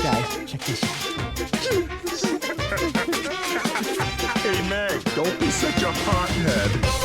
Guys, check this out. Hey, Meg, don't be such a hothead.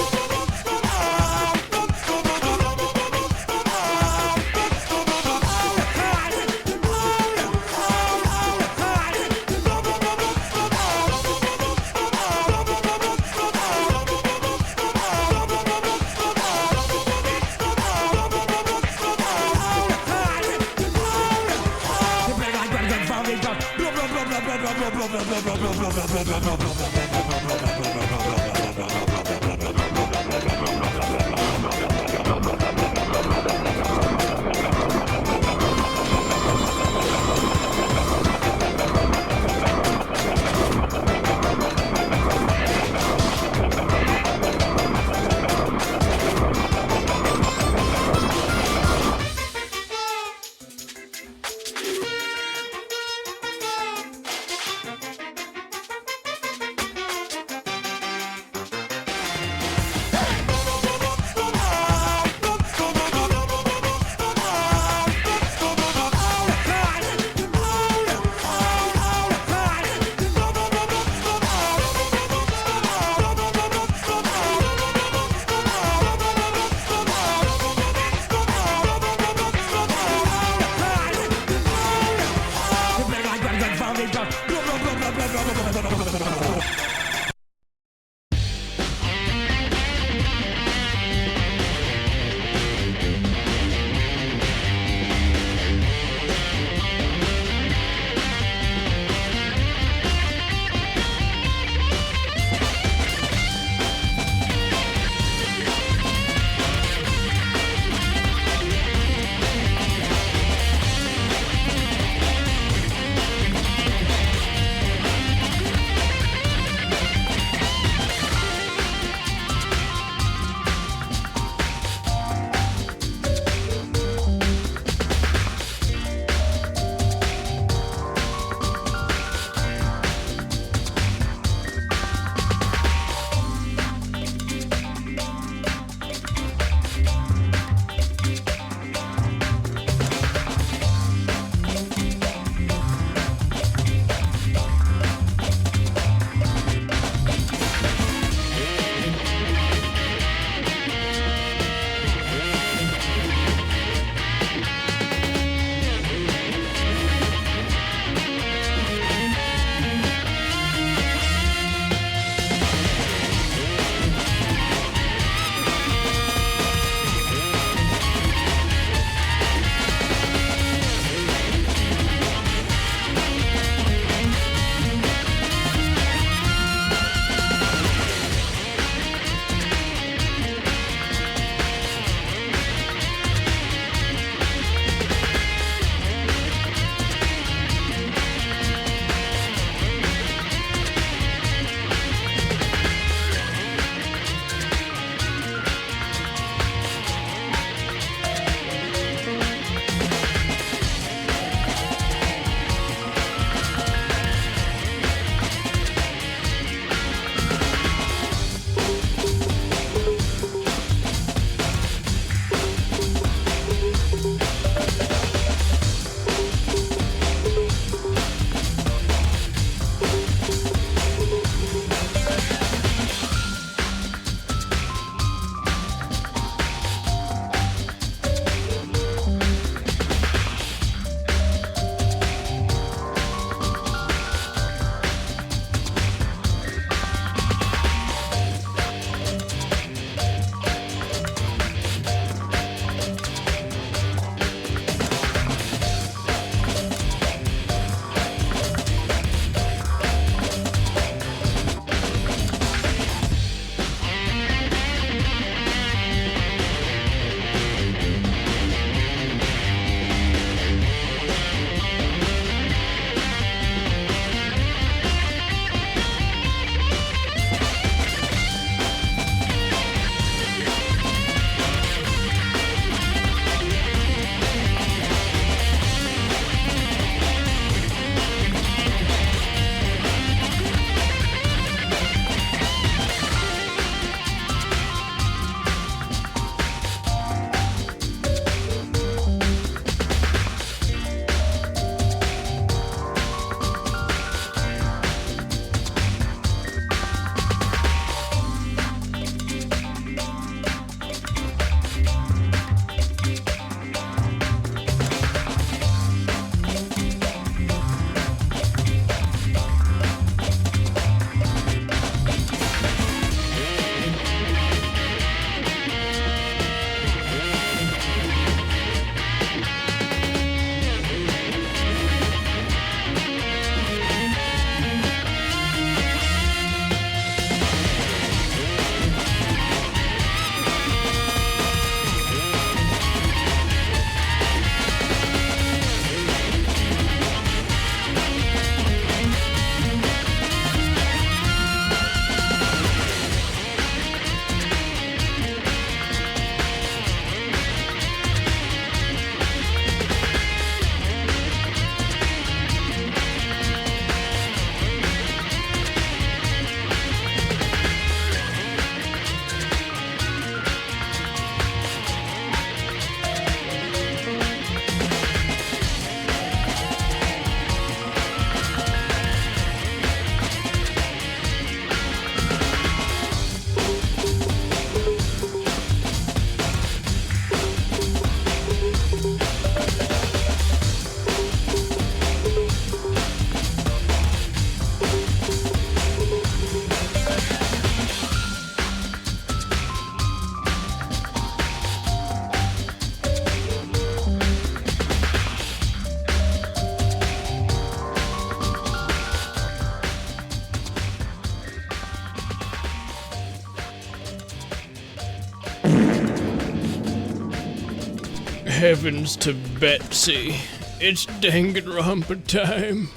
heavens to Betsy. It's danganronpa time.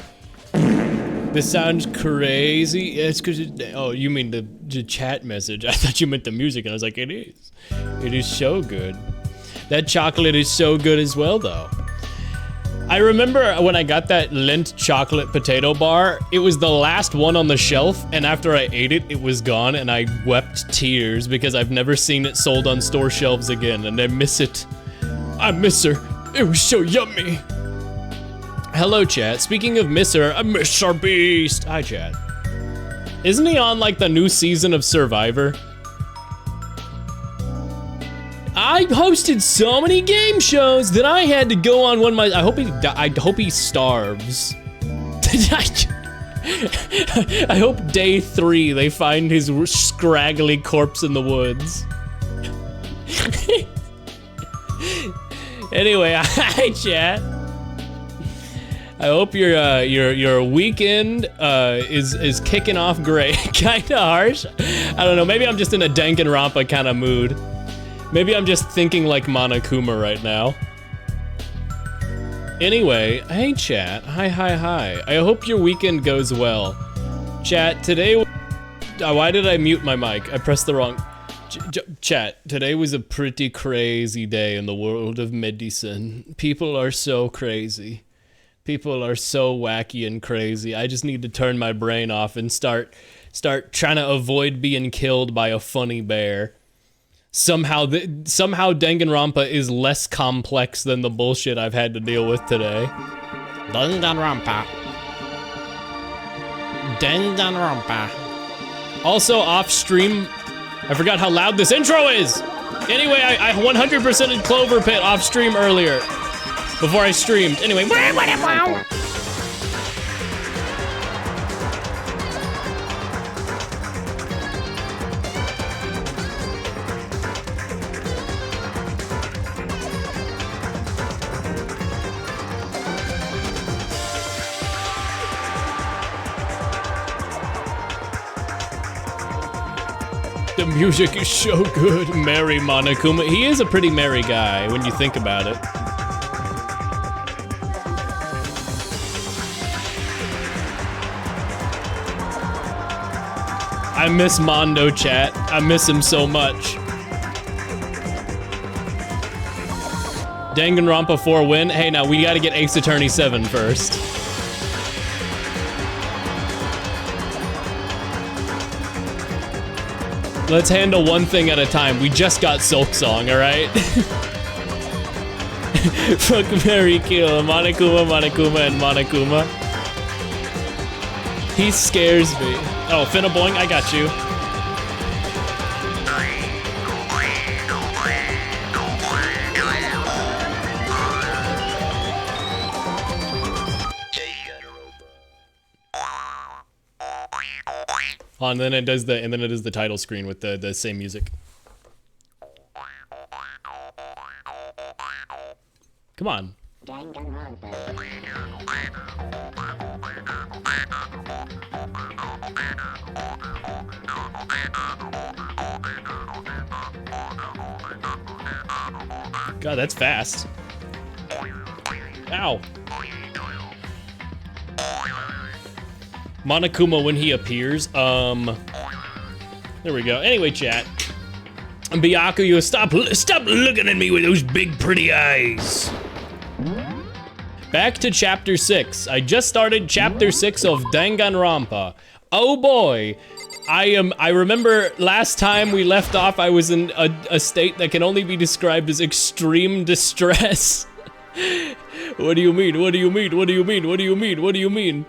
This sounds crazy. It's because oh, you mean the chat message. I thought you meant the music, and I was like, it is. It is so good. That chocolate is so good as well, though. I remember when I got that Lindt chocolate potato bar, it was the last one on the shelf, and after I ate it, it was gone, and I wept tears because I've never seen it sold on store shelves again, and I miss it. I miss her. It was so yummy. Hello, chat. Speaking of miss her, I miss our beast. Hi, chat. Isn't he on, like, the new season of Survivor? I hosted so many game shows that I had to go on one. I hope he starves. I hope day 3 they find his scraggly corpse in the woods. Anyway, hi chat. I hope your weekend is kicking off great. Kinda harsh. I don't know. Maybe I'm just in a danganronpa kind of mood. Maybe I'm just thinking like Monokuma right now. Anyway, hey chat, hi. I hope your weekend goes well. Chat, today, why did I mute my mic? I pressed the wrong, chat, today was a pretty crazy day in the world of medicine. People are so crazy. People are so wacky and crazy. I just need to turn my brain off and start trying to avoid being killed by a funny bear. Somehow Danganronpa is less complex than the bullshit I've had to deal with today. Danganronpa. Also off stream, I forgot how loud this intro is. Anyway, I 100%ed Clover Pit off stream earlier, before I streamed. Anyway. The music is so good. Merry Monokuma. He is a pretty merry guy when you think about it. I miss Mondo, chat. I miss him so much. Danganronpa 4 win. Hey, now we gotta get Ace Attorney 7 first. Let's handle one thing at a time. We just got Silk Song, alright? Fuck, marry, kill. Monokuma, and Monokuma. He scares me. Oh, Finnaboing, I got you. Oh, and then it does the title screen with the same music. Come on. God, that's fast. Ow. Monokuma when he appears, there we go. Anyway, chat. Byakuya, stop looking at me with those big pretty eyes. Back to chapter 6. I just started chapter 6 of Danganronpa. Oh boy. I remember last time we left off, I was in a state that can only be described as extreme distress. What do you mean? What do you mean? What do you mean? What do you mean? What do you mean?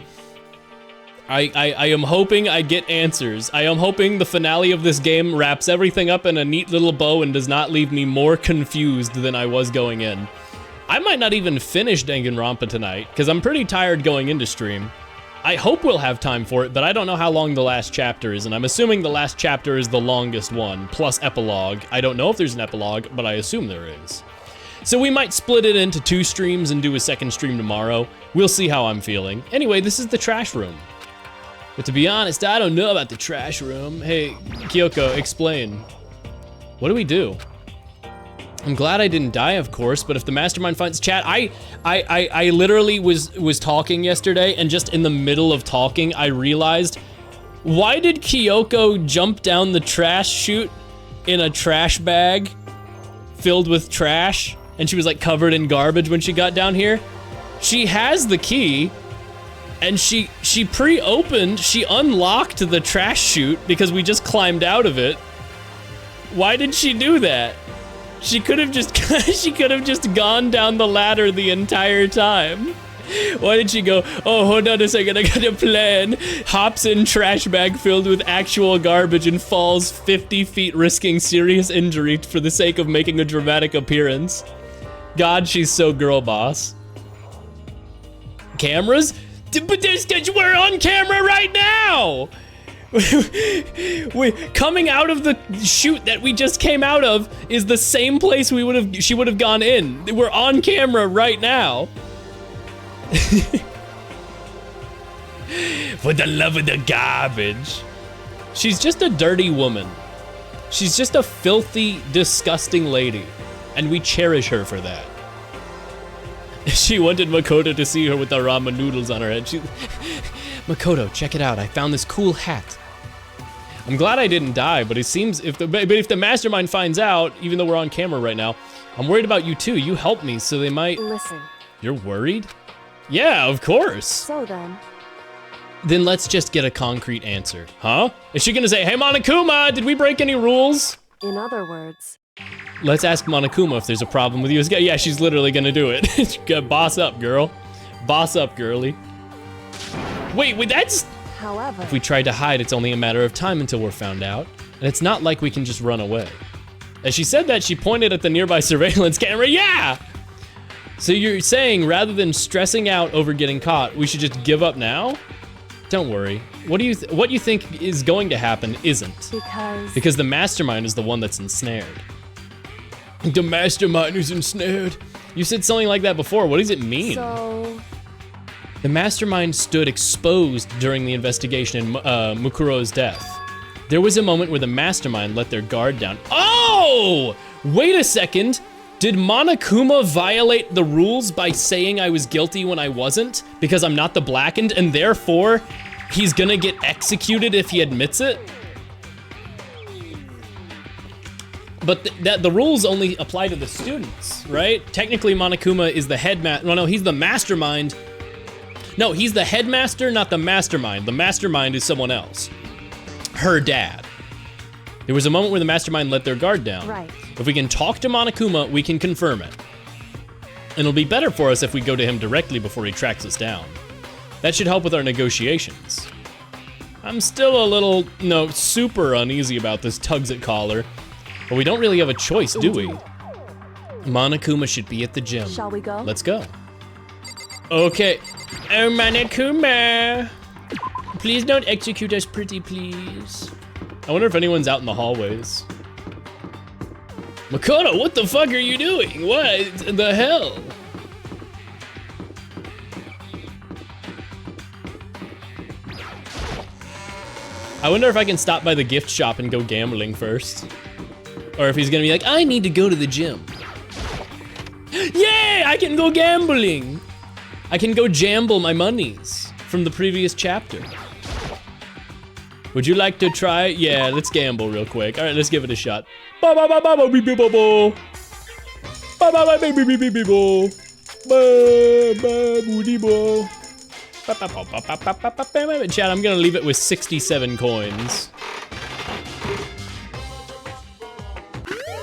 I am hoping I get answers. I am hoping the finale of this game wraps everything up in a neat little bow and does not leave me more confused than I was going in. I might not even finish Danganronpa tonight, because I'm pretty tired going into stream. I hope we'll have time for it, but I don't know how long the last chapter is, and I'm assuming the last chapter is the longest one, plus epilogue. I don't know if there's an epilogue, but I assume there is. So we might split it into 2 streams and do a second stream tomorrow. We'll see how I'm feeling. Anyway, this is the trash room. But to be honest, I don't know about the trash room. Hey, Kyoko, explain. What do we do? I'm glad I didn't die, of course, but if the mastermind finds chat, I literally was talking yesterday, and just in the middle of talking, I realized, why did Kyoko jump down the trash chute in a trash bag filled with trash, and she was like covered in garbage when she got down here? She has the key, and she pre-opened, she unlocked the trash chute because we just climbed out of it. Why did she do that? She could have just gone down the ladder the entire time. Why did she go, oh, hold on a second, I got a plan. Hops in trash bag filled with actual garbage and falls 50 feet, risking serious injury for the sake of making a dramatic appearance. God, she's so girl boss. Cameras? But we're on camera right now! Coming out of the chute that we just came out of is the same place she would have gone in. We're on camera right now. For the love of the garbage. She's just a dirty woman. She's just a filthy, disgusting lady, and we cherish her for that. She wanted Makoto to see her with the ramen noodles on her head. Makoto, check it out. I found this cool hat. I'm glad I didn't die, but it seems if the mastermind finds out, even though we're on camera right now, I'm worried about you too. You helped me, so they might. Listen. You're worried? Yeah, of course. So then. Then let's just get a concrete answer, huh? Is she gonna say, hey Monokuma, did we break any rules? In other words. Let's ask Monokuma if there's a problem with you. Yeah, she's literally gonna do it. Boss up, girl. Boss up, girly. Wait, that's... However, if we tried to hide, it's only a matter of time until we're found out. And it's not like we can just run away. As she said that, she pointed at the nearby surveillance camera. Yeah! So you're saying rather than stressing out over getting caught, we should just give up now? Don't worry. What you think is going to happen isn't. Because the mastermind is the one that's ensnared. The mastermind is ensnared. You said something like that before. What does it mean? So... The mastermind stood exposed during the investigation in Mukuro's death. There was a moment where the mastermind let their guard down. Oh! Wait a second. Did Monokuma violate the rules by saying I was guilty when I wasn't? Because I'm not the blackened, and therefore he's gonna get executed if he admits it? But the rules only apply to the students, right? Technically Monokuma is the headmaster. No, he's the mastermind. No, he's the headmaster, not the mastermind. The mastermind is someone else. Her dad. There was a moment where the mastermind let their guard down. Right. If we can talk to Monokuma, we can confirm it. And it'll be better for us if we go to him directly before he tracks us down. That should help with our negotiations. I'm still a little, super uneasy about this tugs at collar. But we don't really have a choice, do we? Monokuma should be at the gym. Shall we go? Let's go. Okay. Oh, Monokuma. Please don't execute us, pretty please. I wonder if anyone's out in the hallways. Makoto, what the fuck are you doing? What the hell? I wonder if I can stop by the gift shop and go gambling first. Or if he's gonna be like, I need to go to the gym. Yay, I can go gambling. I can go jamble my monies from the previous chapter. Would you like to try? Yeah, let's gamble real quick. All right, let's give it a shot. Chat, I'm gonna leave it with 67 coins.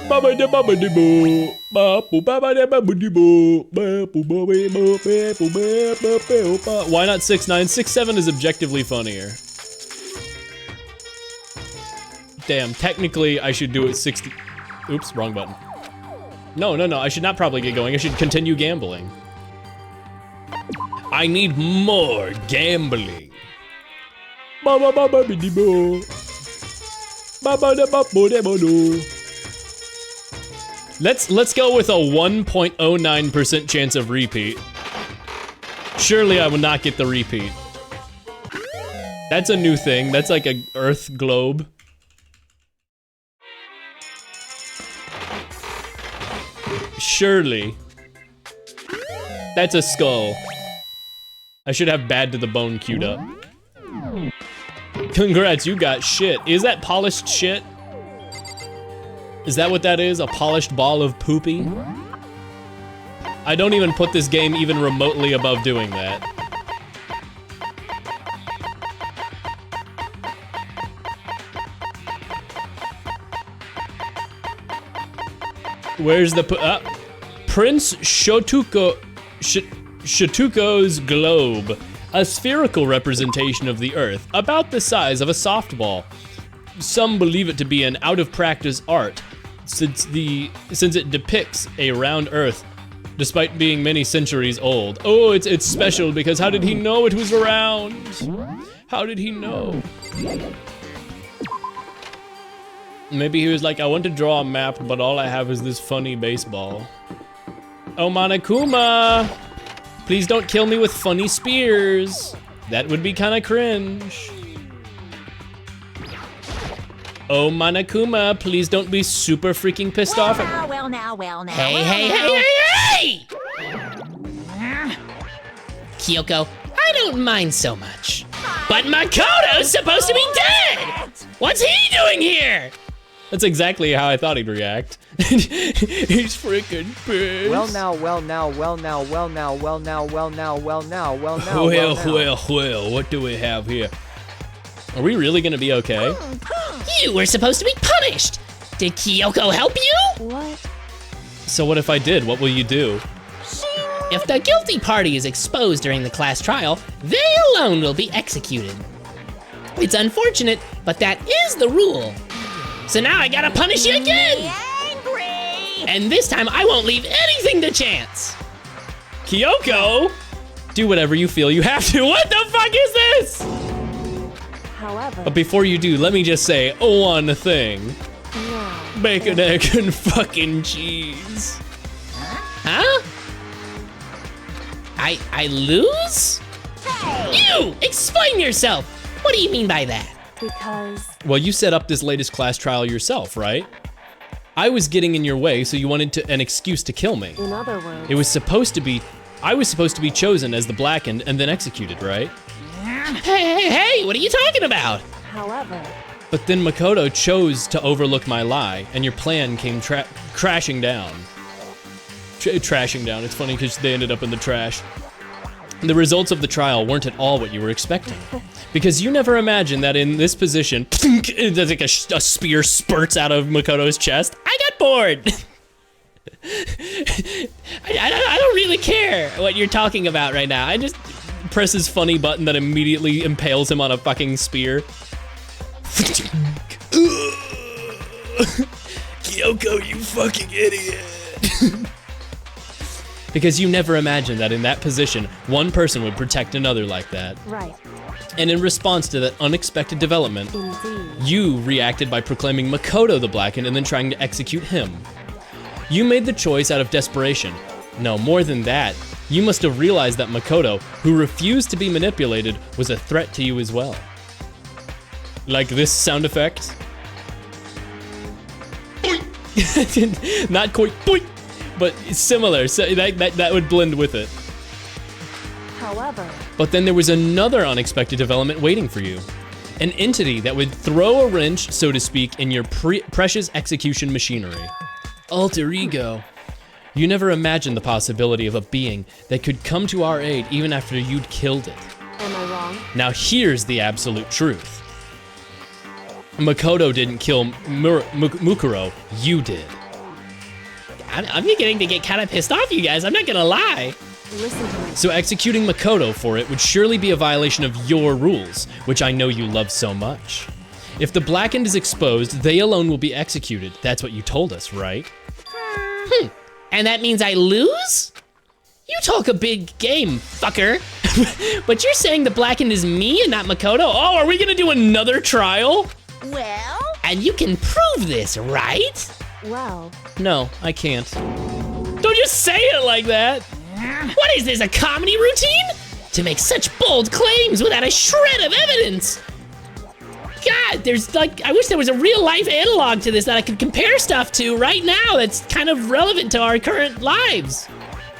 Why not 6'9"? 6'7" is objectively funnier. Damn, technically I should do it 60. Oops, wrong button. No, I should not probably get going. I should continue gambling. I need more gambling. Let's go with a 1.09% chance of repeat. Surely I will not get the repeat. That's a new thing. That's like a Earth globe. Surely. That's a skull. I should have bad to the bone queued up. Congrats, you got shit. Is that polished shit? Is that what that is? A polished ball of poopy? I don't even put this game even remotely above doing that. Where's the Prince Shotuko's globe, a spherical representation of the Earth, about the size of a softball. Some believe it to be an out-of-practice art, since it depicts a round Earth, despite being many centuries old. Oh, it's special because how did he know it was around? How did he know? Maybe he was like, I want to draw a map, but all I have is this funny baseball. Oh, Monokuma! Please don't kill me with funny spears. That would be kind of cringe. Oh, Monokuma, please don't be super freaking pissed off. Well now. Hey! Kyoko, I don't mind so much. But Makoto's supposed to be dead! What's he doing here? That's exactly how I thought he'd react. He's freaking pissed. Well now, what do we have here? Are we really gonna be okay? You were supposed to be punished! Did Kyoko help you? What? So what if I did? What will you do? If the guilty party is exposed during the class trial, they alone will be executed. It's unfortunate, but that is the rule. So now I gotta punish you again! Angry! And this time I won't leave anything to chance! Kyoko! Do whatever you feel you have to. What the fuck is this? However, But before you do, let me just say one thing. no. Bacon, egg, and fucking cheese. Huh? I lose? You! Explain yourself! What do you mean by that? Because Well, you set up this latest class trial yourself, right? I was getting in your way, so you wanted an excuse to kill me. in other words, I was supposed to be chosen as the blackened and then executed, right? Hey, what are you talking about? however, But then Makoto chose to overlook my lie, and your plan came crashing down. Trashing down. It's funny because they ended up in the trash. The results of the trial weren't at all what you were expecting. Because you never imagined that in this position, there's like a spear spurts out of Makoto's chest. I got bored. I don't really care what you're talking about right now. I just Press his funny button that immediately impales him on a fucking spear. Kyoko, you fucking idiot. Because you never imagined that in that position, one person would protect another like that. right, And in response to that unexpected development, indeed. you reacted by proclaiming Makoto the Blackened and then trying to execute him. You made the choice out of desperation. No, more than that, you must have realized that Makoto, who refused to be manipulated, was a threat to you as well. Like this sound effect. Not quite, boing, but similar, so that would blend with it. However, But then there was another unexpected development waiting for you. An entity that would throw a wrench, so to speak, in your precious execution machinery. Alter ego. You never imagined the possibility of a being that could come to our aid even after you'd killed it. am I wrong? Now here's the absolute truth. Makoto didn't kill Mukuro, you did. I'm beginning to get kind of pissed off, you guys. I'm not gonna lie. Listen to me. So executing Makoto for it would surely be a violation of your rules, which I know you love so much. If the Blackened is exposed, they alone will be executed. That's what you told us, right? And that means I lose? You talk a big game, fucker. But you're saying the Blackened is me and not Makoto? Oh, are we gonna do another trial? Well, And you can prove this, right? well, No, I can't. Don't just say it like that. What is this, a comedy routine? To make such bold claims without a shred of evidence. God, there's like, I wish there was a real life analog to this that I could compare stuff to right now that's kind of relevant to our current lives.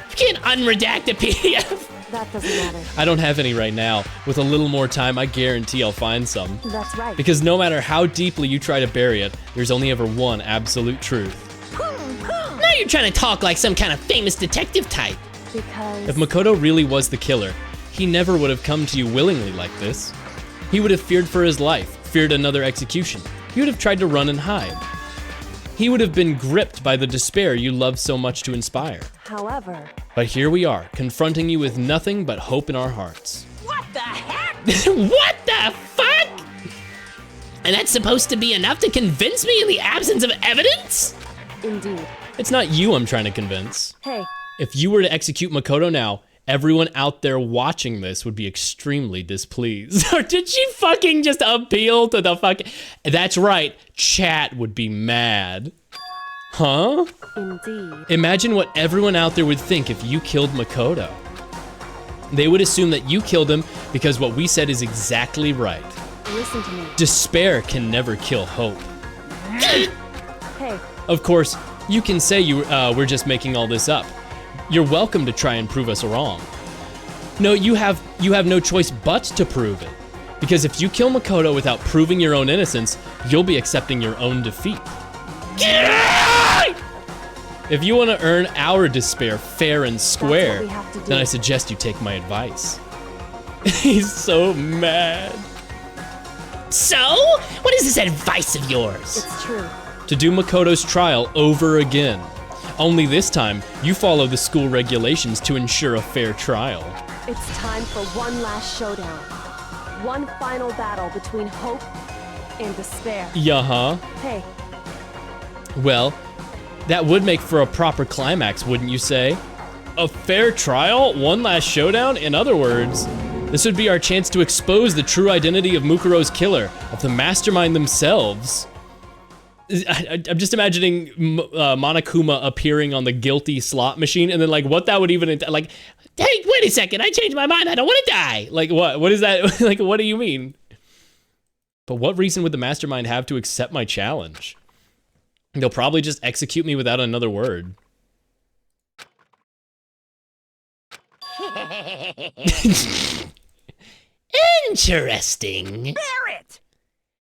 You can't unredact a PDF. That doesn't matter. I don't have any right now. With a little more time, I guarantee I'll find some. That's right. Because no matter how deeply you try to bury it, there's only ever one absolute truth. Now you're trying to talk like some kind of famous detective type. Because If Makoto really was the killer, he never would have come to you willingly like this. He would have feared for his life, feared another execution. He would have tried to run and hide. He would have been gripped by the despair you love so much to inspire. however, But here we are, confronting you with nothing but hope in our hearts. What the heck? What the fuck? And that's supposed to be enough to convince me in the absence of evidence? indeed. It's not you I'm trying to convince. Hey, If you were to execute Makoto now, everyone out there watching this would be extremely displeased. Or did she fucking just appeal to the fucking... That's right, chat would be mad. Huh? indeed. Imagine what everyone out there would think if you killed Makoto. They would assume that you killed him because what we said is exactly right. Listen to me. Despair can never kill hope. Hey, Of course, you can say we're just making all this up. You're welcome to try and prove us wrong. No, you have no choice but to prove it. Because if you kill Makoto without proving your own innocence, you'll be accepting your own defeat. If you want to earn our despair fair and square, we have to do. then I suggest you take my advice. He's so mad. So, what is this advice of yours? it's true. To do Makoto's trial over again. Only this time, you follow the school regulations to ensure a fair trial. It's time for one last showdown. One final battle between hope and despair. Yeah-huh. Hey, Well, that would make for a proper climax, wouldn't you say? A fair trial? One last showdown? In other words, this would be our chance to expose the true identity of Mukuro's killer, of the mastermind themselves. I'm just imagining Monokuma appearing on the guilty slot machine, and then like what that would even like. Hey, wait a second, I changed my mind, I don't want to die. Like what? What is that? Like what do you mean? But what reason would the mastermind have to accept my challenge? They'll probably just execute me without another word. Interesting. Barrett!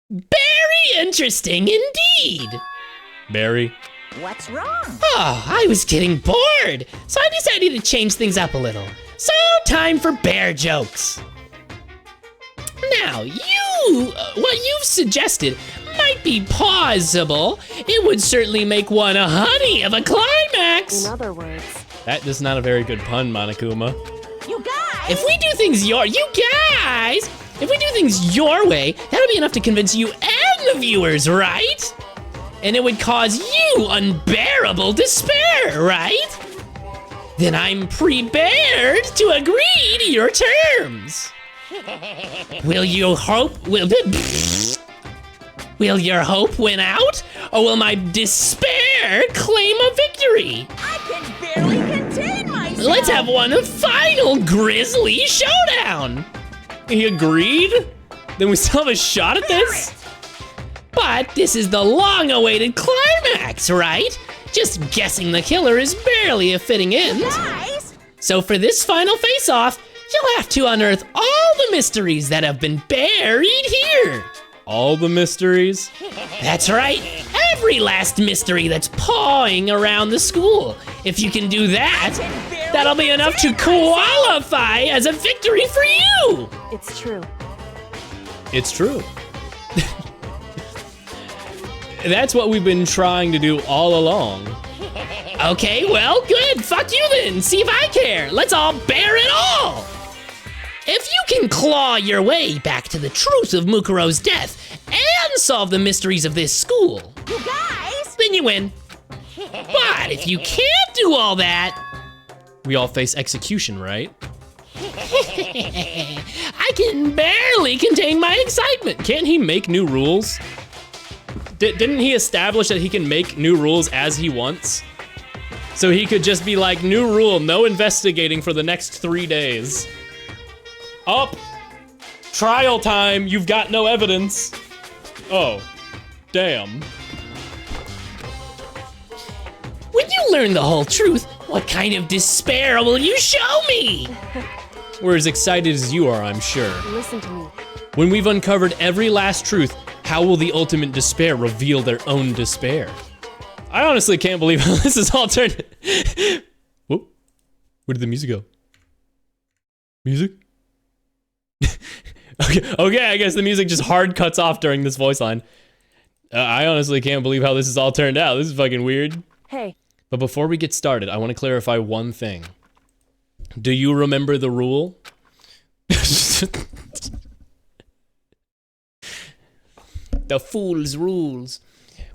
Very interesting indeed. Barry. What's wrong? Oh, I was getting bored, so I decided to change things up a little. So, time for bear jokes. Now, what you've suggested might be plausible. It would certainly make one a honey of a climax. in other words, That is not a very good pun, Monokuma. You guys! If we do things if we do things your way, that'll be enough to convince you and the viewers, right? And it would cause you unbearable despair, right? Then I'm prepared to agree to your terms. Will your hope win out, or will my despair claim a victory? I can barely contain myself! Let's have one final grisly showdown. He agreed? Then we still have a shot at this? But this is the long-awaited climax, right? Just guessing the killer is barely a fitting end. Guys! So for this final face-off, you'll have to unearth all the mysteries that have been buried here. All the mysteries? That's right, every last mystery that's pawing around the school. If you can do that, that'll be enough to qualify as a victory for you. it's true. It's true. That's what we've been trying to do all along. Okay, well, good. Fuck you then. See if I care. Let's all bear it all. If you can claw your way back to the truth of Mukuro's death and solve the mysteries of this school, You guys! then you win. But if you can't do all that, We all face execution, right? I can barely contain my excitement. Can't he make new rules? Didn't he establish that he can make new rules as he wants? So he could just be like, new rule, no investigating for the next 3 days. Up! Trial time, you've got no evidence. Oh, damn. When you learn the whole truth, what kind of despair will you show me? We're as excited as you are, I'm sure. Listen to me. When we've uncovered every last truth, how will the ultimate despair reveal their own despair? I honestly can't believe how this is all turned. Whoa, where did the music go? Music? Okay, I guess the music just hard cuts off during this voice line. I honestly can't believe how this has all turned out. This is fucking weird. Hey, But before we get started, I want to clarify one thing. Do you remember the rule? The fool's rules.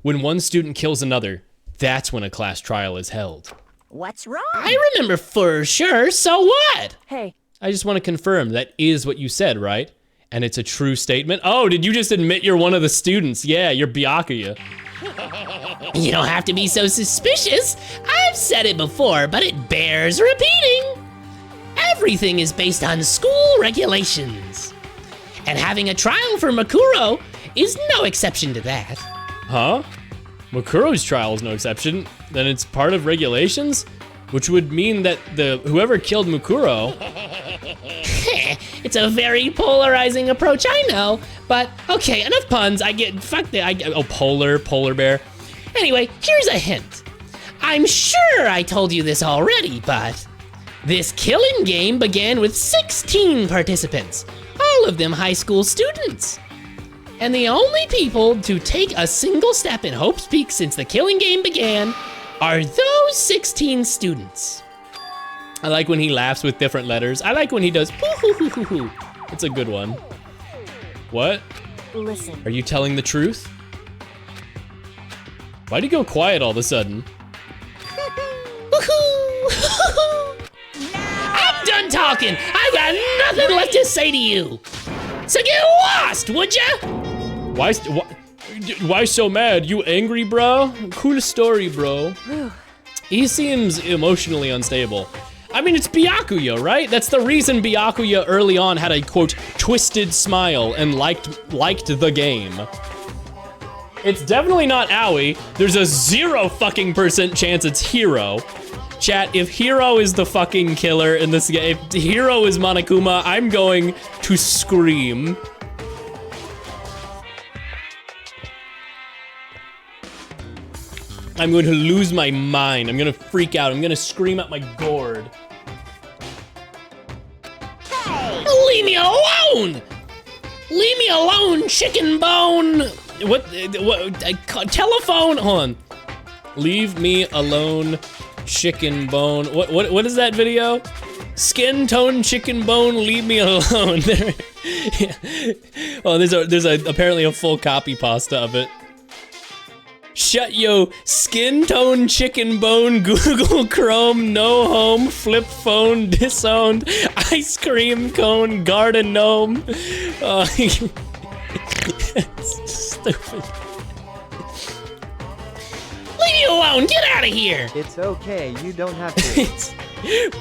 When one student kills another, that's when a class trial is held. What's wrong? I remember for sure, so what? hey, I just want to confirm that is what you said, right? And it's a true statement? Oh, did you just admit you're one of the students? Yeah, you're Byakuya. You don't have to be so suspicious. I've said it before, but it bears repeating. Everything is based on school regulations. And having a trial for Makuro is no exception to that. Huh? Makuro's trial is no exception. Then it's part of regulations? Which would mean that whoever killed Mukuro... It's a very polarizing approach, I know. But, okay, enough puns. Oh, polar bear. Anyway, here's a hint. I'm sure I told you this already, but this killing game began with 16 participants, all of them high school students. And the only people to take a single step in Hope's Peak since the killing game began are those 16 students. I like when he laughs with different letters. I like when he does hoo-hoo-hoo-hoo-hoo. It's a good one. What? listen. Are you telling the truth? Why'd he go quiet all of a sudden? I'm done talking. I got nothing left to say to you. So get lost, would ya? Why so mad? You angry, bro? Cool story, bro. He seems emotionally unstable. I mean, it's Byakuya, right? That's the reason Byakuya early on had a, quote, twisted smile and liked the game. It's definitely not Aoi. There's a 0% chance it's Hiro. Chat, if Hiro is the fucking killer in this game, if Hiro is Monokuma, I'm going to scream. I'm going to lose my mind. I'm gonna freak out. I'm gonna scream at my gourd. Leave me alone! Leave me alone, chicken bone! What telephone? Hold on. Leave me alone, chicken bone. What is that video? Skin tone chicken bone, leave me alone. Yeah. Oh, there's apparently a full copy pasta of it. Shut yo, skin tone chicken bone, Google Chrome, no home, flip phone, disowned, ice cream cone, garden gnome. It's stupid. Leave me alone, get out of here! It's okay, you don't have to.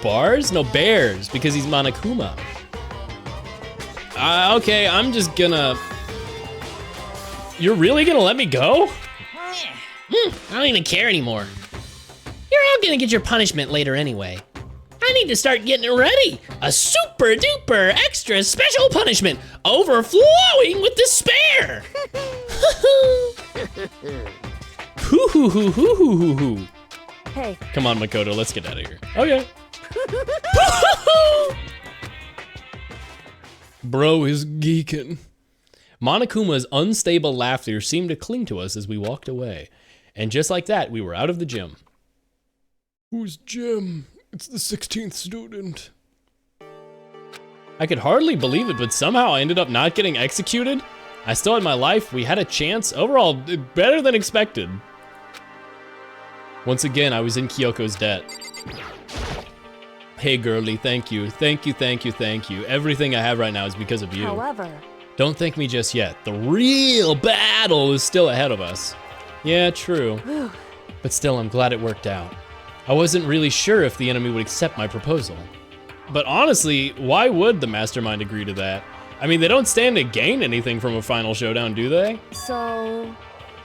Bars? No, bears, because he's Monokuma. Okay, I'm just gonna... You're really gonna let me go? I don't even care anymore. You're all gonna get your punishment later anyway. I need to start getting ready. A super duper extra special punishment overflowing with despair. Hoo hoo hoo hoo hoo hoo hoo. Hey, Come on, Makoto, let's get out of here. Okay. Bro is geeking. Monokuma's unstable laughter seemed to cling to us as we walked away. And just like that, we were out of the gym. Who's Jim? It's the 16th student. I could hardly believe it, but somehow I ended up not getting executed. I still had my life, we had a chance. Overall, better than expected. Once again, I was in Kyoko's debt. Hey girlie, thank you. Thank you, thank you, thank you. Everything I have right now is because of you. however, Don't thank me just yet. The real battle is still ahead of us. Yeah, true. But still, I'm glad it worked out. I wasn't really sure if the enemy would accept my proposal. But honestly, why would the mastermind agree to that? I mean, they don't stand to gain anything from a final showdown, do they? So,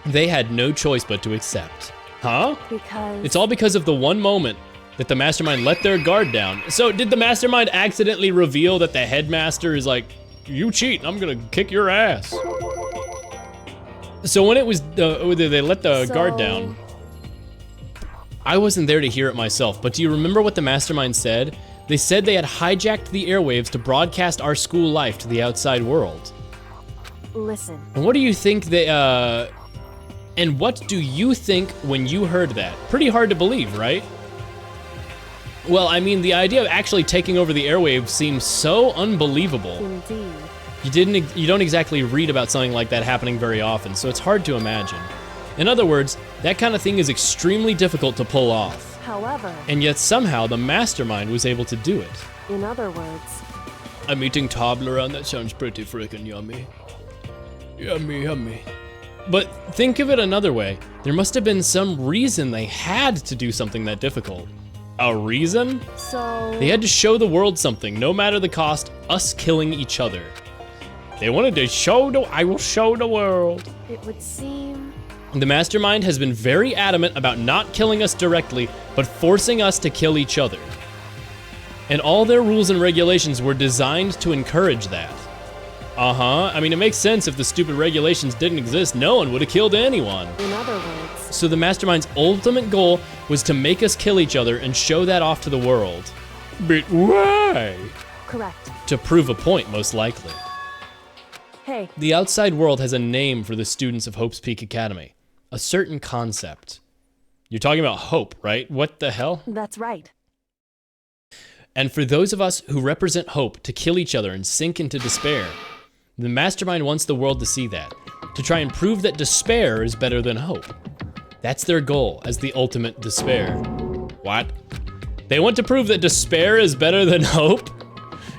They had no choice but to accept. Huh? because... It's all because of the one moment that the mastermind let their guard down. So did the mastermind accidentally reveal that the headmaster is like, you cheat, I'm gonna kick your ass? So when it was, they let the guard down, I wasn't there to hear it myself, but do you remember what the mastermind said? They said they had hijacked the airwaves to broadcast our school life to the outside world. Listen, And what do you think they, and what do you think when you heard that? Pretty hard to believe, right? Well, I mean, the idea of actually taking over the airwaves seems so unbelievable. indeed. You don't exactly read about something like that happening very often, so it's hard to imagine. In other words, that kind of thing is extremely difficult to pull off. However, And yet somehow the mastermind was able to do it. in other words, I'm eating Toblerone, that sounds pretty freaking yummy. Yummy, yummy. But think of it another way. There must have been some reason they had to do something that difficult. A reason? so... They had to show the world something, no matter the cost, us killing each other. They wanted to I will show the world. It would seem... The mastermind has been very adamant about not killing us directly, but forcing us to kill each other. And all their rules and regulations were designed to encourage that. I mean, it makes sense if the stupid regulations didn't exist, no one would have killed anyone. In other words, So the mastermind's ultimate goal was to make us kill each other and show that off to the world. But why? correct. To prove a point, most likely. Hey, The outside world has a name for the students of Hope's Peak Academy. A certain concept. You're talking about hope, right? What the hell? that's right. And for those of us who represent hope to kill each other and sink into despair, the mastermind wants the world to see that, to try and prove that despair is better than hope. That's their goal as the ultimate despair. What? They want to prove that despair is better than hope?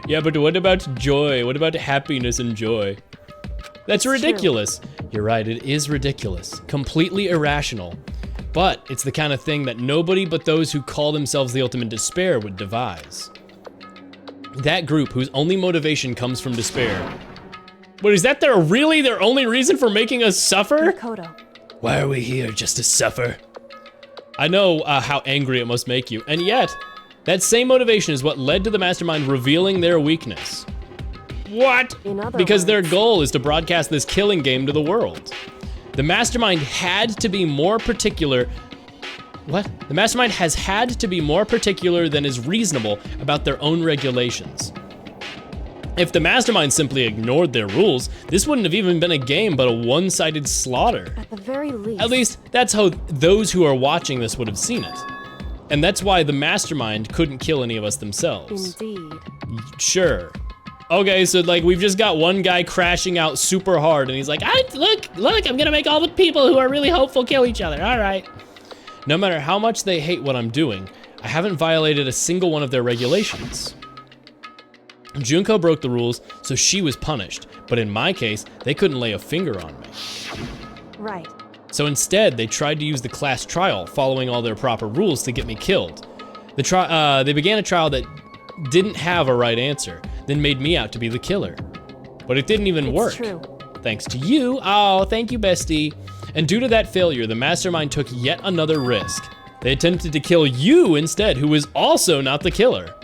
Yeah, but what about joy? What about happiness and joy? That's ridiculous. You're right, it is ridiculous. Completely irrational. But it's the kind of thing that nobody but those who call themselves the ultimate despair would devise. That group whose only motivation comes from despair. But is that their only reason for making us suffer? Makoto, Why are we here, just to suffer? I know how angry it must make you, and yet, that same motivation is what led to the mastermind revealing their weakness. What? in other Because their words, goal is to broadcast this killing game to the world. The mastermind had to be more particular. What? The mastermind has had to be more particular than is reasonable about their own regulations. If the mastermind simply ignored their rules, this wouldn't have even been a game but a one-sided slaughter. at the very least... At least, that's how those who are watching this would have seen it. And that's why the mastermind couldn't kill any of us themselves. Indeed. Sure. Okay, so like we've just got one guy crashing out super hard and he's like, look, I'm gonna make all the people who are really hopeful kill each other, all right. No matter how much they hate what I'm doing, I haven't violated a single one of their regulations. Junko broke the rules, so she was punished, but in my case, they couldn't lay a finger on me. Right. So instead, they tried to use the class trial, following all their proper rules to get me killed. They began a trial that didn't have a right answer, then made me out to be the killer. But it didn't even work. It's true. Thanks to you. Oh, thank you, bestie. And due to that failure, the mastermind took yet another risk. They attempted to kill you instead, who was also not the killer.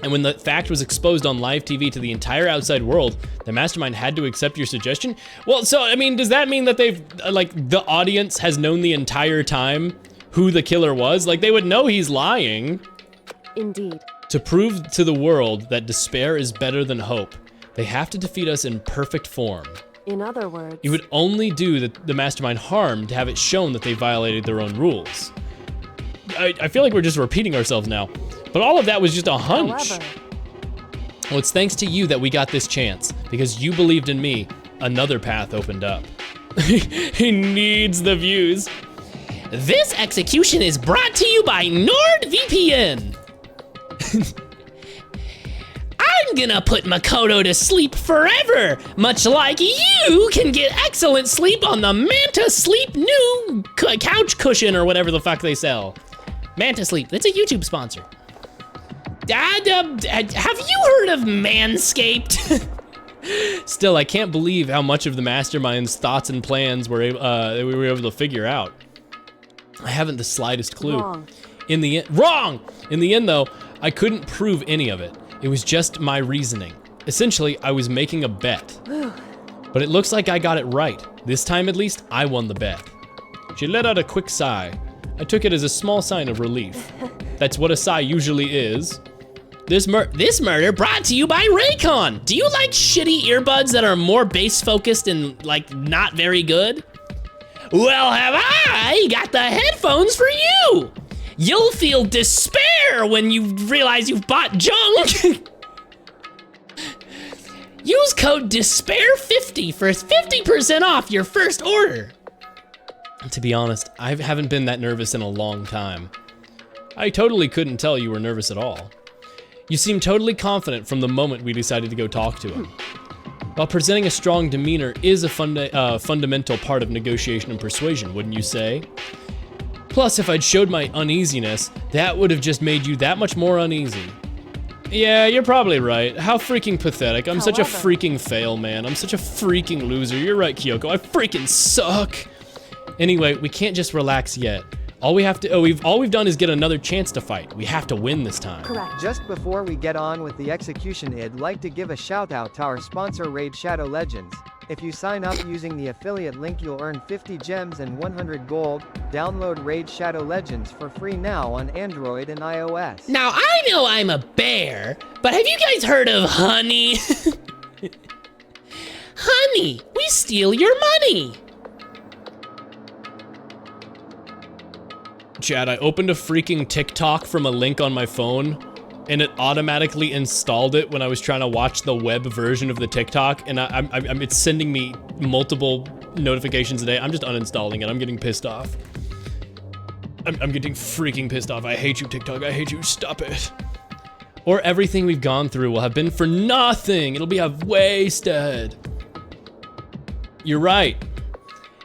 And when the fact was exposed on live TV to the entire outside world, the mastermind had to accept your suggestion? Well, so, I mean, does that mean that they've, like, the audience has known the entire time who the killer was? Like, they would know he's lying. Indeed. To prove to the world that despair is better than hope, they have to defeat us in perfect form. In other words... It would only do the mastermind harm to have it shown that they violated their own rules. I feel like we're just repeating ourselves now, but all of that was just a hunch. However, Well, it's thanks to you that we got this chance, because you believed in me, another path opened up. He needs the views. This execution is brought to you by NordVPN. I'm gonna put Makoto to sleep forever, much like you can get excellent sleep on the Manta Sleep new couch cushion or whatever the fuck they sell. Manta Sleep, that's a YouTube sponsor. Have you heard of Manscaped? Still, I can't believe how much of the mastermind's thoughts and plans we were able to figure out. I haven't the slightest clue. Wrong. In the end, wrong! In the end though, I couldn't prove any of it. It was just my reasoning. Essentially, I was making a bet. But it looks like I got it right. This time at least, I won the bet. She let out a quick sigh. I took it as a small sign of relief. That's what a sigh usually is. This murder brought to you by Raycon. Do you like shitty earbuds that are more bass focused and like not very good? Well, have I got the headphones for you. You'll feel despair when you realize you've bought junk. Use code DESPAIR50 for 50% off your first order. To be honest, I haven't been that nervous in a long time. I totally couldn't tell you were nervous at all. You seemed totally confident from the moment we decided to go talk to him. While presenting a strong demeanor is a fundamental part of negotiation and persuasion, wouldn't you say? Plus, if I'd showed my uneasiness, that would have just made you that much more uneasy. Yeah, you're probably right. How freaking pathetic. I'm such a freaking fail, man. I'm such a freaking loser. You're right, Kyoko. I freaking suck. Anyway, we can't just relax yet. All we've done is get another chance to fight. We have to win this time. Correct. Just before we get on with the execution, I'd like to give a shout out to our sponsor Raid Shadow Legends. If you sign up using the affiliate link, you'll earn 50 gems and 100 gold. Download Raid Shadow Legends for free now on Android and iOS. Now, I know I'm a bear, but have you guys heard of honey? Honey, we steal your money. Chad, I opened a freaking TikTok from a link on my phone, and it automatically installed it when I was trying to watch the web version of the TikTok, and it's sending me multiple notifications a day. I'm just uninstalling it. I'm getting pissed off. I'm getting freaking pissed off. I hate you, TikTok. I hate you. Stop it. Or everything we've gone through will have been for nothing. It'll be a wasted. You're right.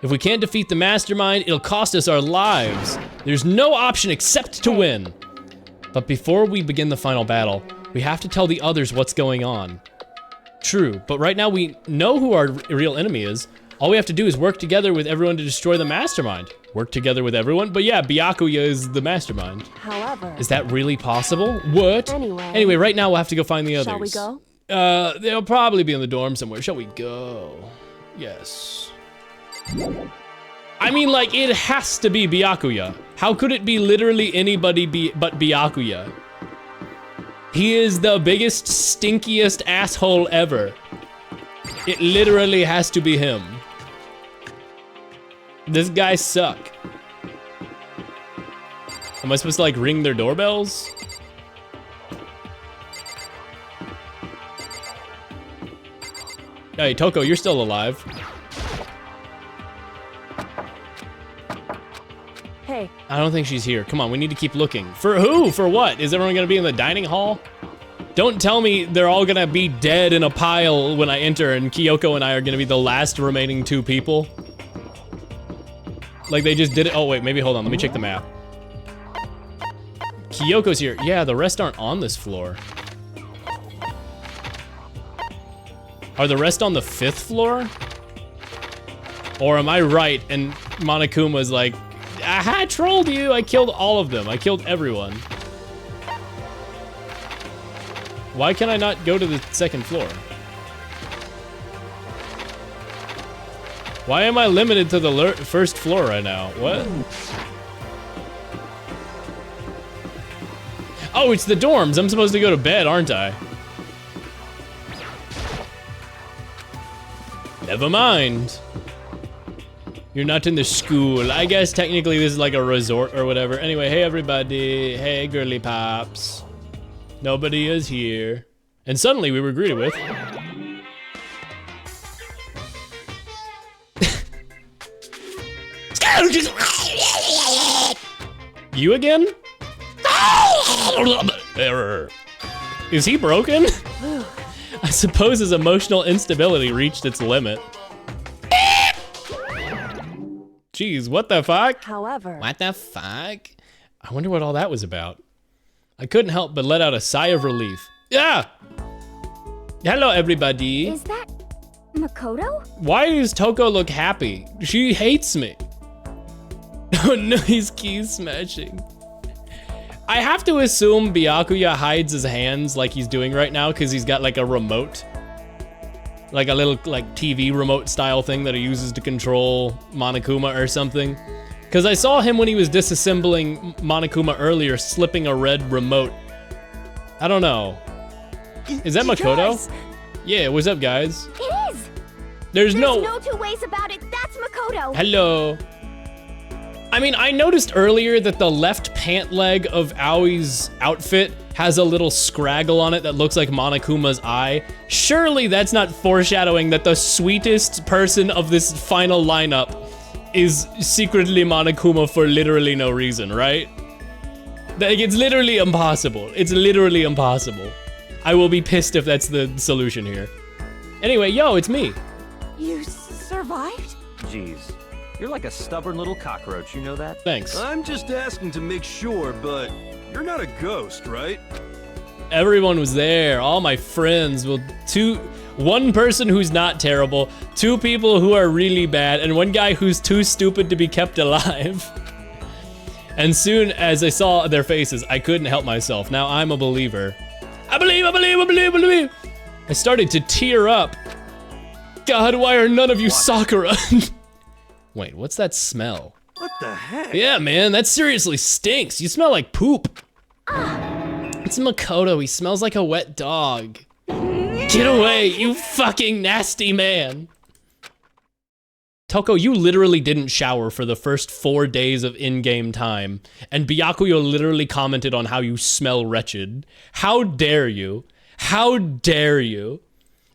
If we can't defeat the mastermind, it'll cost us our lives. There's no option except to win. But before we begin the final battle, we have to tell the others what's going on. True, but right now we know who our real enemy is. All we have to do is work together with everyone to destroy the mastermind. Work together with everyone? But yeah, Byakuya is the mastermind. However, Is that really possible? What? Anyway, right now we'll have to go find the others. shall we go? They'll probably be in the dorm somewhere. Shall we go? Yes. I mean, like, it has to be Byakuya. How could it be literally anybody but Byakuya? He is the biggest, stinkiest asshole ever. It literally has to be him. This guy suck. Am I supposed to, like, ring their doorbells? Hey, Toko, you're still alive. Hey, I don't think she's here. Come on, we need to keep looking. For who? For what? Is everyone gonna be in the dining hall? Don't tell me they're all gonna be dead in a pile when I enter and Kyoko and I are gonna be the last remaining 2 people. Like they just did it. Oh wait, maybe hold on, let me check the map. Kyoko's here. Yeah, the rest aren't on this floor. Are the rest on the 5th floor? Or am I right and Monokuma's like, I trolled you. I killed all of them. I killed everyone. Why can I not go to the 2nd floor? Why am I limited to the 1st floor right now? What? Oh, it's the dorms. I'm supposed to go to bed, aren't I? Never mind. You're not in the school. I guess technically this is like a resort or whatever. Anyway, hey everybody. Hey girly pops. Nobody is here. And suddenly we were greeted with... You again? Error. Is he broken? I suppose his emotional instability reached its limit. Jeez, what the fuck? however, What the fuck? I wonder what all that was about. I couldn't help but let out a sigh of relief. Yeah! Hello, everybody. Is that Makoto? Why does Toko look happy? She hates me. Oh no, he's key smashing. I have to assume Byakuya hides his hands like he's doing right now because he's got like a remote. Like a little like TV remote style thing that he uses to control Monokuma or something. Because I saw him when he was disassembling Monokuma earlier, slipping a red remote. I don't know. Is that Makoto? Yeah, what's up, guys? It is! There's no no... two ways about it. That's Makoto. Hello. I mean, I noticed earlier that the left pant leg of Aoi's outfit has a little scraggle on it that looks like Monokuma's eye. Surely that's not foreshadowing that the sweetest person of this final lineup is secretly Monokuma for literally no reason, right? Like, it's literally impossible. It's literally impossible. I will be pissed if that's the solution here. Anyway, yo, it's me. You survived? Jeez, you're like a stubborn little cockroach, you know that? Thanks. I'm just asking to make sure, but you're not a ghost, right? Everyone was there, all my friends. Well, one person who's not terrible, 2 people who are really bad, and 1 guy who's too stupid to be kept alive. And soon as I saw their faces, I couldn't help myself. Now I'm a believer. I believe, I believe, I believe, I believe. I started to tear up. God, why are none of you Sakura? Wait, what's that smell? What the heck? Yeah, man, that seriously stinks. You smell like poop. It's Makoto, he smells like a wet dog. Get away, you fucking nasty man. Toko, you literally didn't shower for the first 4 days of in-game time, and Byakuya literally commented on how you smell wretched. How dare you? How dare you?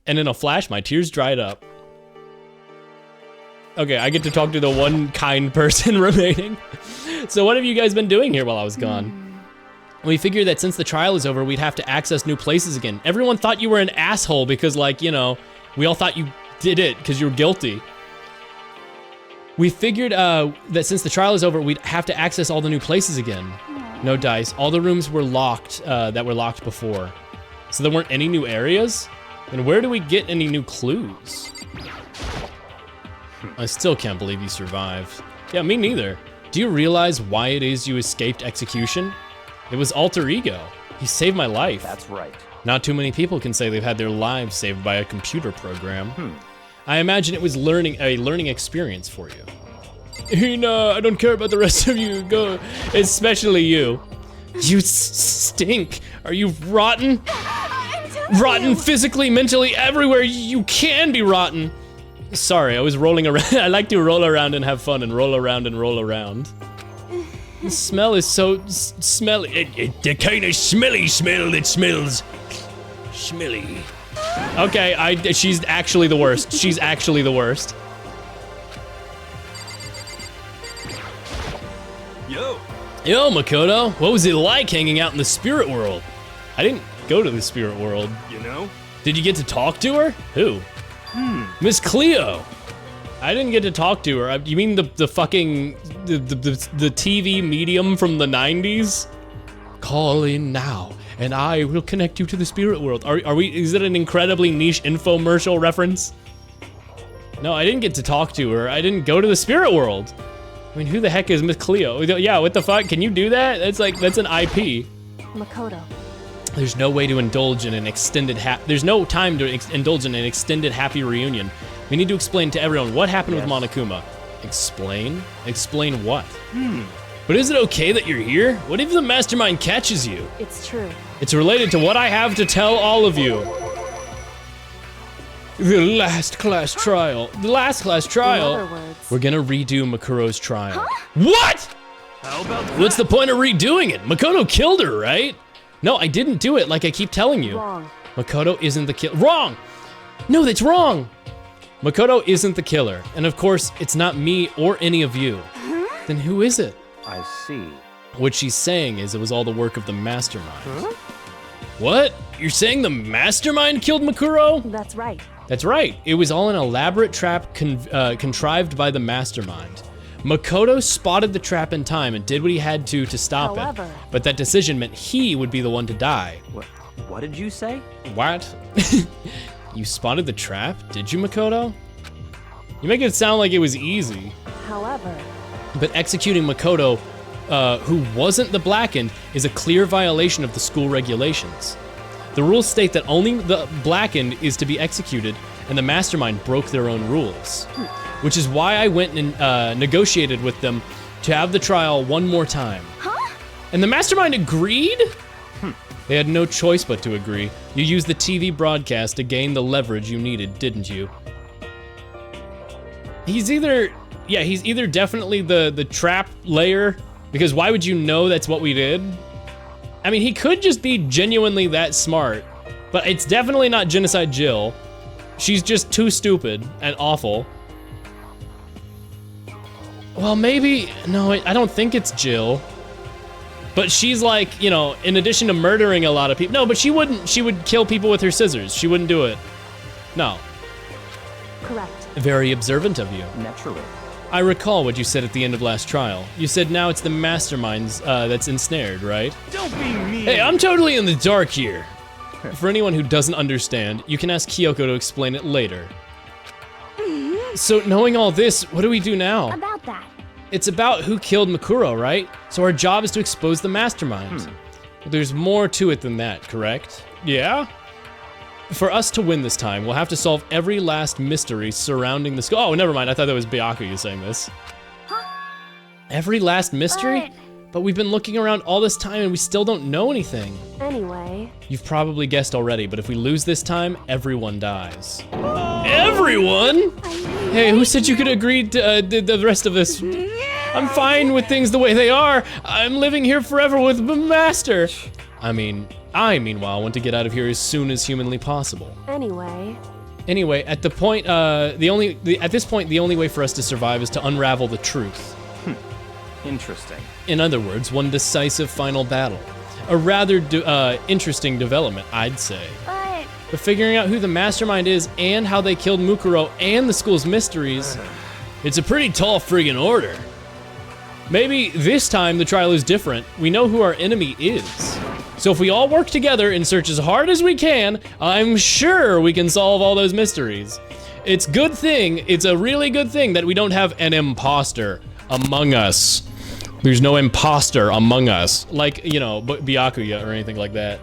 And in a flash, my tears dried up. Okay, I get to talk to the one kind person remaining. So what have you guys been doing here while I was gone? We figured that since the trial is over, we'd have to access new places again. Everyone thought you were an asshole because, like, you know, we all thought you did it because you were guilty. We figured that since the trial is over, we'd have to access all the new places again. No dice. All the rooms were locked that were locked before. So there weren't any new areas? And where do we get any new clues? I still can't believe you survived. Yeah, me neither. Do you realize why it is you escaped execution? It was alter ego. He saved my life. That's right. Not too many people can say they've had their lives saved by a computer program. I imagine it was a learning experience for you. Hina, I don't care about the rest of you. Go, especially you. You stink. Are you rotten? Rotten physically, mentally, everywhere. You can be rotten. Sorry, I was rolling around. I like to roll around and have fun and roll around and roll around. The smell is so smelly. The kind of smelly smell that smells smelly. Okay, she's actually the worst. She's actually the worst. Yo. Yo, Makoto, what was it like hanging out in the spirit world? I didn't go to the spirit world. You know? Did you get to talk to her? Who? Miss Cleo. I didn't get to talk to her. You mean the fucking the TV medium from the 90s? Call in now, and I will connect you to the spirit world. Are we? Is it an incredibly niche infomercial reference? No, I didn't get to talk to her. I didn't go to the spirit world. I mean, who the heck is Miss Cleo? Yeah, what the fuck? Can you do that? That's like, that's an IP. Makoto. There's no way to indulge in an extended there's no time to indulge in an extended happy reunion. We need to explain to everyone what happened with Monokuma. Explain? Explain what? But is it okay that you're here? What if the mastermind catches you? It's true. It's related to what I have to tell all of you. The last class trial. The last class trial. In other words, We're gonna redo Makuro's trial. What? How about that? What's the point of redoing it? Makoto killed her, right? No, I didn't do it like I keep telling you. wrong. Makoto isn't the killer. Wrong! No, that's wrong! Makoto isn't the killer. And of course, it's not me or any of you. Then who is it? I see. What she's saying is it was all the work of the mastermind. What? You're saying the mastermind killed Makuro? That's right. That's right. It was all an elaborate trap contrived by the mastermind. Makoto spotted the trap in time and did what he had to stop However- it. But that decision meant he would be the one to die. What did you say? What? You spotted the trap? Did you, Makoto? You make it sound like it was easy. However, But executing Makoto, who wasn't the Blackened, is a clear violation of the school regulations. The rules state that only the Blackened is to be executed, and the Mastermind broke their own rules. Which is why I went and negotiated with them to have the trial one more time. Huh? And the Mastermind agreed? They had no choice but to agree. You used the TV broadcast to gain the leverage you needed, didn't you? He's either definitely the trap layer, because why would you know that's what we did? I mean, he could just be genuinely that smart, but it's definitely not Genocide Jill. She's just too stupid and awful. Well, maybe, no, I don't think it's Jill. But she's like, you know, in addition to murdering a lot of people, no, but she would kill people with her scissors. She wouldn't do it. No. correct. Very observant of you. Naturally. I recall what you said at the end of last trial. You said now it's the masterminds that's ensnared, right? Don't be mean. Hey, I'm totally in the dark here. For anyone who doesn't understand, you can ask Kyoko to explain it later. So knowing all this, what do we do now? About that. It's about who killed Makuro, right? So our job is to expose the mastermind. But there's more to it than that, correct? Yeah? For us to win this time, we'll have to solve every last mystery surrounding the school. Oh, never mind. I thought that was Byakuya saying this. Every last mystery? But we've been looking around all this time and we still don't know anything. Anyway, You've probably guessed already, but if we lose this time, everyone dies. Everyone? Hey, who said you could agree to the rest of this? I'm fine with things the way they are. I'm living here forever with the master. I meanwhile want to get out of here as soon as humanly possible. anyway, At this point, the only way for us to survive is to unravel the truth. Interesting. In other words, one decisive final battle. A rather interesting development, I'd say. But figuring out who the mastermind is and how they killed Mukuro and the school's mysteries, it's a pretty tall friggin' order. Maybe this time the trial is different. We know who our enemy is. So if we all work together and search as hard as we can, I'm sure we can solve all those mysteries. It's a really good thing that we don't have an imposter among us. There's no imposter among us, like, you know, Byakuya or anything like that.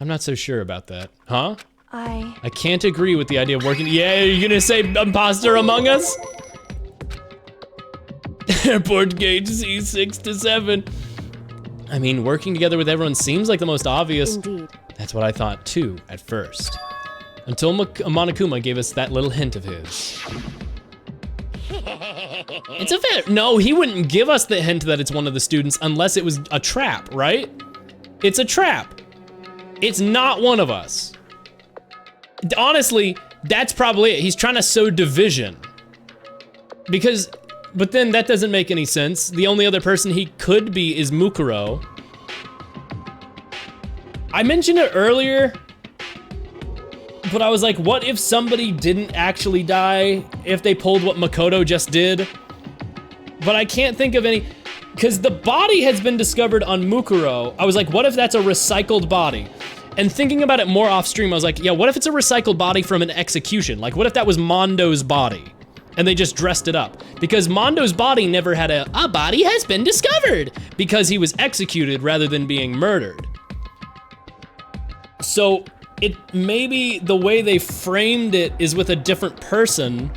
I'm not so sure about that. Huh? I can't agree with the idea of working. Yeah, you're gonna say imposter among us? Airport gate C6 to 7. I mean, working together with everyone seems like the most obvious. indeed. That's what I thought too, at first. Until Monokuma gave us that little hint of his. It's a fair, no, he wouldn't give us the hint that it's one of the students unless it was a trap, right? It's a trap. It's not one of us. Honestly, that's probably it. He's trying to sow division. But then that doesn't make any sense. The only other person he could be is Mukuro. I mentioned it earlier, but I was like, what if somebody didn't actually die if they pulled what Makoto just did? But I can't think of any, because the body has been discovered on Mukuro. I was like, what if that's a recycled body? And thinking about it more off stream, I was like, yeah, what if it's a recycled body from an execution? Like, what if that was Mondo's body? And they just dressed it up. Because Mondo's body never had a body has been discovered, because he was executed rather than being murdered. So maybe the way they framed it is with a different person.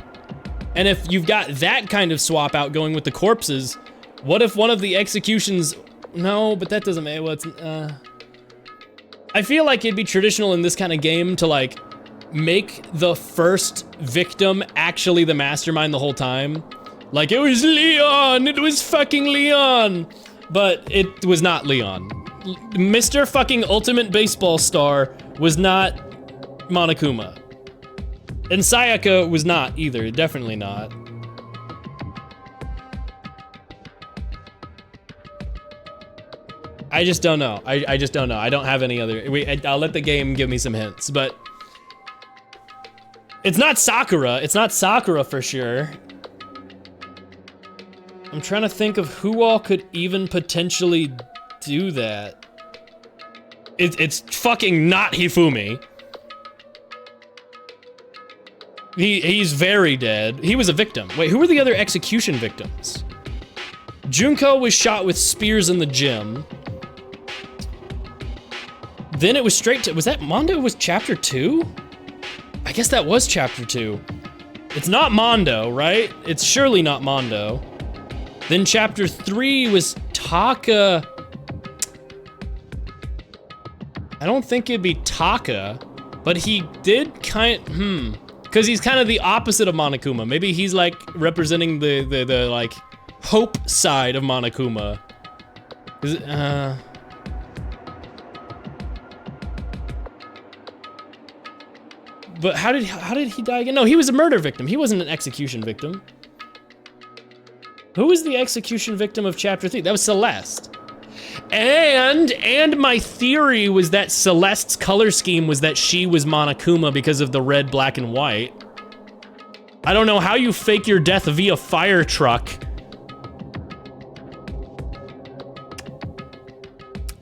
And if you've got that kind of swap out going with the corpses, what if one of the executions, no, but that doesn't make, well, it's, I feel like it'd be traditional in this kind of game to like, make the first victim actually the mastermind the whole time. Like, it was Leon, it was fucking Leon. But it was not Leon. Mr. fucking Ultimate Baseball Star was not Monokuma. And Sayaka was not either, definitely not. I just don't know. I just don't know. I don't have any other, I'll let the game give me some hints, but it's not Sakura. It's not Sakura for sure. I'm trying to think of who all could even potentially do that. It's fucking not Hifumi. He's very dead. He was a victim. Wait, who were the other execution victims? Junko was shot with spears in the gym. Then it was straight to, was that Mondo was chapter 2? I guess that was chapter 2. It's not Mondo, right? It's surely not Mondo. Then chapter 3 was Taka. I don't think it'd be Taka, but he did because he's kind of the opposite of Monokuma. Maybe he's like representing the like hope side of Monokuma. Is it, but how did he die again? No, he was a murder victim. He wasn't an execution victim. Who was the execution victim of chapter 3? That was Celeste. And my theory was that Celeste's color scheme was that she was Monokuma because of the red, black, and white. I don't know how you fake your death via fire truck.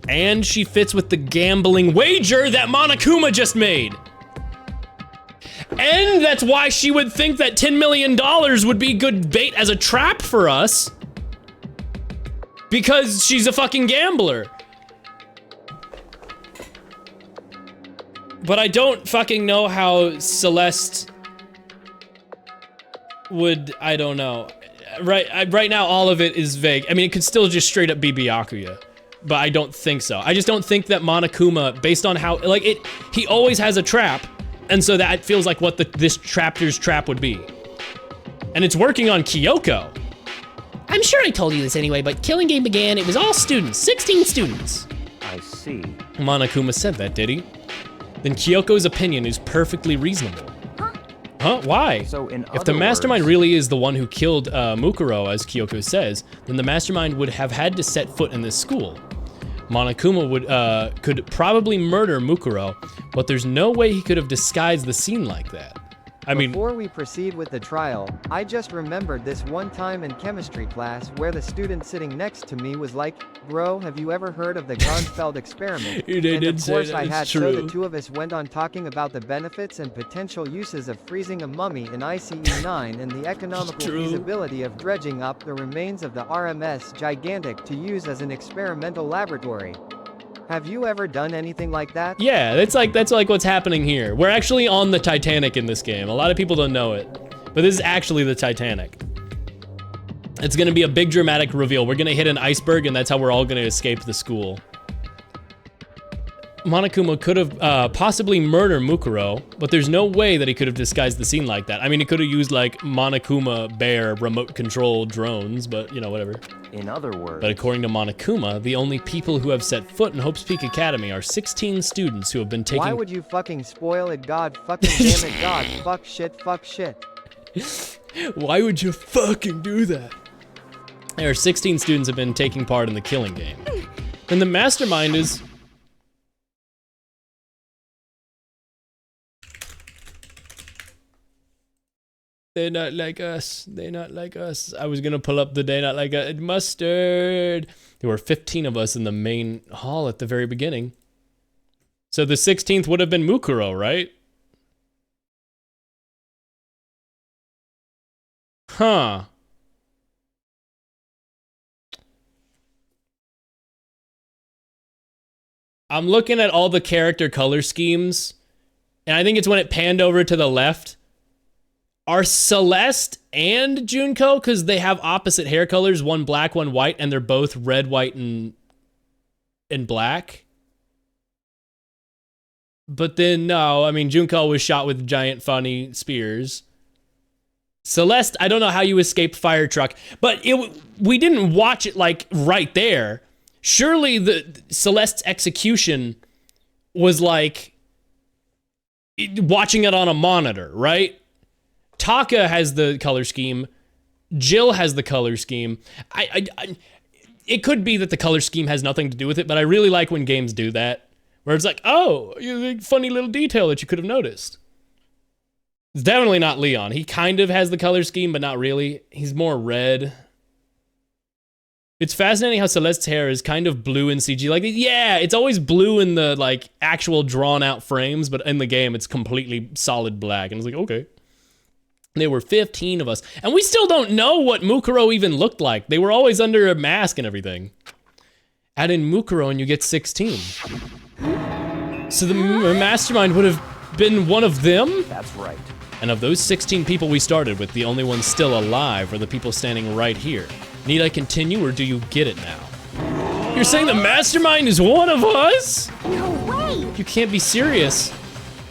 And she fits with the gambling wager that Monokuma just made. And that's why she would think that $10 million would be good bait as a trap for us. Because she's a fucking gambler. But I don't fucking know how Celeste would, I don't know. Right now, all of it is vague. I mean, it could still just straight up be Byakuya. But I don't think so. I just don't think that Monokuma, based on how, like, he always has a trap. And so that feels like what this chapter's trap would be. And it's working on Kyoko. I'm sure I told you this anyway, but Killing Game began, it was all students, 16 students. I see. Monokuma said that, did he? Then Kyoko's opinion is perfectly reasonable. Huh? Why? So if the mastermind really is the one who killed Mukuro, as Kyoko says, then the mastermind would have had to set foot in this school. Monokuma could probably murder Mukuro, but there's no way he could have disguised the scene like that. I mean, before we proceed with the trial, I just remembered this one time in chemistry class where the student sitting next to me was like, "Bro, have you ever heard of the Grunfeld experiment?" And of course I had, so the two of us went on talking about the benefits and potential uses of freezing a mummy in ICE-9 and the economical feasibility of dredging up the remains of the RMS Gigantic to use as an experimental laboratory. Have you ever done anything like that? Yeah, that's like what's happening here. We're actually on the Titanic in this game. A lot of people don't know it, but this is actually the Titanic. It's gonna be a big dramatic reveal. We're gonna hit an iceberg and that's how we're all gonna escape the school. Monokuma could have possibly murdered Mukuro, but there's no way that he could have disguised the scene like that. I mean, he could have used like Monokuma Bear remote control drones, but you know, whatever. In other words. But according to Monokuma, the only people who have set foot in Hope's Peak Academy are 16 students who have been taking— Why would you fucking spoil it, God fucking damn it, God, fuck shit, fuck shit. Why would you fucking do that? There are 16 students who have been taking part in the Killing Game. And the mastermind is— They're not like us. They're not like us. I was gonna pull up the They Not Like Us mustard. There were 15 of us in the main hall at the very beginning. So the 16th would have been Mukuro, right? Huh. I'm looking at all the character color schemes, and I think it's when it panned over to the left. Are Celeste and Junko, because they have opposite hair colors, one black, one white, and they're both red, white, and black? But then, no, I mean, Junko was shot with giant funny spears. Celeste, I don't know how you escaped fire truck, but we didn't watch it, like, right there. Surely the Celeste's execution was, like, watching it on a monitor, right? Taka has the color scheme. Jill has the color scheme. It could be that the color scheme has nothing to do with it, but I really like when games do that. Where it's like, oh, funny little detail that you could have noticed. It's definitely not Leon. He kind of has the color scheme, but not really. He's more red. It's fascinating how Celeste's hair is kind of blue in CG. Like, yeah, it's always blue in the, like, actual drawn-out frames, but in the game, it's completely solid black. And it's like, okay. There were 15 of us. And we still don't know what Mukuro even looked like. They were always under a mask and everything. Add in Mukuro and you get 16. So the mastermind would have been one of them? That's right. And of those 16 people we started with, the only ones still alive are the people standing right here. Need I continue, or do you get it now? You're saying the mastermind is one of us? No way! You can't be serious.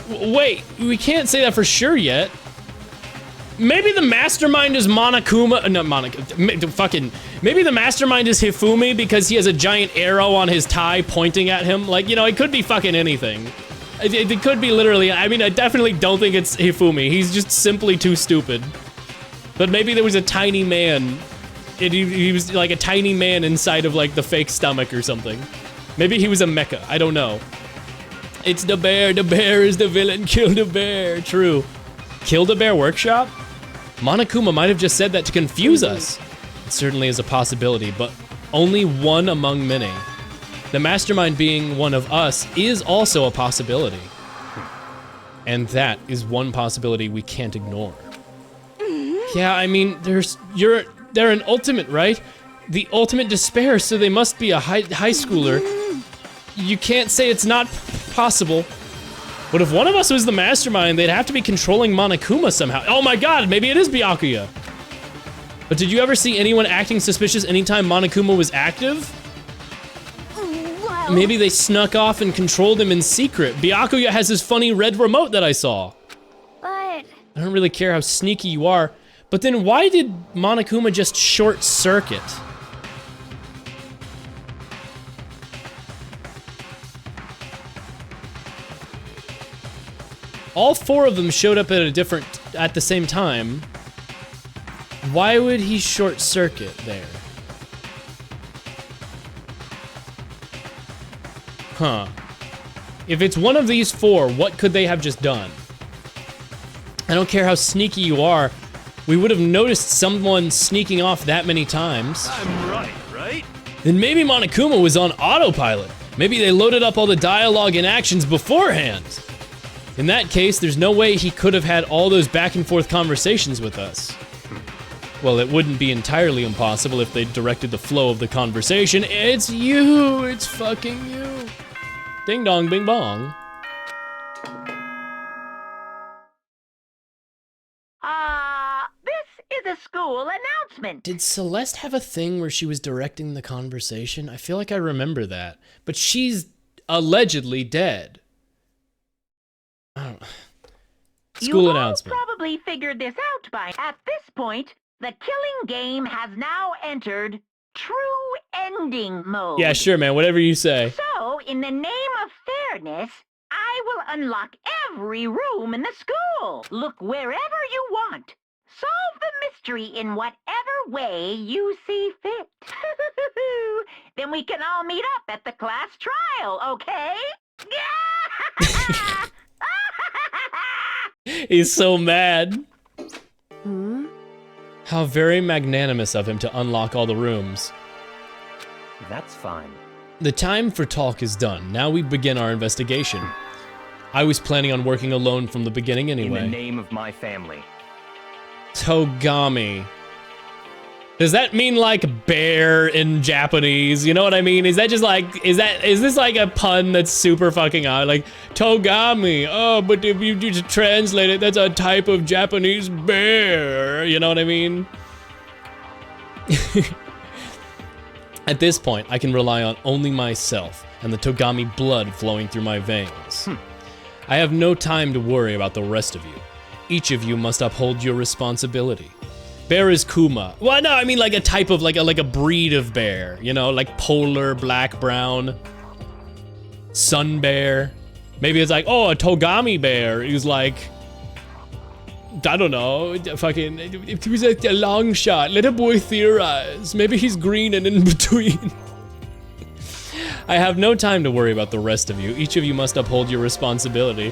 Wait, we can't say that for sure yet. Maybe the mastermind is Monokuma. No, fucking. Maybe the mastermind is Hifumi because he has a giant arrow on his tie pointing at him. Like, you know, it could be fucking anything. It could be literally. I mean, I definitely don't think it's Hifumi. He's just simply too stupid. But maybe there was a tiny man. He was like a tiny man inside of like the fake stomach or something. Maybe he was a mecha. I don't know. It's the bear. The bear is the villain. Kill the bear. True. Kill the bear workshop? Monokuma might have just said that to confuse us. It certainly is a possibility, but only one among many. The mastermind being one of us is also a possibility. And that is one possibility we can't ignore. Yeah, I mean, they're an ultimate, right? The ultimate despair, so they must be a high schooler. You can't say it's not possible. But if one of us was the mastermind, they'd have to be controlling Monokuma somehow. Oh my god, maybe it is Byakuya. But did you ever see anyone acting suspicious anytime Monokuma was active? Well, Maybe they snuck off and controlled him in secret. Byakuya has his funny red remote that I saw. but I don't really care how sneaky you are, but then why did Monokuma just short circuit? All four of them showed up at the same time. Why would he short circuit there? Huh. If it's one of these four, what could they have just done? I don't care how sneaky you are. We would have noticed someone sneaking off that many times. I'm right? Then maybe Monokuma was on autopilot. Maybe they loaded up all the dialogue and actions beforehand. In that case, there's no way he could have had all those back and forth conversations with us. Well, it wouldn't be entirely impossible if they directed the flow of the conversation. It's you! It's fucking you! Ding dong, bing bong. This is a school announcement. Did Celeste have a thing where she was directing the conversation? I feel like I remember that. But she's allegedly dead. I don't know. School announcement. You probably figured this out by at this point. The killing game has now entered true ending mode. Yeah, sure, man. Whatever you say. So, in the name of fairness, I will unlock every room in the school. Look wherever you want. Solve the mystery in whatever way you see fit. Then we can all meet up at the class trial, okay? He's so mad. How very magnanimous of him to unlock all the rooms. That's fine. The time for talk is done. Now we begin our investigation. I was planning on working alone from the beginning anyway. In the name of my family. Togami. Does that mean like bear in Japanese? You know what I mean? Is that just like, is this like a pun that's super fucking odd? Like, Togami. Oh, but if you just translate it, that's a type of Japanese bear. You know what I mean? At this point, I can rely on only myself and the Togami blood flowing through my veins. I have no time to worry about the rest of you. Each of you must uphold your responsibility. Bear is Kuma. Well, no, I mean like a type of, like a breed of bear. You know, like polar, black, brown. Sun bear. Maybe it's like, oh, a Togami bear is like, I don't know, fucking, it was like a long shot. Let a boy theorize. Maybe he's green and in between. I have no time to worry about the rest of you. Each of you must uphold your responsibility.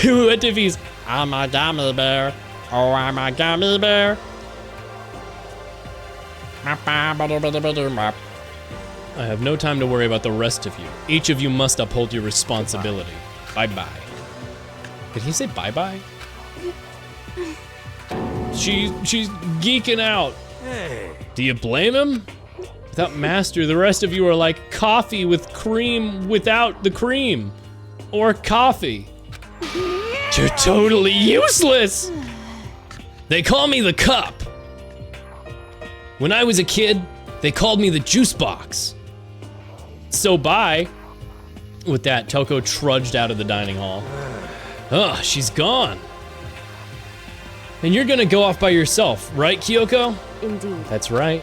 What if he's, I'm a gummy bear. Oh, I'm a gummy bear. I have no time to worry about the rest of you. Each of you must uphold your responsibility. Bye-bye. Did he say bye-bye? She's geeking out. Hey. Do you blame him? Without Master, the rest of you are like coffee with cream without the cream. Or coffee. You're totally useless! They call me the cup. When I was a kid, they called me the juice box. So bye. With that, Toko trudged out of the dining hall. Ugh, she's gone. And you're gonna go off by yourself, right, Kyoko? Indeed. That's right.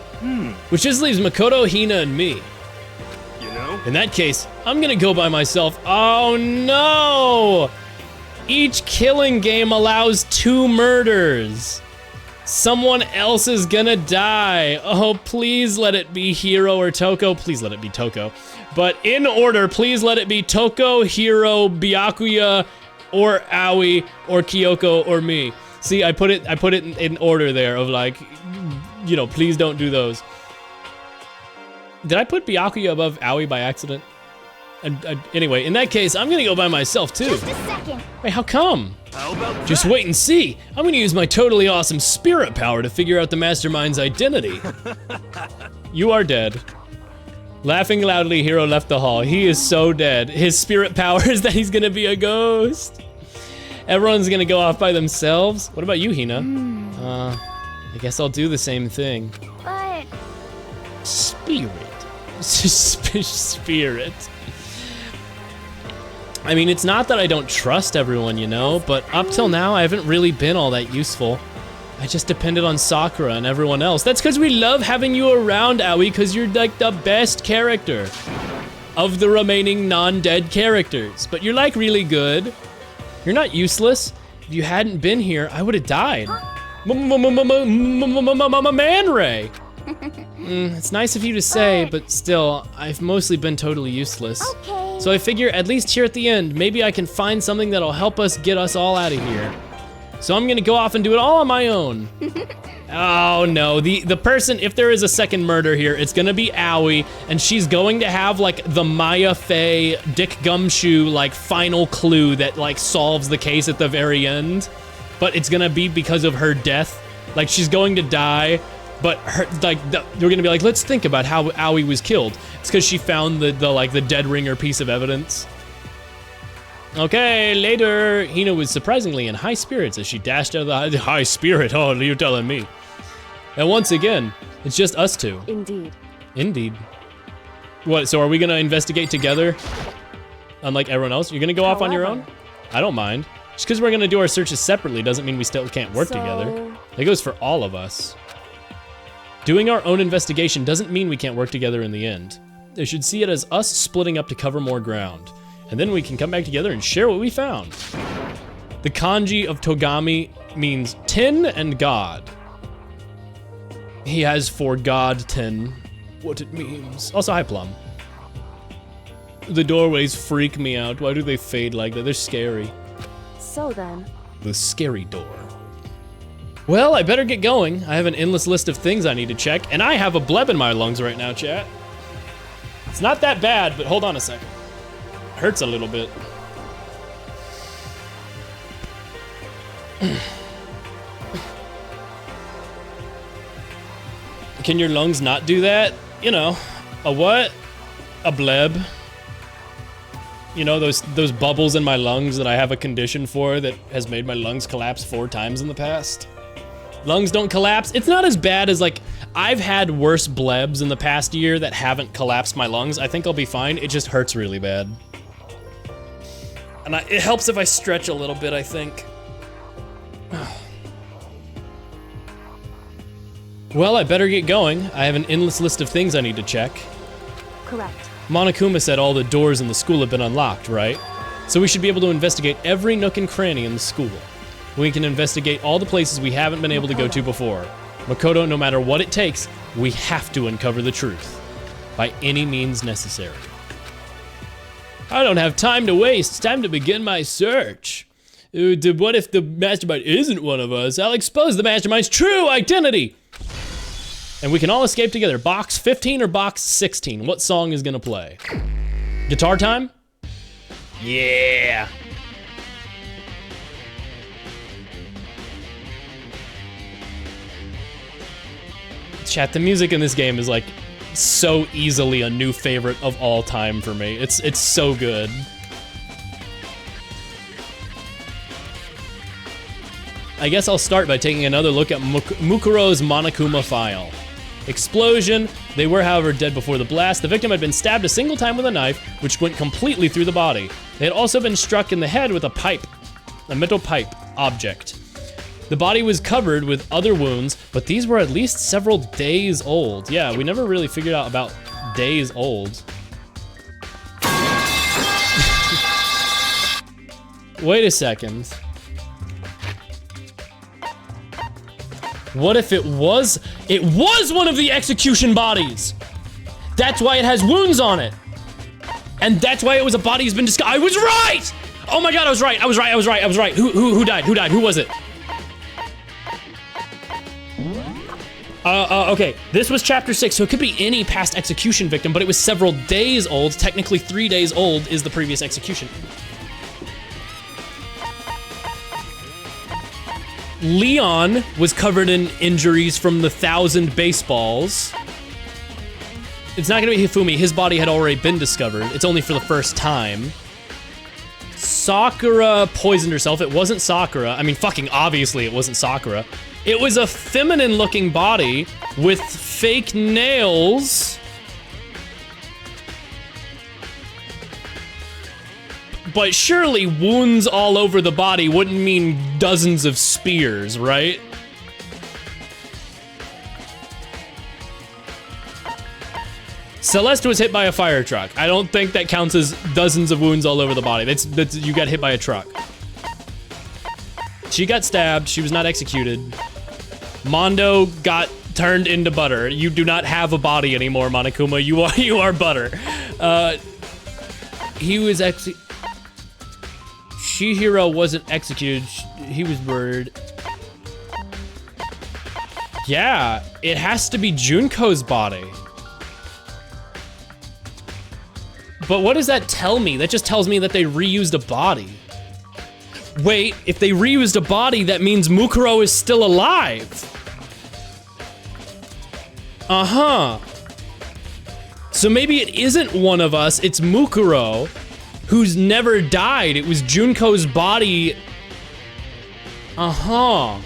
Which just leaves Makoto, Hina, and me. You know? In that case, I'm gonna go by myself. Oh no! Each killing game allows 2 murders. Someone else is gonna die. Oh, please let it be Hiro or Toko. Please let it be Toko. But in order, please let it be Toko, Hiro, Byakuya, or Aoi, or Kyoko, or me. See, I put it in order there of like, you know, please don't do those. Did I put Byakuya above Aoi by accident? Anyway, in that case, I'm gonna go by myself too. Just a second. Wait, how come? How about Just that? wait and see. I'm gonna use my totally awesome spirit power to figure out the mastermind's identity. You are dead. Laughing loudly, Hiro left the hall. He is so dead. His spirit power is that he's gonna be a ghost. Everyone's gonna go off by themselves. What about you, Hina? I guess I'll do the same thing. But Spirit. Spirit. I mean, it's not that I don't trust everyone, you know, but up till now, I haven't really been all that useful. I just depended on Sakura and everyone else. That's because we love having you around, Aoi, because you're like the best character of the remaining non-dead characters. But you're like really good. You're not useless. If you hadn't been here, I would have died. Man Ray. It's nice of you to say, but still, I've mostly been totally useless. okay. So I figure at least here at the end, maybe I can find something that'll help us get us all out of here. So I'm gonna go off and do it all on my own. Oh no, the person, if there is a second murder here, it's gonna be Aoi, and she's going to have like the Maya Fey Dick Gumshoe like final clue that like solves the case at the very end. But it's gonna be because of her death. Like she's going to die, but her, like we're gonna be like, let's think about how Aoi was killed. It's because she found the dead ringer piece of evidence. Okay, later, Hina was surprisingly in high spirits as she dashed out of the high spirit. Oh, you're telling me. And once again, it's just us two. Indeed. Indeed. What, so are we gonna investigate together? Unlike everyone else? You're gonna go off on your own? I don't mind. Just because we're gonna do our searches separately doesn't mean we still can't work together. That goes for all of us. Doing our own investigation doesn't mean we can't work together in the end. They should see it as us splitting up to cover more ground. And then we can come back together and share what we found. The kanji of Togami means 10 and God. He has for God 10 what it means. Also, hi Plum. The doorways freak me out. Why do they fade like that? They're scary. So then. The scary door. Well, I better get going. I have an endless list of things I need to check, and I have a bleb in my lungs right now, chat. It's not that bad, but hold on a second. Hurts a little bit. Can your lungs not do that? You know, a what? A bleb. You know, those bubbles in my lungs that I have a condition for that has made my lungs collapse 4 times in the past. Lungs don't collapse. It's not as bad as like, I've had worse blebs in the past year that haven't collapsed my lungs. I think I'll be fine. It just hurts really bad. And it helps if I stretch a little bit, I think. Well, I better get going. I have an endless list of things I need to check. Correct. Monokuma said all the doors in the school have been unlocked, right? So we should be able to investigate every nook and cranny in the school. We can investigate all the places we haven't been able to go to before. Makoto, no matter what it takes, we have to uncover the truth. By any means necessary. I don't have time to waste. It's time to begin my search. What if the mastermind isn't one of us? I'll expose the mastermind's true identity. And we can all escape together. Box 15 or box 16? What song is gonna play? Guitar time? Yeah. Chat, the music in this game is like so easily a new favorite of all time for me. It's so good. I guess I'll start by taking another look at Mukuro's Monokuma file. Explosion. They were, however, dead before the blast. The victim had been stabbed a single time with a knife, which went completely through the body. They had also been struck in the head with a metal pipe object. The body was covered with other wounds, but these were at least several days old. Yeah, we never really figured out about days old. Wait a second. What if it was one of the execution bodies? That's why it has wounds on it. And that's why it was a body has been discovered. I was right! Oh my god, I was right. Who died? Who was it? Okay, this was chapter 6, so it could be any past execution victim, but it was several days old. Technically 3 days old is the previous execution. Leon was covered in injuries from the 1,000 baseballs. It's not gonna be Hifumi, his body had already been discovered. It's only for the first time. Sakura poisoned herself. It wasn't Sakura. I mean, fucking obviously it wasn't Sakura. It was a feminine looking body with fake nails. But surely wounds all over the body wouldn't mean dozens of spears, right? Celeste was hit by a fire truck. I don't think that counts as dozens of wounds all over the body. That's you got hit by a truck. She got stabbed. She was not executed. Mondo got turned into butter. You do not have a body anymore, Monokuma. You are butter. He was Chihiro wasn't executed. He was murdered. Yeah, it has to be Junko's body. But what does that tell me? That just tells me that they reused a body. Wait, if they reused a body, that means Mukuro is still alive. Uh-huh. So maybe it isn't one of us, it's Mukuro, who's never died. It was Junko's body. Uh-huh.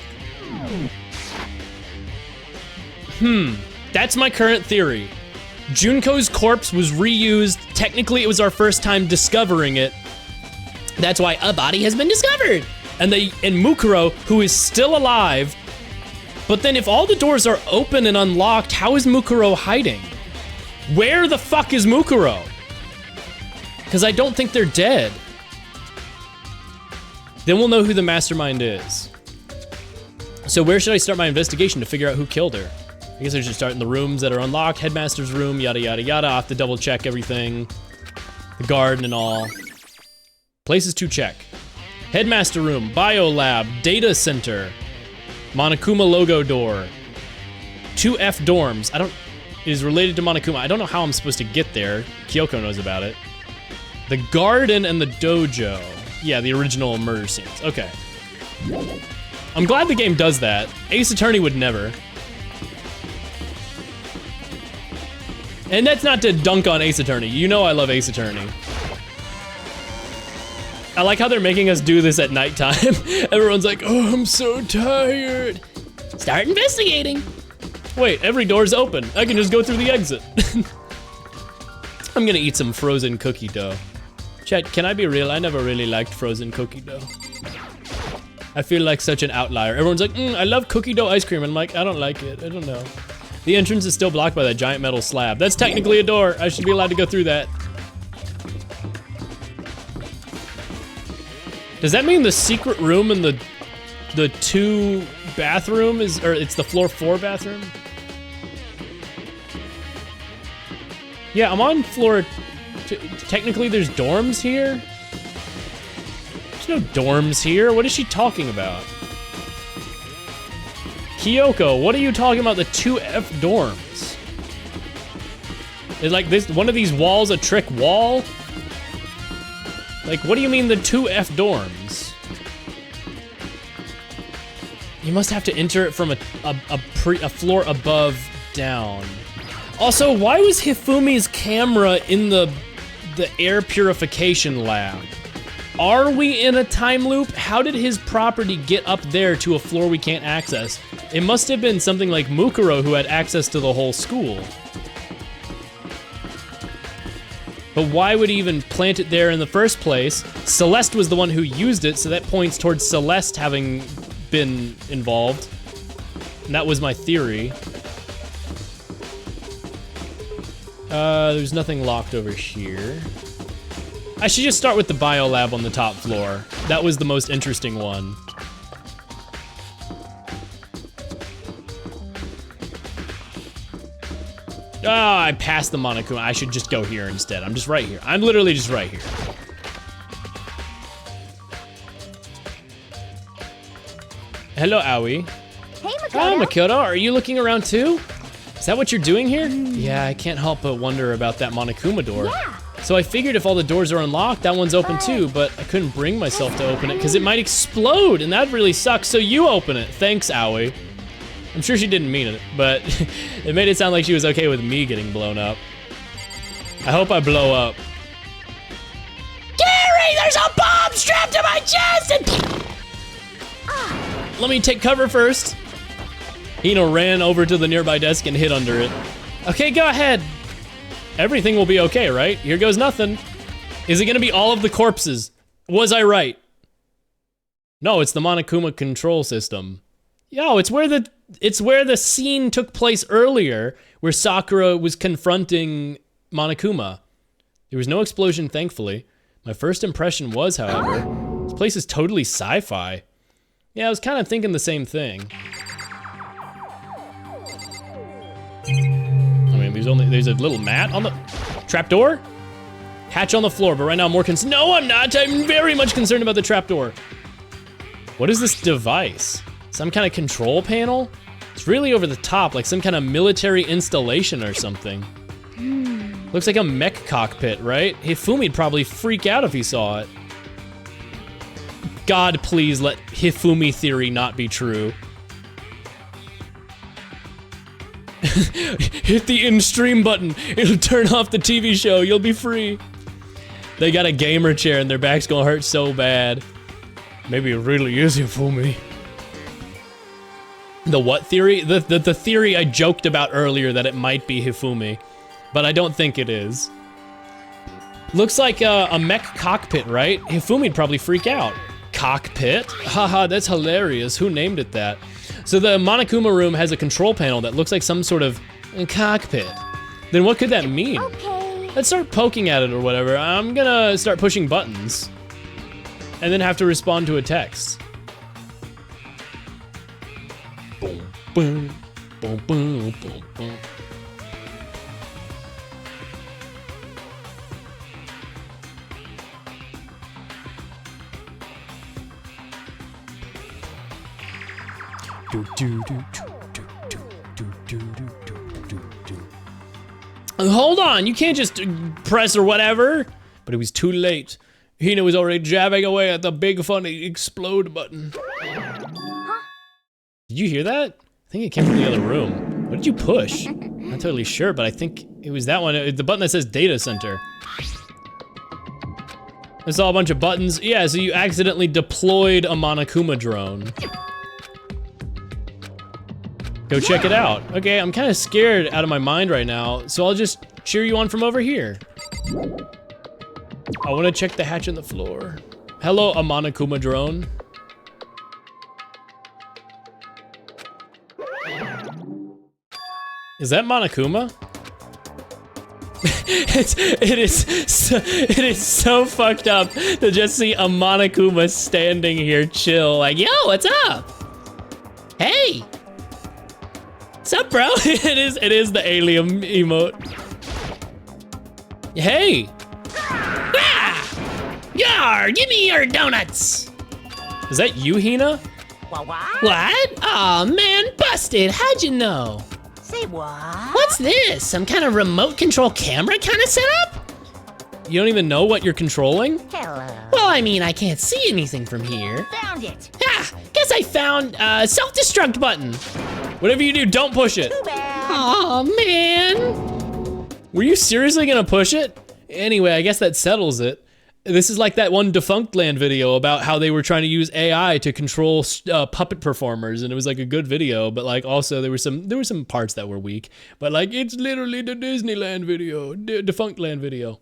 That's my current theory. Junko's corpse was reused. Technically, it was our first time discovering it. That's why a body has been discovered. And Mukuro, who is still alive, but then if all the doors are open and unlocked, how is Mukuro hiding? Where the fuck is Mukuro? Because I don't think they're dead. Then we'll know who the mastermind is. So where should I start my investigation to figure out who killed her? I guess I should start in the rooms that are unlocked. Headmaster's room, yada, yada, yada. I'll have to double check everything. The garden and all. Places to check. Headmaster room, biolab, data center, Monokuma logo door, 2F dorms. It is related to Monokuma. I don't know how I'm supposed to get there. Kyoko knows about it. The garden and the dojo. Yeah, the original murder scenes. Okay. I'm glad the game does that. Ace Attorney would never. And that's not to dunk on Ace Attorney. You know I love Ace Attorney. I like how they're making us do this at nighttime. Everyone's like, oh, I'm so tired. Start investigating. Wait, every door's open. I can just go through the exit. I'm gonna eat some frozen cookie dough. Chat, can I be real? I never really liked frozen cookie dough. I feel like such an outlier. Everyone's like, I love cookie dough ice cream. I'm like, I don't like it. I don't know. The entrance is still blocked by that giant metal slab. That's technically a door. I should be allowed to go through that. Does that mean the secret room in the 2 bathroom is, or it's the floor 4 bathroom? Yeah, I'm on floor, technically there's dorms here? There's no dorms here. What is she talking about? Kyoko, what are you talking about, the 2F dorms? Is like this, one of these walls a trick wall? Like, what do you mean the 2F dorms? You must have to enter it from a floor above down. Also, why was Hifumi's camera in the air purification lab? Are we in a time loop? How did his property get up there to a floor we can't access? It must have been something like Mukuro who had access to the whole school. But why would he even plant it there in the first place? Celeste was the one who used it, so that points towards Celeste having been involved. And that was my theory. There's nothing locked over here. I should just start with the biolab on the top floor. That was the most interesting one. Ah, I passed the Monokuma. I should just go here instead. I'm just right here. I'm literally just right here. Hello, Aoi. Hey, Makoto. Hi, Makoto. Are you looking around too? Is that what you're doing here? Yeah, I can't help but wonder about that Monokuma door. Yeah. So I figured if all the doors are unlocked, that one's open too, but I couldn't bring myself to open it because it might explode, and that really sucks, so you open it. Thanks, Aoi. I'm sure she didn't mean it, but it made it sound like she was okay with me getting blown up. I hope I blow up. Gary, there's a bomb strapped to my chest! And... Let me take cover first. Hino ran over to the nearby desk and hid under it. Okay, go ahead. Everything will be okay, right? Here goes nothing. Is it gonna be all of the corpses? Was I right? No, it's the Monokuma control system. Yo, it's where the scene took place earlier, where Sakura was confronting Monokuma. There was no explosion, thankfully. My first impression was, however, this place is totally sci-fi. Yeah, I was kind of thinking the same thing. I mean, there's a little mat on the trapdoor? Hatch on the floor, but right now I'm more concerned. No, I'm not. I'm very much concerned about the trapdoor. What is this device? Some kind of control panel? It's really over the top, like some kind of military installation or something. Looks like a mech cockpit, right? Hifumi'd probably freak out if he saw it. God, please let Hifumi theory not be true. Hit the in-stream button. It'll turn off the TV show. You'll be free. They got a gamer chair and their back's gonna hurt so bad. Maybe it really is Hifumi. The what theory? The theory I joked about earlier that it might be Hifumi, but I don't think it is. Looks like a mech cockpit, right? Hifumi'd probably freak out. Cockpit? Haha, that's hilarious. Who named it that? So the Monokuma room has a control panel that looks like some sort of cockpit. Then what could that mean? Okay. Let's start poking at it or whatever. I'm gonna start pushing buttons and then have to respond to a text. Boom, boom, boom, boom, boom, boom. Hold on, you can't just press or whatever. But it was too late. Hina was already jabbing away at the big funny explode button. Did you hear that? I think it came from the other room. What did you push? I'm not totally sure, but I think it was that one. The button that says data center. I saw a bunch of buttons. Yeah, so you accidentally deployed a Monokuma drone. Go check it out. Okay, I'm kind of scared out of my mind right now, so I'll just cheer you on from over here. I want to check the hatch on the floor. Hello, a Monokuma drone. Is that Monokuma? It is so fucked up to just see a Monokuma standing here chill, like, yo, what's up? Hey. What's up, bro? It is the alien emote. Hey. Ah! Yar, give me your donuts. Is that you, Hina? What? What? Aw, man, busted! How'd you know? Say what? What's this? Some kind of remote control camera kind of setup? You don't even know what you're controlling? Hello. Well, I mean, I can't see anything from here. Found it. Ah, guess I found a self-destruct button. Whatever you do, don't push it. Too bad. Oh man. Were you seriously gonna push it? Anyway, I guess that settles it. This is like that one Defunct Land video about how they were trying to use AI to control puppet performers, and it was like a good video, but like also there were some parts that were weak. But like it's literally the Disneyland video, Defunct Land video.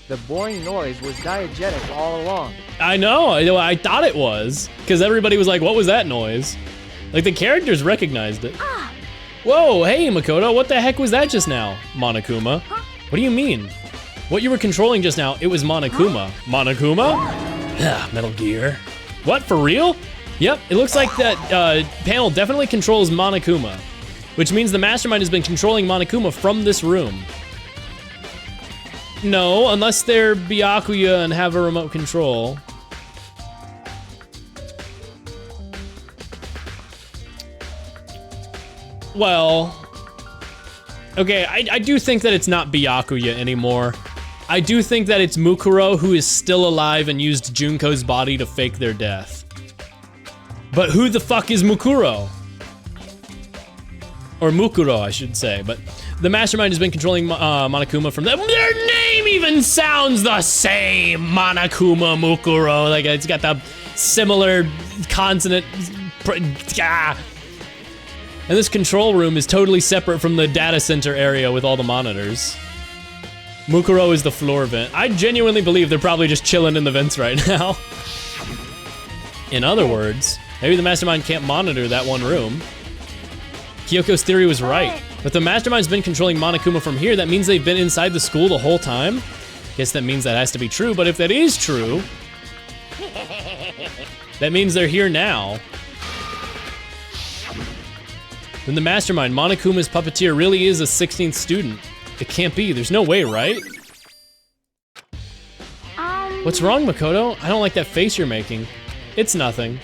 The boing noise was diegetic all along. I know, I thought it was, because everybody was like, what was that noise? Like the characters recognized it. Whoa, hey Makoto, what the heck was that just now? Monokuma? What do you mean? What you were controlling just now, it was Monokuma. Monokuma? Metal Gear. What, for real? Yep, it looks like that panel definitely controls Monokuma, which means the mastermind has been controlling Monokuma from this room. No, unless they're Byakuya and have a remote control. Well, okay, I do think that it's not Byakuya anymore. I do think that it's Mukuro who is still alive and used Junko's body to fake their death. But who the fuck is Mukuro? Or Mukuro, I should say, but the mastermind has been controlling Monokuma from their name even sounds the same! Monokuma, Mukuro, like it's got the similar consonant. And this control room is totally separate from the data center area with all the monitors. Mukuro is the floor vent. I genuinely believe they're probably just chilling in the vents right now. In other words, maybe the mastermind can't monitor that one room. Kyoko's theory was right. But the mastermind's been controlling Monokuma from here, that means they've been inside the school the whole time? Guess that means that has to be true, but if that is true, that means they're here now. Then the mastermind, Monokuma's puppeteer, really is a 16th student. It can't be, there's no way, right? What's wrong, Makoto? I don't like that face you're making. It's nothing.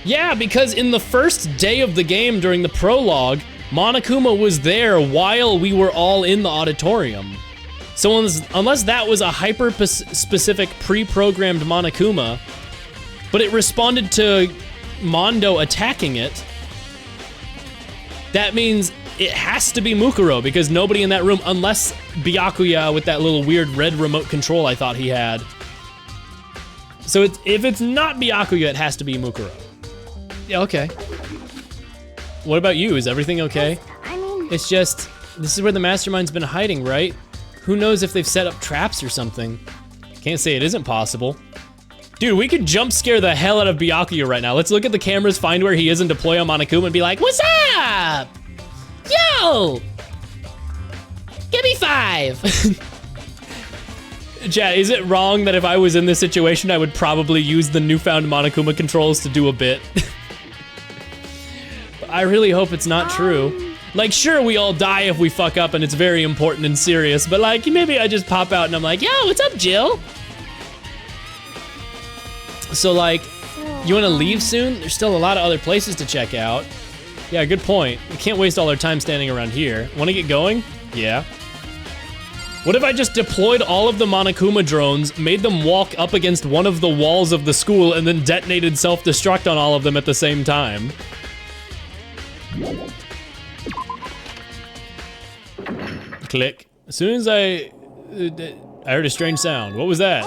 Yeah, because in the first day of the game during the prologue, Monokuma was there while we were all in the auditorium. So unless that was a hyper-specific pre-programmed Monokuma, but it responded to Mondo attacking it, that means it has to be Mukuro, because nobody in that room, unless Byakuya with that little weird red remote control I thought he had. So if it's not Byakuya, it has to be Mukuro. Yeah, okay. What about you? Is everything okay? I mean... It's just, this is where the mastermind's been hiding, right? Who knows if they've set up traps or something. Can't say it isn't possible. Dude, we could jump scare the hell out of Byakuya right now. Let's look at the cameras, find where he is, and deploy on Monokuma and be like, what's up? Yo! Give me 5! Chat, is it wrong that if I was in this situation, I would probably use the newfound Monokuma controls to do a bit? I really hope it's not true. Like, sure, we all die if we fuck up and it's very important and serious, but like, maybe I just pop out and I'm like, yo, what's up, Jill? So like, you wanna leave soon? There's still a lot of other places to check out. Yeah, good point. We can't waste all our time standing around here. Wanna get going? Yeah. What if I just deployed all of the Monokuma drones, made them walk up against one of the walls of the school, and then detonated self-destruct on all of them at the same time? Click. As soon as I heard a strange sound. What was that?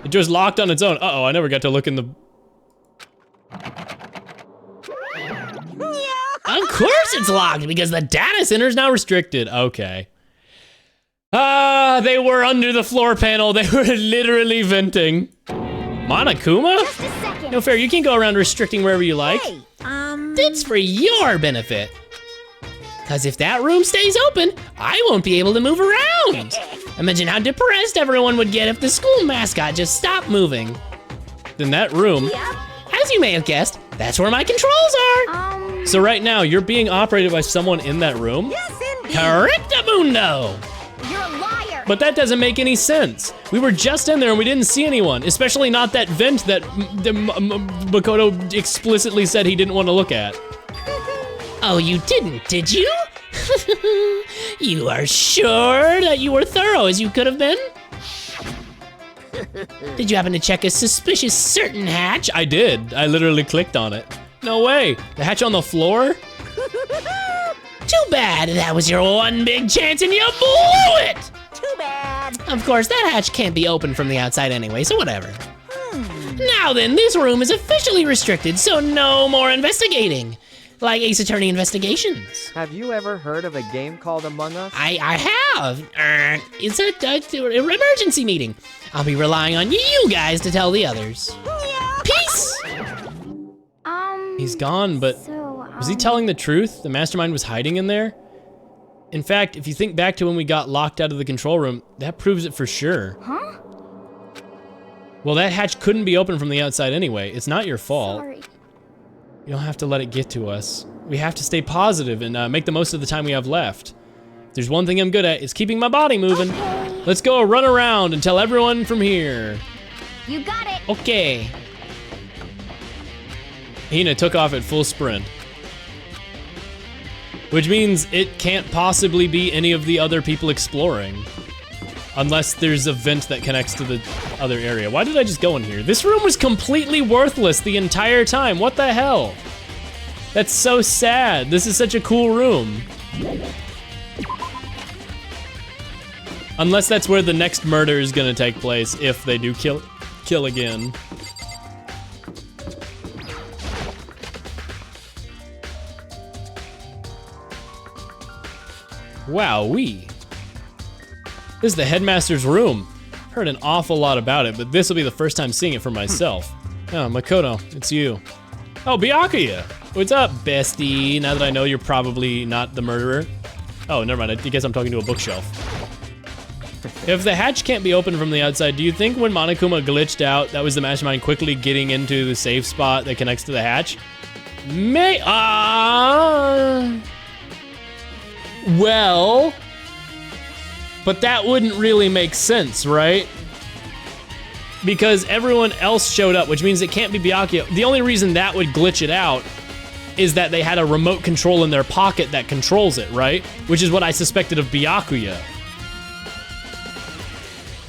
It just locked on its own. Uh-oh, I never got to look in the... Of course it's locked, because the data center is now restricted. Okay. They were under the floor panel. They were literally venting. Monokuma? Just a second. No fair, you can go around restricting wherever you like. Hey, It's for your benefit. Cause if that room stays open, I won't be able to move around. Imagine how depressed everyone would get if the school mascot just stopped moving. In that room. As you may have guessed, that's where my controls are. So right now, you're being operated by someone in that room? yes, indeed. Correctamundo. You're a liar. But that doesn't make any sense. We were just in there and we didn't see anyone, especially not that vent that Makoto explicitly said he didn't want to look at. Oh, you didn't, did you? You are sure that you were thorough as you could have been? Did you happen to check a suspicious certain hatch? I did. I literally clicked on it. No way. The hatch on the floor? Too bad. That was your one big chance and you blew it. Too bad. Of course, that hatch can't be opened from the outside anyway, so whatever. Now then, this room is officially restricted, so no more investigating. Like Ace Attorney Investigations. Have you ever heard of a game called Among Us? I have. It's an emergency meeting. I'll be relying on you guys to tell the others. Peace! He's gone, but was he telling the truth? The mastermind was hiding in there? In fact, if you think back to when we got locked out of the control room, that proves it for sure. Huh? Well, that hatch couldn't be opened from the outside anyway. It's not your fault. Sorry. You don't have to let it get to us. We have to stay positive and make the most of the time we have left. If there's one thing I'm good at, it's keeping my body moving. Okay. Let's go run around and tell everyone from here. You got it. Okay. Hina took off at full sprint. Which means it can't possibly be any of the other people exploring. Unless there's a vent that connects to the other area. Why did I just go in here? This room was completely worthless the entire time. What the hell? That's so sad. This is such a cool room. Unless that's where the next murder is gonna take place, if they do kill again. Wowee. This is the headmaster's room. Heard an awful lot about it, but this will be the first time seeing it for myself. Oh, Makoto, it's you. Oh, Byakuya. What's up, bestie? Now that I know you're probably not the murderer. Oh, never mind, I guess I'm talking to a bookshelf. If the hatch can't be opened from the outside, do you think when Monokuma glitched out, that was the mastermind quickly getting into the safe spot that connects to the hatch? Well, but that wouldn't really make sense, right? Because everyone else showed up, which means it can't be Byakuya. The only reason that would glitch it out is that they had a remote control in their pocket that controls it, right? Which is what I suspected of Byakuya.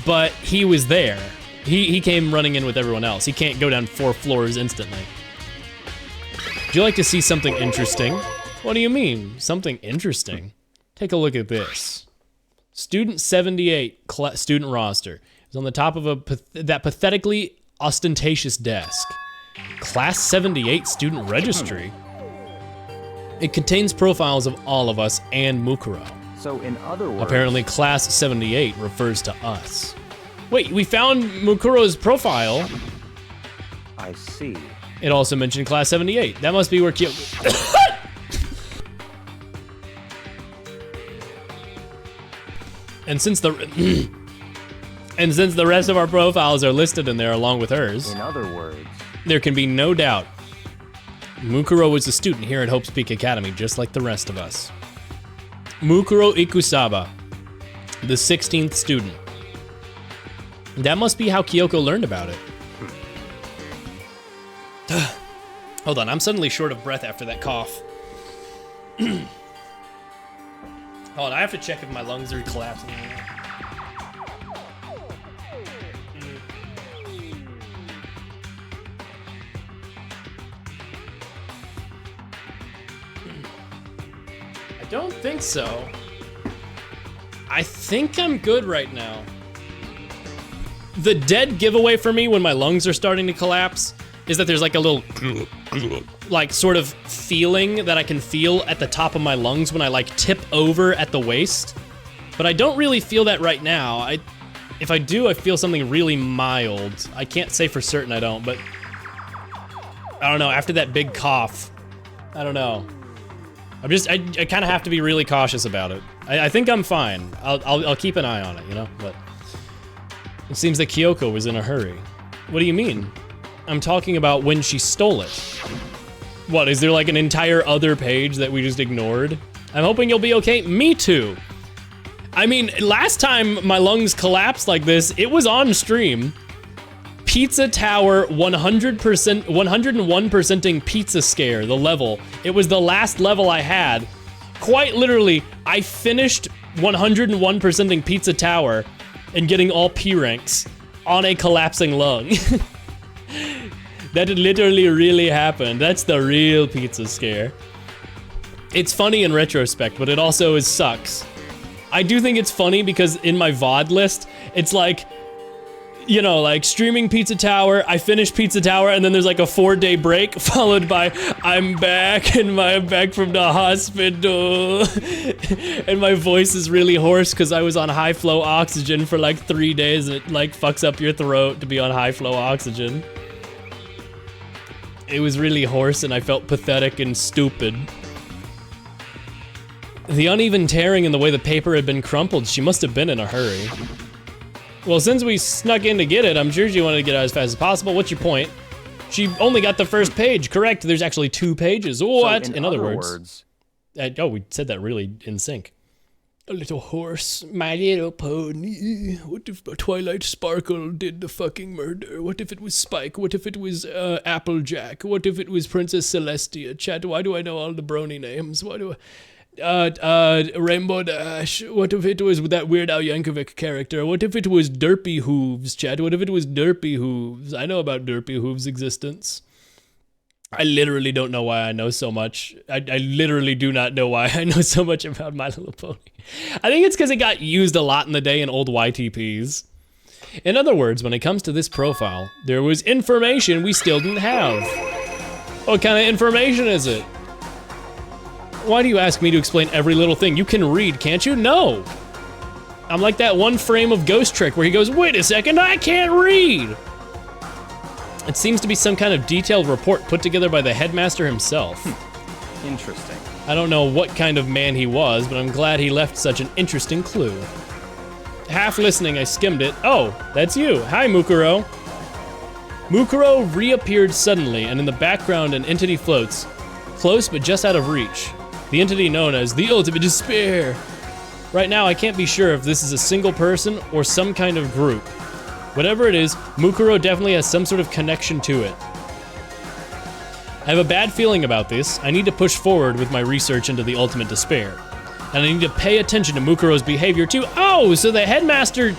But he was there. He came running in with everyone else. He can't go down 4 floors instantly. Would you like to see something interesting? What do you mean, something interesting? Take a look at this. Student 78 student roster is on the top of that pathetically ostentatious desk. Class 78 student registry. It contains profiles of all of us and Mukuro. So in other words... Apparently Class 78 refers to us. Wait, we found Mukuro's profile. I see. It also mentioned Class 78. That must be where Kyoko... And since the rest of our profiles are listed in there along with hers, in other words, there can be no doubt Mukuro was a student here at Hope's Peak Academy, just like the rest of us. Mukuro Ikusaba, the 16th student. That must be how Kyoko learned about it. Hold on, I'm suddenly short of breath after that cough. Hold on, I have to check if my lungs are collapsing. I don't think so. I think I'm good right now. The dead giveaway for me when my lungs are starting to collapse is that there's like a little like sort of feeling that I can feel at the top of my lungs when I like tip over at the waist. But I don't really feel that right now. If I do, I feel something really mild. I can't say for certain I don't, but I don't know, after that big cough, I don't know. I kind of have to be really cautious about it. I think I'm fine. I'll keep an eye on it, you know, but it seems that Kyoko was in a hurry. What do you mean? I'm talking about when she stole it. What, is there like an entire other page that we just ignored? I'm hoping you'll be okay. Me too. I mean, last time my lungs collapsed like this, it was on stream. Pizza Tower 100%, 101%ing Pizza Scare, the level. It was the last level I had. Quite literally, I finished 101%ing Pizza Tower and getting all P ranks on a collapsing lung. That literally really happened. That's the real Pizza Scare. It's funny in retrospect, but it also sucks. I do think it's funny because in my VOD list, it's like, you know, like streaming Pizza Tower, I finish Pizza Tower, and then there's like a 4-day break followed by I'm back and I'm back from the hospital. And my voice is really hoarse because I was on high flow oxygen for like 3 days. And it like fucks up your throat to be on high flow oxygen. It was really hoarse and I felt pathetic and stupid. The uneven tearing in the way the paper had been crumpled, she must have been in a hurry. Well, since we snuck in to get it, I'm sure she wanted to get out as fast as possible. What's your point? She only got the first page, correct? There's actually 2 pages. What? So in other words. Oh, we said that really in sync. A little horse, my little pony. What if Twilight Sparkle did the fucking murder? What if it was Spike? What if it was Applejack? What if it was Princess Celestia? Chat, why do I know all the brony names? Why do I... Rainbow Dash. What if it was that Weird Al Yankovic character? What if it was Derpy Hooves, chat? What if it was Derpy Hooves? I know about Derpy Hooves' existence. I literally don't know why I know so much. I literally do not know why I know so much about My Little Pony. I think it's because it got used a lot in the day in old YTPs. In other words, when it comes to this profile, there was information we still didn't have. What kind of information is it? Why do you ask me to explain every little thing? You can read, can't you? No. I'm like that one frame of Ghost Trick where he goes, wait a second, I can't read. It seems to be some kind of detailed report put together by the headmaster himself. Interesting. I don't know what kind of man he was, but I'm glad he left such an interesting clue. Half listening, I skimmed it. Oh, that's you. Hi, Mukuro. Mukuro reappeared suddenly, and in the background an entity floats, close but just out of reach. The entity known as the Ultimate Despair. Right now, I can't be sure if this is a single person or some kind of group. Whatever it is, Mukuro definitely has some sort of connection to it. I have a bad feeling about this. I need to push forward with my research into the Ultimate Despair. And I need to pay attention to Mukuro's behavior too. Oh, so the headmaster...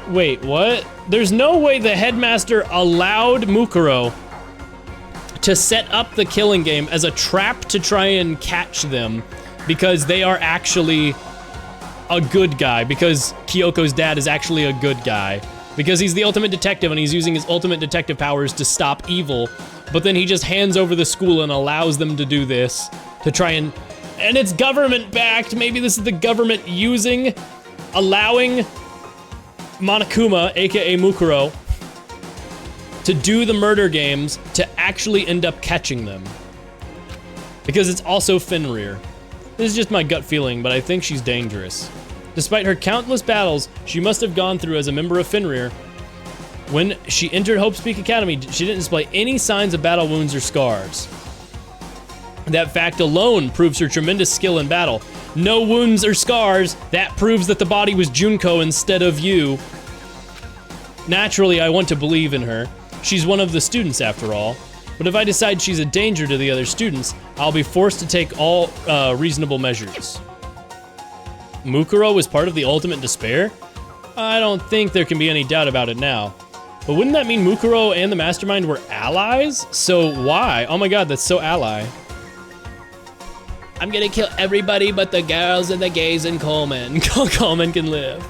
Wait, what? There's no way the headmaster allowed Mukuro to set up the killing game as a trap to try and catch them because they are actually a good guy, because Kyoko's dad is actually a good guy, because he's the ultimate detective and he's using his ultimate detective powers to stop evil, but then he just hands over the school and allows them to do this to try and it's government backed. Maybe this is the government allowing Monokuma, aka Mukuro, to do the murder games to actually end up catching them. Because it's also Fenrir. This is just my gut feeling, but I think she's dangerous. Despite her countless battles she must have gone through as a member of Fenrir, when she entered Hope's Peak Academy, she didn't display any signs of battle wounds or scars. That fact alone proves her tremendous skill in battle. No wounds or scars, that proves that the body was Junko instead of you. Naturally, I want to believe in her. She's one of the students after all, but if I decide she's a danger to the other students, I'll be forced to take all reasonable measures. Mukuro was part of the Ultimate Despair? I don't think there can be any doubt about it now. But wouldn't that mean Mukuro and the Mastermind were allies? So why? Oh my god, that's so ally. I'm gonna kill everybody but the girls and the gays and Coleman. Coleman can live.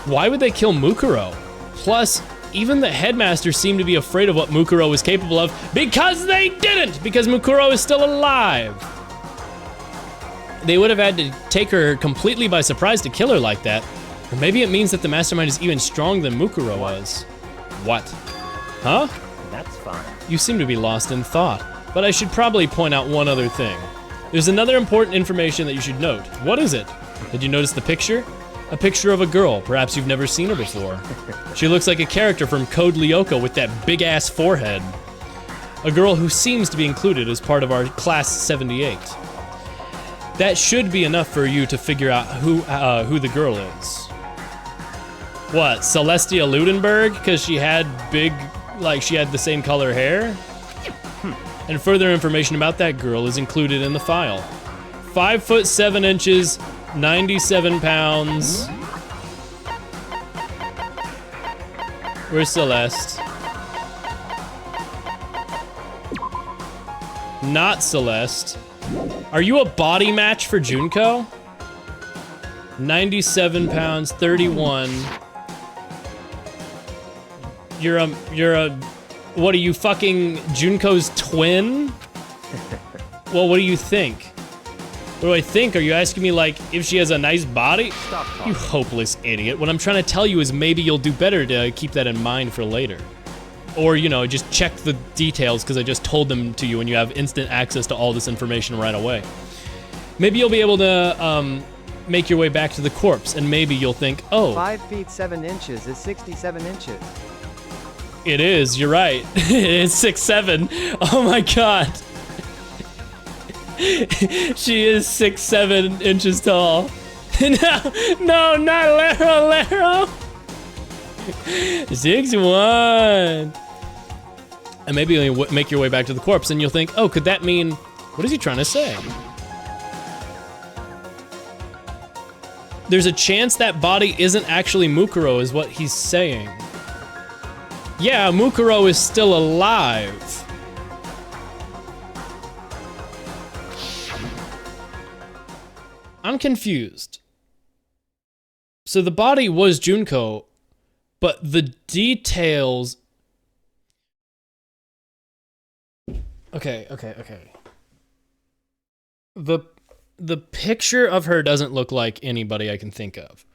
Why would they kill Mukuro? Plus, even the headmaster seemed to be afraid of what Mukuro was capable of because they didn't! Because Mukuro is still alive! They would have had to take her completely by surprise to kill her like that. Or maybe it means that the Mastermind is even stronger than Mukuro was. What? Huh? That's fine. You seem to be lost in thought, but I should probably point out one other thing. There's another important information that you should note. What is it? Did you notice the picture? A picture of a girl, perhaps you've never seen her before. She looks like a character from Code Lyoko with that big-ass forehead. A girl who seems to be included as part of our Class 78. That should be enough for you to figure out who the girl is. What, Celestia Ludenberg? Because she had she had the same color hair? And further information about that girl is included in the file. 5 foot 7 inches, 97 pounds. Where's Celeste? Not Celeste. Are you a body match for Junko? 97 pounds, 31. You're a, what are you, fucking Junko's twin? Well, what do you think? What do I think? Are you asking me, like, if she has a nice body? Stop talking. You hopeless idiot. What I'm trying to tell you is maybe you'll do better to keep that in mind for later. Or, you know, just check the details because I just told them to you and you have instant access to all this information right away. Maybe you'll be able to, make your way back to the corpse and maybe you'll think, oh. 5 feet 7 inches is 67 inches. It is, you're right. It's 6'7". Oh my god. She is 6'7" inches tall. No, not Lero. 6'1". And maybe you'll make your way back to the corpse and you'll think, oh, could that mean, what is he trying to say? There's a chance that body isn't actually Mukuro is what he's saying. Yeah, Mukuro is still alive. I'm confused. So the body was Junko, but the details... Okay. The picture of her doesn't look like anybody I can think of.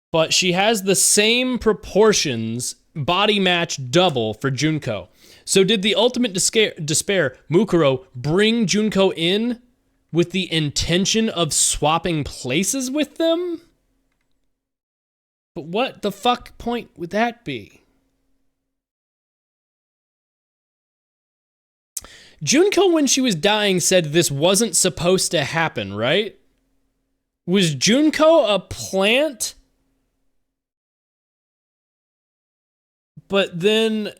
But she has the same proportions, body match double for Junko. So did the ultimate despair, Mukuro, bring Junko in with the intention of swapping places with them? But what the fuck point would that be? Junko, when she was dying, said this wasn't supposed to happen, right? Was Junko a plant? But then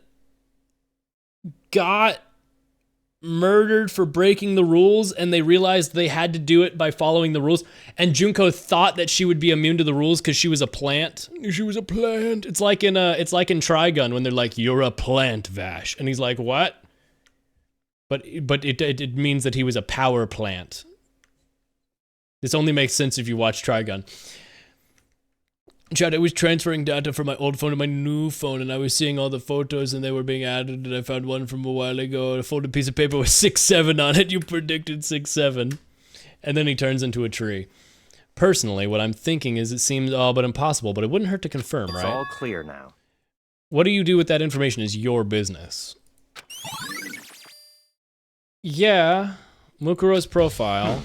got murdered for breaking the rules and they realized they had to do it by following the rules. And Junko thought that she would be immune to the rules because she was a plant. She was a plant. It's like in Trigun when they're like, "You're a plant, Vash." And he's like, "What?" But it means that he was a power plant. This only makes sense if you watch Trigun. Chad, I was transferring data from my old phone to my new phone, and I was seeing all the photos, and they were being added, and I found one from a while ago, a folded piece of paper with 6'7" on it. You predicted 6'7". And then he turns into a tree. Personally, what I'm thinking is it seems all but impossible, but it wouldn't hurt to confirm, right? It's all clear now. What do you do with that information is your business. Yeah, Mukuro's profile.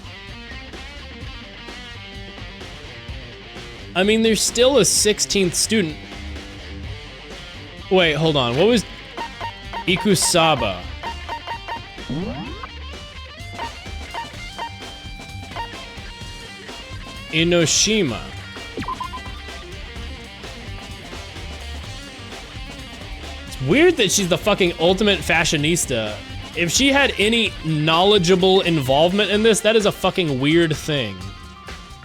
I mean, there's still a 16th student. Wait, hold on. What was Ikusaba? Inoshima. It's weird that she's the fucking ultimate fashionista. If she had any knowledgeable involvement in this, that is a fucking weird thing.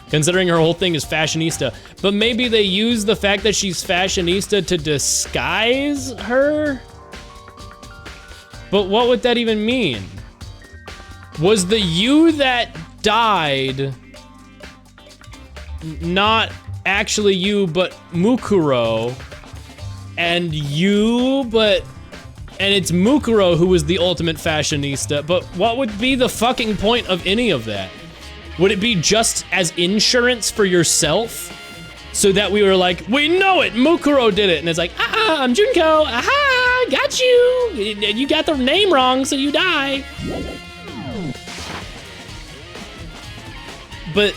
Considering her whole thing is fashionista. But maybe they use the fact that she's fashionista to disguise her? But what would that even mean? Was the you that died not actually you, but Mukuro? And you, but... And it's Mukuro who was the ultimate fashionista, but what would be the fucking point of any of that? Would it be just as insurance for yourself? So that we were like, we know it, Mukuro did it. And it's like, I'm Junko, aha, got you. You got the name wrong, so you die. But,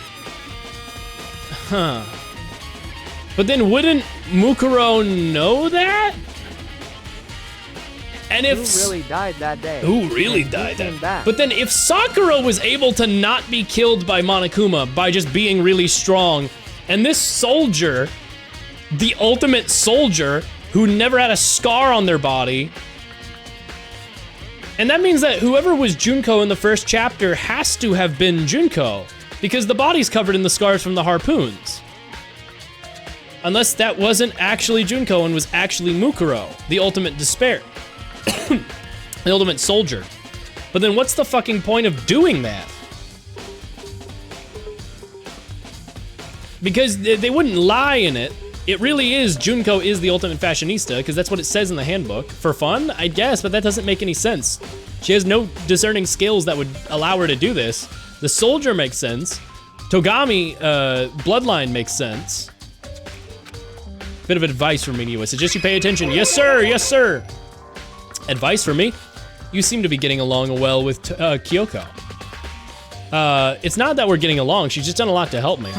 But then wouldn't Mukuro know that? And if who really died that day? Who really died that day? But then if Sakura was able to not be killed by Monokuma by just being really strong, and this soldier the ultimate soldier who never had a scar on their body. And that means that whoever was Junko in the first chapter has to have been Junko, because the body's covered in the scars from the harpoons. Unless that wasn't actually Junko and was actually Mukuro, the ultimate despair. The ultimate soldier. But then what's the fucking point of doing that? Because they wouldn't lie in it. It really is, Junko is the ultimate fashionista, because that's what it says in the handbook. For fun, I guess, but that doesn't make any sense. She has no discerning skills that would allow her to do this. The soldier makes sense. Togami, bloodline makes sense. Bit of advice from me, I suggest you pay attention. Yes, sir, yes, sir. Advice from me? You seem to be getting along well with Kyoko. It's not that we're getting along, she's just done a lot to help me.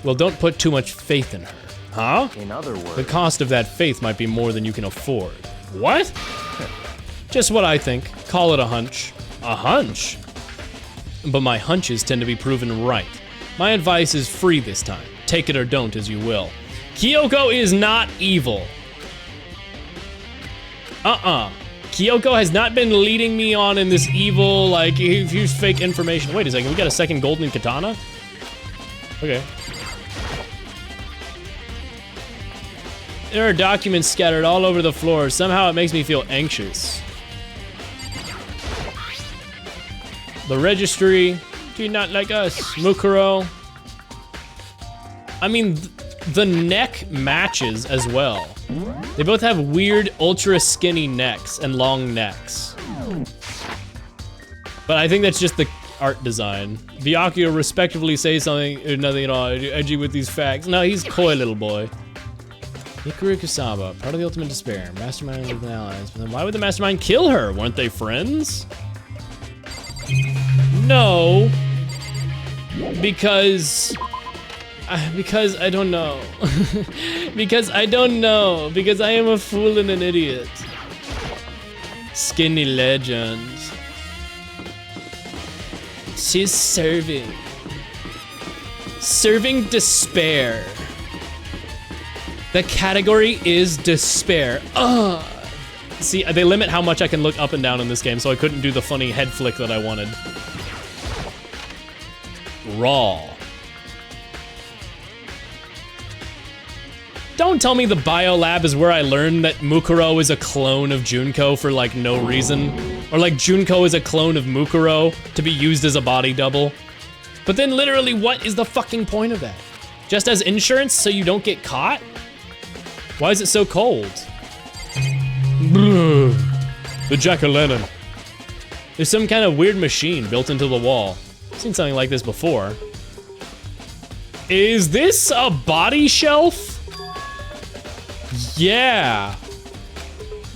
Well, don't put too much faith in her. Huh? In other words, the cost of that faith might be more than you can afford. What? Just what I think. Call it a hunch. A hunch? But my hunches tend to be proven right. My advice is free this time. Take it or don't as you will. Kyoko is not evil. Kyoko has not been leading me on in this evil, like, use fake information. Wait a second, we got a second golden katana? Okay. There are documents scattered all over the floor. Somehow it makes me feel anxious. The registry. Do you not like us? Mukuro. I mean, the neck matches as well. They both have weird, ultra skinny necks and long necks. But I think that's just the art design. Byakuya respectively say something, nothing at all, edgy with these facts. No, he's coy little boy. Hikaru Kusaba, part of the Ultimate Despair, mastermind with an allies. But then why would the mastermind kill her? Weren't they friends? No. Because I don't know. Because I don't know. Because I am a fool and an idiot. Skinny legend. She's serving. Serving despair. The category is despair. Ugh. See, they limit how much I can look up and down in this game, so I couldn't do the funny head flick that I wanted. Raw. Don't tell me the biolab is where I learned that Mukuro is a clone of Junko for like no reason. Or like Junko is a clone of Mukuro to be used as a body double. But then literally what is the fucking point of that? Just as insurance so you don't get caught? Why is it so cold? The jack-o'-lantern. There's some kind of weird machine built into the wall. I've seen something like this before. Is this a body shelf? Yeah.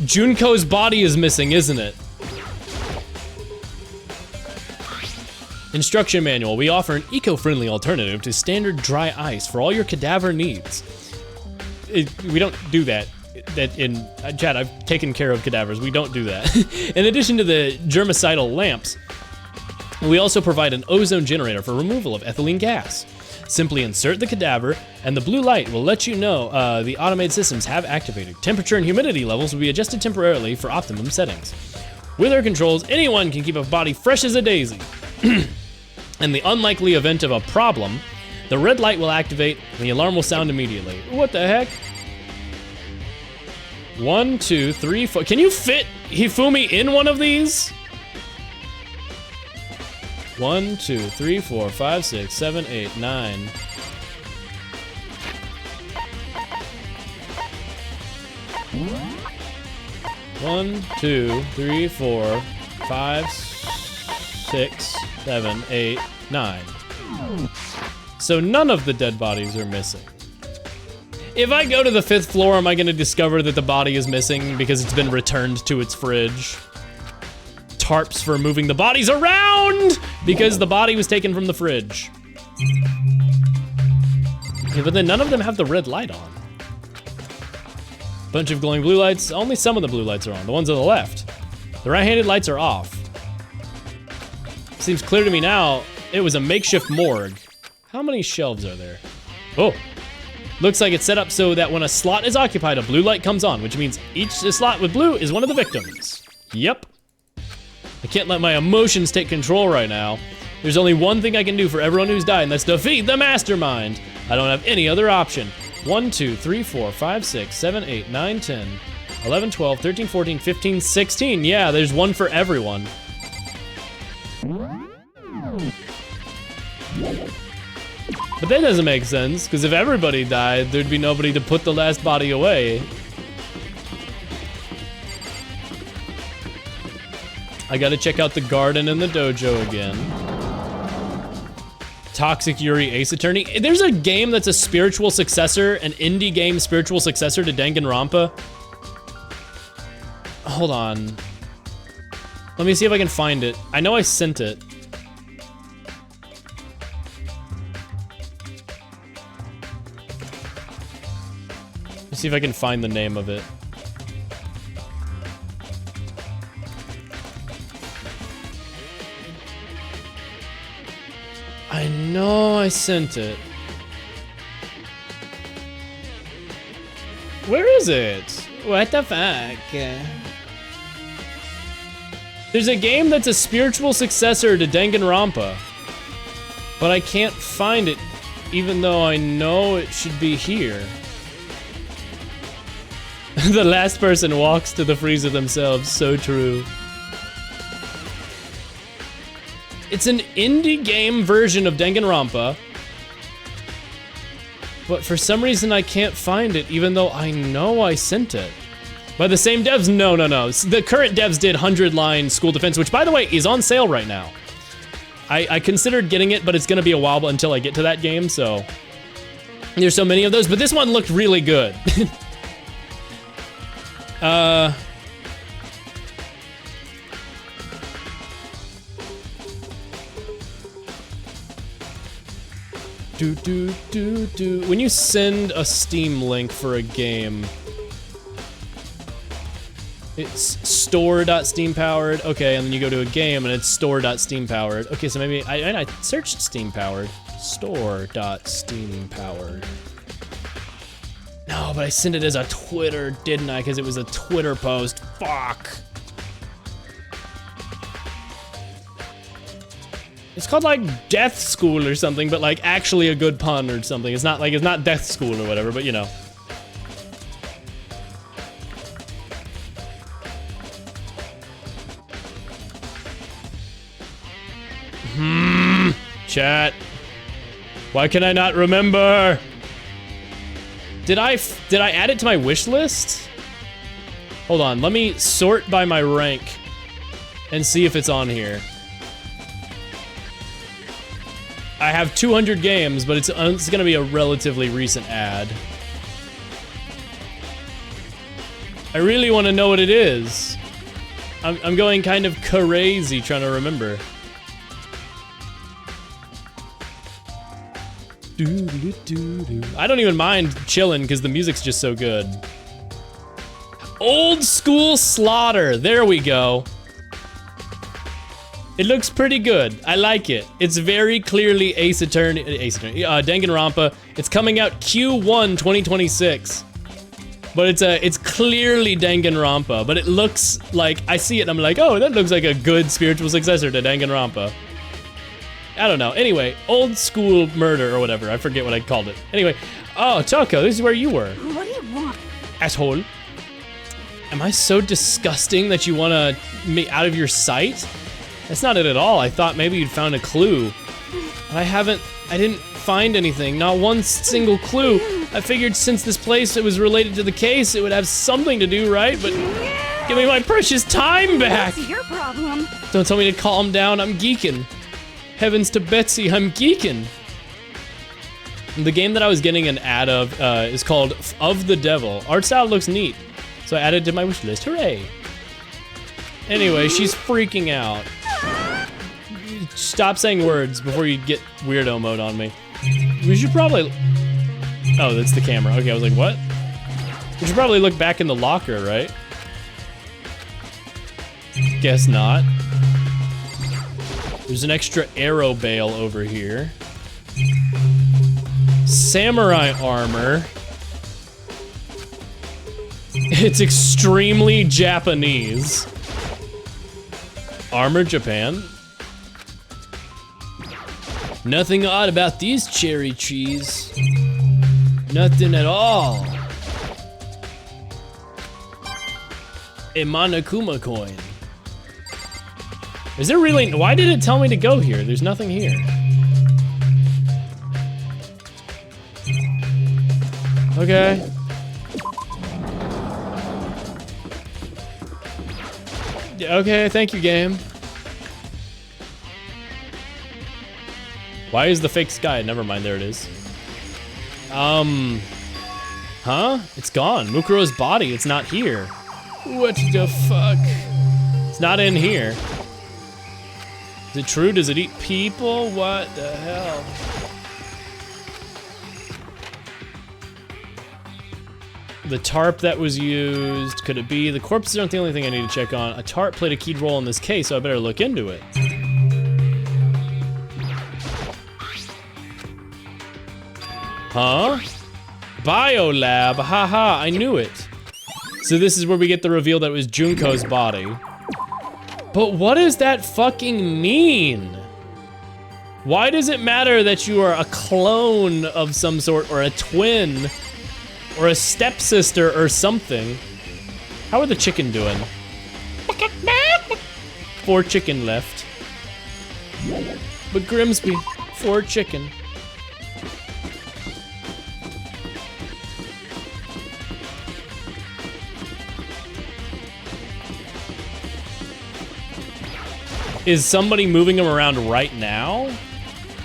Junko's body is missing, isn't it? Instruction manual. We offer an eco-friendly alternative to standard dry ice for all your cadaver needs. We don't do that. In Chad, I've taken care of cadavers. We don't do that. In addition to the germicidal lamps, we also provide an ozone generator for removal of ethylene gas. Simply insert the cadaver, and the blue light will let you know the automated systems have activated. Temperature and humidity levels will be adjusted temporarily for optimum settings. With our controls, anyone can keep a body fresh as a daisy. In the unlikely event of a problem, the red light will activate, and the alarm will sound immediately. What the heck? 1, 2, 3, 4. Can you fit Hifumi in one of these? 1, 2, 3, 4, 5, 6, 7, 8, 9. One, 2, 3, 4, 5, 6, 7, 8, 9. So none of the dead bodies are missing. If I go to the 5th floor, am I gonna discover that the body is missing because it's been returned to its fridge? Tarps for moving the bodies around because the body was taken from the fridge. Yeah, but then none of them have the red light on. Bunch of glowing blue lights. Only some of the blue lights are on. The ones on the left. The right-handed lights are off. Seems clear to me now, it was a makeshift morgue. How many shelves are there? Oh. Looks like it's set up so that when a slot is occupied, a blue light comes on, which means each slot with blue is one of the victims. Yep. I can't let my emotions take control right now. There's only one thing I can do for everyone who's died, and that's defeat the mastermind. I don't have any other option. 1, 2, 3, 4, 5, 6, 7, 8, 9, 10, 11, 12, 13, 14, 15, 16. Yeah, there's one for everyone. But that doesn't make sense, because if everybody died, there'd be nobody to put the last body away. I gotta check out the garden and the dojo again. Toxic Yuri Ace Attorney. There's a game that's a spiritual successor, an indie game spiritual successor to Danganronpa. Hold on. Let me see if I can find it. I know I sent it. Let's see if I can find the name of it. I know I sent it. Where is it? What the fuck? There's a game that's a spiritual successor to Danganronpa, but I can't find it, even though I know it should be here. The last person walks to the freezer themselves, so true. It's an indie game version of Danganronpa, but for some reason I can't find it, even though I know I sent it. By the same devs? No. The current devs did 100-line School Defense, which, by the way, is on sale right now. I considered getting it, but it's gonna be a while until I get to that game, so... There's so many of those, but this one looked really good. When you send a Steam link for a game, it's store.steampowered. Okay, and then you go to a game and it's store.steampowered. Okay, so maybe I searched steampowered. Store.steampowered. No, but I sent it as a Twitter, didn't I? Because it was a Twitter post. Fuck. It's called like Death School or something, but like actually a good pun or something. It's not Death School or whatever, but you know. Chat. Why can I not remember? Did I add it to my wish list? Hold on, let me sort by my rank and see if it's on here. I have 200 games, but it's gonna be a relatively recent ad. I really want to know what it is. I'm going kind of crazy trying to remember. I don't even mind chilling because the music's just so good. Old School Slaughter, there we go. It looks pretty good. I like it. It's very clearly Danganronpa. It's coming out Q1 2026. But it's clearly Danganronpa, but it looks like, I see it and I'm like, oh, that looks like a good spiritual successor to Danganronpa. I don't know. Anyway, Old School Murder or whatever. I forget what I called it. Anyway, oh, Toko, this is where you were. What do you want? Asshole. Am I so disgusting that you want me out of your sight? That's not it at all. I thought maybe you'd found a clue. But I didn't find anything. Not one single clue. I figured since this place it was related to the case, it would have something to do, right? But give me my precious time back. What's your problem? Don't tell me to calm down. I'm geeking. Heavens to Betsy, I'm geeking. The game that I was getting an ad of is called Of the Devil. Art style looks neat, so I added it to my wish list. Hooray! Anyway, she's freaking out. Stop saying words before you get weirdo mode on me. We should probably... Oh, that's the camera. Okay, I was like, what? We should probably look back in the locker, right? Guess not. There's an extra arrow bale over here. Samurai armor. It's extremely Japanese. Armor Japan. Nothing odd about these cherry trees. Nothing at all. A Monokuma coin. Is there really? Why did it tell me to go here? There's nothing here. Okay. Okay, thank you, game. Why is the fake sky? Never mind, there it is. Huh? It's gone. Mukuro's body, it's not here. What the fuck? It's not in here. Is it true? Does it eat people? What the hell? The tarp that was used, could it be? The corpses aren't the only thing I need to check on. A tarp played a key role in this case, so I better look into it. Huh? Biolab, haha, I knew it. So this is where we get the reveal that it was Junko's body. But what does that fucking mean? Why does it matter that you are a clone of some sort, or a twin, or a stepsister, or something? How are the chicken doing? 4 chicken left. But Grimsby, 4 chicken. Is somebody moving them around right now?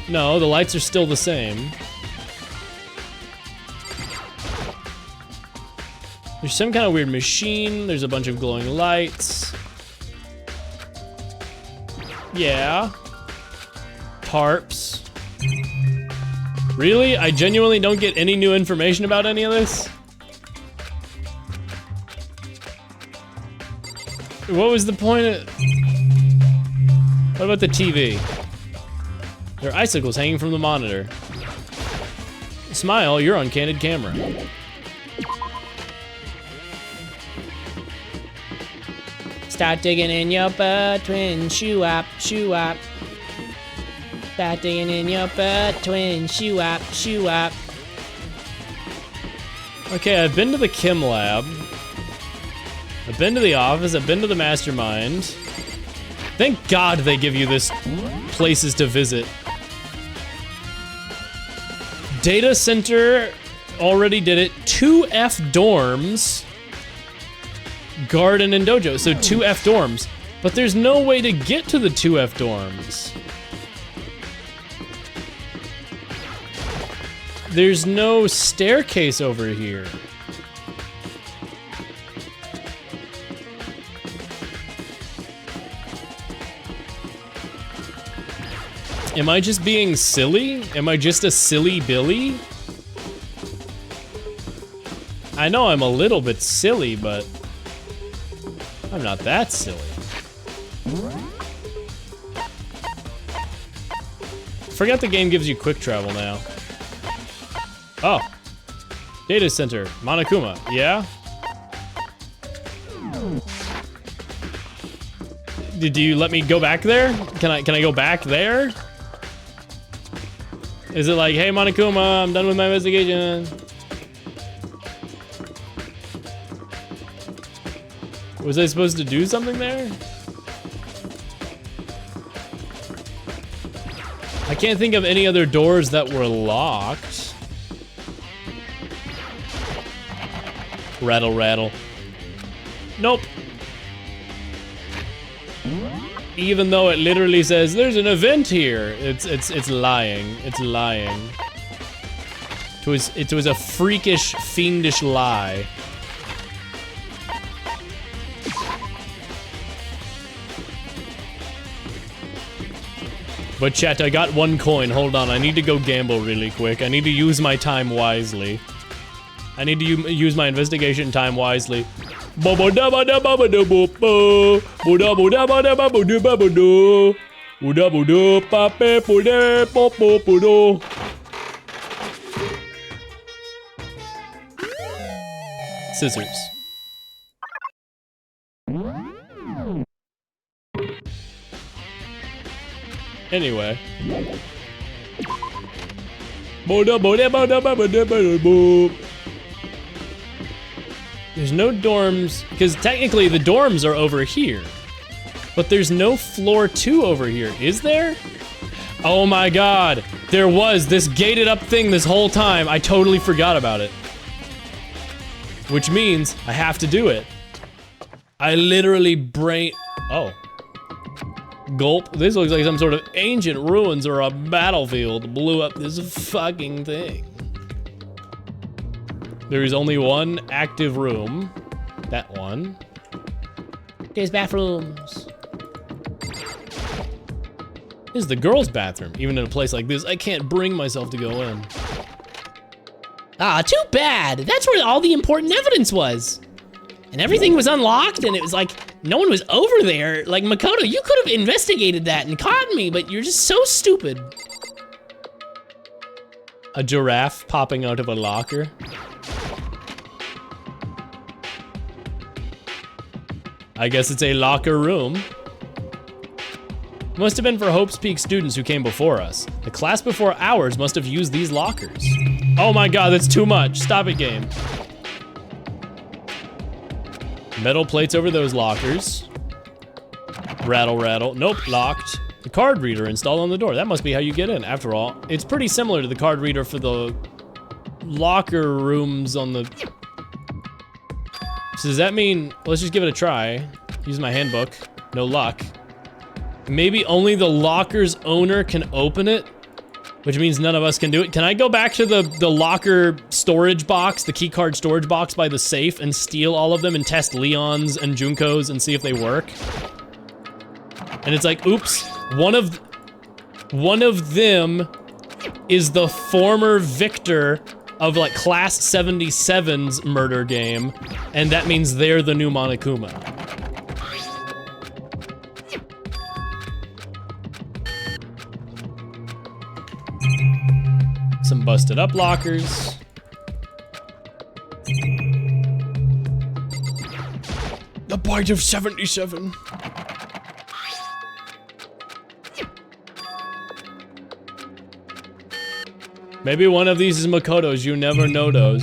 No, the lights are still the same. There's some kind of weird machine. There's a bunch of glowing lights. Yeah. Tarps. Really? I genuinely don't get any new information about any of this? What was the point of... What about the TV? There are icicles hanging from the monitor. Smile, you're on candid camera. Start digging in your butt, twin, shoe up, shoe up. Start digging in your butt, twin, shoe up, shoe up. Okay, I've been to the Kim lab. I've been to the office, I've been to the mastermind. Thank God they give you this places to visit. Data center, already did it. 2F dorms. Garden and dojo, so 2F dorms. But there's no way to get to the 2F dorms. There's no staircase over here. Am I just being silly? Am I just a silly Billy? I know I'm a little bit silly, but I'm not that silly. Forget the game gives you quick travel now. Oh. Data center, Monokuma, yeah? Do you let me go back there? Can I go back there? Is it like, hey Monokuma, I'm done with my investigation? Was I supposed to do something there? I can't think of any other doors that were locked. Rattle, rattle. Nope. Even though it literally says there's an event here, it's lying. It's lying. It was a freakish, fiendish lie. But chat, I got 1 coin. Hold on, I need to go gamble really quick. I need to use my time wisely. I need to use my investigation time wisely. Scissors. Anyway. There's no dorms, because technically the dorms are over here. But there's no floor 2 over here, is there? Oh my god, there was this gated up thing this whole time. I totally forgot about it. Which means I have to do it. I literally oh. Gulp. This looks like some sort of ancient ruins or a battlefield blew up this fucking thing. There is only one active room. That one. There's bathrooms. This is the girls' bathroom. Even in a place like this, I can't bring myself to go in. Ah, too bad. That's where all the important evidence was. And everything was unlocked, and it was like, no one was over there. Like, Makoto, you could have investigated that and caught me, but you're just so stupid. A giraffe popping out of a locker. I guess it's a locker room. Must have been for Hope's Peak students who came before us. The class before ours must have used these lockers. Oh my god, that's too much. Stop it, game. Metal plates over those lockers. Rattle, rattle. Nope, locked. The card reader installed on the door. That must be how you get in. After all, it's pretty similar to the card reader for the locker rooms on the... So does that mean... Let's just give it a try. Use my handbook. No luck. Maybe only the locker's owner can open it, which means none of us can do it. Can I go back to the locker storage box, the key card storage box by the safe, and steal all of them and test Leon's and Junko's and see if they work? And it's like, oops, one of them is the former victor of like Class 77's murder game, and that means they're the new Monokuma. Some busted up lockers. The Bite of 77. Maybe one of these is Makoto's. You never know those.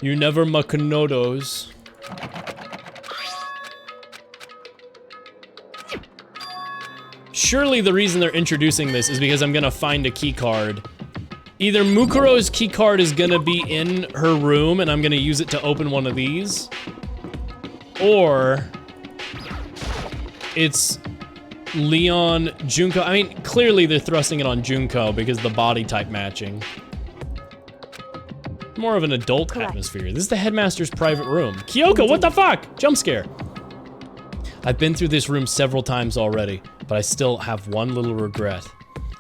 You never Makonodos. Surely the reason they're introducing this is because I'm gonna find a key card. Either Mukuro's key card is gonna be in her room and I'm gonna use it to open one of these, or it's Leon, Junko. I mean, clearly they're thrusting it on Junko because the body type matching. More of an adult atmosphere. This is the headmaster's private room. Kyoko, what the fuck? Jump scare. I've been through this room several times already, but I still have one little regret.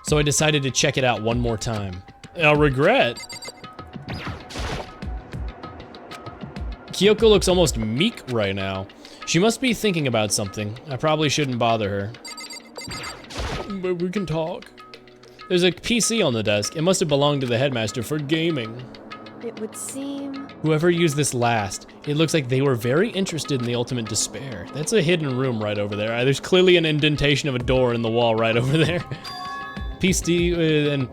So I decided to check it out one more time. A regret? Kyoko looks almost meek right now. She must be thinking about something. I probably shouldn't bother her. But we can talk. There's a PC on the desk. It must have belonged to the headmaster for gaming. It would seem... Whoever used this last, it looks like they were very interested in the ultimate despair. That's a hidden room right over there. There's clearly an indentation of a door in the wall right over there. PC, and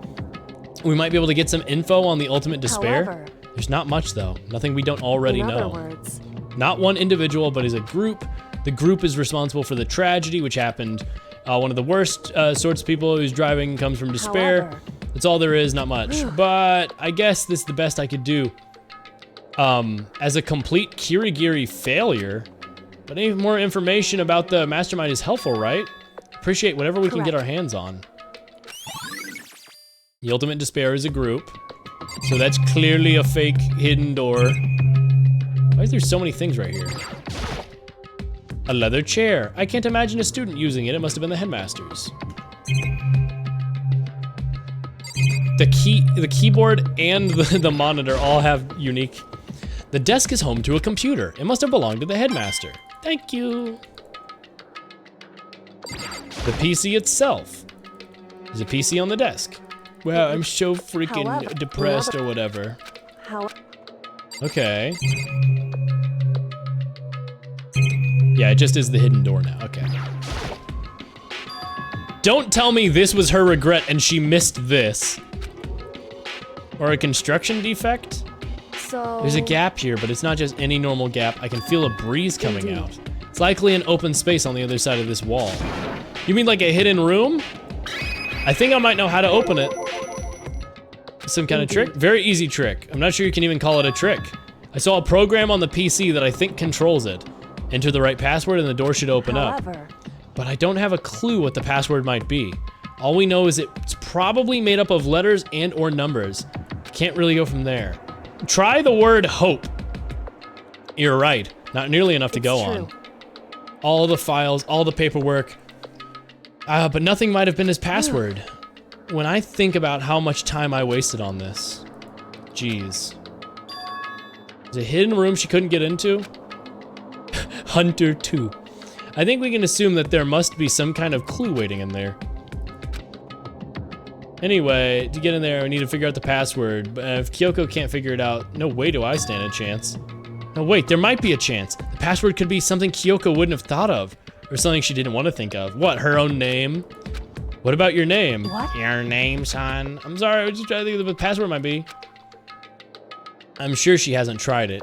we might be able to get some info on the ultimate despair. However, there's not much though. Nothing we don't already in other know. words, Not one individual, but as a group. The group is responsible for the tragedy which happened. One of the worst sorts of people who's driving comes from despair. However, That's all there is, not much. But I guess this is the best I could do. As a complete Kirigiri failure. But any more information about the mastermind is helpful, right? Appreciate whatever we can get our hands on. The Ultimate Despair is a group. So that's clearly a fake hidden door. Why is there so many things right here? A leather chair. I can't imagine a student using it. It must have been the headmaster's. The keyboard and the monitor all have unique... The desk is home to a computer. It must have belonged to the headmaster. Thank you. The PC itself. There's a PC on the desk. Wow, I'm so freaking depressed or whatever. Okay. Yeah, it just is the hidden door now. Okay. Don't tell me this was her regret and she missed this. Or a construction defect? So... There's a gap here, but it's not just any normal gap. I can feel a breeze coming out. It's likely an open space on the other side of this wall. You mean like a hidden room? I think I might know how to open it. Some kind of trick? Very easy trick. I'm not sure you can even call it a trick. I saw a program on the PC that I think controls it. Enter the right password and the door should open up. But I don't have a clue what the password might be. All we know is it's probably made up of letters and or numbers. Can't really go from there. Try the word hope. You're right. Not nearly enough to go on. All the files, all the paperwork. But nothing might have been his password. When I think about how much time I wasted on this. Jeez. Is it a hidden room she couldn't get into? Hunter 2. I think we can assume that there must be some kind of clue waiting in there. Anyway, to get in there, we need to figure out the password. But if Kyoko can't figure it out, no way do I stand a chance. No, wait, there might be a chance. The password could be something Kyoko wouldn't have thought of. Or something she didn't want to think of. What, her own name? What about your name? What? Your name, son. I'm sorry, I was just trying to think of what the password might be. I'm sure she hasn't tried it.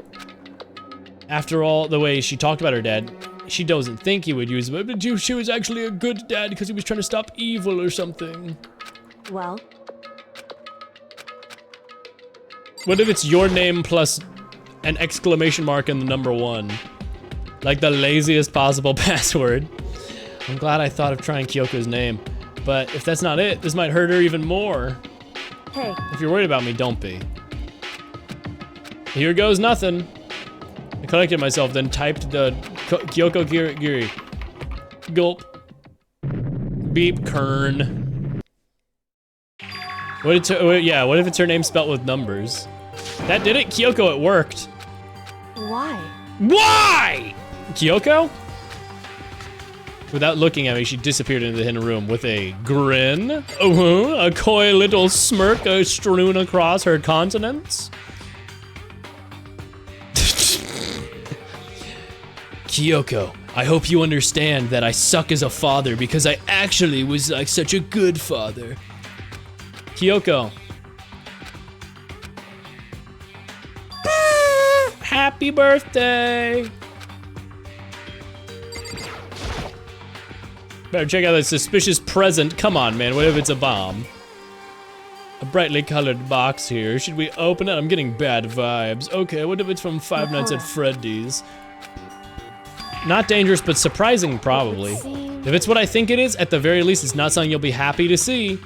After all, the way she talked about her dad, she doesn't think he would use it, but she was actually a good dad because he was trying to stop evil or something. Well... What if it's your name plus an exclamation mark and the number 1? Like the laziest possible password. I'm glad I thought of trying Kyoko's name. But if that's not it, this might hurt her even more. Hey. If you're worried about me, don't be. Here goes nothing. I collected myself, then typed the Kyoko Giri. Gulp. Beep Kern. What if it's her name spelt with numbers? That did it, Kyoko, it worked. Why? Why? Kyoko? Without looking at me, she disappeared into the hidden room with a grin. A coy little smirk strewn across her countenance. Kyoko, I hope you understand that I suck as a father because I actually was like such a good father. Kyoko. Happy birthday! Better check out that suspicious present. Come on, man, what if it's a bomb? A brightly colored box here. Should we open it? I'm getting bad vibes. Okay, what if it's from Five Nights at Freddy's? Not dangerous, but surprising, probably. If it's what I think it is, at the very least, it's not something you'll be happy to see.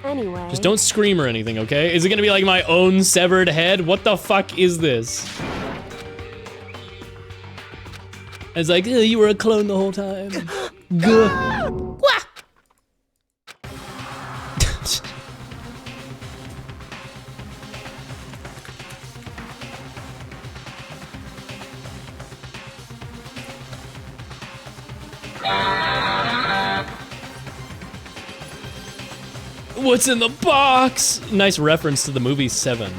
Anyway. Just don't scream or anything, okay? Is it gonna be like my own severed head? What the fuck is this? It's like, you were a clone the whole time. What's in the box? Nice reference to the movie 7.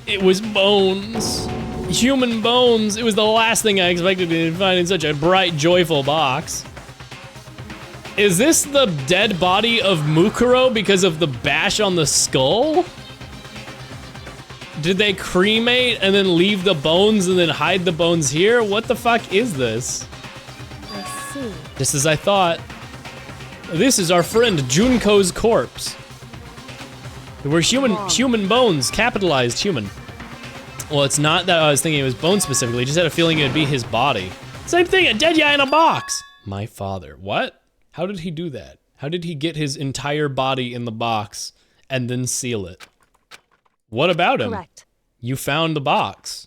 It was bones. Human bones. It was the last thing I expected to find in such a bright, joyful box. Is this the dead body of Mukuro because of the bash on the skull? Did they cremate and then leave the bones and then hide the bones here? What the fuck is this? I see. Just as I thought. This is our friend Junko's corpse. There were human bones, capitalized human. Well, it's not that I was thinking it was bones specifically, just had a feeling it'd be his body. Same thing, a dead guy in a box. My father, what? How did he do that? How did he get his entire body in the box and then seal it? What about him? Correct. You found the box.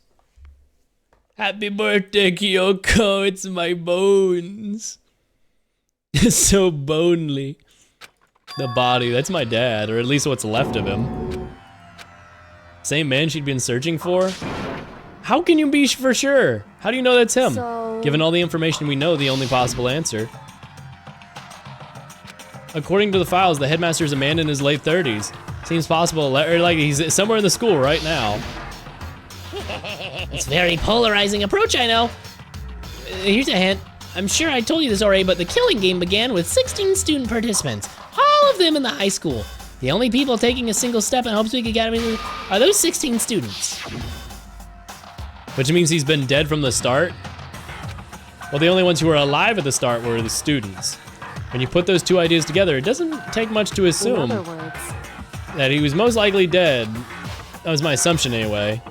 Happy birthday, Kyoko, it's my bones. It's so bonely. The body, that's my dad, or at least what's left of him. Same man she'd been searching for? How can you be for sure? How do you know that's him? So... Given all the information we know, the only possible answer. According to the files, the headmaster's a man in his late 30s. Seems possible, or like he's somewhere in the school right now. It's a very polarizing approach, I know. Here's a hint. I'm sure I told you this already, but the killing game began with 16 student participants, all of them in the high school. The only people taking a single step in Hope's Peak Academy are those 16 students. Which means he's been dead from the start? Well, the only ones who were alive at the start were the students. When you put those two ideas together, it doesn't take much to assume In other words, that he was most likely dead. That was my assumption anyway.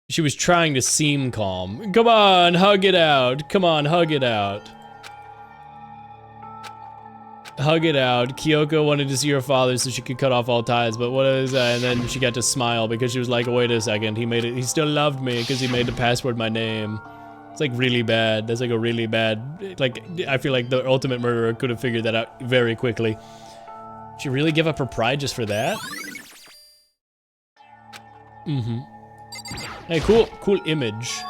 She was trying to seem calm. Come on, hug it out. Come on, hug it out. Hug it out. Kyoko wanted to see her father so she could cut off all ties, but what is that? And then she got to smile because she was like, wait a second, he still loved me because he made the password my name. It's like really bad. That's like a really bad, like, I feel like the ultimate murderer could have figured that out very quickly. Did she really give up her pride just for that? Mm-hmm. Hey, cool image.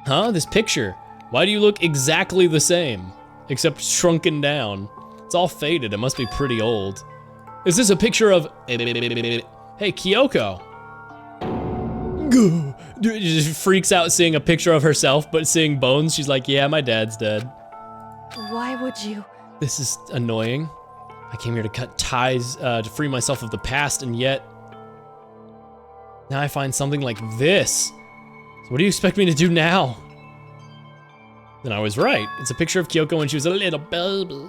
Huh? This picture. Why do you look exactly the same? Except shrunken down. It's all faded. It must be pretty old. Is this a picture of... Hey, Kyoko. She just freaks out seeing a picture of herself, but seeing bones, she's like, yeah, my dad's dead. why would you? This is annoying. I came here to cut ties, to free myself of the past, and yet... Now I find something like this. So what do you expect me to do now? Then I was right. It's a picture of Kyoko when she was a little baby.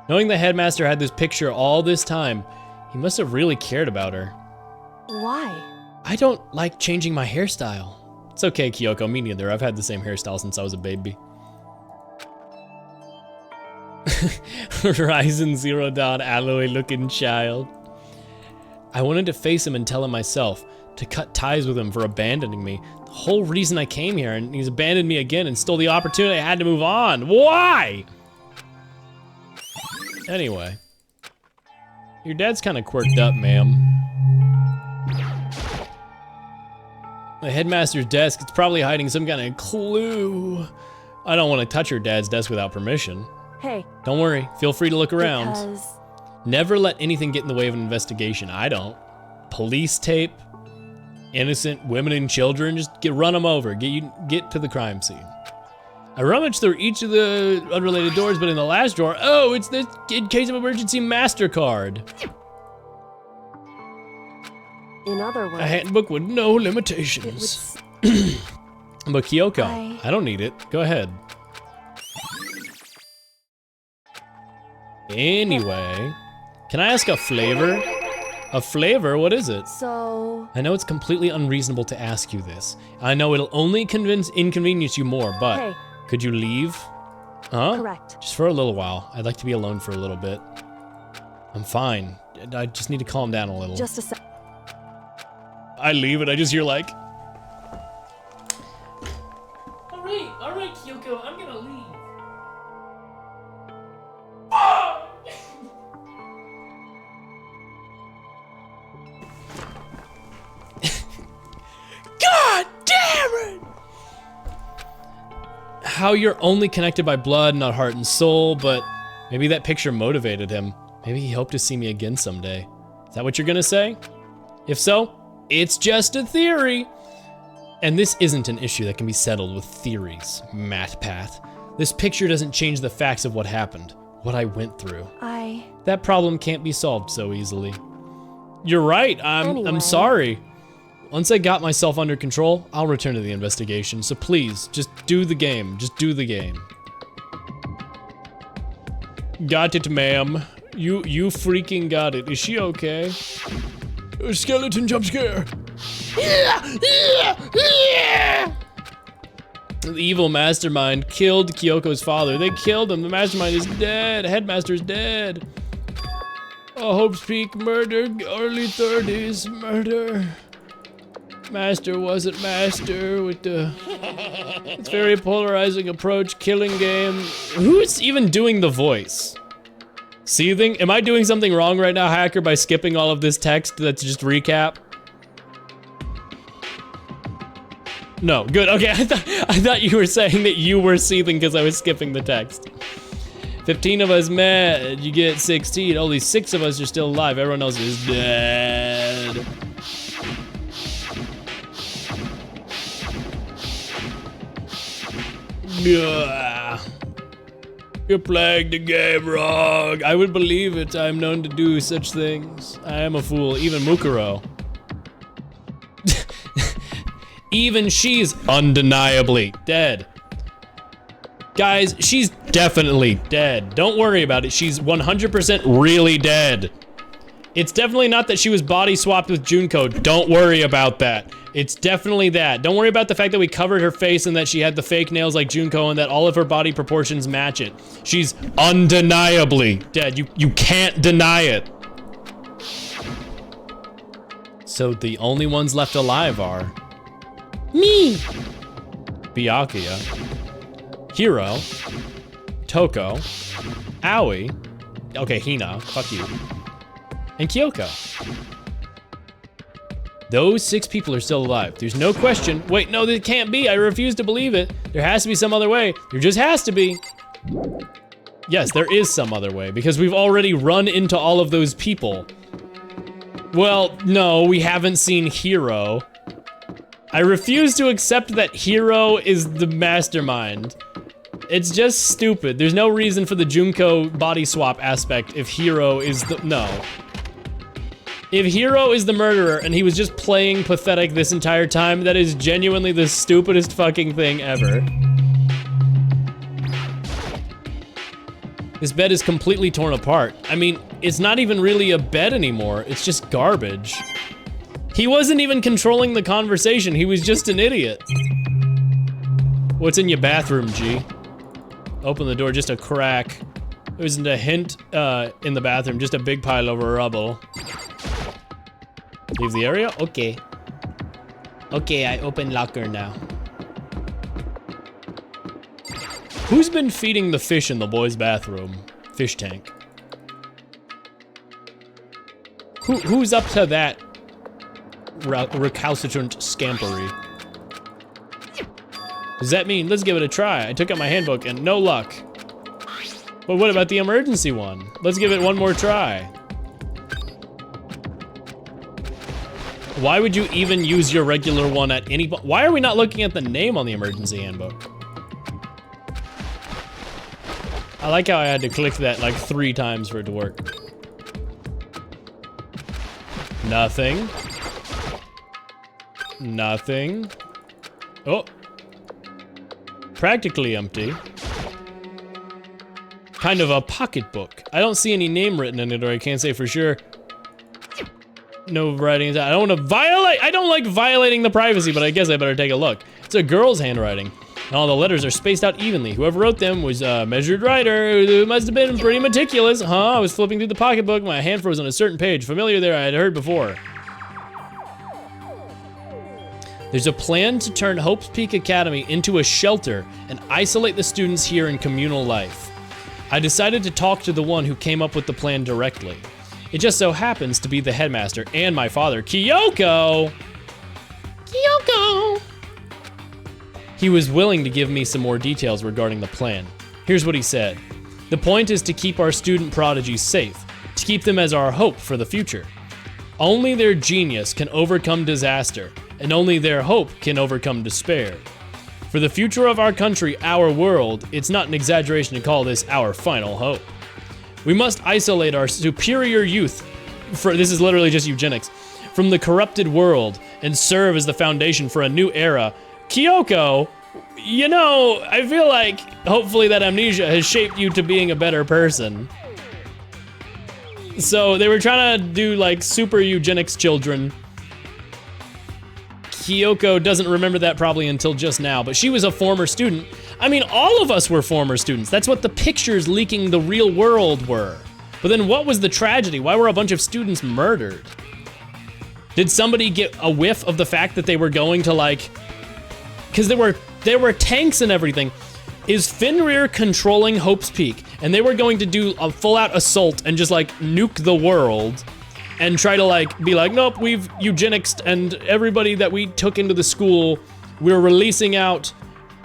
Knowing the headmaster had this picture all this time, he must have really cared about her. Why? I don't like changing my hairstyle. It's okay, Kyoko, me neither. I've had the same hairstyle since I was a baby. Horizon Zero Dawn alloy looking child. I wanted to face him and tell him myself, to cut ties with him for abandoning me. The whole reason I came here, and he's abandoned me again and stole the opportunity. I had to move on. Why? Anyway. Your dad's kind of quirked up, ma'am. The headmaster's desk, it's probably hiding some kind of clue. I don't want to touch your dad's desk without permission. Hey. Don't worry, feel free to look around. Because... Never let anything get in the way of an investigation. I don't. Police tape, innocent women and children, just run them over. Get to the crime scene. I rummaged through each of the unrelated doors, but in the last drawer, oh, it's this in case of emergency MasterCard. In other words, A handbook with no limitations. But Kyoko, I don't need it. Go ahead. Anyway, can I ask a flavor? A flavor? What is it? So... I know it's completely unreasonable to ask you this. I know it'll only inconvenience you more, but Hey. Could you leave? Huh? Correct. Just for a little while. I'd like to be alone for a little bit. I'm fine. I just need to calm down a little. Just a sec. I leave and I just hear like... Alright, Kyoko, I'm gonna leave. God damn it! How you're only connected by blood, not heart and soul, but maybe that picture motivated him. Maybe he hoped to see me again someday. Is that what you're gonna say? If so, it's just a theory. And this isn't an issue that can be settled with theories, MatPath. This picture doesn't change the facts of what happened, what I went through. That problem can't be solved so easily. You're right, I'm sorry. Once I got myself under control, I'll return to the investigation. So please, just do the game. Just do the game. Got it, ma'am. You freaking got it. Is she okay? A skeleton jump scare. The evil mastermind killed Kyoko's father. They killed him. The mastermind is dead. Headmaster's dead. A Hope's Peak murder. Early 30s murder. Master wasn't master with the... It's very polarizing approach, killing game. Who's even doing the voice? Seething? Am I doing something wrong right now, Hacker, by skipping all of this text that's just recap? No, good, okay, I thought you were saying that you were seething because I was skipping the text. 15 of us mad, you get 16. Only 6 of us are still alive, everyone else is dead. Yeah. You're playing the game wrong. I would believe it. I am known to do such things. I am a fool. Even Mukuro. Even she's undeniably dead. Guys, she's definitely dead. Don't worry about it. She's 100% really dead. It's definitely not that she was body swapped with Junko. Don't worry about that. It's definitely that. Don't worry about the fact that we covered her face and that she had the fake nails like Junko and that all of her body proportions match it. She's undeniably dead. You can't deny it. So the only ones left alive are me, Byakuya, Hiro, Toko, Aoi, okay, Hina, fuck you, and Kyoko. Those 6 people are still alive. There's no question. Wait, no, there can't be. I refuse to believe it. There has to be some other way. There just has to be. Yes, there is some other way because we've already run into all of those people. Well, no, we haven't seen Hiro. I refuse to accept that Hiro is the mastermind. It's just stupid. There's no reason for the Junko body swap aspect if Hiro is the, no. If Hiro is the murderer and he was just playing pathetic this entire time, that is genuinely the stupidest fucking thing ever. This bed is completely torn apart. I mean, it's not even really a bed anymore. It's just garbage. He wasn't even controlling the conversation. He was just an idiot. What's in your bathroom, G? Open the door, just a crack. There isn't a hint in the bathroom, just a big pile of rubble. Leave the area? Okay. Okay, I open locker now. Who's been feeding the fish in the boys' bathroom? Fish tank. Who's up to that recalcitrant scampery? Does that mean, let's give it a try. I took out my handbook and no luck. But what about the emergency one? Let's give it one more try. Why would you even use your regular one at any point? Why are we not looking at the name on the emergency handbook? I like how I had to click that like 3 times for it to work. Nothing. Nothing. Oh. Practically empty. Kind of a pocketbook. I don't see any name written in it, or I can't say for sure. No writing. I don't want to violate. I don't like violating the privacy, but I guess I better take a look. It's a girl's handwriting. And all the letters are spaced out evenly. Whoever wrote them was a measured writer who must have been pretty meticulous. Huh? I was flipping through the pocketbook. My hand froze on a certain page. Familiar there, I had heard before. There's a plan to turn Hope's Peak Academy into a shelter and isolate the students here in communal life. I decided to talk to the one who came up with the plan directly. It just so happens to be the headmaster and my father, Kyoko! Kyoko! He was willing to give me some more details regarding the plan. Here's what he said. The point is to keep our student prodigies safe, to keep them as our hope for the future. Only their genius can overcome disaster, and only their hope can overcome despair. For the future of our country, our world, it's not an exaggeration to call this our final hope. We must isolate our superior youth, this is literally just eugenics, from the corrupted world and serve as the foundation for a new era. Kyoko, you know, I feel like hopefully that amnesia has shaped you to being a better person. So they were trying to do like super eugenics children. Kyoko doesn't remember that probably until just now, but she was a former student. I mean, all of us were former students. That's what the pictures leaking the real world were. But then what was the tragedy? Why were a bunch of students murdered? Did somebody get a whiff of the fact that they were going to like, because there were tanks and everything. Is Fenrir controlling Hope's Peak? And they were going to do a full-out assault and just like nuke the world and try to like be like, nope, we've eugenicsed and everybody that we took into the school, we're releasing out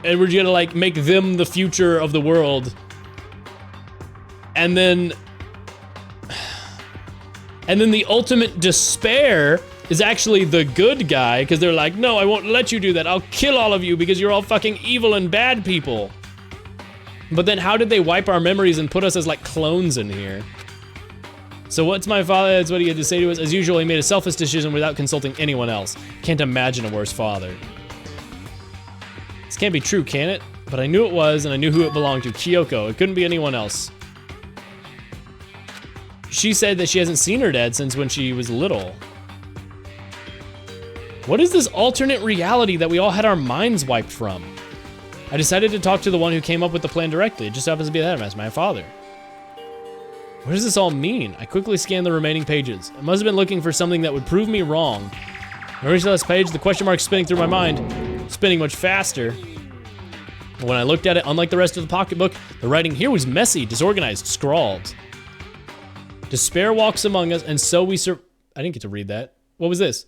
and we're gonna like make them the future of the world. And then the ultimate despair is actually the good guy, because they're like, no, I won't let you do that. I'll kill all of you because you're all fucking evil and bad people. But then how did they wipe our memories and put us as like clones in here? So what's my father, that's what he had to say to us. As usual, he made a selfish decision without consulting anyone else. Can't imagine a worse father. This can't be true, can it? But I knew it was, and I knew who it belonged to. Kyoko. It couldn't be anyone else. She said that she hasn't seen her dad since when she was little. What is this alternate reality that we all had our minds wiped from? I decided to talk to the one who came up with the plan directly. It just happens to be the headmaster, my father. What does this all mean? I quickly scanned the remaining pages. I must have been looking for something that would prove me wrong. I reached the last page, the question mark spinning through my mind, spinning much faster. When I looked at it, unlike the rest of the pocketbook, the writing here was messy, disorganized, scrawled. Despair walks among us, and so we I didn't get to read that. What was this?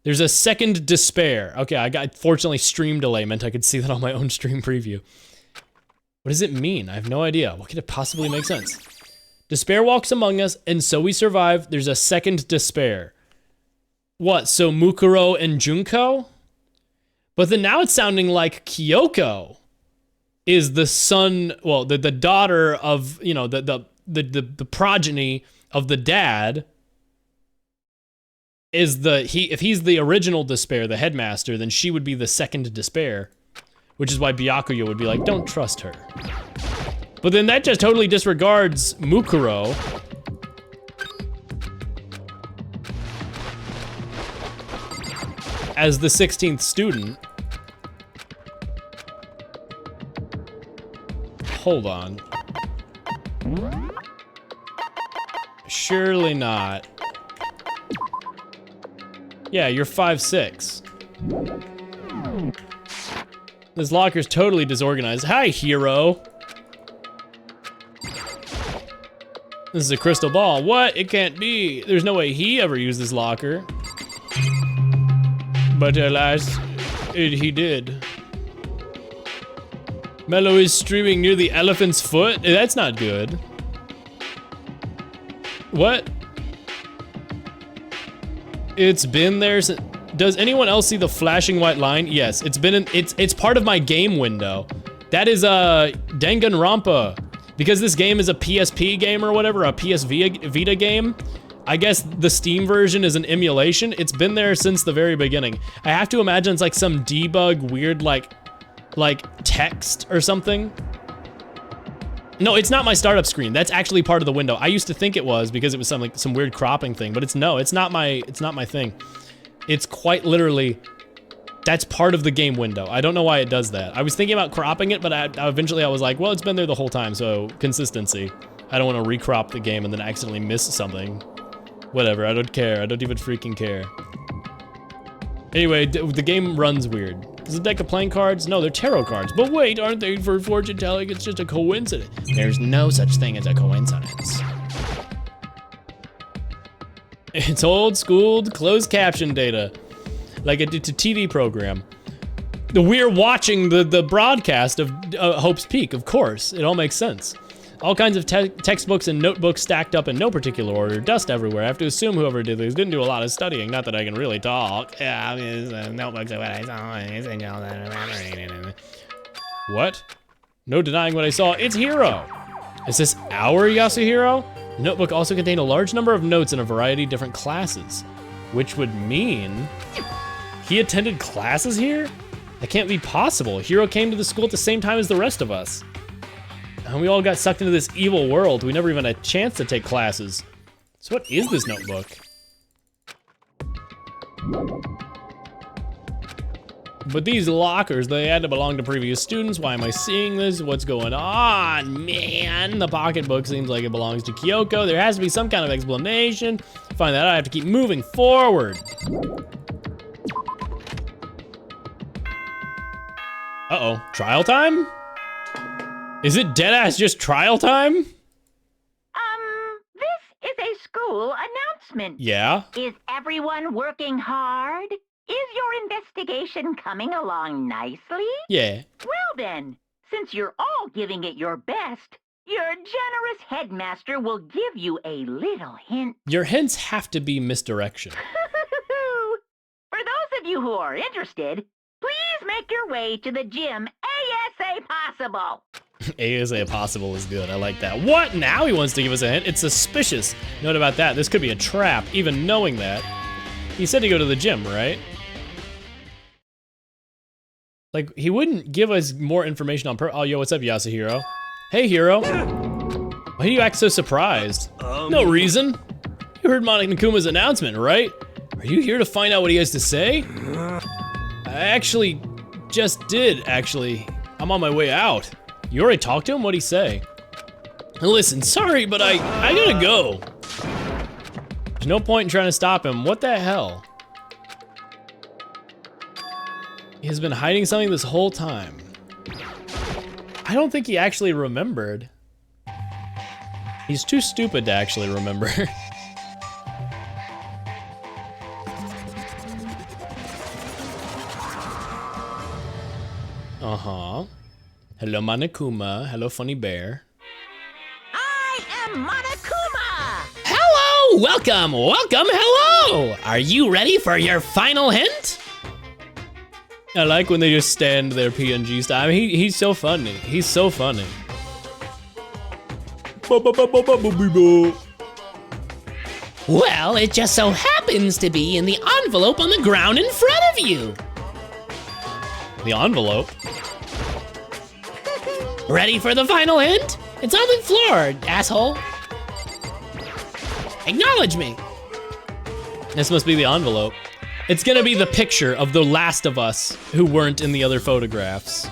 There's a second despair. Okay, I got, fortunately, stream delay meant I could see that on my own stream preview. What does it mean? I have no idea. What could it possibly make sense? Despair walks among us, and so we survive. There's a second despair. What, so Mukuro and Junko? But then now it's sounding like Kyoko is the son, well, the daughter of, you know, the progeny of the dad. Is if he's the original despair, the headmaster, then she would be the second despair. Which is why Byakuya would be like, don't trust her. But then that just totally disregards Mukuro. As the 16th student. Hold on. Surely not. Yeah, you're 5'6". This locker's totally disorganized. Hi, hero. This is a crystal ball. What? It can't be. There's no way he ever used this locker. But alas, he did. Mello is streaming near the elephant's foot? That's not good. What? It's been there since... Does anyone else see the flashing white line? Yes, it's been in... It's part of my game window. That is danganronpa. Because this game is a PSP game or whatever, a PS Vita game, I guess the Steam version is an emulation. It's been there since the very beginning. I have to imagine it's like some debug weird like text or something. No, it's not my startup screen. That's actually part of the window. I used to think it was because it was some weird cropping thing, but it's not my thing. It's quite literally, that's part of the game window. I don't know why it does that. I was thinking about cropping it, but eventually I was like, well, it's been there the whole time, so consistency. I don't want to recrop the game and then accidentally miss something. Whatever, I don't care. I don't even freaking care. Anyway, the game runs weird. Is it a deck of playing cards? No, they're tarot cards. But wait, aren't they for fortune telling? It's just a coincidence. There's no such thing as a coincidence. It's old school closed caption data. Like it's a TV program. We're watching the broadcast of Hope's Peak, of course. It all makes sense. All kinds of textbooks and notebooks stacked up in no particular order. Dust everywhere. I have to assume whoever did this didn't do a lot of studying. Not that I can really talk. Yeah, I mean, notebooks are what I saw. What? No denying what I saw. It's Hiro. Is this our Yasuhiro? The notebook also contained a large number of notes in a variety of different classes, which would mean he attended classes here? That can't be possible. Hiro came to the school at the same time as the rest of us. And we all got sucked into this evil world. We never even had a chance to take classes. So what is this notebook? But these lockers, they had to belong to previous students. Why am I seeing this? What's going on, man? The pocketbook seems like it belongs to Kyoko. There has to be some kind of explanation. To find that out, I have to keep moving forward. Uh-oh, trial time? Is it deadass just trial time? This is a school announcement. Yeah? Is everyone working hard? Is your investigation coming along nicely? Yeah. Well then, since you're all giving it your best, your generous headmaster will give you a little hint. Your hints have to be misdirection. For those of you who are interested, please make your way to the gym ASA possible. A is a possible is good. I like that. What? Now he wants to give us a hint? It's suspicious. Note about that. This could be a trap, even knowing that. He said to go to the gym, right? Like, he wouldn't give us more information on Oh, yo, what's up, Yasuhiro? Hey, Hiro. Why do you act so surprised? No reason. You heard Monokuma's announcement, right? Are you here to find out what he has to say? I actually just did, actually. I'm on my way out. You already talked to him? What'd he say? Listen, sorry, but I gotta go. There's no point in trying to stop him. What the hell? He has been hiding something this whole time. I don't think he actually remembered. He's too stupid to actually remember. Uh-huh. Hello, Monokuma. Hello, Funny Bear. I am Monokuma! Hello! Welcome! Welcome! Hello! Are you ready for your final hint? I like when they just stand there PNG style. I mean, he's so funny. He's so funny. Well, it just so happens to be in the envelope on the ground in front of you. The envelope? Ready for the final hint? It's on the floor, asshole. Acknowledge me. This must be the envelope. It's gonna be the picture of the last of us who weren't in the other photographs.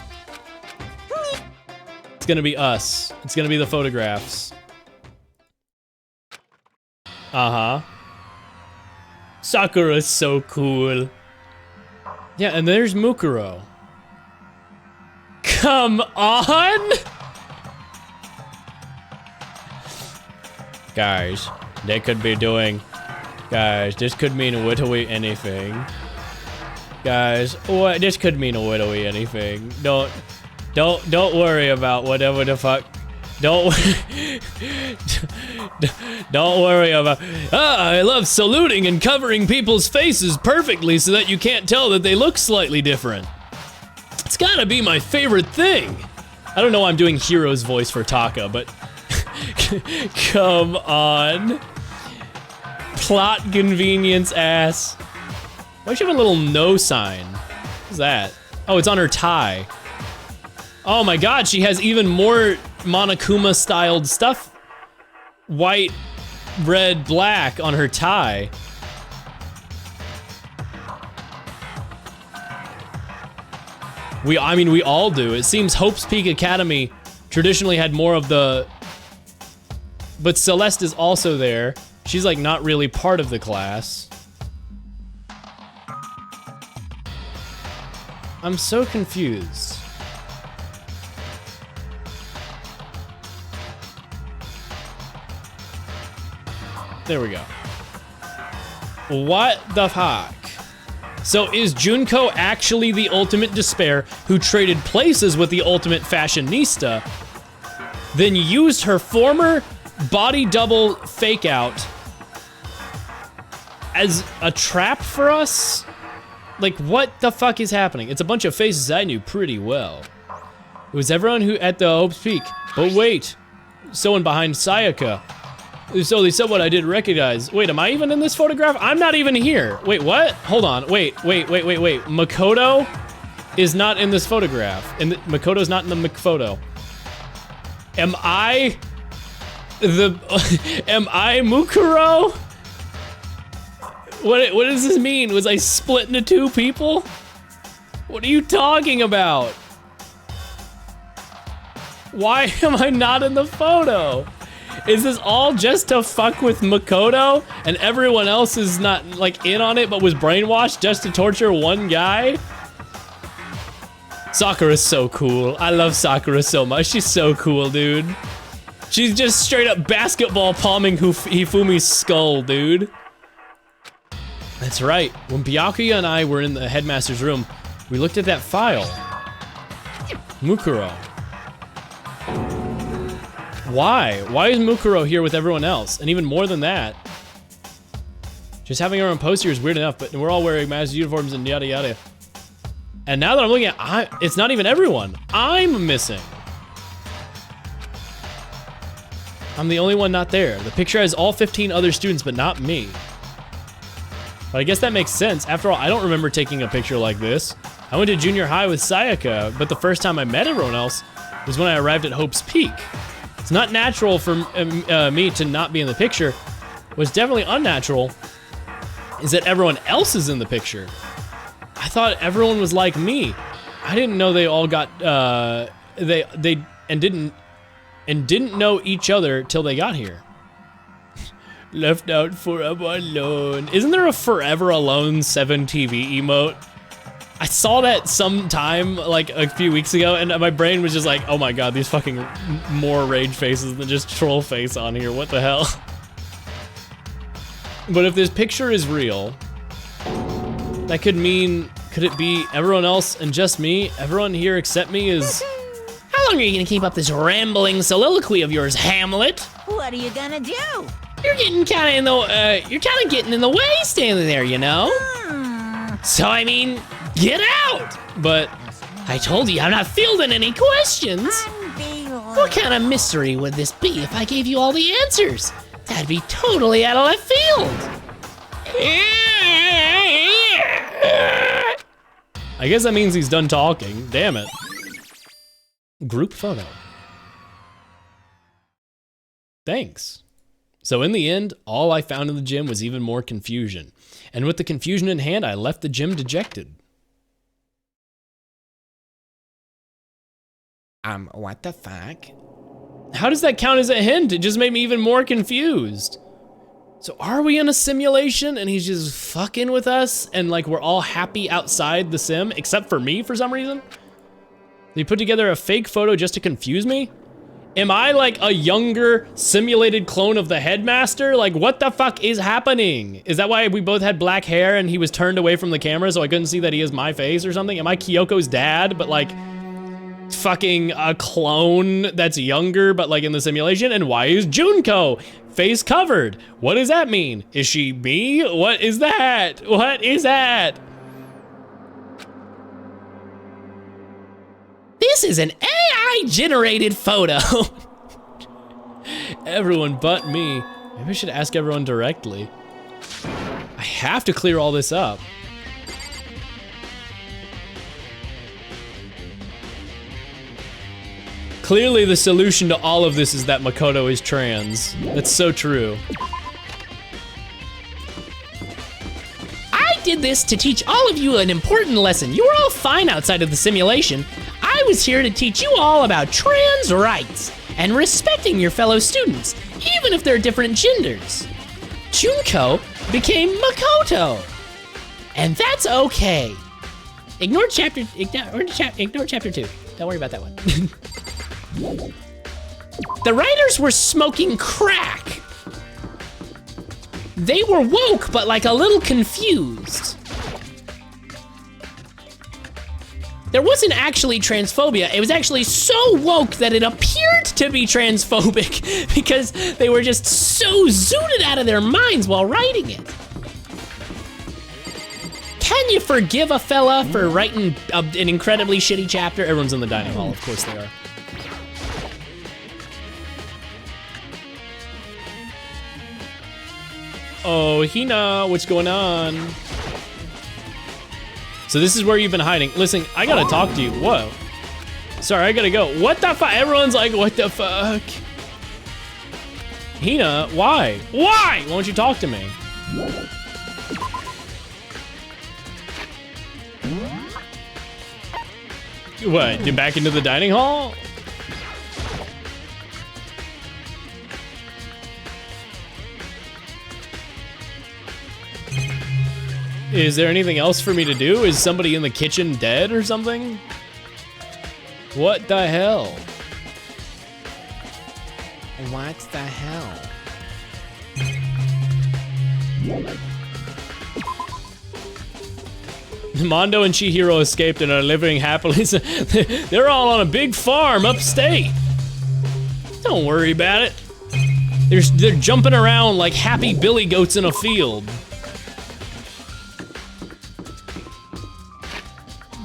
It's gonna be us. It's gonna be the photographs. Uh-huh. Sakura's so cool. Yeah, and there's Mukuro. Come on! Guys, they could be doing... Guys, this could mean literally anything. Guys, what? This could mean literally anything. Don't worry about whatever the fuck. Don't worry about. I love saluting and covering people's faces perfectly so that you can't tell that they look slightly different. It's gotta be my favorite thing. I don't know why I'm doing Hero's voice for Taka, but come on. Plot convenience ass. Why does she have a little no sign? What's that? Oh, it's on her tie. Oh my god, she has even more Monokuma styled stuff. White, red, black on her tie. I mean, we all do. It seems Hope's Peak Academy traditionally had more of the... But Celeste is also there. She's like not really part of the class. I'm so confused. There we go. What the fuck? So is Junko actually the ultimate despair who traded places with the ultimate fashionista, then used her former body double fake out as a trap for us? Like, what the fuck is happening? It's a bunch of faces I knew pretty well. It was everyone who at the Hope's Peak. But wait, someone behind Sayaka. There's only someone I didn't recognize. Wait, am I even in this photograph? I'm not even here. Wait, what? Hold on. Wait. Makoto is not in this photograph. And Makoto's not in the photo. Am I Mukuro? What does this mean? Was I split into two people? What are you talking about? Why am I not in the photo? Is this all just to fuck with Makoto and everyone else is not like in on it but was brainwashed just to torture one guy? Sakura's so cool. I love Sakura so much. She's so cool, dude. She's just straight up basketball palming Hifumi's skull, dude. That's right. When Byakuya and I were in the headmaster's room, we looked at that file. Mukuro. Why? Why is Mukuro here with everyone else? And even more than that, just having our own poster is weird enough, but we're all wearing master uniforms and yada yada. And now that I'm looking at, it's not even everyone. I'm missing. I'm the only one not there. The picture has all 15 other students, but not me. But I guess that makes sense. After all, I don't remember taking a picture like this. I went to junior high with Sayaka, but the first time I met everyone else was when I arrived at Hope's Peak. It's not natural for me to not be in the picture. What's definitely unnatural is that everyone else is in the picture. I thought everyone was like me. I didn't know they all got didn't know each other till they got here. Left out forever alone. Isn't there a Forever Alone 7 TV emote? I saw that sometime like a few weeks ago, and my brain was just like, oh my god, these fucking more rage faces than just troll face on here. What the hell? But if this picture is real, that could mean, could it be everyone else and just me? Everyone here except me is... How long are you gonna keep up this rambling soliloquy of yours, Hamlet? What are you gonna do? You're getting kinda in the, you're kinda getting in the way standing there, you know? So I mean, get out! But I told you I'm not fielding any questions. What kind of mystery would this be if I gave you all the answers? That'd be totally out of left field. I guess that means he's done talking. Damn it. Group photo. Thanks. So in the end, all I found in the gym was even more confusion. And with the confusion in hand, I left the gym dejected. What the fuck? How does that count as a hint? It just made me even more confused. So are we in a simulation and he's just fucking with us and like we're all happy outside the sim, except for me for some reason? They put together a fake photo just to confuse me? Am I like a younger simulated clone of the headmaster? Like what the fuck is happening? Is that why we both had black hair and he was turned away from the camera so I couldn't see that he is my face or something? Am I Kyoko's dad, but like fucking a clone that's younger but like in the simulation? And why is Junko face covered? What does that mean? Is she me? What is that? What is that? This is an AI generated photo. Everyone but me. Maybe I should ask everyone directly. I have to clear all this up. Clearly the solution to all of this is that Makoto is trans. That's so true. I did this to teach all of you an important lesson. You were all fine outside of the simulation. I was here to teach you all about trans rights and respecting your fellow students, even if they're different genders. Junko became Makoto, and that's okay. Ignore chapter 2. Don't worry about that one. The writers were smoking crack. They were woke, but like a little confused. There wasn't actually transphobia. It was actually so woke that it appeared to be transphobic because they were just so zooted out of their minds while writing it. Can you forgive a fella for writing an incredibly shitty chapter? Everyone's in the dining hall, of course they are. Oh, Hina, what's going on? So this is where you've been hiding. Listen, I gotta talk to you. Whoa. Sorry, I gotta go. What the fuck? Everyone's like, what the fuck? Hina, why? Why? Why don't you talk to me? What, you back into the dining hall? Is there anything else for me to do? Is somebody in the kitchen dead or something? What the hell? What the hell? Mondo and Chihiro escaped and are living happily. They're all on a big farm upstate. Don't worry about it. They're jumping around like happy billy goats in a field.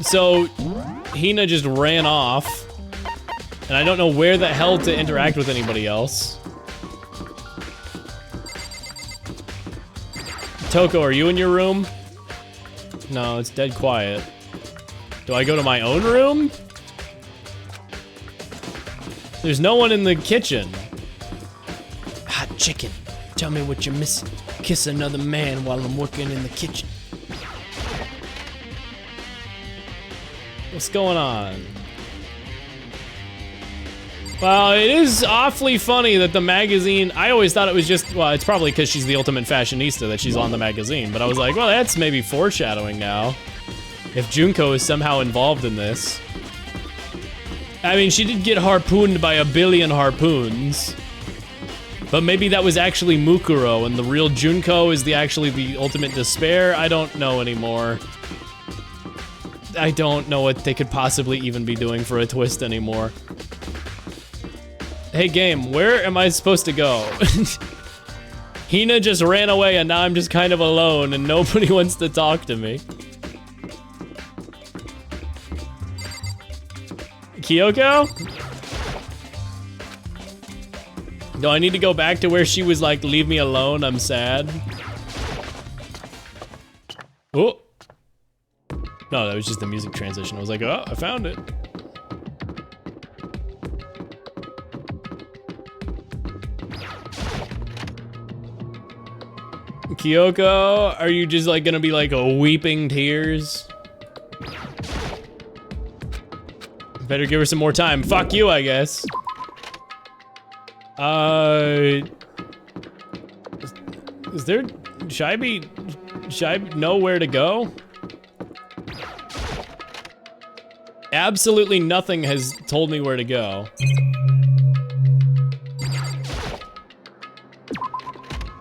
So, Hina just ran off, and I don't know where the hell to interact with anybody else. Toko, are you in your room? No, it's dead quiet. Do I go to my own room? There's no one in the kitchen. Hot chicken. Tell me what you're missing. Kiss another man while I'm working in the kitchen. What's going on? Well, it is awfully funny that the magazine, I always thought it was just, well, it's probably because she's the ultimate fashionista that she's on the magazine, but I was like, well, that's maybe foreshadowing now. If Junko is somehow involved in this. I mean, she did get harpooned by a billion harpoons. But maybe that was actually Mukuro and the real Junko is actually the ultimate despair? I don't know anymore. I don't know what they could possibly even be doing for a twist anymore. Hey game, where am I supposed to go? Hina just ran away and now I'm just kind of alone and nobody wants to talk to me. Kyoko? Do I need to go back to where she was like, leave me alone, I'm sad? Oh. No, that was just the music transition. I was like, oh, I found it. Kyoko, are you just like gonna be like a weeping tears? Better give her some more time. Fuck you, I guess. Is there, should I know where to go? Absolutely nothing has told me where to go.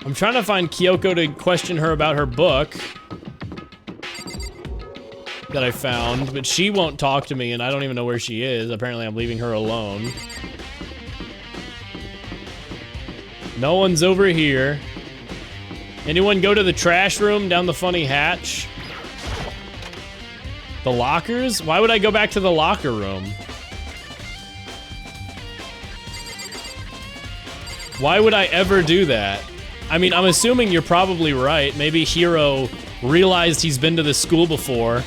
I'm trying to find Kyoko to question her about her book that I found, but she won't talk to me and I don't even know where she is. Apparently I'm leaving her alone. No one's over here. Anyone go to the trash room down the funny hatch? The lockers? Why would I go back to the locker room? Why would I ever do that? I mean, I'm assuming you're probably right. Maybe Hiro realized he's been to this school before.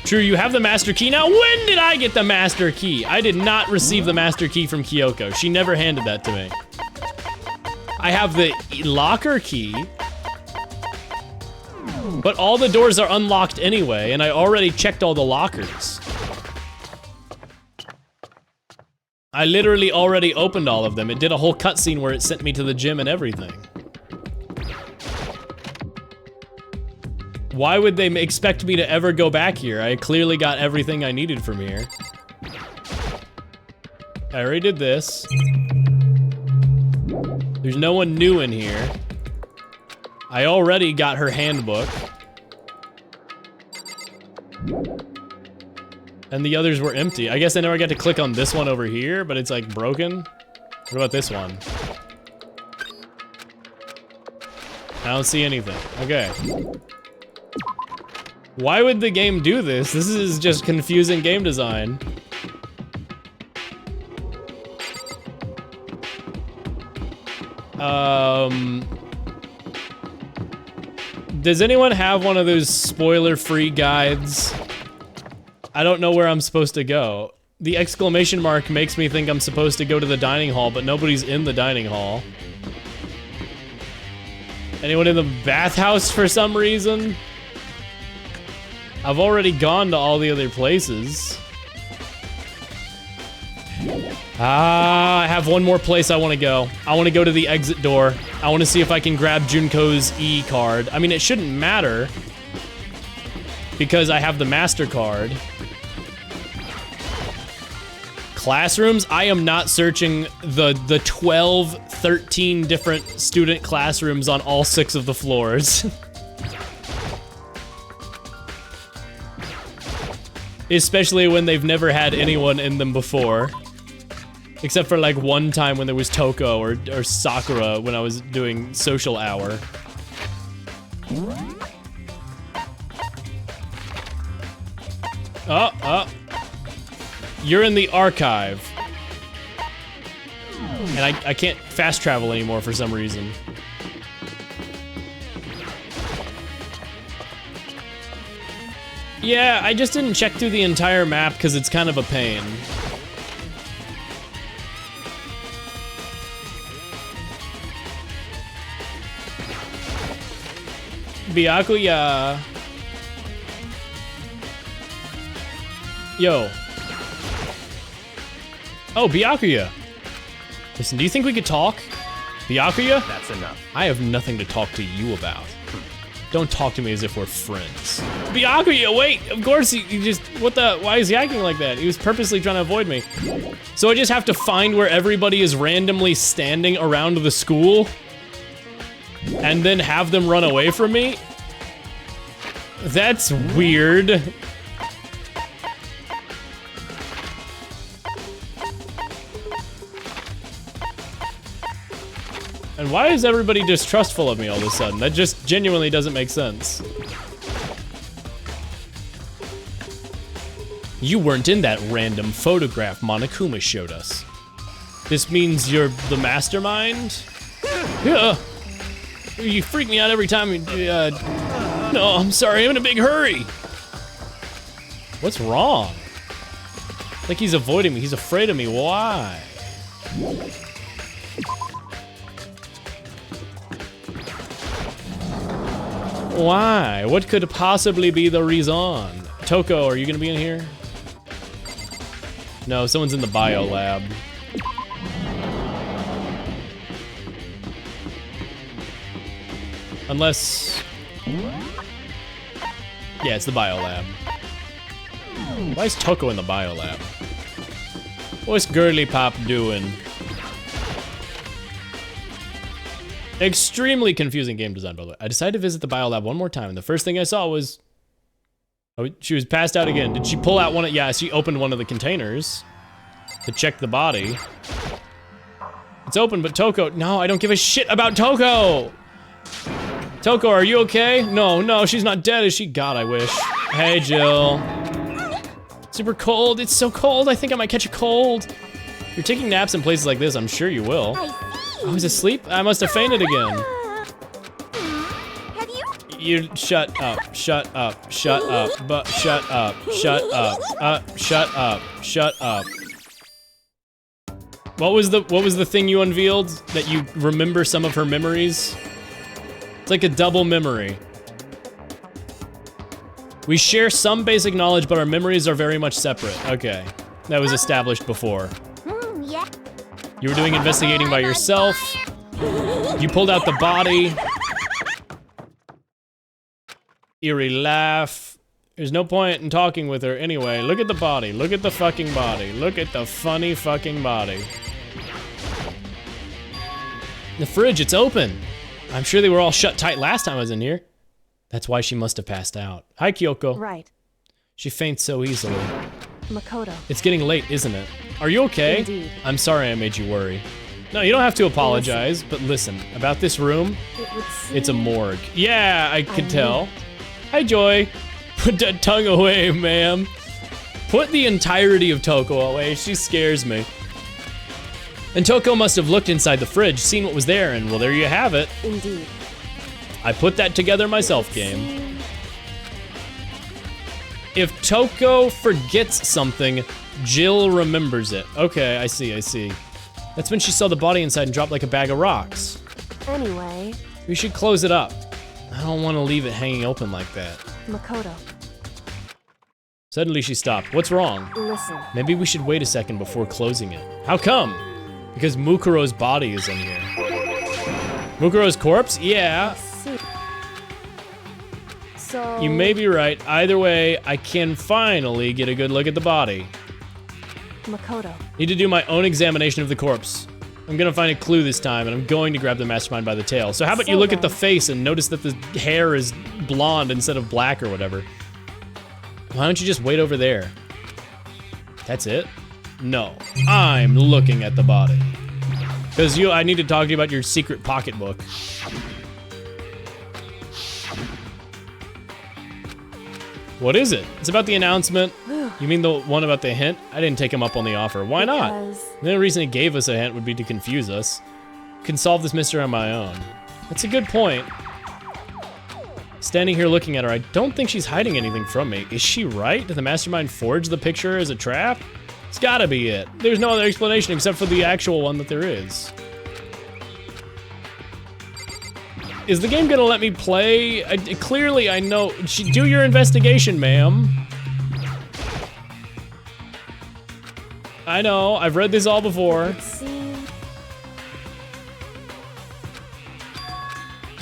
True, you have the master key. Now, when did I get the master key? I did not receive the master key from Kyoko. She never handed that to me. I have the locker key. But all the doors are unlocked anyway, and I already checked all the lockers. I literally already opened all of them. It did a whole cutscene where it sent me to the gym and everything. Why would they expect me to ever go back here? I clearly got everything I needed from here. I already did this. There's no one new in here. I already got her handbook. And the others were empty. I guess I never got to click on this one over here, but it's like broken. What about this one? I don't see anything. Okay. Why would the game do this? This is just confusing game design. Does anyone have one of those spoiler-free guides? I don't know where I'm supposed to go. The exclamation mark makes me think I'm supposed to go to the dining hall, but nobody's in the dining hall. Anyone in the bathhouse for some reason? I've already gone to all the other places. I have one more place I want to go. I want to go to the exit door. I want to see if I can grab Junko's E card. I mean, it shouldn't matter because I have the MasterCard. Classrooms? I am not searching the 12, 13 different student classrooms on all 6 of the floors. Especially when they've never had anyone in them before. Except for like one time when there was Toko or Sakura when I was doing social hour. Oh. You're in the archive. And I can't fast travel anymore for some reason. Yeah, I just didn't check through the entire map because it's kind of a pain. Byakuya. Yo. Oh, Byakuya. Listen, do you think we could talk? Byakuya? That's enough. I have nothing to talk to you about. Don't talk to me as if we're friends. Byakuya, wait! Of course he just, why is he acting like that? He was purposely trying to avoid me. So I just have to find where everybody is randomly standing around the school? And then have them run away from me? That's weird. And why is everybody distrustful of me all of a sudden? That just genuinely doesn't make sense. You weren't in that random photograph Monokuma showed us. This means you're the mastermind? Yeah. You freak me out every time no, I'm sorry, I'm in a big hurry. What's wrong? Like he's avoiding me, he's afraid of me, why? Why? What could possibly be the reason? Toko, are you gonna be in here? No, someone's in the bio lab. Unless... Yeah, it's the bio lab. Why is Toko in the bio lab? What's Girly Pop doing? Extremely confusing game design, by the way. I decided to visit the biolab one more time, and the first thing I saw was... Oh, she was passed out again. Did she pull out one of... Yeah, she opened one of the containers to check the body. It's open, but Toko... No, I don't give a shit about Toko! Toko, are you okay? No, she's not dead, is she? God, I wish. Hey, Jill. Super cold. It's so cold. I think I might catch a cold. You're taking naps in places like this. I'm sure you will. I was asleep? I must have fainted again. Have You shut up, shut up, shut up, but shut up, shut up, shut up, shut up. What was the thing you unveiled? That you remember some of her memories? It's like a double memory. We share some basic knowledge, but our memories are very much separate. Okay, that was established before. Yeah. You were doing investigating by yourself. You pulled out the body. Eerie laugh. There's no point in talking with her anyway. Look at the body. Look at the fucking body. Look at the funny fucking body. The fridge, it's open. I'm sure they were all shut tight last time I was in here. That's why she must have passed out. Hi, Kyoko. Right. She faints so easily. Makoto. It's getting late, isn't it? Are you okay? Indeed. I'm sorry I made you worry. No, you don't have to apologize, but listen, about this room, it's a morgue. Yeah, I could tell. Hi, Joy. Put that tongue away, ma'am. Put the entirety of Toko away. She scares me. And Toko must have looked inside the fridge, seen what was there, and well, there you have it. Indeed. I put that together myself, game. If Toko forgets something, Jill remembers it. Okay, I see. That's when she saw the body inside and dropped like a bag of rocks. Anyway. We should close it up. I don't want to leave it hanging open like that. Makoto. Suddenly she stopped. What's wrong? Listen. Maybe we should wait a second before closing it. How come? Because Mukuro's body is in here. Mukuro's corpse? Yeah. See. So... You may be right. Either way, I can finally get a good look at the body. Makoto. Need to do my own examination of the corpse. I'm gonna find a clue this time, and I'm going to grab the mastermind by the tail. So how about you look at the face and notice that the hair is blonde instead of black or whatever? Why don't you just wait over there? That's it? No, I'm looking at the body. Because I need to talk to you about your secret pocketbook. What is it? It's about the announcement. You mean the one about the hint? I didn't take him up on the offer. Why not? The only reason he gave us a hint would be to confuse us. I can solve this mystery on my own. That's a good point. Standing here looking at her, I don't think she's hiding anything from me. Is she right? Did the mastermind forge the picture as a trap? It's gotta be it. There's no other explanation except for the actual one that there is. Is the game gonna let me play? Clearly, I know. Do your investigation, ma'am. I know, I've read this all before.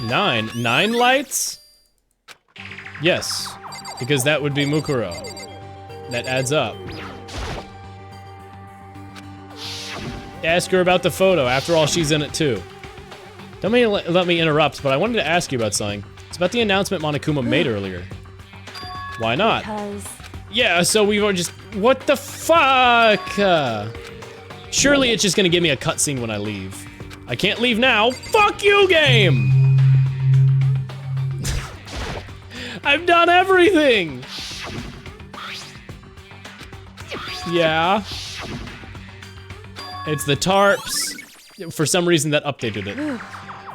Nine lights? Yes, because that would be Mukuro. That adds up. Ask her about the photo. After all, she's in it too. Don't let me interrupt, but I wanted to ask you about something. It's about the announcement Monokuma made earlier. Why not? Because... Yeah, so we were just... What the fuck? Surely it's just gonna give me a cutscene when I leave. I can't leave now. Fuck you, game! I've done everything! Yeah. It's the tarps. For some reason that updated it.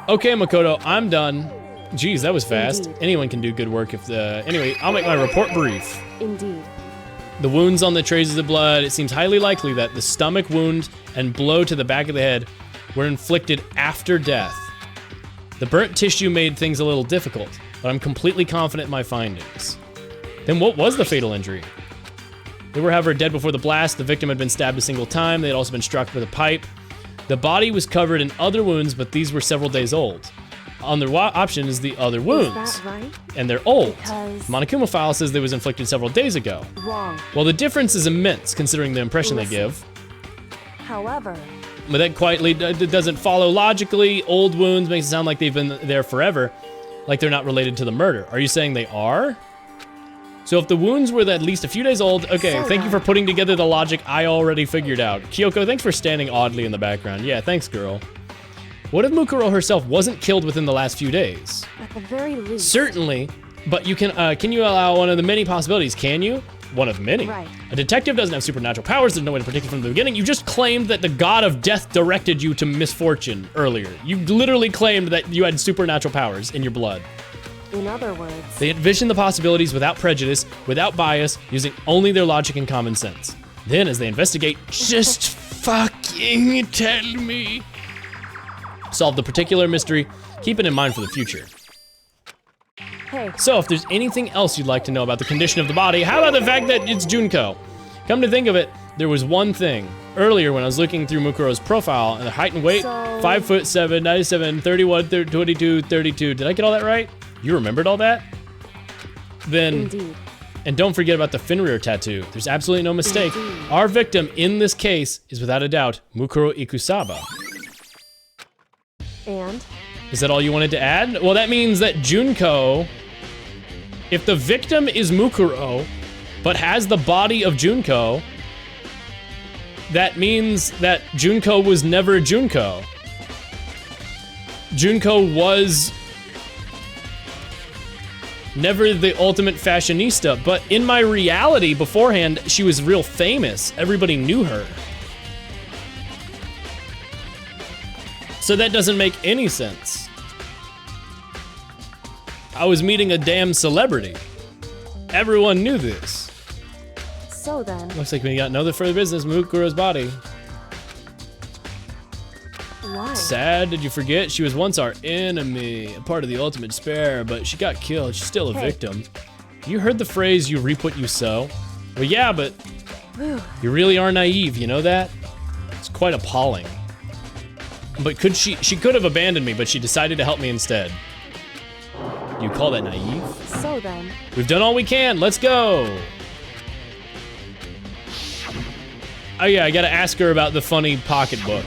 Okay, Makoto, I'm done. Jeez, that was fast. Indeed. Anyone can do good work if the... Anyway, I'll make my report brief. Indeed. The wounds on the traces of blood, it seems highly likely that the stomach wound and blow to the back of the head were inflicted after death. The burnt tissue made things a little difficult, but I'm completely confident in my findings. Then what was the fatal injury? They were, however, dead before the blast. The victim had been stabbed a single time. They had also been struck with a pipe. The body was covered in other wounds, but these were several days old. On the option is the other wounds. Is that right? And they're old. Because... Monokuma file says they was inflicted several days ago. Wrong. Well, the difference is immense considering the impression they give. However... But that quietly doesn't follow logically. Old wounds makes it sound like they've been there forever, like they're not related to the murder. Are you saying they are? So if the wounds were at least a few days old, okay, So thank you for putting together the logic I already figured out. Kyoko, thanks for standing oddly in the background. Yeah, thanks, girl. What if Mukuro herself wasn't killed within the last few days? At the very least... Certainly, but you can you allow one of the many possibilities, can you? One of many. Right. A detective doesn't have supernatural powers, there's no way to predict it from the beginning. You just claimed that the god of death directed you to misfortune earlier. You literally claimed that you had supernatural powers in your blood. In other words... They envision the possibilities without prejudice, without bias, using only their logic and common sense. Then, as they investigate, just fucking tell me. Solve the particular mystery, keep it in mind for the future. Hey. So, if there's anything else you'd like to know about the condition of the body, how about the fact that it's Junko? Come to think of it, there was one thing. Earlier, when I was looking through Mukuro's profile, and the height and weight, So... 5'7", 97, 31, 22, 32. Did I get all that right? You remembered all that? Then, Indeed. and don't forget about the Fenrir tattoo. There's absolutely no mistake. Indeed. Our victim in this case is without a doubt Mukuro Ikusaba. And? Is that all you wanted to add? Well, that means that Junko, if the victim is Mukuro, but has the body of Junko, that means that Junko was never Junko. Junko was never the ultimate fashionista, but in my reality beforehand, she was real famous. Everybody knew her. So that doesn't make any sense. I was meeting a damn celebrity. Everyone knew this. So then... Looks like we got no further business. Mukuro's body. Why? Sad, did you forget? She was once our enemy, a part of the ultimate despair, but she got killed. She's still a victim. You heard the phrase, you reap what you sow? Well, yeah, but you really are naive, you know that? It's quite appalling. But she could have abandoned me, but she decided to help me instead. You call that naive? So then... We've done all we can, let's go! Oh yeah, I gotta ask her about the funny pocketbook.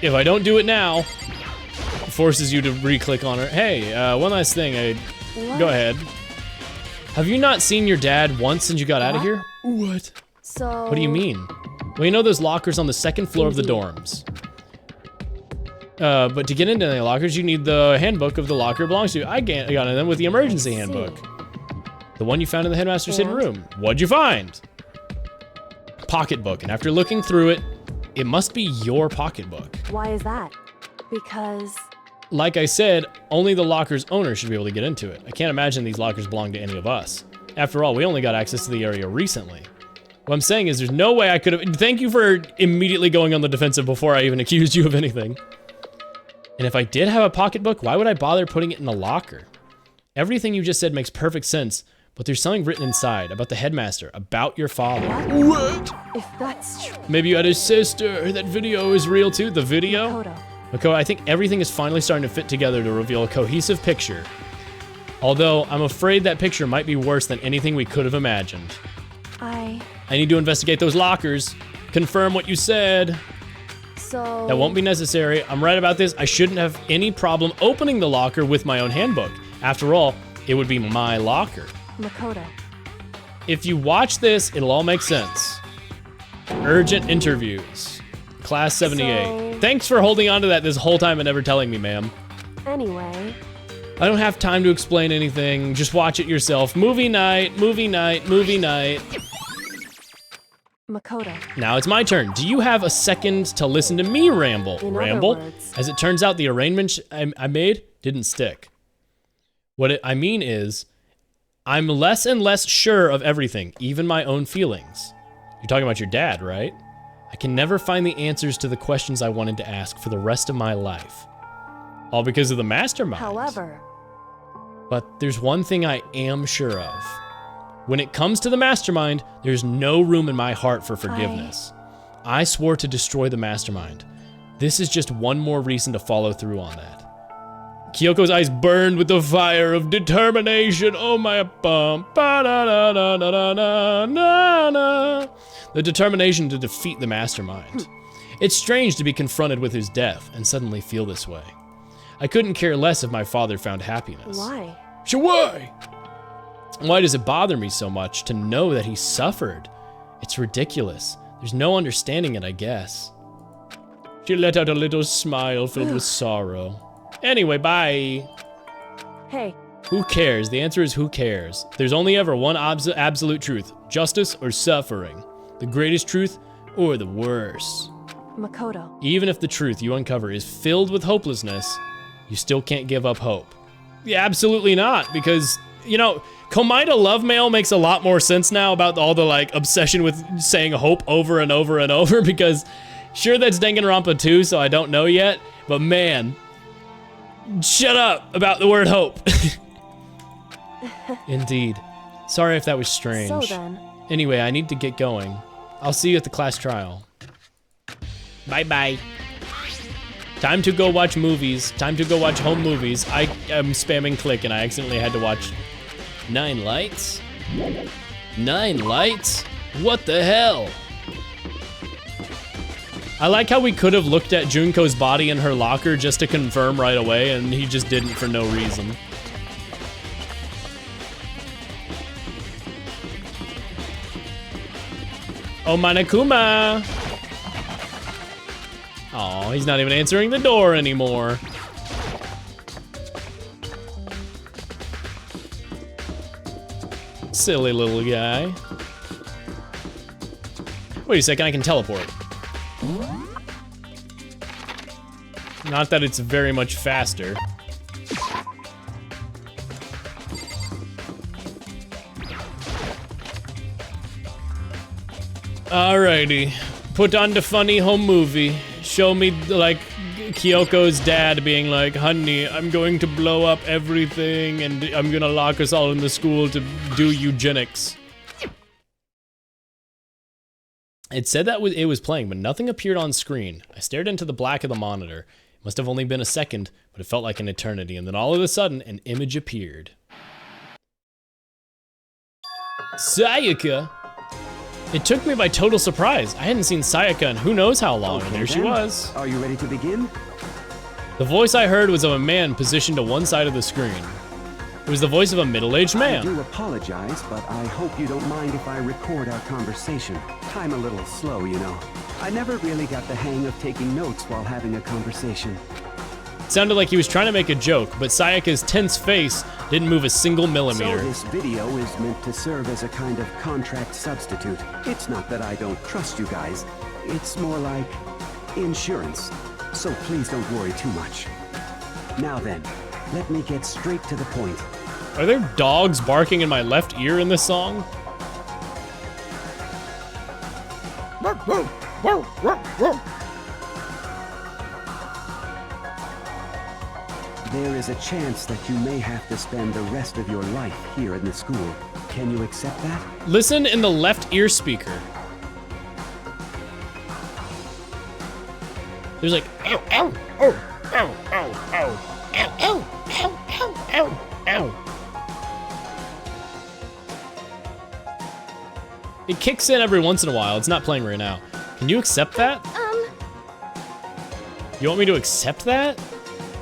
If I don't do it now, it forces you to re-click on her. Hey, one last thing, go ahead. Have you not seen your dad once since you got out of here? What? So... What do you mean? Well, you know those lockers on the second floor of the dorms. But to get into the lockers, you need the handbook of the locker it belongs to. I got in them with the emergency handbook. The one you found in the headmaster's hidden room. What'd you find? Pocketbook, and after looking through it, it must be your pocketbook. Why is that? Because... like I said, only the locker's owner should be able to get into it. I can't imagine these lockers belong to any of us. After all, we only got access to the area recently. What I'm saying is there's no way I could have... Thank you for immediately going on the defensive before I even accused you of anything. And if I did have a pocketbook, why would I bother putting it in a locker? Everything you just said makes perfect sense, but there's something written inside about the headmaster, about your father. What? If that's true. Maybe you had a sister. That video is real too. The video? Makoto. Makoto, I think everything is finally starting to fit together to reveal a cohesive picture. Although, I'm afraid that picture might be worse than anything we could have imagined. I need to investigate those lockers. Confirm what you said. So... That won't be necessary. I'm right about this. I shouldn't have any problem opening the locker with my own handbook. After all, it would be my locker. Makoto. If you watch this, it'll all make sense. Urgent interviews. Class 78. So... Thanks for holding on to that this whole time and never telling me, ma'am. Anyway... I don't have time to explain anything. Just watch it yourself. Movie night, movie night, movie night. Makoto. Now it's my turn. Do you have a second to listen to me ramble? In Ramble? other words- As it turns out, the arrangement I made didn't stick. What I mean is, I'm less and less sure of everything, even my own feelings. You're talking about your dad, right? I can never find the answers to the questions I wanted to ask for the rest of my life. All because of the mastermind. However... But there's one thing I am sure of. When it comes to the mastermind, there's no room in my heart for forgiveness. I swore to destroy the mastermind. This is just one more reason to follow through on that. Kyoko's eyes burned with the fire of determination. Oh my bum. Ba-da-da-da-da-da-da-da. The determination to defeat the mastermind. It's strange to be confronted with his death and suddenly feel this way. I couldn't care less if my father found happiness. Why? So why? Why does it bother me so much to know that he suffered? It's ridiculous. There's no understanding it, I guess. She let out a little smile filled with sorrow. Anyway, bye. Hey. Who cares? The answer is who cares. There's only ever one absolute truth. Justice or suffering. The greatest truth or the worst. Makoto. Even if the truth you uncover is filled with hopelessness, you still can't give up hope. Yeah, absolutely not, because, you know, Komaida love mail makes a lot more sense now about all the, like, obsession with saying hope over and over and over, because sure, that's Danganronpa 2, so I don't know yet, but man, shut up about the word hope. Indeed. Sorry if that was strange. So then. Anyway, I need to get going. I'll see you at the class trial. Bye-bye. Time to go watch movies. Time to go watch home movies. I am spamming click and I accidentally had to watch 9 Lights? 9 Lights? What the hell? I like how we could have looked at Junko's body in her locker just to confirm right away, and he just didn't for no reason. Oh, Monokuma! Oh, he's not even answering the door anymore. Silly little guy. Wait a second, I can teleport. Not that it's very much faster. Alrighty. Put on the funny home movie. Show me, like, Kyoko's dad being like, honey, I'm going to blow up everything and I'm gonna lock us all in the school to do eugenics. It said that it was playing, but nothing appeared on screen. I stared into the black of the monitor. It must have only been a second, but it felt like an eternity, and then all of a sudden, an image appeared. Sayaka! It took me by total surprise. I hadn't seen Sayaka in who knows how long, and there she was. Are you ready to begin? The voice I heard was of a man positioned to one side of the screen. It was the voice of a middle-aged man. I do apologize, but I hope you don't mind if I record our conversation. I'm a little slow, you know. I never really got the hang of taking notes while having a conversation. It sounded like he was trying to make a joke, but Sayaka's tense face didn't move a single millimeter. So this video is meant to serve as a kind of contract substitute. It's not that I don't trust you guys. It's more like insurance. So please don't worry too much. Now then, let me get straight to the point. Are there dogs barking in my left ear in this song? There is a chance that you may have to spend the rest of your life here in the school. Can you accept that? Listen in the left ear speaker. There's like, ow, ow, ow, ow, ow, ow, ow, ow, ow, ow, ow, ow. It kicks in every once in a while. It's not playing right now. Can you accept that? You want me to accept that?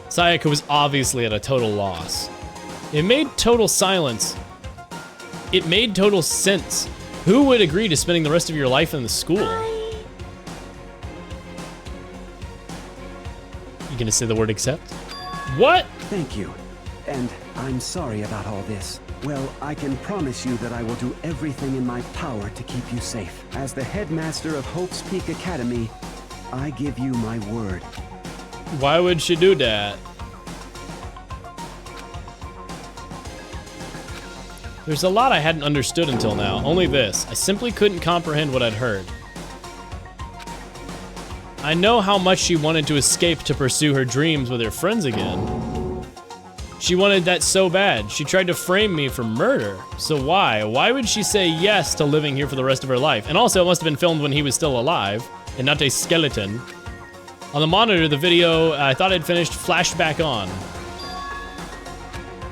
Sayaka was obviously at a total loss. It made total silence. It made total sense. Who would agree to spending the rest of your life in the school? You gonna say the word accept? What? Thank you. And I'm sorry about all this. Well, I can promise you that I will do everything in my power to keep you safe. As the headmaster of Hope's Peak Academy, I give you my word. Why would she do that? There's a lot I hadn't understood until now. Only this. I simply couldn't comprehend what I'd heard. I know how much she wanted to escape to pursue her dreams with her friends again. She wanted that so bad. She tried to frame me for murder. So why? Why would she say yes to living here for the rest of her life? And also, it must have been filmed when he was still alive and not a skeleton. On the monitor, the video I thought I'd finished flashed back on.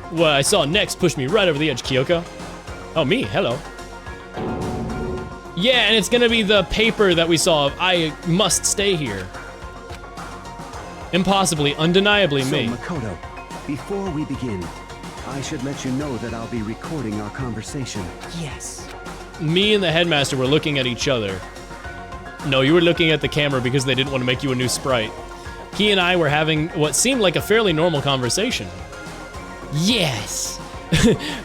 What I saw next pushed me right over the edge, Kyoko. Oh, me, hello. Yeah, and it's gonna be the paper that we saw of I must stay here. Impossibly, undeniably So, me. Makoto, before we begin, I should let you know that I'll be recording our conversation. Yes. Me and the headmaster were looking at each other. No, you were looking at the camera because they didn't want to make you a new sprite. He and I were having what seemed like a fairly normal conversation. Yes!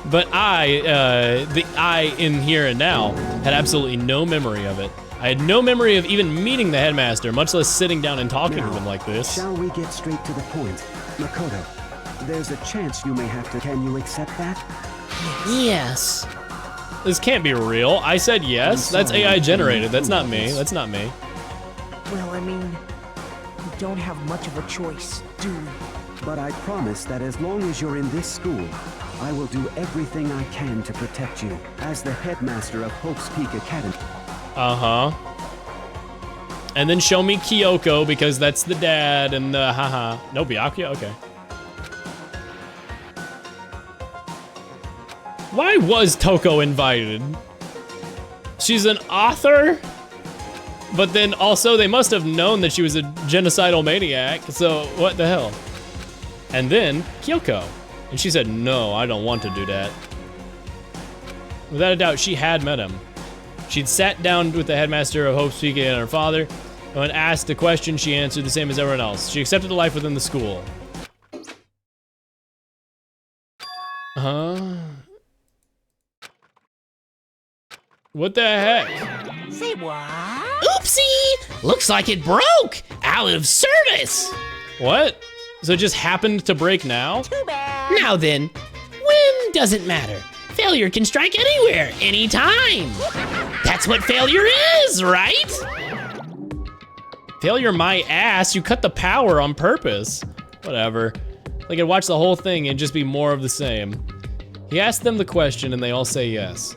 But the I in here and now, had absolutely no memory of it. I had no memory of even meeting the headmaster, much less sitting down and talking to him like this. Shall we get straight to the point? Makoto, there's a chance you may have to... Can you accept that? Yes. This can't be real. I said yes. That's AI generated. That's not me. That's not me. Well, I mean, we don't have much of a choice, do we? But I promise that as long as you're in this school, I will do everything I can to protect you. As the headmaster of Hope's Peak Academy. Uh-huh. And then show me Kyoko, because that's the dad, and the haha. No, Byakuya? Okay. Why was Toko invited? She's an author? But then also, they must have known that she was a genocidal maniac, so what the hell? And then, Kyoko. And she said, no, I don't want to do that. Without a doubt, she had met him. She'd sat down with the headmaster of Hope's Peak and her father, and when asked a question, she answered the same as everyone else. She accepted a life within the school. Huh? What the heck? Say what? Oopsie! Looks like it broke! Out of service! What? So it just happened to break now? Too bad. Now then, when doesn't matter. Failure can strike anywhere, anytime. That's what failure is, right? Failure my ass, you cut the power on purpose. Whatever. Like I'd watch the whole thing and just be more of the same. He asked them the question and they all say yes.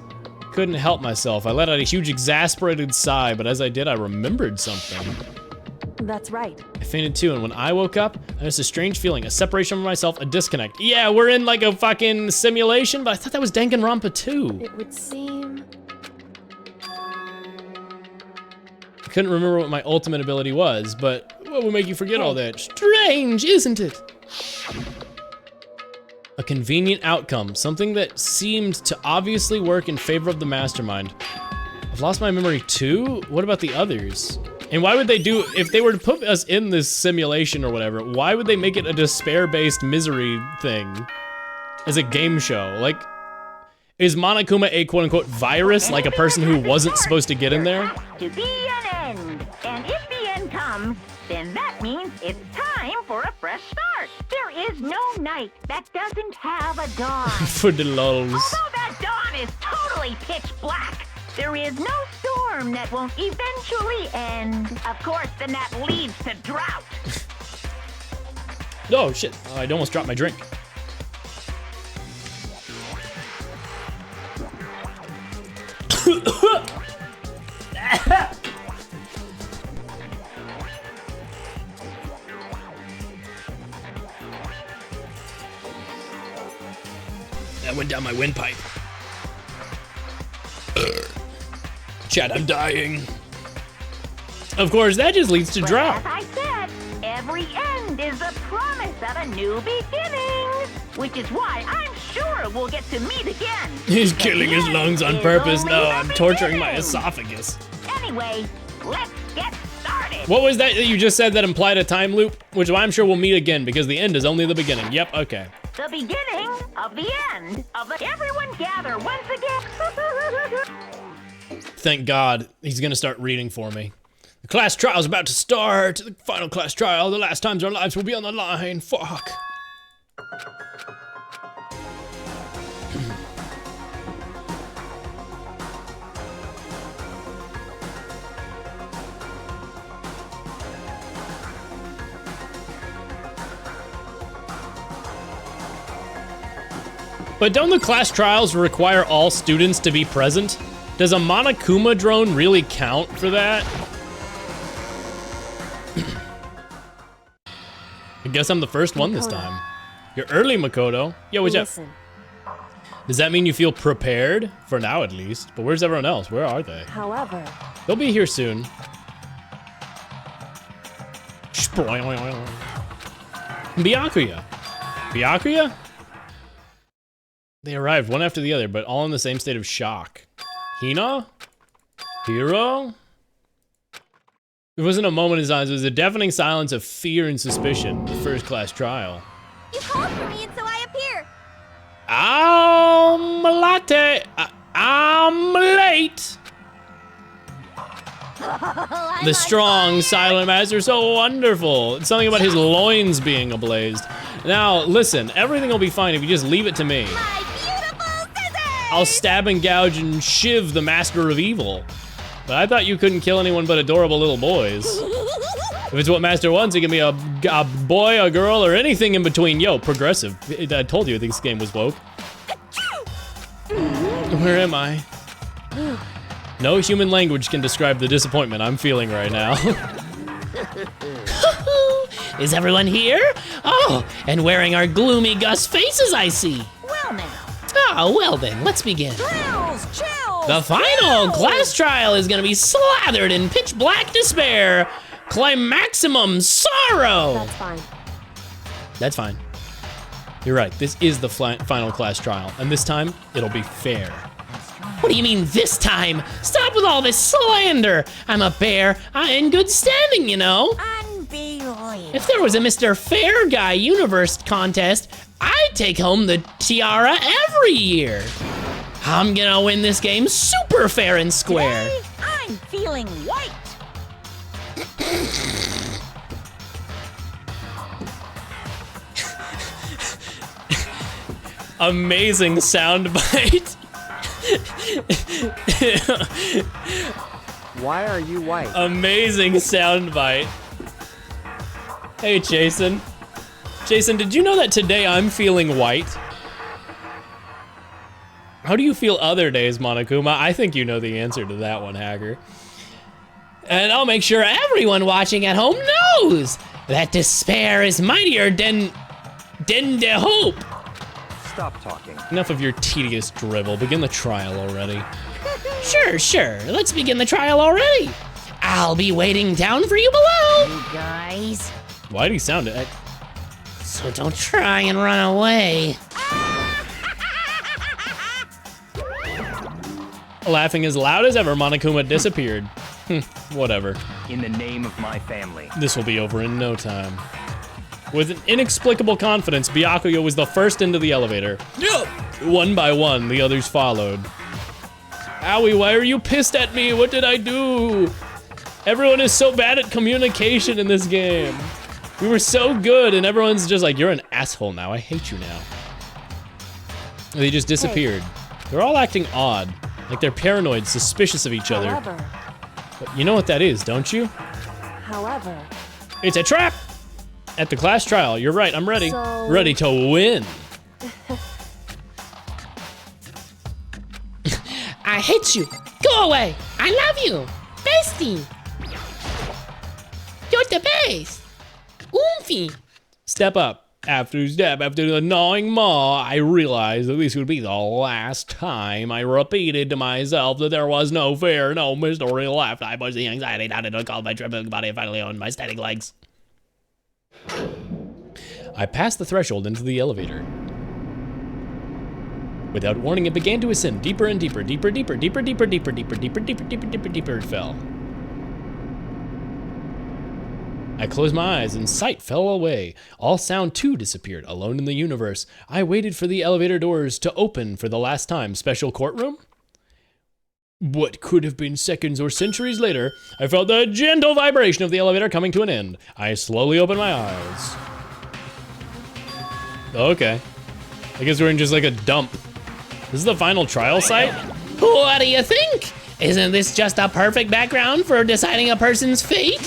Couldn't help myself. I let out a huge exasperated sigh, but as I did, I remembered something. That's right. I fainted too, and when I woke up, I noticed a strange feeling, a separation from myself, a disconnect. Yeah, we're in like a fucking simulation, but I thought that was Danganronpa 2. It would seem... I couldn't remember what my ultimate ability was, but what would make you forget all that? Strange, isn't it? A convenient outcome, something that seemed to obviously work in favor of the mastermind. I've lost my memory too? What about the others? And why would they do, if they were to put us in this simulation or whatever, why would they make it a despair-based misery thing as a game show? Like, is Monokuma a quote-unquote virus, like a person who wasn't supposed to get in there? To be an end, and if the end comes, then that means it's time for a fresh start. There is no night that doesn't have a dawn. For the lulz. Although that dawn is totally pitch black, there is no storm that won't eventually end. Of course, then that leads to drought. Oh shit, I almost dropped my drink. That went down my windpipe. Chat, I'm dying. Of course, that just leads to drought. As I said, every end is the promise of a new beginning. Which is why I'm sure we'll get to meet again. He's killing his lungs on purpose. No, I'm torturing my esophagus. Anyway, let's get started. What was that you just said that implied a time loop? Which I'm sure we'll meet again because the end is only the beginning. Yep, okay. The beginning of the end of the... Everyone gather once again. Thank God, he's gonna start reading for me. The class trial's about to start. The final class trial. The last times our lives will be on the line. Fuck. But don't the class trials require all students to be present? Does a Monokuma drone really count for that? I guess I'm the first one this time. You're early, Makoto. Yeah, what's up? Does that mean you feel prepared? For now, at least. But where's everyone else? Where are they? However, They'll be here soon. Byakuya. Byakuya? They arrived one after the other, but all in the same state of shock. Hina? Hiro? It wasn't a moment in his eyes, it was a deafening silence of fear and suspicion. The first class trial. You called for me and so I appear. Latte. I'm late. The strong, silent master, so wonderful. It's something about his loins being ablazed. Now, listen, everything will be fine if you just leave it to me. My beautiful scissors! I'll stab and gouge and shiv the master of evil. But I thought you couldn't kill anyone but adorable little boys. If it's what master wants, it can be a boy, a girl, or anything in between. Yo, progressive. I told you this game was woke. Where am I? No human language can describe the disappointment I'm feeling right now. Is everyone here? Oh, and wearing our gloomy Gus faces, I see. Well now. Oh, well then, let's begin. Chills, chills. The final class trial is gonna be slathered in pitch black despair. Climaximum sorrow. that's fine. That's fine. You're right, this is the final class trial, and this time, it'll be fair. What do you mean this time? Stop with all this slander. I'm a bear, in good standing, you know. Unbelievable. If there was a Mr. Fair Guy Universe contest, I'd take home the tiara every year. I'm gonna win this game super fair and square. Today, I'm feeling white. Amazing soundbite. Why are you white? Amazing soundbite. Hey, Jason. Jason, did you know that today I'm feeling white? How do you feel other days, Monokuma? I think you know the answer to that one, Hacker. And I'll make sure everyone watching at home knows that despair is mightier than the hope. Stop talking. Enough of your tedious drivel. Begin the trial already. Sure. Let's begin the trial already. I'll be waiting down for you below. You guys. Why'd he sound it? So don't try and run away. Laughing as loud as ever, Monokuma disappeared. Whatever. In the name of my family. This will be over in no time. With an inexplicable confidence, Byakuya was the first into the elevator. One by one, the others followed. Owie, why are you pissed at me? What did I do? Everyone is so bad at communication in this game. We were so good, and everyone's just like, you're an asshole now. I hate you now. They just disappeared. They're all acting odd. Like they're paranoid, suspicious of each other. But you know what that is, don't you? However, it's a trap! At the class trial, you're right, I'm ready. So- Ready to win. I hate you. Go away. I love you. Bestie. You're the best. Oomphy. Step up. After step, after the gnawing maw, I realized that this would be the last time I repeated to myself that there was no fear, no mystery left. I pushed the anxiety down into called my trembling body and finally owned my steady legs. I passed the threshold into the elevator. Without warning, it began to ascend deeper and deeper, deeper, deeper, deeper, deeper, deeper, deeper, deeper, deeper, deeper, deeper, deeper, it fell. I closed my eyes and sight fell away. All sound too disappeared, alone in the universe. I waited for the elevator doors to open for the last time. Special courtroom? What could have been seconds or centuries later, I felt the gentle vibration of the elevator coming to an end. I slowly opened my eyes. Okay. I guess we're in just like a dump. This is the final trial site? What do you think? Isn't this just a perfect background for deciding a person's fate?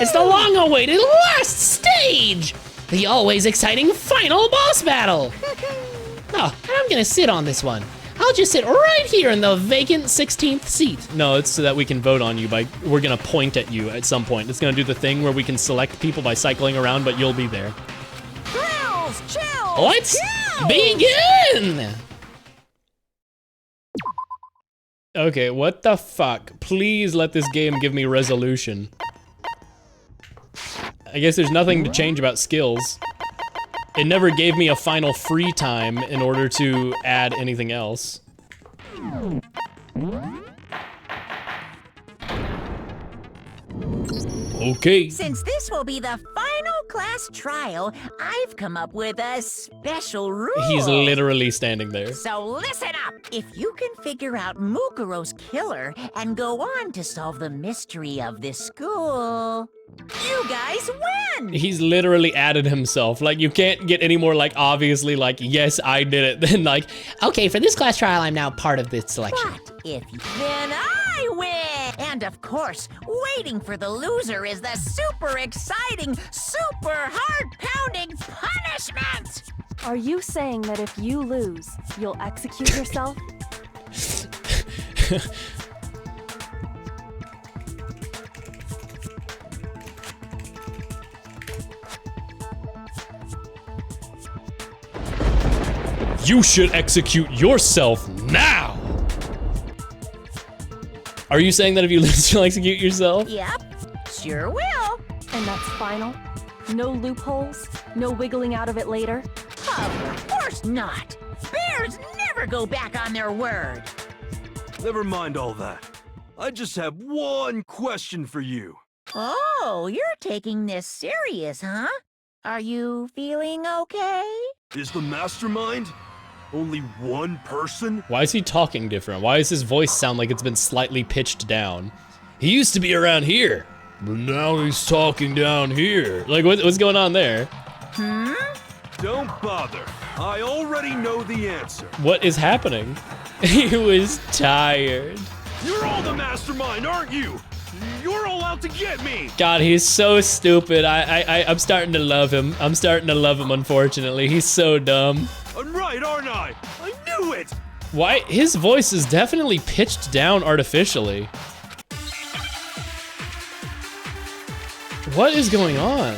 It's the long-awaited last stage! The always exciting final boss battle! Oh, I'm gonna sit on this one. I'll just sit right here in the vacant 16th seat. No, it's so that we can vote on you by, we're gonna point at you at some point. It's gonna do the thing where we can select people by cycling around, but you'll be there. Chills, chills, Let's chills. begin! Okay, what the fuck? Please let this game give me resolution. I guess there's nothing to change about skills. It never gave me a final free time in order to add anything else. Okay. Since this will be the final class trial, I've come up with a special rule. He's literally standing there. So listen up! If you can figure out Mukuro's killer and go on to solve the mystery of this school, you guys win! He's literally added himself. Like, you can't get any more, like, obviously, like, yes, I did it, than, like, Okay, for this class trial, I'm now part of this selection. But if then I win! And of course, waiting for the loser is the super exciting, super heart-pounding punishment! are you saying that if you lose, you'll execute yourself? you should execute yourself now! Are you saying that if you lose, you'll execute yourself? Yep, sure will. And that's final? No loopholes? No wiggling out of it later? Of course not. Bears never go back on their word. Never mind all that. I just have one question for you. Oh, you're taking this serious, huh? Are you feeling okay? Is the mastermind only one person? Why is he talking different? Why does his voice sound like it's been slightly pitched down? He used to be around here, but now he's talking down here. Like, what's going on there? Hmm? Don't bother. I already know the answer. What is happening? He was tired. You're all the mastermind, aren't you? You're all out to get me. God, he's so stupid. I'm starting to love him. I'm starting to love him, unfortunately. He's so dumb. I'm right, aren't I? I knew it. Why? His voice is definitely pitched down artificially. What is going on?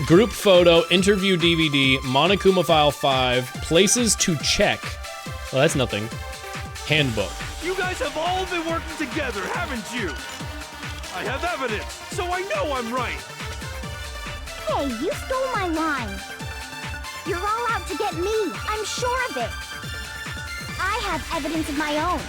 Group photo, interview DVD, Monokuma File 5, places to check. Well, that's nothing. Handbook. You guys have all been working together, haven't you? I have evidence, so I know I'm right. Hey, you stole my line. You're all out to get me. I'm sure of it. I have evidence of my own.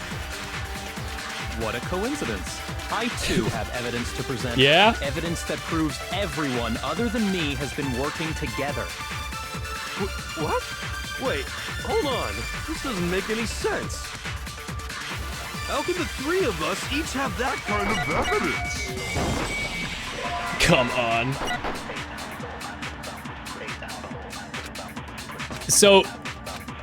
What a coincidence. I too have evidence to present. Yeah? Evidence that proves everyone other than me has been working together. What? Wait, hold on. This doesn't make any sense. How can the three of us each have that kind of evidence? Come on. So,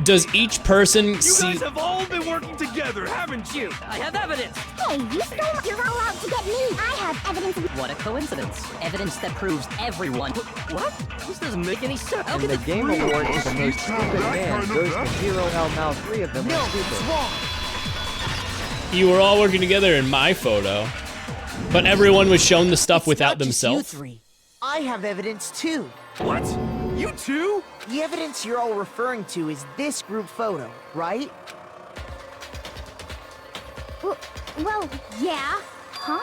does each person see... You guys have all been working together, haven't you? I have evidence. Hey, you stole. You're all out to get me. I have evidence of. What a coincidence. Evidence that proves everyone. What? This doesn't make any sense. In the Game Award for the most stupid man goes to Hero L. Now 3 of them are stupid. You were all working together in my photo, but everyone was shown the stuff without themselves. You three. I have evidence too. What? You too? The evidence you're all referring to is this group photo, right? Well, yeah. Huh?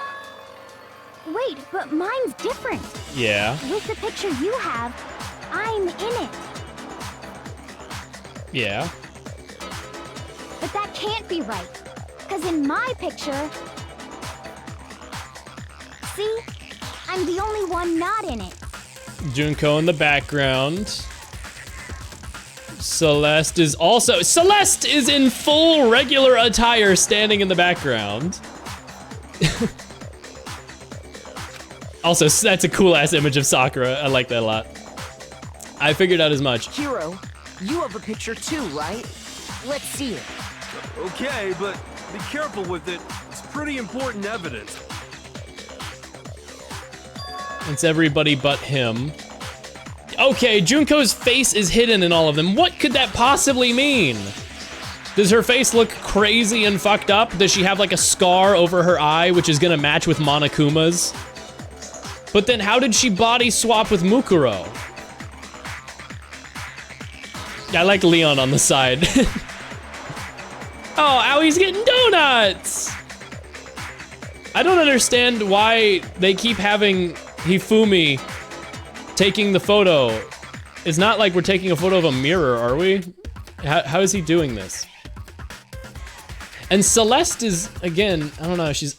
Wait, but mine's different. Yeah. With the picture you have, I'm in it. Yeah. But that can't be right. Because in my picture... See? I'm the only one not in it. Junko in the background. Celeste is also... Celeste is in full regular attire standing in the background. Also, that's a cool-ass image of Sakura. I like that a lot. I figured out as much. Hero, you have a picture too, right? Let's see it. Okay, but be careful with it. It's pretty important evidence. It's everybody but him. Okay, Junko's face is hidden in all of them. What could that possibly mean? Does her face look crazy and fucked up? Does she have like a scar over her eye, which is gonna match with Monokuma's? But then how did she body swap with Mukuro? I like Leon on the side. Oh, Aoi's getting donuts! I don't understand why they keep having Hifumi taking the photo. It's not like we're taking a photo of a mirror, are we? How is he doing this? And Celeste is, again, I don't know, she's...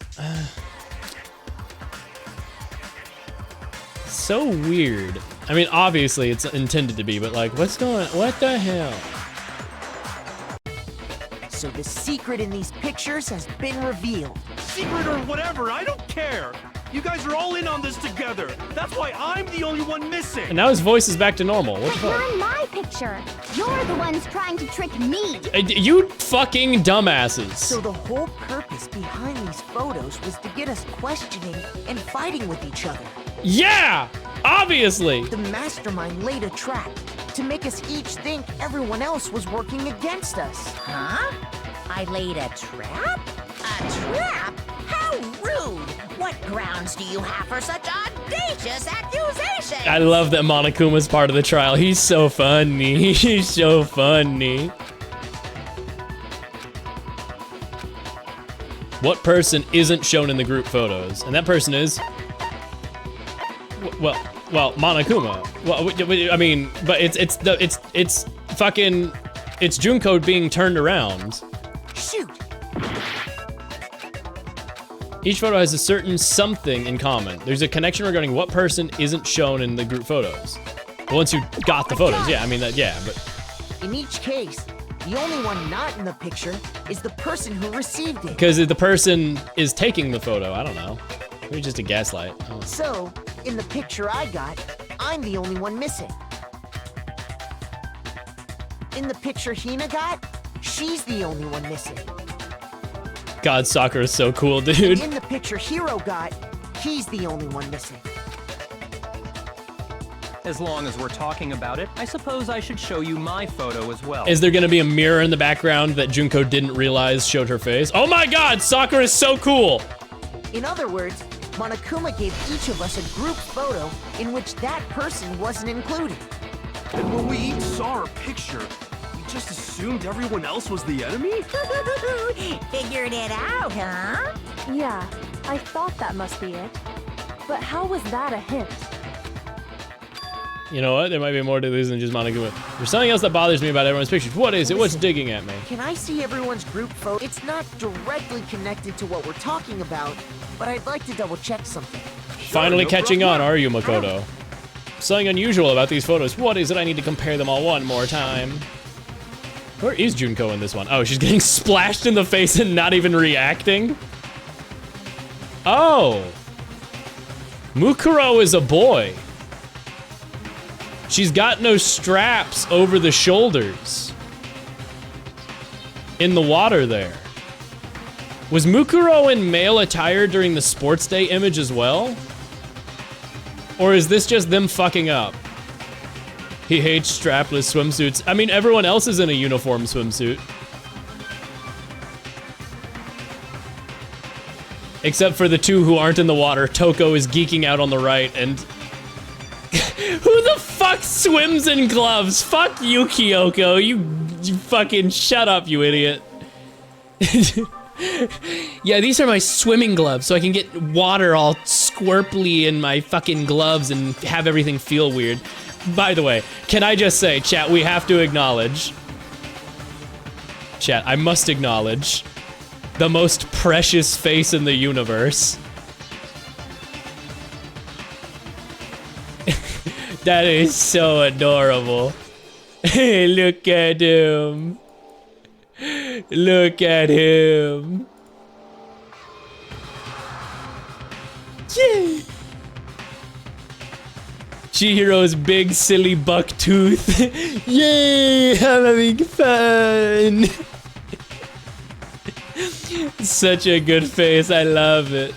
so weird. I mean, obviously it's intended to be, but like, what the hell? So the secret in these pictures has been revealed. Secret or whatever, I don't care. You guys are all in on this together. That's why I'm the only one missing. And now his voice is back to normal. What the But fuck? you're in my picture. You're the ones trying to trick me. You fucking dumbasses. So the whole purpose behind these photos was to get us questioning and fighting with each other. Yeah! Obviously! The mastermind laid a trap to make us each think everyone else was working against us. Huh? I laid a trap? A trap? How rude! What grounds do you have for such audacious accusations? I love that Monokuma's part of the trial. He's so funny. He's so funny. What person isn't shown in the group photos? And that person is... Well, Monokuma. Well, I mean, but it's fucking... It's Junko being turned around. Shoot! Each photo has a certain something in common. There's a connection regarding what person isn't shown in the group photos. Once you got the photos, yeah, I mean, yeah, but... In each case, the only one not in the picture is the person who received it. Because the person is taking the photo, I don't know. Maybe just a gaslight. Oh. So, in the picture I got, I'm the only one missing. In the picture Hina got, she's the only one missing. God, Sakura is so cool, dude. And in the picture Hero got, he's the only one missing. As long as we're talking about it, I suppose I should show you my photo as well. Is there gonna be a mirror in the background that Junko didn't realize showed her face? Oh my god, Sakura is so cool! In other words, Monokuma gave each of us a group photo in which that person wasn't included. And when we each saw our picture, we just assumed everyone else was the enemy? Figured it out, huh? Yeah, I thought that must be it. But how was that a hint? You know what? There might be more to this than just Monokuma. There's something else that bothers me about everyone's pictures. What is it? What's digging at me? Can I see everyone's group photo? It's not directly connected to what we're talking about, but I'd like to double check something. Finally catching on, are you, Makoto? Something unusual about these photos. What is it? I need to compare them all one more time. Where is Junko in this one? Oh, she's getting splashed in the face and not even reacting? Oh. Mukuro is a boy. She's got no straps over the shoulders. In the water there. Was Mukuro in male attire during the sports day image as well? Or is this just them fucking up? He hates strapless swimsuits. I mean, everyone else is in a uniform swimsuit. Except for the two who aren't in the water. Toko is geeking out on the right, and... Who the fuck swims in gloves? Fuck you, Kyoko. You fucking shut up, you idiot. Yeah, these are my swimming gloves, so I can get water all squirply in my fucking gloves and have everything feel weird. By the way, can I just say, chat, we have to acknowledge... Chat, I must acknowledge the most precious face in the universe. That is so adorable. Look at him. Look at him. Yeah. Chihiro's big silly buck tooth. Yay, I'm having fun. Such a good face, I love it.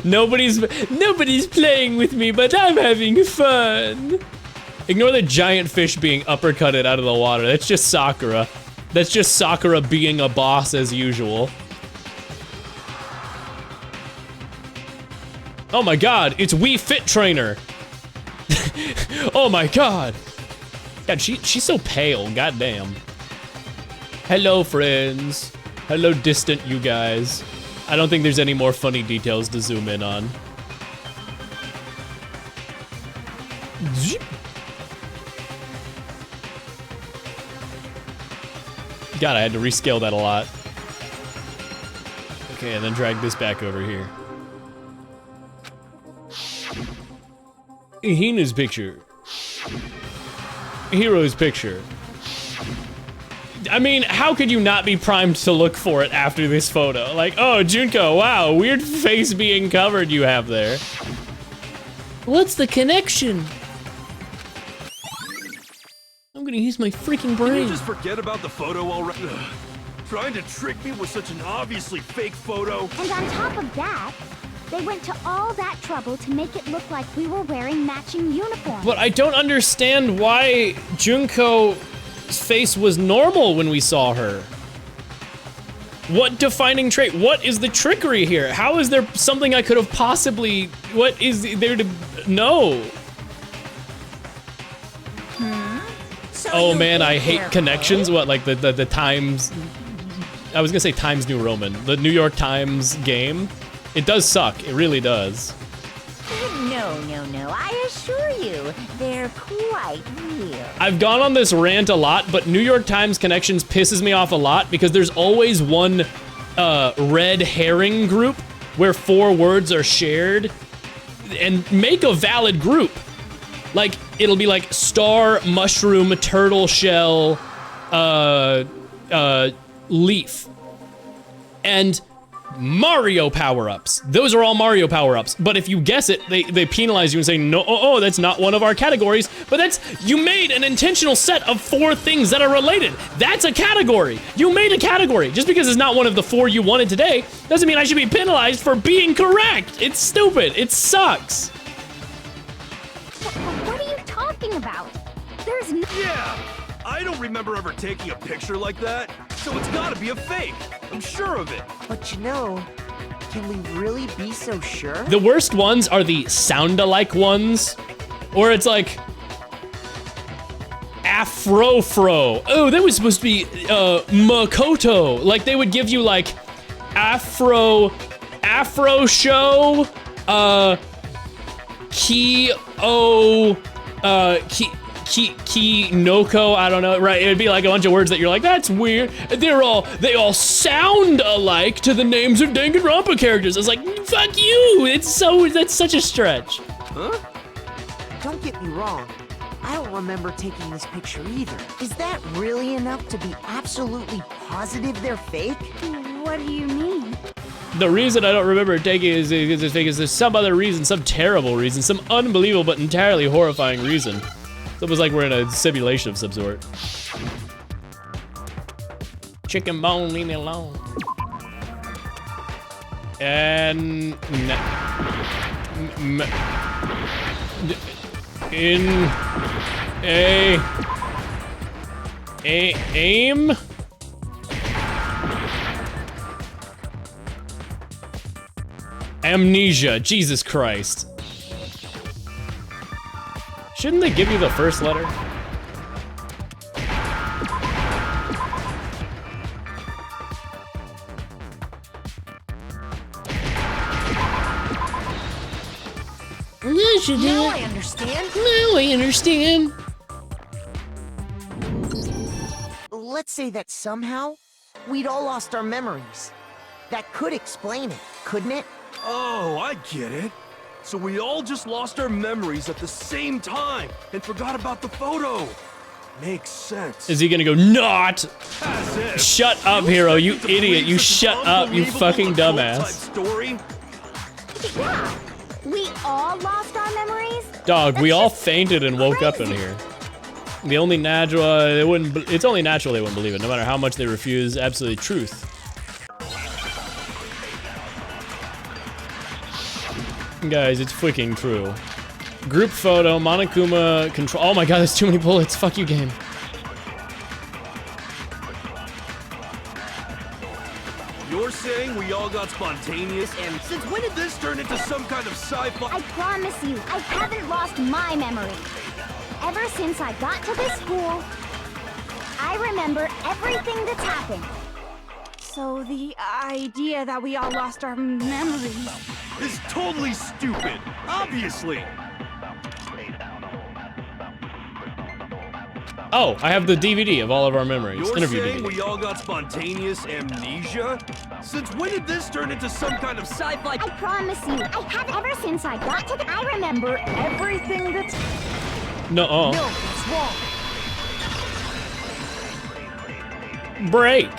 Nobody's playing with me, but I'm having fun. Ignore the giant fish being uppercutted out of the water. That's just Sakura. That's just Sakura being a boss as usual. Oh my god, it's Wii Fit Trainer. Oh my god. God, she's so pale, goddamn. Hello, friends. Hello, distant you guys. I don't think there's any more funny details to zoom in on. God, I had to rescale that a lot. Okay, and then drag this back over here. Hina's picture. Hero's picture. I mean, how could you not be primed to look for it after this photo? Like, oh, Junko, wow, weird face being covered you have there. What's the connection? I'm gonna use my freaking brain. Can you just forget about the photo already? Trying to trick me with such an obviously fake photo. And on top of that, they went to all that trouble to make it look like we were wearing matching uniforms. But I don't understand why Junko's face was normal when we saw her. What defining trait? What is the trickery here? How is there something I could have possibly... What is there to know? So Oh man, I hate careful. connections. What, like the Times... I was gonna say Times New Roman. The New York Times game. It does suck. It really does. No, I assure you, they're quite real. I've gone on this rant a lot, but New York Times connections pisses me off a lot because there's always one red herring group where 4 words are shared, and make a valid group. Like, it'll be like star, mushroom, turtle shell, leaf. And Mario power-ups. Those are all Mario power-ups. But if you guess it, they penalize you and say, no, oh, that's not one of our categories. But that's, you made an intentional set of 4 things that are related. That's a category. You made a category. Just because it's not one of the 4 you wanted today, doesn't mean I should be penalized for being correct. It's stupid. It sucks. What are you talking about? There's no... Yeah! I don't remember ever taking a picture like that, so it's gotta be a fake. I'm sure of it. But you know, can we really be so sure? The worst ones are the sound-alike ones, or it's like Afro-fro. Oh, that was supposed to be Makoto. Like they would give you like Afro show, Noko, I don't know, right? It'd be like a bunch of words that you're like, that's weird. They all sound alike to the names of Danganronpa characters. It's like, fuck you. That's such a stretch. Huh? Don't get me wrong. I don't remember taking this picture either. Is that really enough to be absolutely positive they're fake? What do you mean? The reason I don't remember taking it is fake is there's some other reason, some terrible reason, some unbelievable but entirely horrifying reason. It's almost like we're in a simulation of some sort. Chicken bone, leave me alone. And in aim. Amnesia, Jesus Christ. Shouldn't they give you the first letter? Now I understand. Now I understand. Let's say that somehow we'd all lost our memories. That could explain it, couldn't it? Oh, I get it. So we all just lost our memories at the same time and forgot about the photo. Makes sense. Is he gonna go, not? As if. Shut up, hero, you idiot. You shut up, you fucking dumbass. Story? Yeah. We all lost our memories? Dog, we all fainted and woke up in here. The only natural, it's only natural they wouldn't believe it, no matter how much they refuse absolute truth. Guys, it's freaking true. Group photo, Monokuma control. Oh my god, there's too many bullets. Fuck you, game. You're saying we all got spontaneous, and since when did this turn into some kind of sci-fi? I promise you, I haven't lost my memory. Ever since I got to this school, I remember everything that's happened. So the idea that we all lost our memories is totally stupid, obviously. Oh, I have the DVD of all of our memories. You're Interview saying DVD. we all got spontaneous amnesia? Since when did this turn into some kind of sci-fi? I promise you, I have ever since I got to the... I remember everything that's... No, No, it's wrong. break.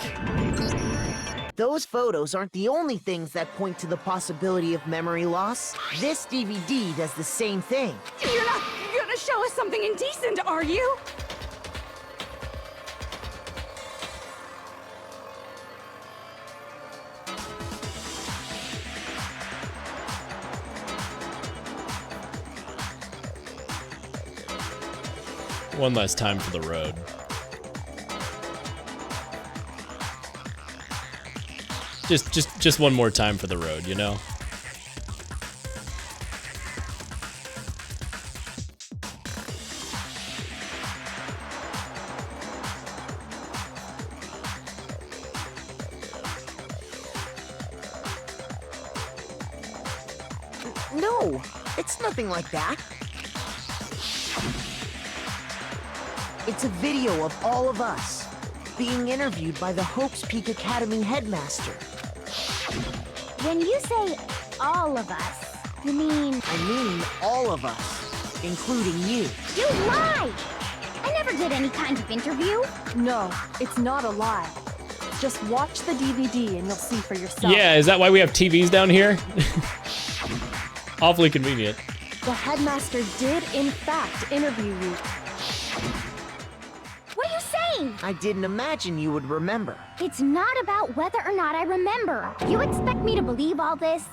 Those photos aren't the only things that point to the possibility of memory loss. This DVD does the same thing. You're not gonna show us something indecent, are you? One last time for the road. Just one more time for the road, you know? No, it's nothing like that. It's a video of all of us being interviewed by the Hope's Peak Academy headmaster. When you say all of us, you mean... I mean all of us, including you. You lie! I never did any kind of interview. No, it's not a lie. Just watch the DVD and you'll see for yourself. Yeah, is that why we have TVs down here? Awfully convenient. The headmaster did, in fact, interview you. What are you saying? I didn't imagine you would remember. It's not about whether or not I remember. You expect me to believe all this?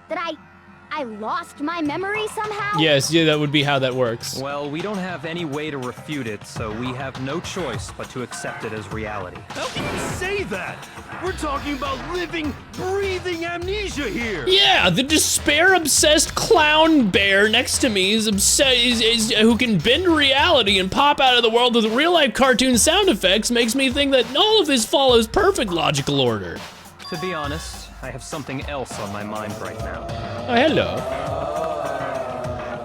That I lost my memory somehow? Yes, yeah, that would be how that works. Well, we don't have any way to refute it, so we have no choice but to accept it as reality. How can you say that? We're talking about living, breathing amnesia here. Yeah, the despair-obsessed clown bear next to me is who can bend reality and pop out of the world with real-life cartoon sound effects makes me think that all of this follows perfect logical order. To be honest, I have something else on my mind right now. Oh, hello.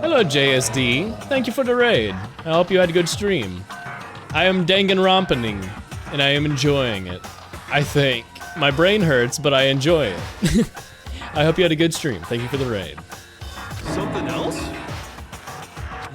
Hello, JSD. Thank you for the raid. I hope you had a good stream. I am danganronpaing, and I am enjoying it. I think. My brain hurts, but I enjoy it. I hope you had a good stream. Thank you for the raid. Something else?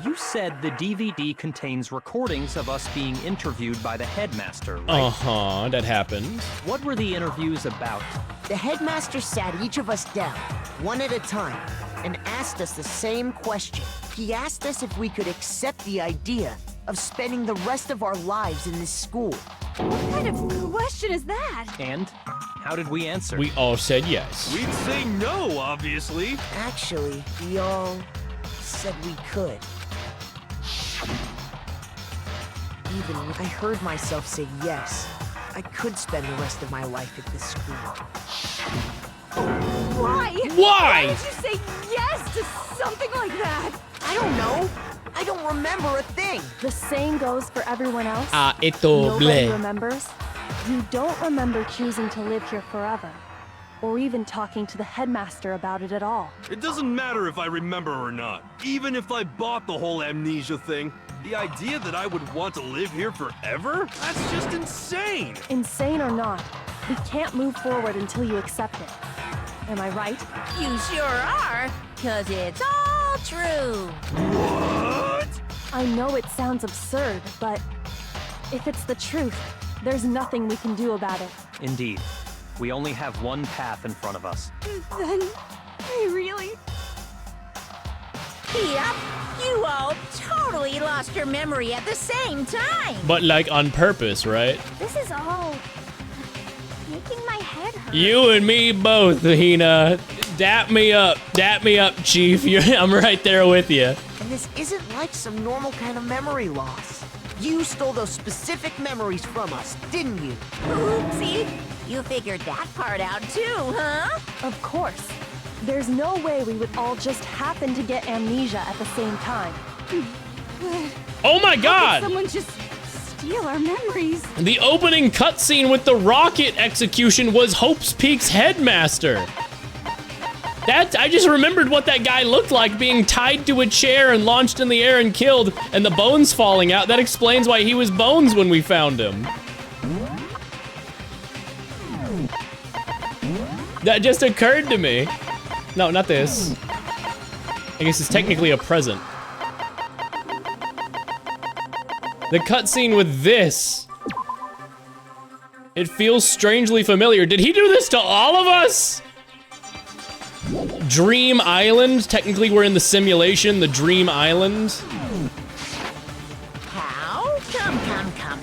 You said the DVD contains recordings of us being interviewed by the headmaster, right? Uh-huh, that happened. What were the interviews about? The headmaster sat each of us down, one at a time, and asked us the same question. He asked us if we could accept the idea of spending the rest of our lives in this school. What kind of question is that? And how did we answer? We all said yes. We'd say no, obviously. Actually, we all said we could. Even when I heard myself say yes, I could spend the rest of my life at this school. Why? Why? Why did you say yes to something like that? I don't know. I don't remember a thing. The same goes for everyone else. Esto Nobody ble. remembers. You don't remember choosing to live here forever, or even talking to the headmaster about it at all. It doesn't matter if I remember or not. Even if I bought the whole amnesia thing, the idea that I would want to live here forever? That's just insane! Insane or not, we can't move forward until you accept it. Am I right? You sure are, 'cause it's all true. What? I know it sounds absurd, but if it's the truth, there's nothing we can do about it. Indeed. We only have one path in front of us. Then, I really... Yep, you all totally lost your memory at the same time. But like on purpose, right? This is all making my head hurt. You and me both, Hina. Dap me up, Chief. I'm right there with you. And this isn't like some normal kind of memory loss. You stole those specific memories from us, didn't you? Oopsie, you figured that part out too, huh? Of course. There's no way we would all just happen to get amnesia at the same time. Oh my How god! could someone just steal our memories? The opening cutscene with the rocket execution was Hope's Peak's headmaster. I just remembered what that guy looked like, being tied to a chair and launched in the air and killed, and the bones falling out. That explains why he was Bones when we found him. That just occurred to me. No, not this. I guess it's technically a present. The cutscene with this. It feels strangely familiar. Did he do this to all of us? Dream Island. Technically, we're in the simulation, the Dream Island. How? Come.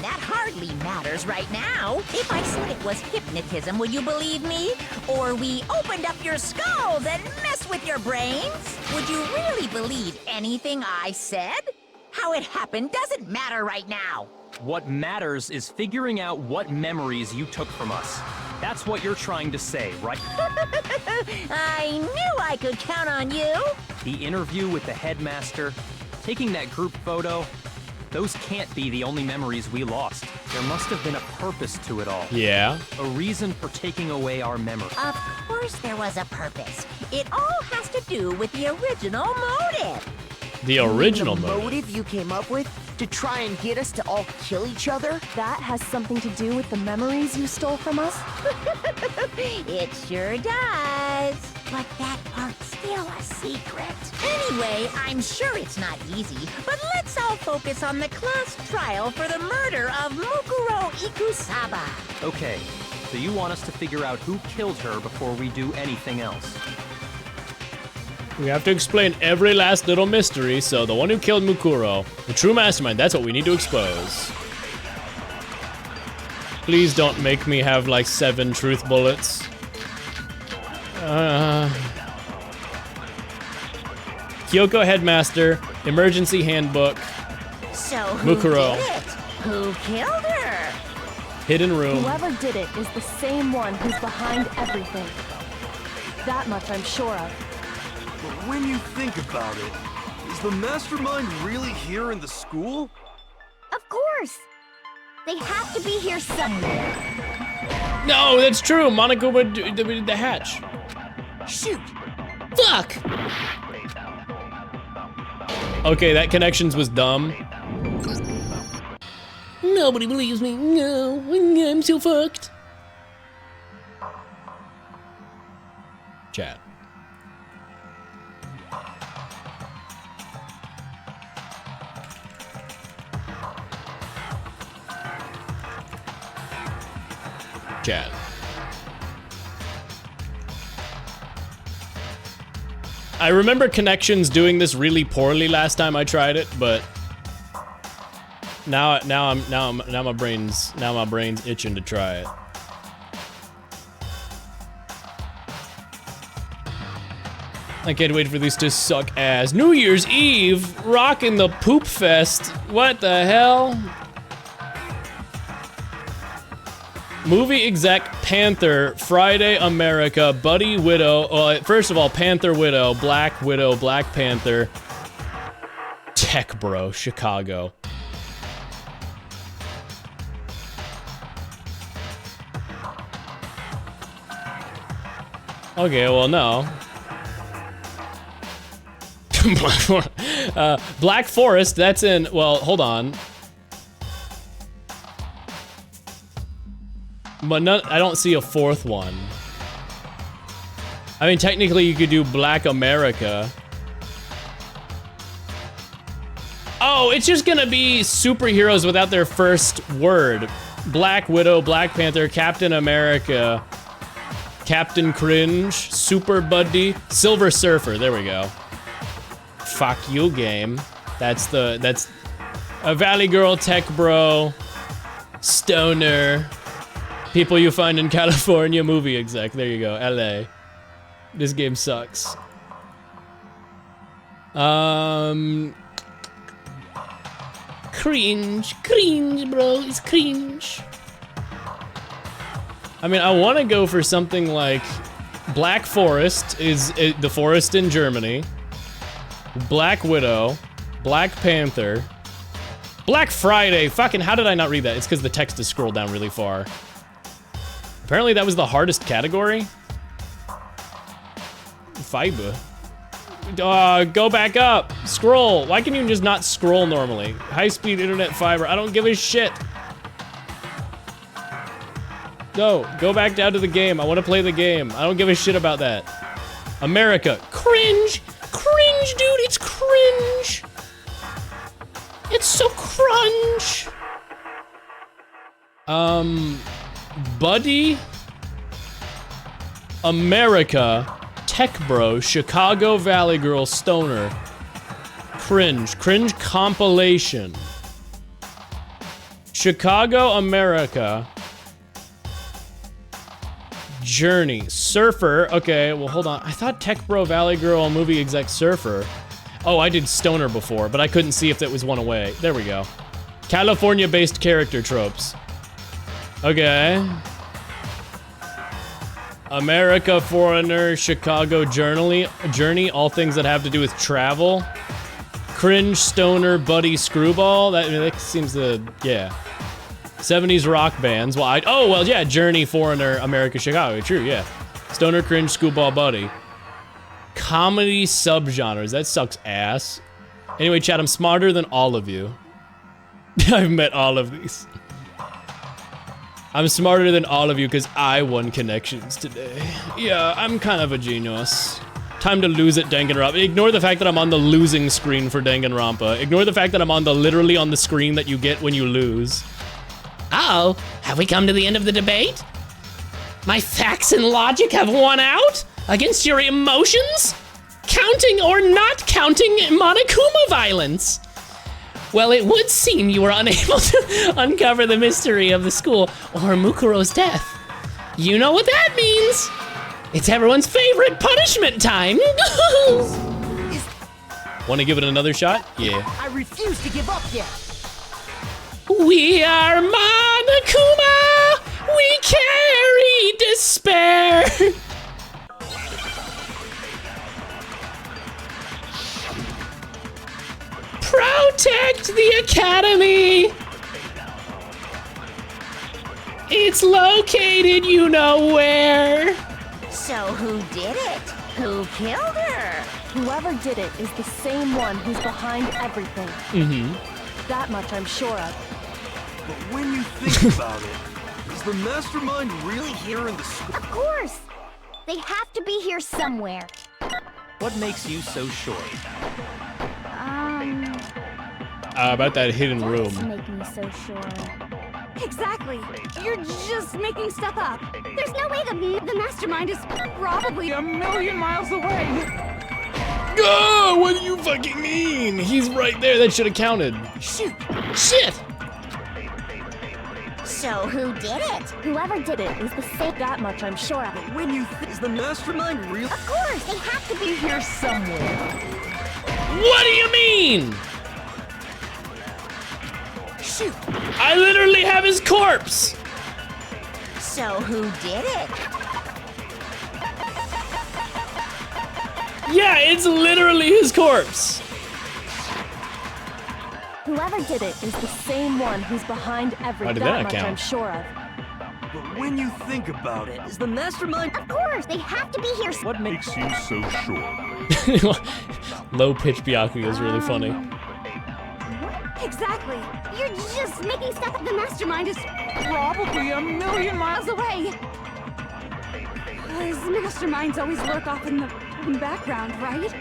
That hardly matters right now. If I said it was hypnotism, would you believe me? Or we opened up your skulls and messed with your brains? Would you really believe anything I said? How it happened doesn't matter right now. What matters is figuring out what memories you took from us. That's what you're trying to say, right? I knew I could count on you. The interview with the headmaster, taking that group photo, those can't be the only memories we lost. There must have been a purpose to it all. Yeah. A reason for taking away our memory. Of course there was a purpose. It all has to do with the original motive. The original the motive. motive you came up with to try and get us to all kill each other? That has something to do with the memories you stole from us? It sure does. But that part's still a secret. Anyway, I'm sure it's not easy, but let's all focus on the class trial for the murder of Mukuro Ikusaba. Okay, so you want us to figure out who killed her before we do anything else. We have to explain every last little mystery, so the one who killed Mukuro, the true mastermind, that's what we need to expose. Please don't make me have like 7 truth bullets. Kyoko Headmaster, Emergency Handbook, So who Mukuro. did it? Who killed her? Hidden Room. Whoever did it is the same one who's behind everything. That much I'm sure of. But when you think about it, is the mastermind really here in the school? Of course. They have to be here somewhere. No, that's true. Monica would do the hatch. Shoot! Fuck! Okay, that connections was dumb. Nobody believes me. No, I'm so fucked. Chat. Chat. I remember Connections doing this really poorly last time I tried it, but now my brain's itching to try it. I can't wait for these to suck ass. New Year's Eve, rocking the poop fest. What the hell? Movie exec Panther, Friday America, Buddy Widow. First of all, Panther Widow, Black Panther, Tech Bro, Chicago. Okay, well, no. Black Forest, that's in, well, hold on. But no, I don't see a fourth one. I mean, technically you could do Black America. Oh, it's just gonna be superheroes without their first word. Black Widow, Black Panther, Captain America, Captain Cringe, Super Buddy, Silver Surfer, there we go. Fuck you, game. That's a Valley Girl, Tech Bro, Stoner, people you find in California, movie exec. There you go, LA. This game sucks. Cringe, bro, it's cringe. I mean, I want to go for something like Black Forest is the forest in Germany. Black Widow, Black Panther, Black Friday. Fucking, how did I not read that? It's because the text is scrolled down really far. Apparently that was the hardest category. Fiber. Go back up. Scroll. Why can you just not scroll normally? High-speed internet fiber. I don't give a shit. Go back down to the game. I want to play the game. I don't give a shit about that. America. Cringe. Cringe, dude, it's cringe. It's so crunch. Buddy, America, Tech Bro, Chicago Valley Girl, Stoner, Cringe compilation. Chicago, America, Journey, Surfer. Okay, well, hold on. I thought Tech Bro, Valley Girl, movie exec, Surfer. Oh, I did Stoner before, but I couldn't see if that was one away. There we go. California-based character tropes. Okay. America, Foreigner, Chicago, Journey, all things that have to do with travel. Cringe, Stoner, Buddy, Screwball. That seems to, yeah. 70s rock bands. Well, yeah, Journey, Foreigner, America, Chicago. True, yeah. Stoner, Cringe, Screwball, Buddy. Comedy subgenres. That sucks ass. Anyway, chat, I'm smarter than all of you. I've met all of these. I'm smarter than all of you because I won Connections today. Yeah, I'm kind of a genius. Time to lose at Danganronpa. Ignore the fact that I'm on the losing screen for Danganronpa. Ignore the fact that I'm on literally on the screen that you get when you lose. Uh-oh, have we come to the end of the debate? My facts and logic have won out against your emotions? Counting or not counting Monokuma violence? Well, it would seem you were unable to uncover the mystery of the school or Mukuro's death. You know what that means. It's everyone's favorite punishment time. Want to give it another shot? Yeah. I refuse to give up yet. We are Monokuma. We carry despair. Protect the academy. It's located you know where. So who did it? Who killed her? Whoever did it is the same one who's behind everything. Mm-hmm. That much I'm sure of. But when you think about it, is the mastermind really here in the school? Of course. They have to be here somewhere. What makes you so sure? About that hidden room. Make me so sure. Exactly. You're just making stuff up. There's no way the mastermind is probably a million miles away. Oh, what do you fucking mean? He's right there. That should have counted. Shoot! Shit! So who did it? Whoever did it is the same. That much I'm sure of. When you is the mastermind real? Of course, they have to be Here somewhere. What do you mean? Shoot! I literally have his corpse. So who did it? Yeah, it's literally his corpse. Whoever did it is the same one who's behind every. Why did that that much count? I'm sure of. But when you think about it, Is the mastermind? Of course, they have to be here. What makes you so sure? Low-pitched Byakuya is really funny. Exactly. You're just making stuff up. The mastermind is probably a million miles away. His masterminds always lurk off in the background, right?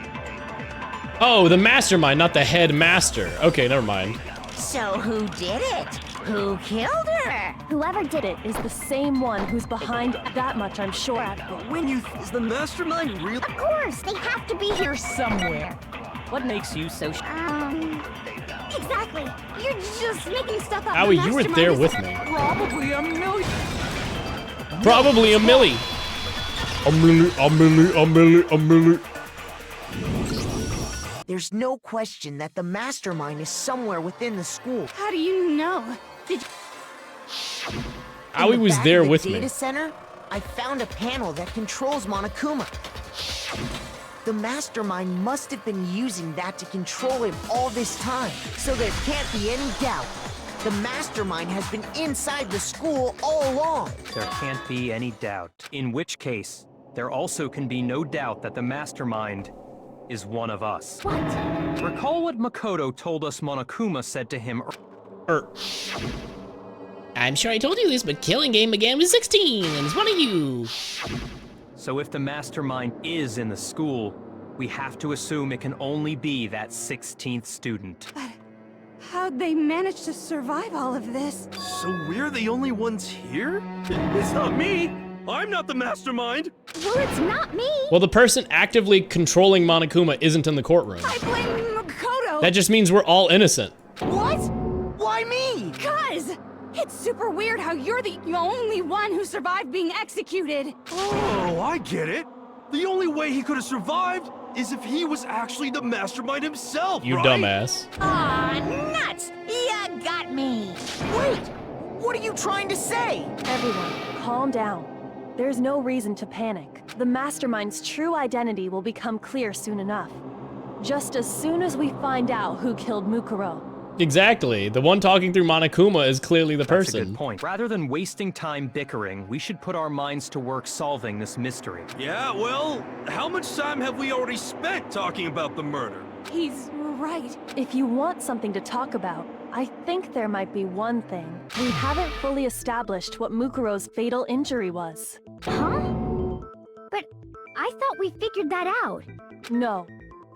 Oh, the mastermind, not the headmaster. Okay, never mind. So who did it? Who killed her? Whoever did it is the same one who's behind. That much I'm sure of. but when you is the mastermind real? Of course, they have to be here. Here somewhere. What makes you so Exactly. You're just making stuff up. Owie, The you were mastermind there is with me. Probably a million. Probably a milli. A milli. There's no question that the mastermind is somewhere within the school. How do you know? Did Owie was back there of the with data me. center, I found a panel that controls Monokuma. The mastermind must have been using that to control him all this time, so there can't be any doubt. The mastermind has been inside the school all along. There can't be any doubt. In which case, there also can be no doubt that the mastermind is one of us. What? Recall what Makoto told us Monokuma said to him I'm sure I told you this, but Killing Game began with 16, and it's one of you. So if the mastermind is in the school, we have to assume it can only be that 16th student. How'd they manage to survive all of this? So we're the only ones here? It's not me. I'm not the mastermind. Well, it's not me. Well, the person actively controlling Monokuma isn't in the courtroom. I blame Makoto. That just means we're all innocent. What? Why me? Cuz it's super weird how you're the only one who survived being executed. Oh, I get it. The only way he could have survived is if he was actually the mastermind himself, You right? dumbass. Aw, nuts! You got me. Wait! What are you trying to say? Everyone, calm down. There's no reason to panic. The mastermind's true identity will become clear soon enough. Just as soon as we find out who killed Mukuro. Exactly. The one talking through Monokuma is clearly the That's a person. good point. Rather than wasting time bickering, we should put our minds to work solving this mystery. Yeah, well, how much time have we already spent talking about the murder? He's right. If you want something to talk about, I think there might be one thing. We haven't fully established what Mukuro's fatal injury was. Huh? But I thought we figured that out. No,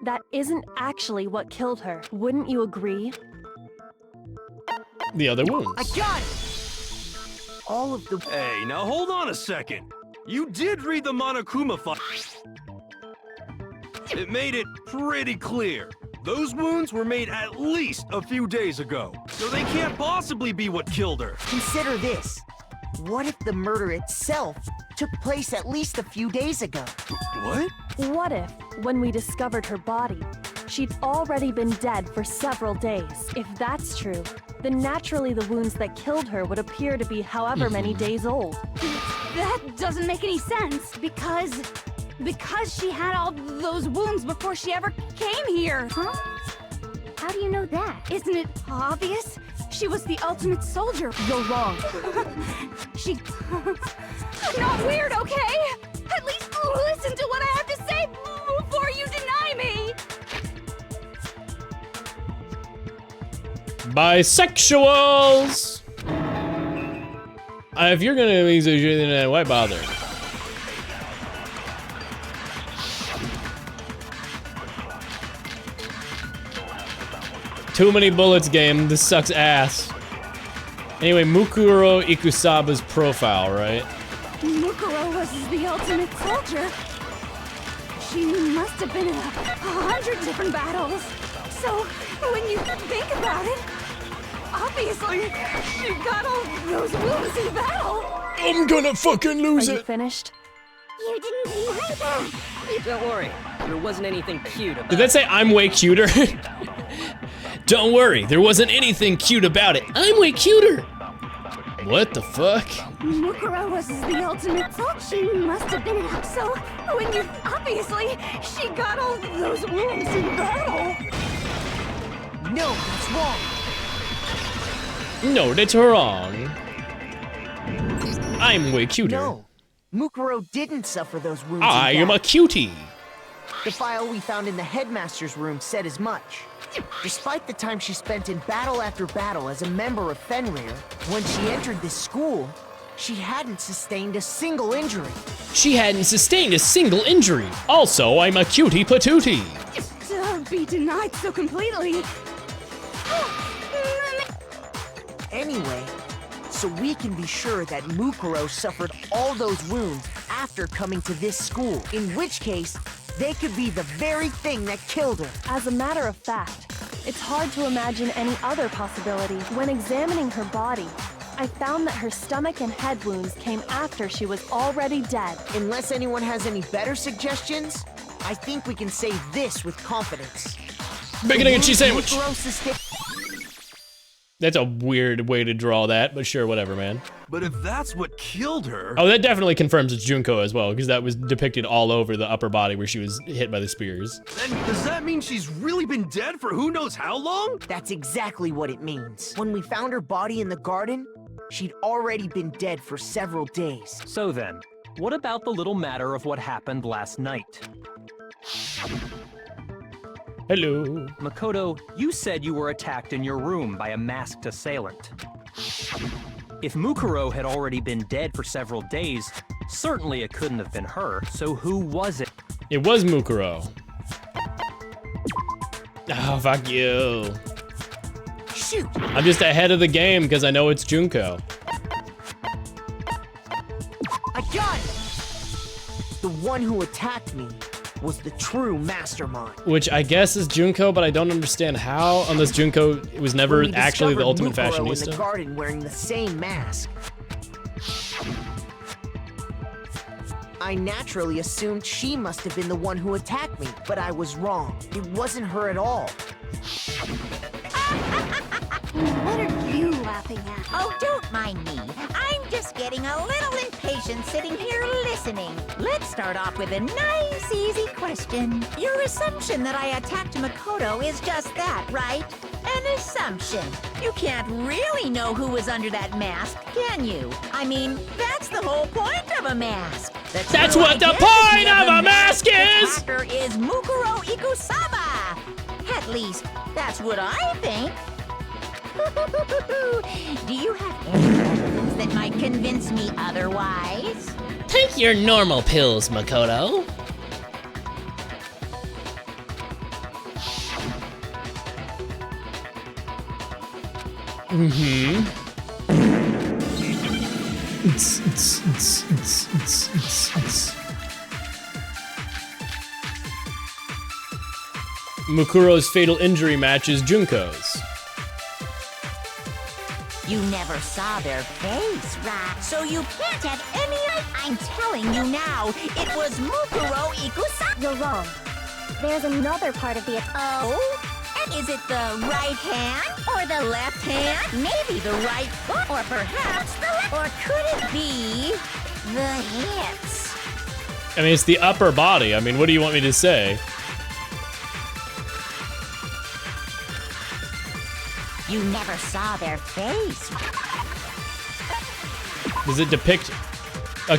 that isn't actually what killed her. Wouldn't you agree? The other wounds. I got it! All of the... Hey, now hold on a second. You did read the Monokuma file. It made it pretty clear. Those wounds were made at least a few days ago, so they can't possibly be what killed her. Consider this. What if the murder itself took place at least a few days ago? What? What if, when we discovered her body, she'd already been dead for several days? If that's true, then naturally the wounds that killed her would appear to be however many days old. That doesn't make any sense because she had all those wounds before she ever came here. Huh? How do you know that? Isn't it obvious? She was the ultimate soldier. You're wrong. I'm not weird, okay? At least listen to what I have to say before you deny me. Bisexuals! If you're gonna be so sure, then why bother? Too many bullets, game. This sucks ass. Anyway, Mukuro Ikusaba's profile, right? Mukuro was the ultimate soldier. She must have been in 100 different battles. So, when you think about it, obviously, she got all those wounds in battle. I'm gonna fucking lose Are you it. finished? You didn't even that. Don't worry, there wasn't anything cute about Did that say I'm way cuter? Don't worry, there wasn't anything cute about it. I'm way cuter. What the fuck? Mukuro was the ultimate soldier. She must have been in. So, when you obviously, she got all those wounds in battle. No, that's wrong. No, that's wrong. I'm way cuter. No, Mukuro didn't suffer those wounds. I in am a battle. cutie. The file we found in the headmaster's room said as much. Despite the time she spent in battle after battle as a member of Fenrir, when she entered this school, she hadn't sustained a single injury. She hadn't sustained a single injury. Also, I'm a cutie patootie. To be denied so completely. Anyway, so we can be sure that Mukuro suffered all those wounds after coming to this school, in which case, they could be the very thing that killed her. As a matter of fact, it's hard to imagine any other possibility. When examining her body, I found that her stomach and head wounds came after she was already dead. Unless anyone has any better suggestions, I think we can say this with confidence. Bacon, egg, and cheese sandwich. Mukuro sustained. That's a weird way to draw that, but sure, whatever, man. But if that's what killed her... Oh, that definitely confirms it's Junko as well, because that was depicted all over the upper body where she was hit by the spears. Then does that mean she's really been dead for who knows how long? That's exactly what it means. When we found her body in the garden, she'd already been dead for several days. So then, what about the little matter of what happened last night? Hello. Makoto, you said you were attacked in your room by a masked assailant. If Mukuro had already been dead for several days, certainly it couldn't have been her, so who was it? It was Mukuro. Oh, fuck you. Shoot! I'm just ahead of the game because I know it's Junko. I got it! The one who attacked me was the true mastermind. Which I guess is Junko, but I don't understand how, unless Junko was never When we actually the discovered ultimate Mukuro in the fashionista. garden wearing the same mask, I naturally assumed she must have been the one who attacked me, but I was wrong. It wasn't her at all. What are you laughing at? Oh, don't mind me. I'm just getting a little impatient sitting here listening. Let's start off with a nice, easy question. Your assumption that I attacked Makoto is just that, right? An assumption. You can't really know who was under that mask, can you? I mean, that's the whole point of a mask. That's what the point of a mask is! The attacker is Mukuro Ikusaba. At least, that's what I think. Do you have any evidence that might convince me otherwise? Take your normal pills, Makoto. Mukuro's fatal injury match is Junko's. You never saw their face, right? So you can't have any... I'm telling you now, it was Mukuro Ikusaba. You're wrong. There's another part of the Oh? And is it the right hand or the left hand? Maybe the right foot or perhaps the left... Or could it be the hips? I mean, it's the upper body. I mean, what do you want me to say? You never saw their face. Does it depict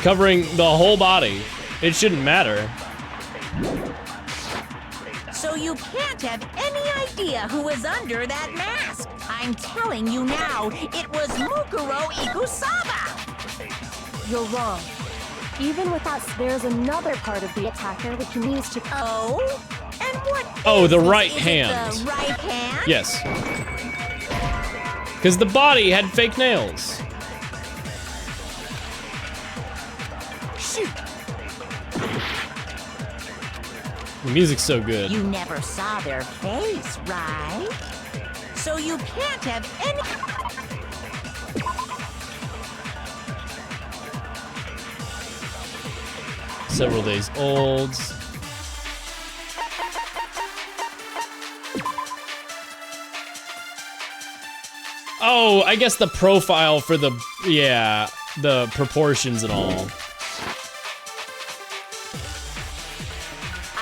covering the whole body? It shouldn't matter. So you can't have any idea who was under that mask. I'm telling you now, it was Mukuro Ikusaba. You're wrong. Even without, there's another part of the attacker which needs to... Oh? And what Oh, is the this? right Is it hand. the right hand? Yes. Because the body had fake nails. Shoot! The music's so good. You never saw their face, right? So you can't have any... Several days old. Oh, I guess the profile for the, yeah, the proportions and all.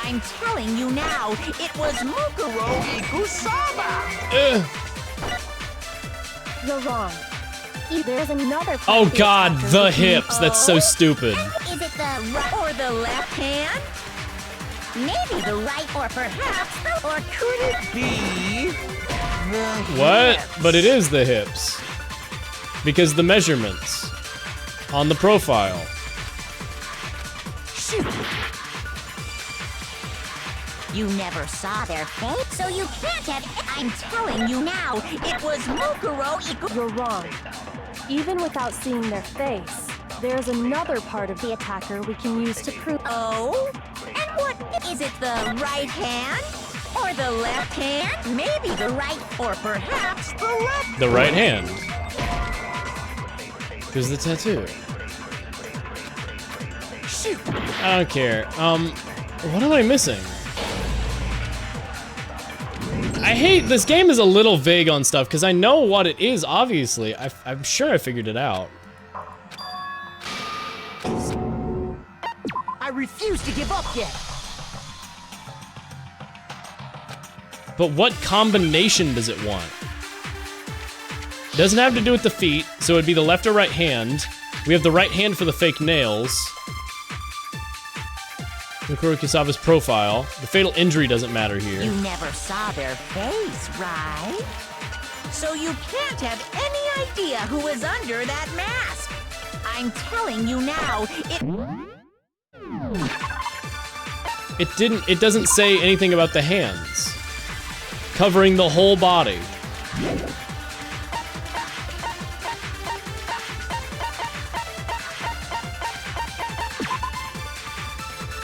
I'm telling you now, it was Mukuro Ikusaba! You're wrong. There's another part Oh of the god, attacker the we can- hips, that's so stupid. Is it the right or the left hand? Maybe the right or perhaps the... Or could it be... the What? hips? But it is the hips. Because the measurements on the profile. Shoot! You never saw their face, so you can't have... I'm telling you now, it was Mukuro Iku... You're wrong. Even without seeing their face, there's another part of the attacker we can use to prove. Oh? And what... Is it the right hand? Or the left hand? Maybe the right or perhaps the left... The right hand. There's the tattoo. Shoot! I don't care. What am I missing? I hate, this game is a little vague on stuff, because I know what it is, obviously. I'm sure I figured it out. I refuse to give up yet. But what combination does it want? It doesn't have to do with the feet, so it'd be the left or right hand. We have the right hand for the fake nails. Mukuro Ikusaba's profile. The fatal injury doesn't matter here. You never saw their face, right? So you can't have any idea who was under that mask. I'm telling you now, It doesn't say anything about the hands. Covering the whole body.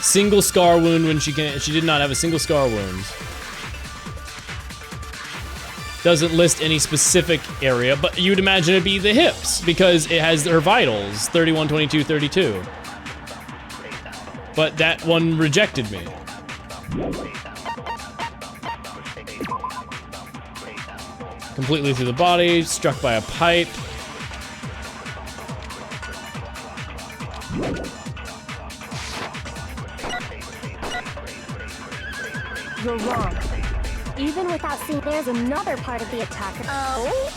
Single scar wound when she did not have a single scar wound. Doesn't list any specific area, but you'd imagine it'd be the hips because it has her vitals, 31, 22, 32. But that one rejected me. Completely through the body, struck by a pipe. You're wrong. Even without seeing, there's another part of the attacker. Oh?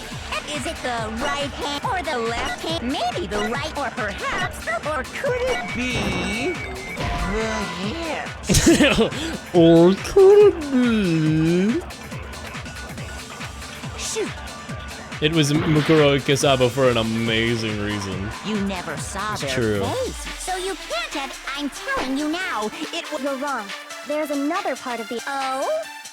Is it the right hand or the left hand? Maybe the right or perhaps the... Or could it be... the hips? Or could it be? Shoot! It was Mukuro Ikusaba for an amazing reason. You never saw It's their true. face, so you can't have... I'm telling you now, it was... You're wrong. There's another part of the... Oh?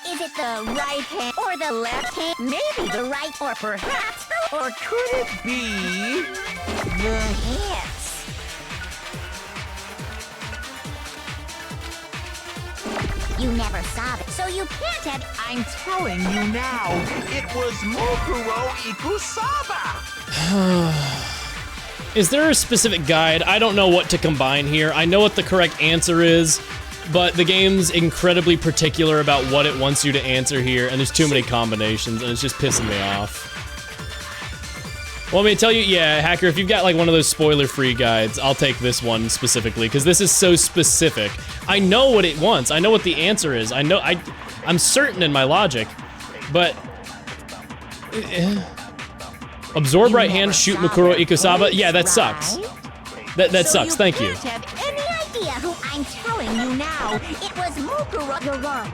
Is it the right hand or the left hand? Maybe the right or perhaps the... Or could it be... the hips? You never saw it, so you can't have... I'm telling you now, it was Mukuro Ikusaba! Is there a specific guide? I don't know what to combine here. I know what the correct answer is, but the game's incredibly particular about what it wants you to answer here, and there's too many combinations, and it's just pissing me off. Want me to tell you? Yeah, Hacker, if you've got like one of those spoiler-free guides, I'll take this one specifically, because this is so specific. I know what it wants. I know what the answer is. I'm certain in my logic, but... Absorb right hand, shoot Mukuro Ikusaba. Yeah, that sucks. That sucks, thank you. You can't have any idea who I'm telling you now. It was Mukuro. You're wrong.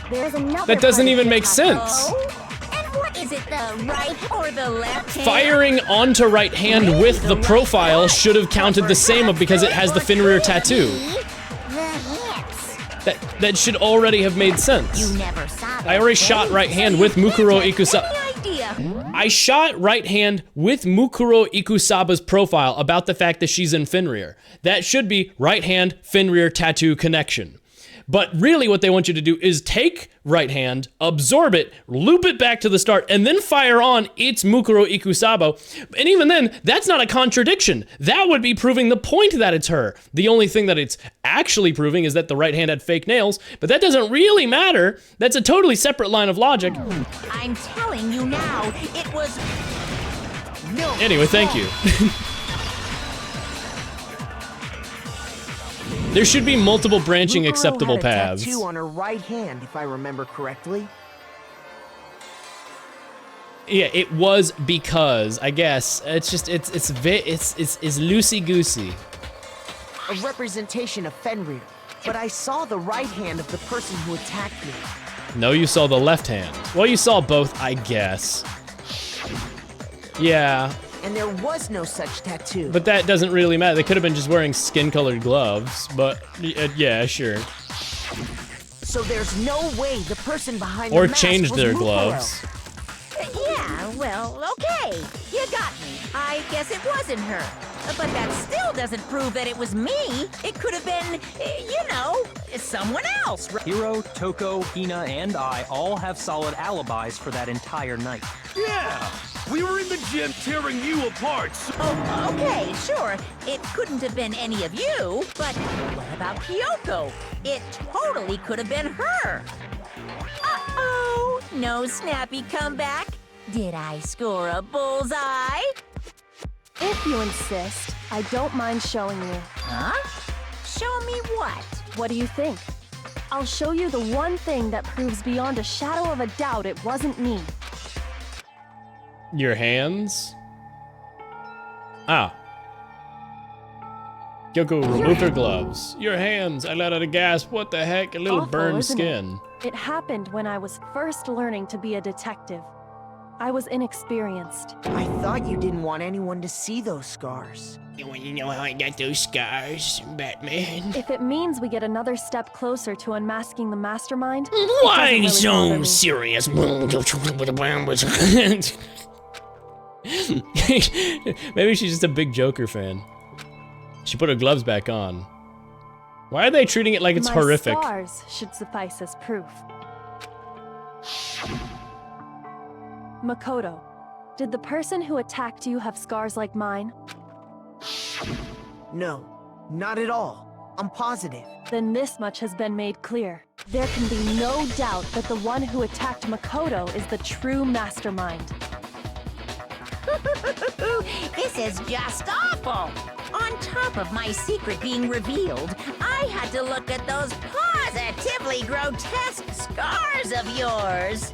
There's another That doesn't part of even the make attacker. sense. Oh? And what is it, the right or the left hand? Firing onto right hand with the profile should have counted the same because it has the Fenrir tattoo. The hips. That should already have made sense. You never saw I already shot right hand with Mukuro Ikusaba. Any idea? I shot right hand with Mukuro Ikusaba's profile about the fact that she's in Fenrir. That should be right hand Fenrir tattoo connection. But really what they want you to do is take right hand, absorb it, loop it back to the start, and then fire on it's Mukuro Ikusaba. And even then, that's not a contradiction. That would be proving the point that it's her. The only thing that it's actually proving is that the right hand had fake nails, but that doesn't really matter. That's a totally separate line of logic. I'm telling you now, it was... No. Anyway, thank you. There should be multiple branching Mukuro acceptable had a paths. tattoo on her right hand, if I remember correctly. Yeah, it was because I guess it's just it's loosey goosey. A representation of Fenrir, but I saw the right hand of the person who attacked me. No, you saw the left hand. Well, you saw both, I guess. Yeah. And there was no such tattoo. But that doesn't really matter. They could have been just wearing skin-colored gloves, but yeah, sure. So there's no way the person behind Or the mask changed was their Mukuro. gloves. Yeah, well, okay. You got me. I guess it wasn't her. But that still doesn't prove that it was me. It could have been, you know, someone else. Hiro, Toko, Hina, and I all have solid alibis for that entire night. Yeah! We were in the gym tearing you apart. Oh, okay, sure. It couldn't have been any of you, but what about Kyoko? It totally could have been her. Uh-oh, no snappy comeback? Did I score a bullseye? If you insist, I don't mind showing you. Huh? Show me what? What do you think? I'll show you the one thing that proves beyond a shadow of a doubt it wasn't me. Your hands? Ah. Kyoko, remove her gloves. Your hands. I let out a gasp. What the heck? A little Awful, burned isn't skin. It happened when I was first learning to be a detective. I was inexperienced. I thought you didn't want anyone to see those scars. You want to know how I got those scars, Batman? If it means we get another step closer to unmasking the mastermind, Why it doesn't really bother so me. serious? Maybe she's just a big Joker fan. She put her gloves back on. Why are they treating it like it's My horrific? scars should suffice as proof. Makoto, did the person who attacked you have scars like mine? No, not at all. I'm positive. Then this much has been made clear. There can be no doubt that the one who attacked Makoto is the true mastermind. This is just awful. On top of my secret being revealed, I had to look at those positively grotesque scars of yours.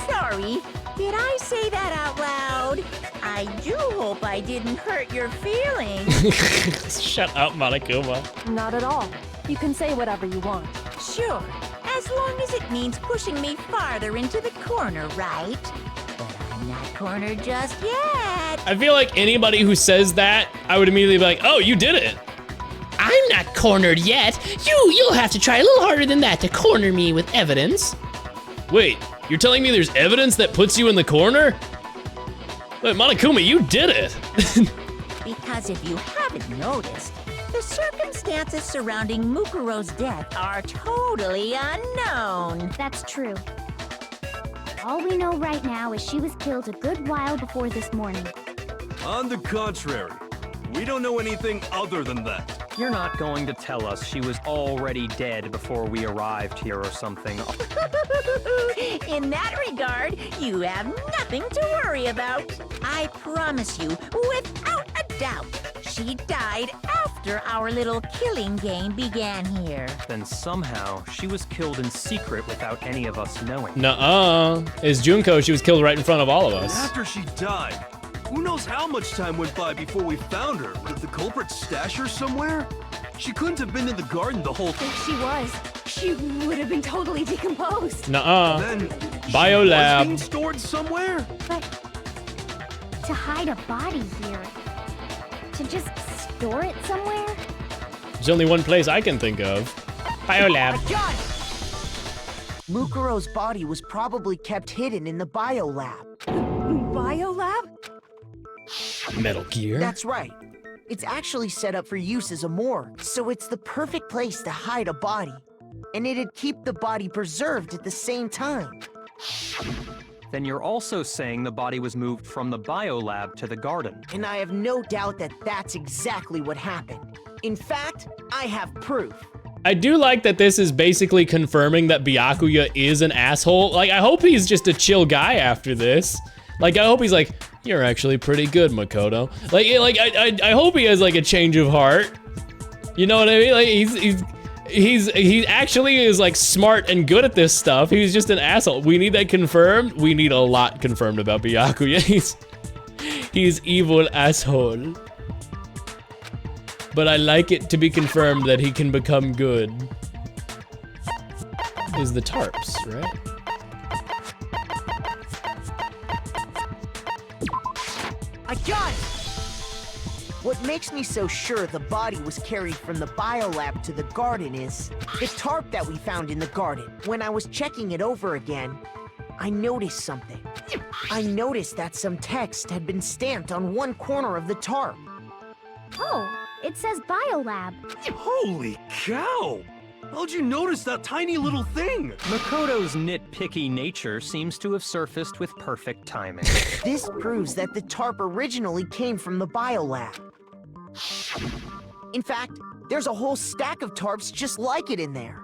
Sorry, did I say that out loud? I do hope I didn't hurt your feelings. Shut up, Monokuma. Not at all. You can say whatever you want. Sure, as long as it means pushing me farther into the corner, right? But I'm not cornered just yet. I feel like anybody who says that, I would immediately be like, oh, you did it. I'm not cornered yet. You'll have to try a little harder than that to corner me with evidence. Wait, you're telling me there's evidence that puts you in the corner? Wait, Monokuma, you did it. Because if you haven't noticed, the circumstances surrounding Mukuro's death are totally unknown. That's true. All we know right now is she was killed a good while before this morning. On the contrary, we don't know anything other than that. You're not going to tell us she was already dead before we arrived here or something. In that regard, you have nothing to worry about. I promise you, without a doubt, she died after our little killing game began here. Then somehow, she was killed in secret without any of us knowing. Nuh-uh. As Junko, she was killed right in front of all of us. After she died, who knows how much time went by before we found her? Did the culprit stash her somewhere? She couldn't have been in the garden the whole time. If she was, she would have been totally decomposed. Nuh-uh. Then Biolab. was being stored somewhere? But to hide a body here, to just store it somewhere? There's only one place I can think of. Biolab. Mukuro's body was probably kept hidden in the biolab. Metal Gear? That's right. It's actually set up for use as a morgue, so it's the perfect place to hide a body. And it'd keep the body preserved at the same time. Then you're also saying the body was moved from the biolab to the garden. And I have no doubt that that's exactly what happened. In fact, I have proof. I do like that this is basically confirming that Byakuya is an asshole. Like, I hope he's just a chill guy after this. Like, I hope he's like, you're actually pretty good, Makoto. I hope he has like a change of heart. You know what I mean? Like, he actually is like smart and good at this stuff. He's just an asshole. We need that confirmed. We need a lot confirmed about Byakuya. He's evil asshole. But I like it to be confirmed that he can become good. Is the tarps, right? I got it! What makes me so sure the body was carried from the biolab to the garden is the tarp that we found in the garden. When I was checking it over again, I noticed something. I noticed that some text had been stamped on one corner of the tarp. Oh, it says biolab. Holy cow! How'd you notice that tiny little thing? Makoto's nitpicky nature seems to have surfaced with perfect timing. This proves that the tarp originally came from the biolab. In fact, there's a whole stack of tarps just like it in there.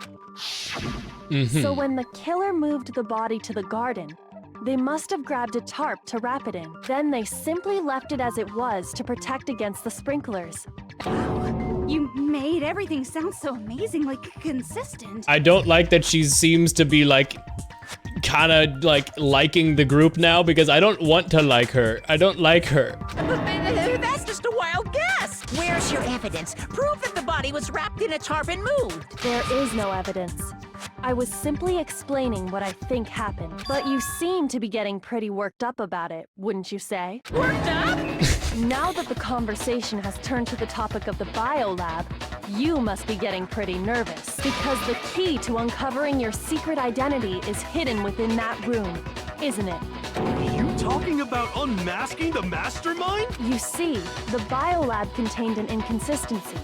So when the killer moved the body to the garden, they must have grabbed a tarp to wrap it in. Then they simply left it as it was to protect against the sprinklers. You made everything sound so amazingly consistent. I don't like that she seems to be like, kinda like liking the group now because I don't want to like her. I don't like her. That's just a wild guess. Where's your evidence? Prove that the body was wrapped in a tarp and moved. There is no evidence. I was simply explaining what I think happened. But you seem to be getting pretty worked up about it, wouldn't you say? Worked up? Now that the conversation has turned to the topic of the biolab, you must be getting pretty nervous. Because the key to uncovering your secret identity is hidden within that room, isn't it? Are you talking about unmasking the mastermind? You see, the biolab contained an inconsistency.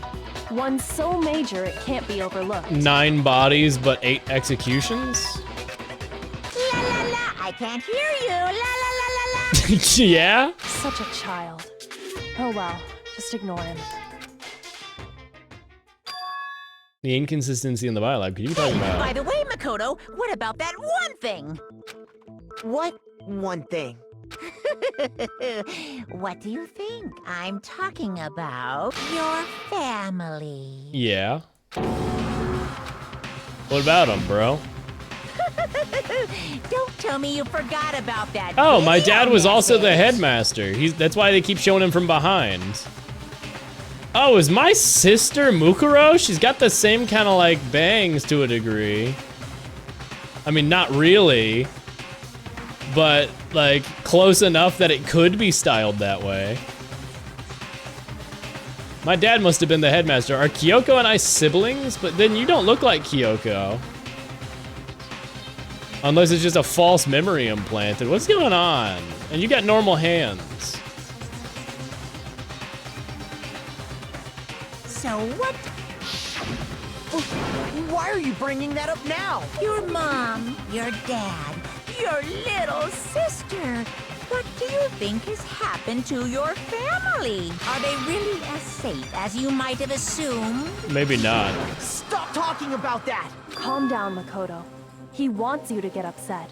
One so major it can't be overlooked. 9 bodies, but 8 executions? La la la, I can't hear you. La la la la la. Yeah? Such a child. Oh well, just ignore him. The inconsistency in the biolab, could you be talking about? By the way, Makoto, what about that one thing? What one thing? What do you think? I'm talking about your family. Yeah. What about him, bro? Don't tell me you forgot about that. Oh, my video dad was also the message. headmaster. That's why they keep showing him from behind. Oh, is my sister Mukuro? She's got the same kind of like bangs to a degree. I mean, not really, but like close enough that it could be styled that way. My dad must have been the headmaster. Are Kyoko and I siblings? But then you don't look like Kyoko. Unless it's just a false memory implanted. What's going on? And you got normal hands. So what? Why are you bringing that up now? Your mom, your dad, your little sister. What do you think has happened to your family? Are they really as safe as you might have assumed? Maybe not. Stop talking about that! Calm down, Makoto. He wants you to get upset.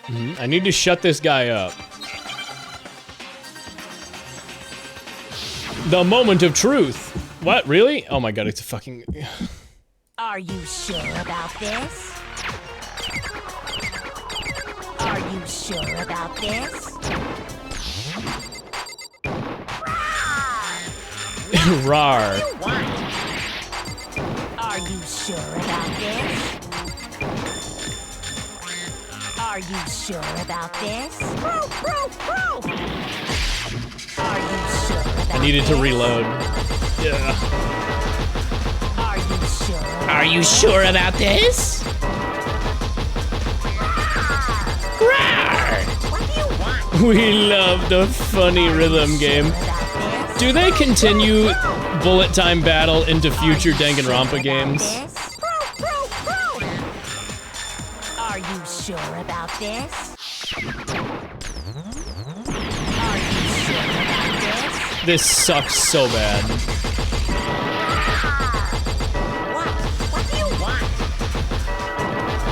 I need to shut this guy up. The moment of truth. What, really? Oh my god, it's a fucking... Are you sure about this? Are you sure about this? Rar. You want? Are you sure about this? Are you sure about this? Bro! Are you sure about I needed to reload. Yeah. Are you sure? Are you sure about this? Rawr! We love the funny rhythm game. Do they continue bullet time battle into future Danganronpa games? Are you sure about this? This sucks so bad. What do you want?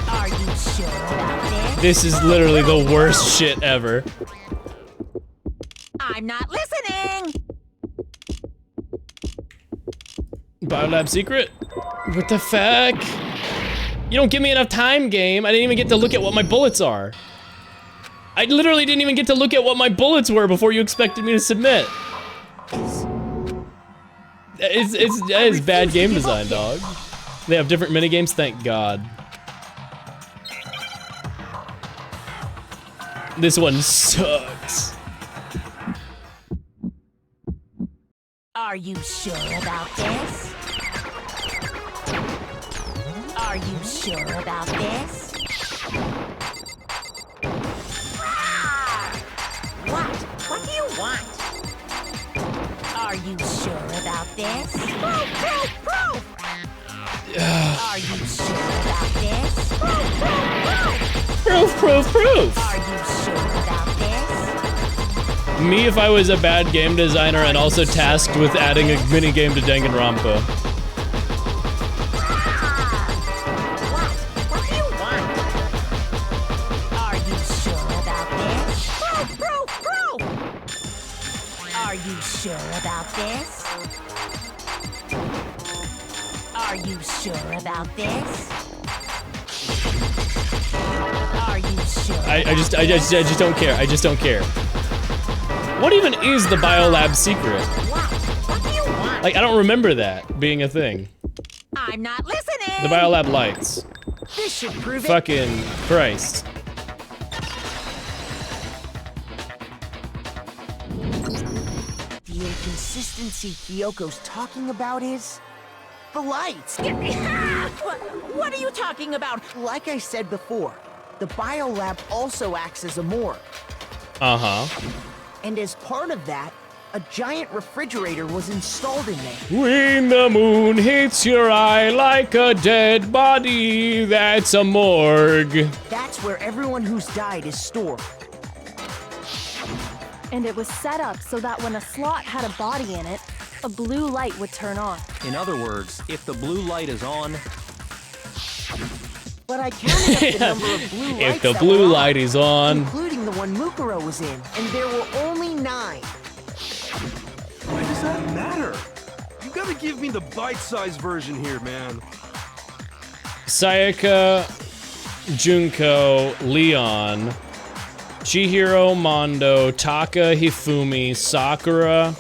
Are you sure about this? This is literally the worst shit ever. I'm not listening. Biolab secret? What the fuck? You don't give me enough time, game. I didn't even get to look at what my bullets are. I literally didn't even get to look at what my bullets were before you expected me to submit. It's bad game design, dog. They have different minigames, thank God. This one sucks. Are you sure about this? Are you sure about this? What do you want? Are you sure about this? Proof! Are you sure about this? Proof! Are you sure about this? Me if I was a bad game designer and also tasked with adding a minigame to Danganronpa. What do you want? Are you sure about this? Proof! Are you sure about this? Are you sure about this? Are you sure? I just don't care. I just don't care. What even is the Biolab secret? What do you want? Like, I don't remember that being a thing. I'm not listening. The Biolab lights. This should prove it. Fucking Christ. The inconsistency Kyoko's talking about is the lights. What are you talking about? Like I said before, the biolab also acts as a morgue. Uh-huh. And as part of that, a giant refrigerator was installed in there. When the moon hits your eye like a dead body, that's a morgue. That's where everyone who's died is stored. And it was set up so that when a slot had a body in it, a blue light would turn on. In other words, if the blue light is on, but I counted up the number of blue lights If the that blue were light is on. including the one Mukuro was in, and there were only 9. Why does that matter? You gotta give me the bite-sized version here, man. Sayaka, Junko, Leon, Chihiro, Mondo, Taka, Hifumi, Sakura.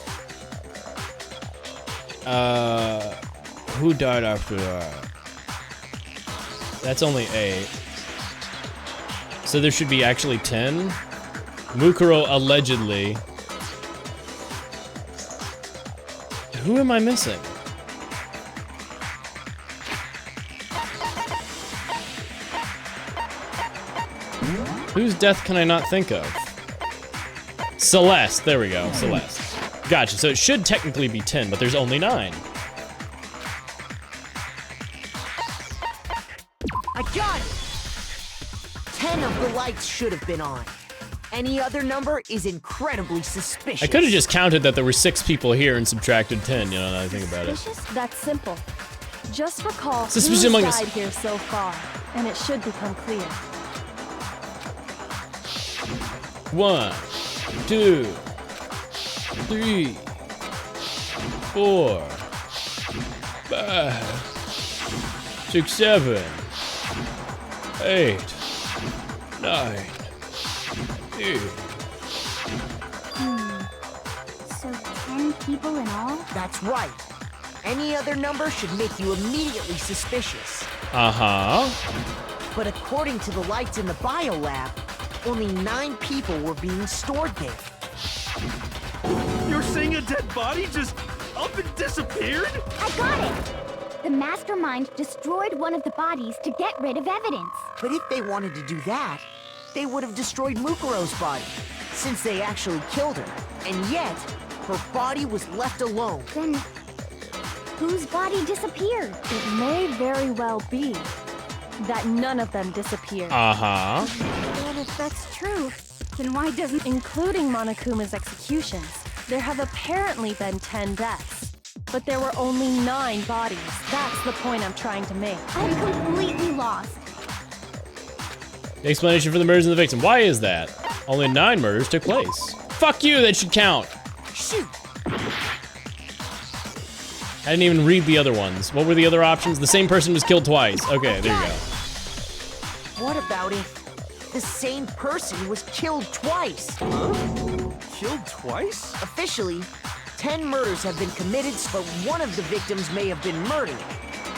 Who died after that? That's only 8. So there should be actually 10? Mukuro allegedly. Who am I missing? Whose death can I not think of? Celeste, there we go, Celeste. Gotcha, so it should technically be 10, but there's only 9. I got it! 10 of the lights should have been on. Any other number is incredibly suspicious. I could have just counted that there were 6 people here and subtracted 10, you know, now that I think about it. That's simple. Just recall Suspicious who's among died us. here so far, and it should become clear. 1, 2, 3, 4, 5, 6, 7, 8, 9, 10. So 10 people in all? That's right. Any other number should make you immediately suspicious. Uh-huh. But according to the lights in the biolab, only 9 people were being stored there. You're saying a dead body just up and disappeared? I got it! The mastermind destroyed one of the bodies to get rid of evidence. But if they wanted to do that, they would have destroyed Mukuro's body, since they actually killed her. And yet, her body was left alone. Then, whose body disappeared? It may very well be that none of them disappeared. Uh-huh. But if that's true, then why doesn't... Including Monokuma's executions, there have apparently been 10 deaths. But there were only 9 bodies. That's the point I'm trying to make. I'm completely lost. The explanation for the murders of the victim. Why is that? Only 9 murders took place. Fuck you, that should count. Shoot! I didn't even read the other ones. What were the other options? The same person was killed twice. Okay, there you go. What about if the same person was killed twice? Killed twice? Officially, 10 murders have been committed, but one of the victims may have been murdered.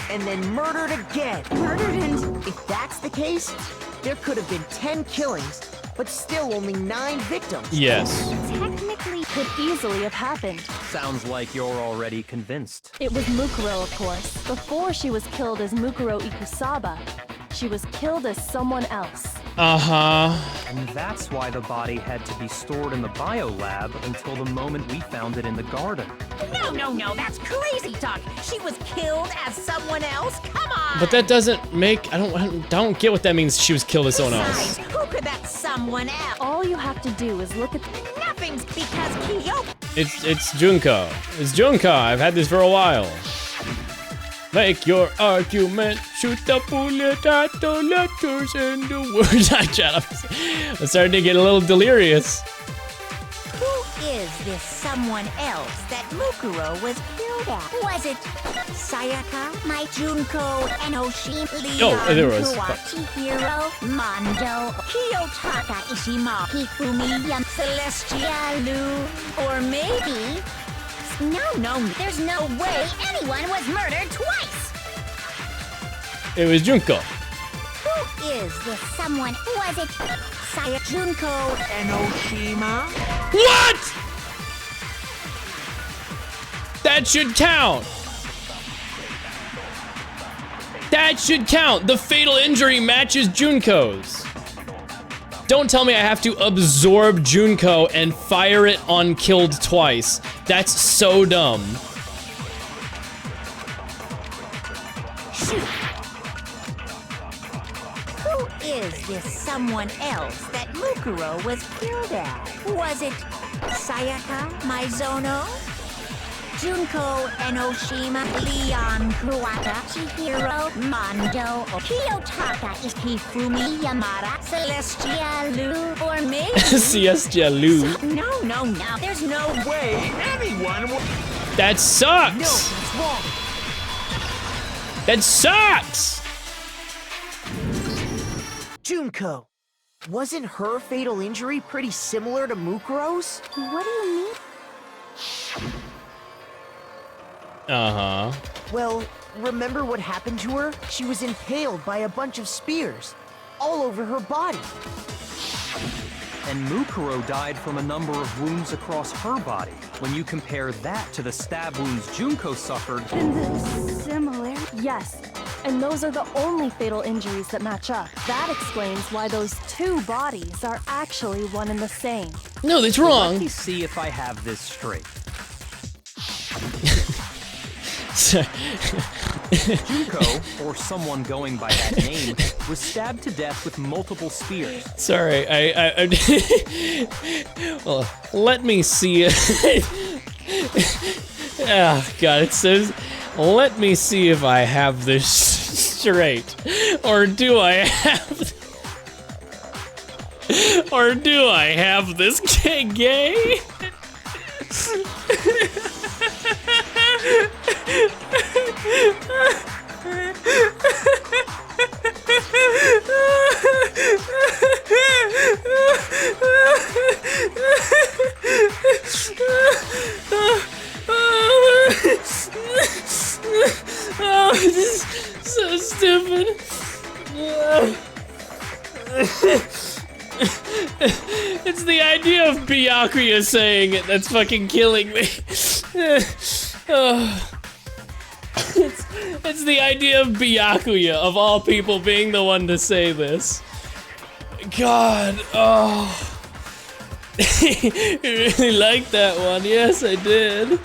And then murdered again. Murdered and... If that's the case, there could have been 10 killings, but still only 9 victims. Yes. Technically, could easily have happened. Sounds like you're already convinced. It was Mukuro, of course. Before she was killed as Mukuro Ikusaba, she was killed as someone else. Uh-huh. And that's why the body had to be stored in the biolab until the moment we found it in the garden. No, that's crazy talk. She was killed as someone else? Come on! But that doesn't make... I don't get what that means, she was killed as someone else. Besides, who could that someone else? All you have to do is look at... Nothing's because Kyo... It's Junko. It's Junko. I've had this for a while. Make your argument, shoot the bullet at the letters and the words. I'm starting to get a little delirious. Who is this someone else that Mukuro was killed at? Was it Sayaka, my Junko, Enoshi, Leon, there was. Chihiro, Mondo, Kiyotaka, Ishima, Hifumi, Celestia, Lu, or maybe... No, there's no way anyone was murdered twice! It was Junko. Who is this someone? Was it Saya Junko Enoshima? What?! That should count! That should count! The fatal injury matches Junko's. Don't tell me I have to absorb Junko and fire it on killed twice. That's so dumb. Shoot. Who is this someone else that Mukuro was killed at? Was it Sayaka Maizono? Junko Enoshima, Leon Kuwata, Chihiro, Mondo, Kiyotaka, Hifumi, Yamada, Celestia, Lu, or maybe... Celestia Lu. No, there's no way anyone will... That sucks! No, that's wrong. That sucks! Junko, wasn't her fatal injury pretty similar to Mukuro's? What do you mean? Uh-huh. Well, remember what happened to her? She was impaled by a bunch of spears, all over her body. And Mukuro died from a number of wounds across her body. When you compare that to the stab wounds Junko suffered... And the similar... Yes, and those are the only fatal injuries that match up. That explains why those 2 bodies are actually one and the same. No, that's wrong. Let me see if I have this straight. Junko, or someone going by that name, was stabbed to death with multiple spears. Sorry, I well, let me see it. Oh, God, it says, let me see if I have this straight. Or do I have this gay? Oh, this is so stupid. It's the idea of Byakuya saying it that's fucking killing me. It's the idea of Byakuya, of all people, being the one to say this. God, oh. You really liked that one. Yes, I did.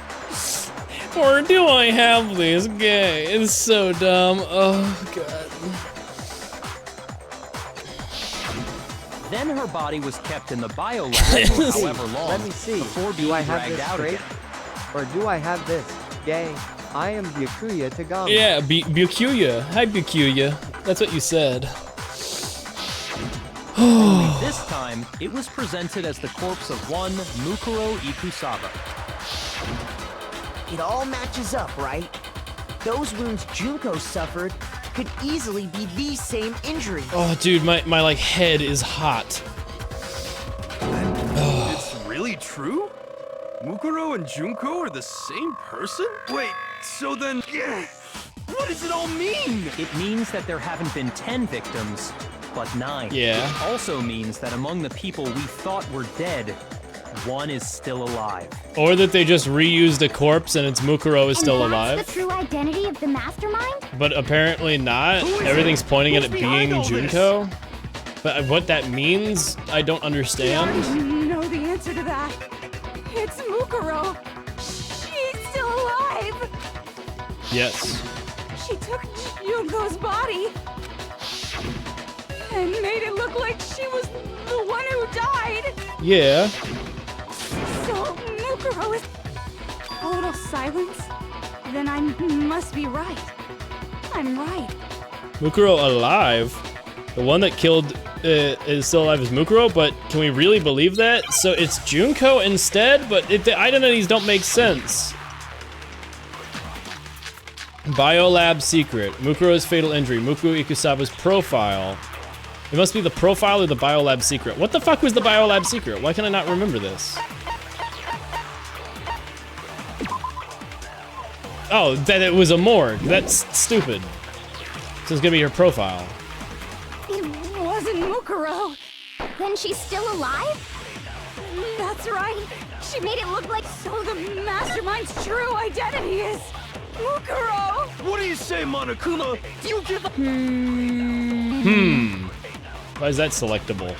Or do I have this gay? It's so dumb. Oh, God. Then her body was kept in the biolab for however long Let me see. before being Do I have dragged this out straight? again. Or do I have this? Gay. I am Byakuya Tagama. Yeah, Byakuya. Hi, Byakuya. That's what you said. Only this time, it was presented as the corpse of one Mukuro Ikusaba. It all matches up, right? Those wounds Junko suffered could easily be these same injuries. Oh, dude, my like head is hot. It's really true? Mukuro and Junko are the same person? Wait, so then... What does it all mean? It means that there haven't been 10 victims, but 9. Yeah. It also means that among the people we thought were dead, one is still alive. Or that they just reused a corpse and it's Mukuro is still and that's alive. the true identity of the mastermind? But apparently not. Everything's pointing at it being Junko. But what that means, I don't understand. You know the answer to that. It's Mukuro. She's still alive. Yes. She took Junko's body and made it look like she was the one who died. Yeah. So Mukuro is a little silence. Then I must be right. I'm right. Mukuro alive. The one that killed is still alive as Mukuro, but can we really believe that? So it's Junko instead, but the identities don't make sense. Biolab secret. Mukuro's fatal injury. Mukuro Ikusaba's profile. It must be the profile or the biolab secret. What the fuck was the biolab secret? Why can I not remember this? Oh, that it was a morgue. That's stupid. So it's gonna be her profile. It wasn't Mukuro. Then she's still alive? That's right. She made it look like so the mastermind's true identity is Mukuro. What do you say, Monokuma? Do you give a... Why is that selectable?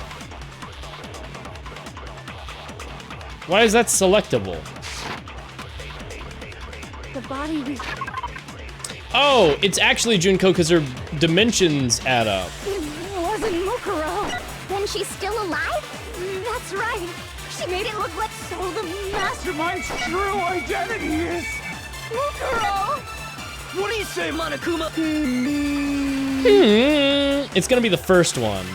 Why is that selectable? The body we... Oh, it's actually Junko because her dimensions add up. It wasn't Mukuro. Then she's still alive? That's right. She made it look like so the mastermind's true identity is Mukuro. What do you say, Monokuma? It's gonna be the first one.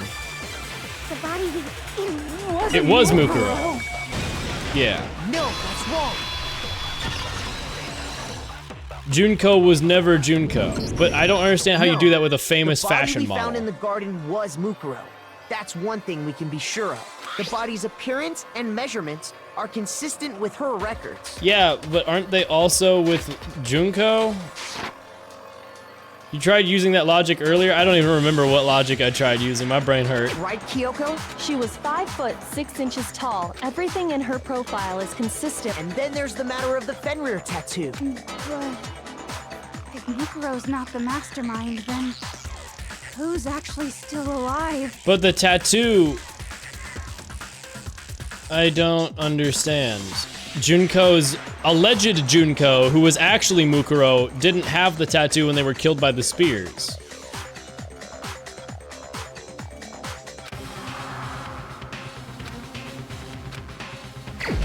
The body we... It was Mukuro. Yeah. No, that's wrong. Junko was never Junko, but I don't understand how you do that with a famous fashion The body we found in model. the garden was Mukuro. That's one thing we can be sure of. The body's appearance and measurements are consistent with her records. Yeah, but aren't they also with Junko? You tried using that logic earlier? I don't even remember what logic I tried using. My brain hurt. Right, Kyoko? She was 5 foot 6 inches tall. Everything in her profile is consistent. And then there's the matter of the Fenrir tattoo. But if Mukuro's not the mastermind, then who's actually still alive? But the tattoo... I don't understand. Junko's alleged Junko, who was actually Mukuro, didn't have the tattoo when they were killed by the spears.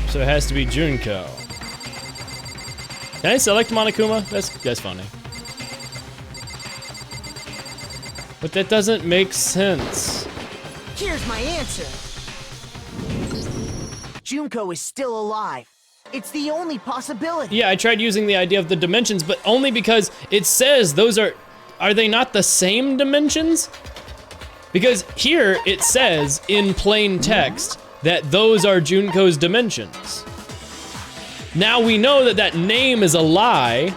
So it has to be Junko. Can I select Monokuma? That's funny. But that doesn't make sense. Here's my answer. Junko is still alive. It's the only possibility. Yeah, I tried using the idea of the dimensions, but only because it says those are they not the same dimensions? Because here it says in plain text that those are Junko's dimensions. Now we know that that name is a lie,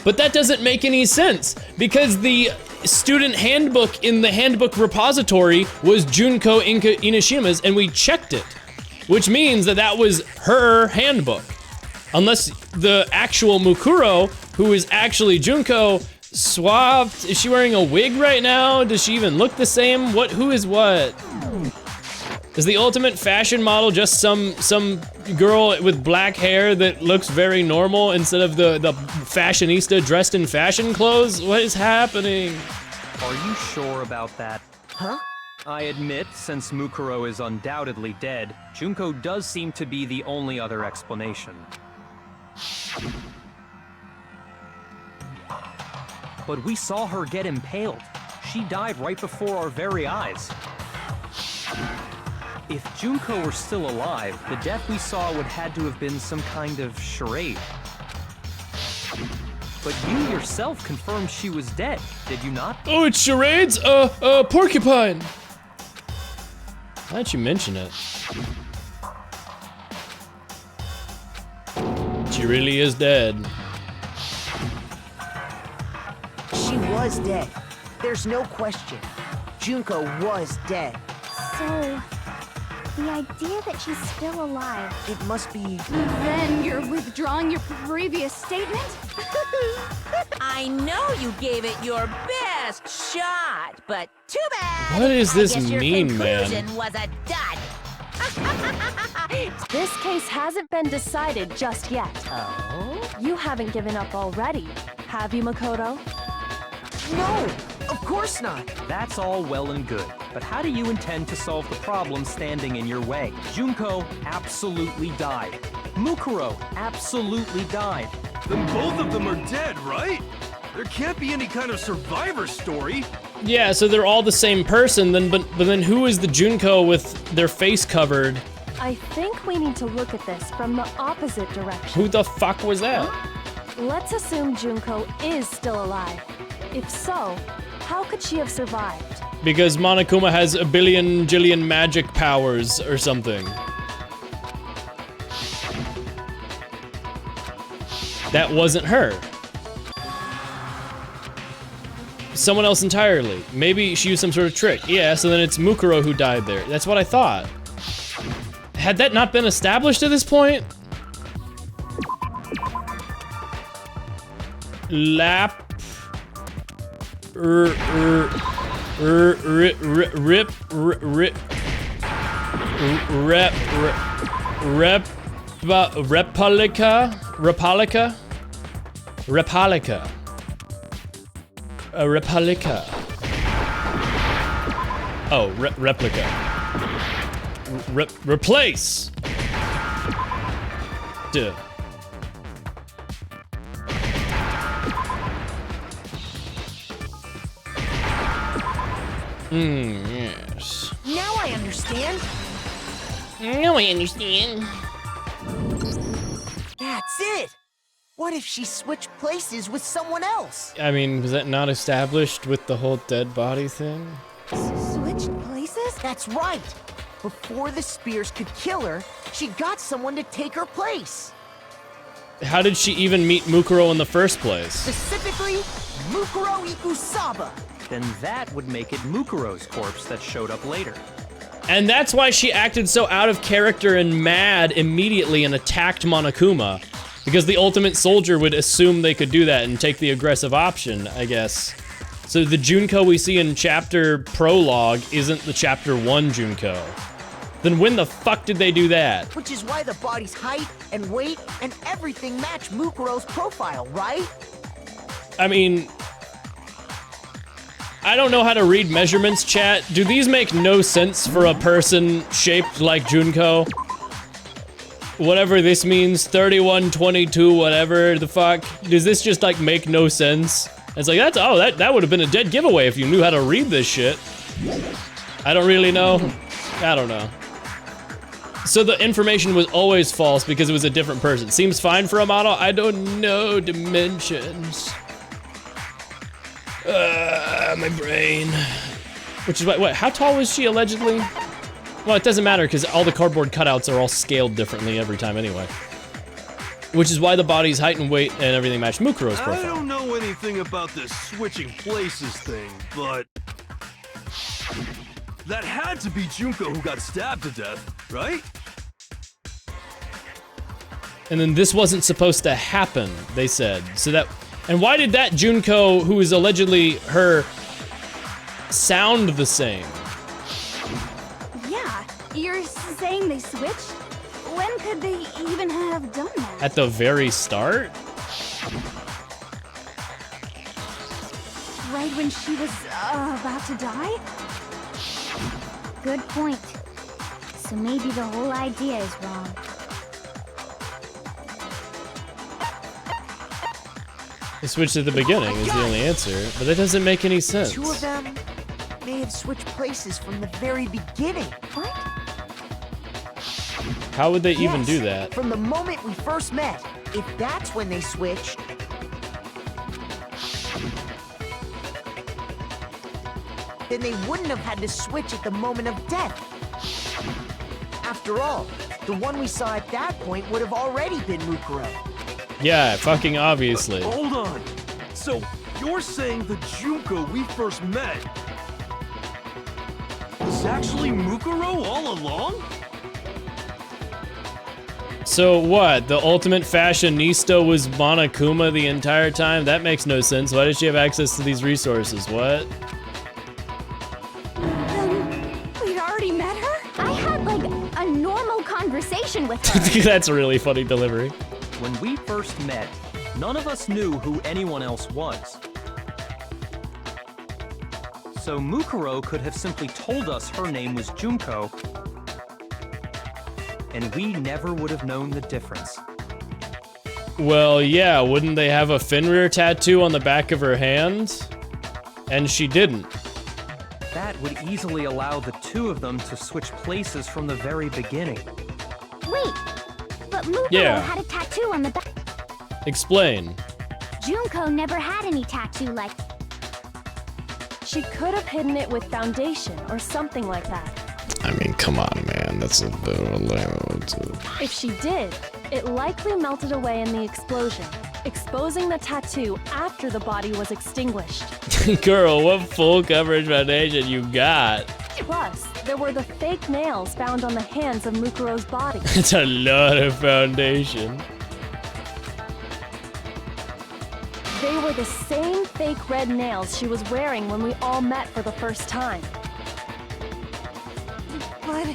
but that doesn't make any sense because the student handbook in the handbook repository was Junko Inishima's and we checked it. Which means that that was her handbook. Unless the actual Mukuro, who is actually Junko, swapped. Is she wearing a wig right now? Does she even look the same? Who is what? Is the ultimate fashion model just some girl with black hair that looks very normal instead of the fashionista dressed in fashion clothes? What is happening? Are you sure about that? Huh? I admit, since Mukuro is undoubtedly dead, Junko does seem to be the only other explanation. But we saw her get impaled. She died right before our very eyes. If Junko were still alive, the death we saw would had to have been some kind of charade. But you yourself confirmed she was dead, did you not? Oh, it's charades? Porcupine! Why'd you mention it? She really is dead. She was dead. There's no question. Junko was dead. So, the idea that she's still alive. It must be... Then you're withdrawing your previous statement? I know you gave it your best shot, but too bad. What does this I guess mean, your man? conclusion was a dud. This case hasn't been decided just yet. Oh? You haven't given up already, have you, Makoto? No, of course not. That's all well and good, but how do you intend to solve the problem standing in your way? Junko absolutely died. Mukuro absolutely died. Then both of them are dead, right? There can't be any kind of survivor story. Yeah, so they're all the same person, but then who is the Junko with their face covered? I think we need to look at this from the opposite direction. Who the fuck was that? Let's assume Junko is still alive. If so, how could she have survived? Because Monokuma has a billion jillion magic powers or something. That wasn't her. Someone else entirely. Maybe she used some sort of trick. Yeah, so then it's Mukuro who died there. That's what I thought. Had that not been established at this point? Lap... Replica. Oh, replica. Replace. Duh. Yes. Now I understand. Now I understand. That's it. What if she switched places with someone else? I mean, was that not established with the whole dead body thing? Switched places? That's right. Before the spears could kill her, she got someone to take her place. How did she even meet Mukuro in the first place? Specifically, Mukuro Ikusaba. Then that would make it Mukuro's corpse that showed up later. And that's why she acted so out of character and mad immediately and attacked Monokuma. Because the ultimate soldier would assume they could do that and take the aggressive option, I guess. So the Junko we see in chapter prologue isn't the chapter 1 Junko. Then when the fuck did they do that? Which is why the body's height and weight and everything match Mukuro's profile, right? I mean, I don't know how to read measurements, chat. Do these make no sense for a person shaped like Junko? Whatever this means, 31, 22, whatever the fuck. Does this just like make no sense? It's like, that would have been a dead giveaway if you knew how to read this shit. I don't really know. I don't know. So the information was always false because it was a different person. Seems fine for a model? I don't know dimensions. My brain. Which is what, how tall was she allegedly? Well, it doesn't matter because all the cardboard cutouts are all scaled differently every time anyway. Which is why the body's height and weight and everything match Mukuro's profile. I don't know anything about this switching places thing, but that had to be Junko who got stabbed to death, right? And then this wasn't supposed to happen, they said. So that, and why did that Junko, who is allegedly her, sound the same? Yeah, You're saying they switched? When could they even have done that? At the very start? Right when she was about to die? Good point. So maybe the whole idea is wrong. They switched at the beginning is the only answer, but that doesn't make any sense. Two of them may have switched places from the very beginning. What? How would they even Yes, do that? From the moment we first met. If that's when they switched, then they wouldn't have had to switch at the moment of death. After all, the one we saw at that point would have already been Mukuro. Yeah, fucking obviously. Hold on. So, you're saying the Junko we first met was actually Mukuro all along? So what? The ultimate fashionista was Monokuma the entire time? That makes no sense. Why did she have access to these resources? What? We'd already met her? I had like a normal conversation with her. That's a really funny delivery. When we first met, none of us knew who anyone else was. So Mukuro could have simply told us her name was Junko, and we never would have known the difference. Well, yeah, wouldn't they have a Fenrir tattoo on the back of her hand? And she didn't. That would easily allow the two of them to switch places from the very beginning. Wait, but Mukuro Yeah. had a tattoo on the back. Explain. Junko never had any tattoo like. She could have hidden it with foundation or something like that. I mean, come on, man. That's a bit of a... If she did, it likely melted away in the explosion, exposing the tattoo after the body was extinguished. Girl, what full coverage foundation you got? Plus, there were the fake nails found on the hands of Mukuro's body. It's a lot of foundation. They were the same fake red nails she was wearing when we all met for the first time. But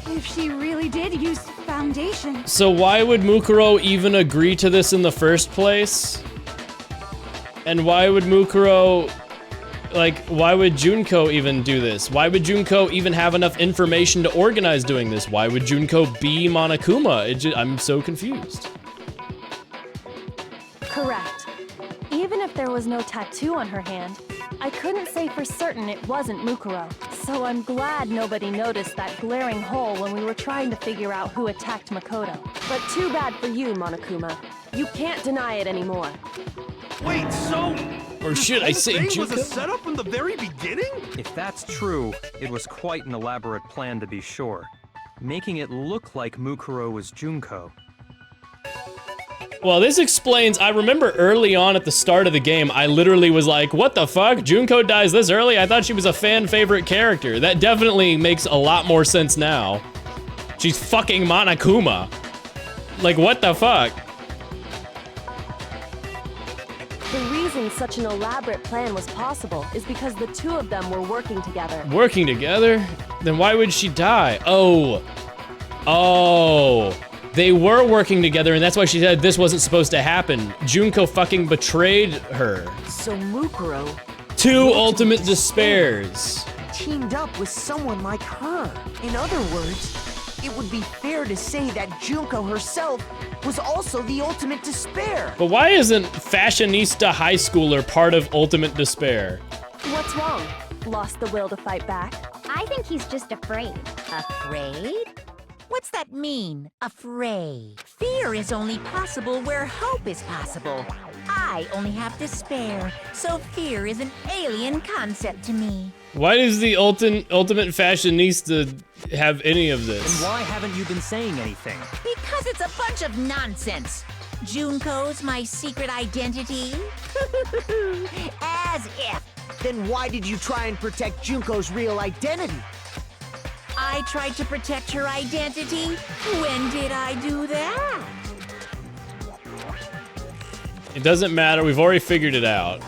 if she really did use foundation... So why would Mukuro even agree to this in the first place? And why would Mukuro... Like, why would Junko even do this? Why would Junko even have enough information to organize doing this? Why would Junko be Monokuma? I'm so confused. Correct. Even if there was no tattoo on her hand, I couldn't say for certain it wasn't Mukuro. So I'm glad nobody noticed that glaring hole when we were trying to figure out who attacked Makoto. But too bad for you, Monokuma. You can't deny it anymore. Wait, so... Or should I say this was Junko? a setup from the very beginning? If that's true, it was quite an elaborate plan to be sure, making it look like Mukuro was Junko. Well, this explains, I remember early on at the start of the game, I literally was like, what the fuck? Junko dies this early? I thought she was a fan favorite character. That definitely makes a lot more sense now. She's fucking Monokuma. Like, what the fuck? The reason such an elaborate plan was possible is because the two of them were working together. Working together? Then why would she die? Oh. They were working together, and that's why she said this wasn't supposed to happen. Junko fucking betrayed her. So Mukuro Two ultimate despairs. teamed up with someone like her. In other words, it would be fair to say that Junko herself was also the ultimate despair. But why isn't fashionista high schooler part of ultimate despair? What's wrong? Lost the will to fight back? I think he's just afraid. Afraid? What's that mean, afraid? Fear is only possible where hope is possible. I only have despair, so fear is an alien concept to me. Why does the ultimate fashionista have any of Then this? why haven't you been saying anything? Because it's a bunch of nonsense. Junko's my secret identity? As if. Then why did you try and protect Junko's real identity? I tried to protect her identity? When did I do that? It doesn't matter, we've already figured it out.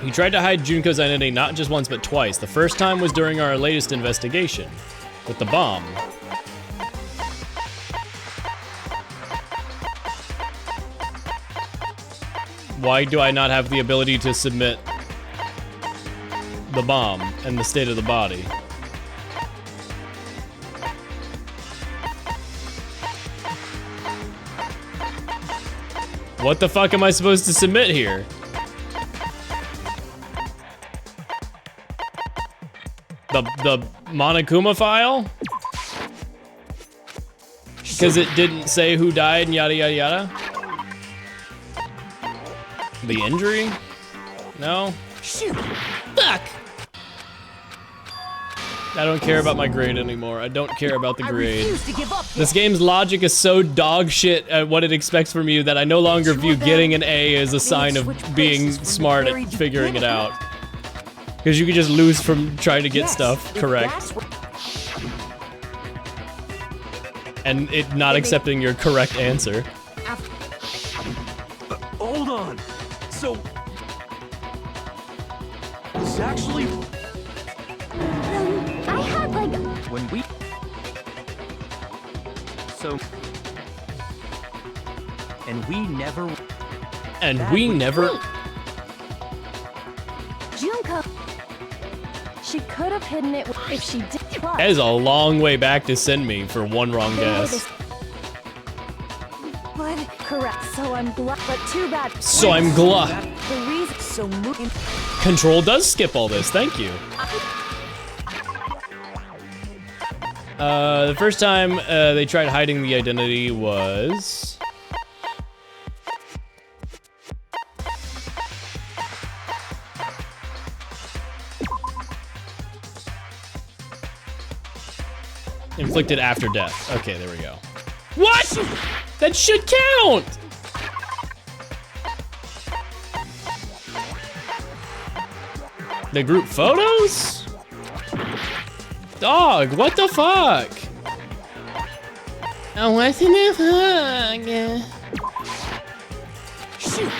He tried to hide Junko's identity not just once but twice. The first time was during our latest investigation with the bomb. Why do I not have the ability to submit the bomb and the state of the body? What the fuck am I supposed to submit here? The Monokuma file? Because it didn't say who died and yada yada yada? The injury? No? Shoot! Fuck! I don't care about my grade anymore. I don't care about the grade. refuse to give up This game's logic is so dog shit at what it expects from you that I no longer view getting an A as a sign of being smart at figuring it out. Because you can just lose from trying to get stuff correct. And it not accepting your correct answer. Hold on. So... It's actually... I had like... When we... So... And we never... And we never... Junko. She could have hidden it if she did. That is a long way back to send me for one wrong guess. But correct. So I'm glad. But too bad. So I'm glad. The reason. So moving. Control does skip all this. Thank you. The first time they tried hiding the identity was... inflicted after death. Okay, there we go. What? That should count! The group photos? Dog, what the fuck? Oh, what's in the fuck? Shoot!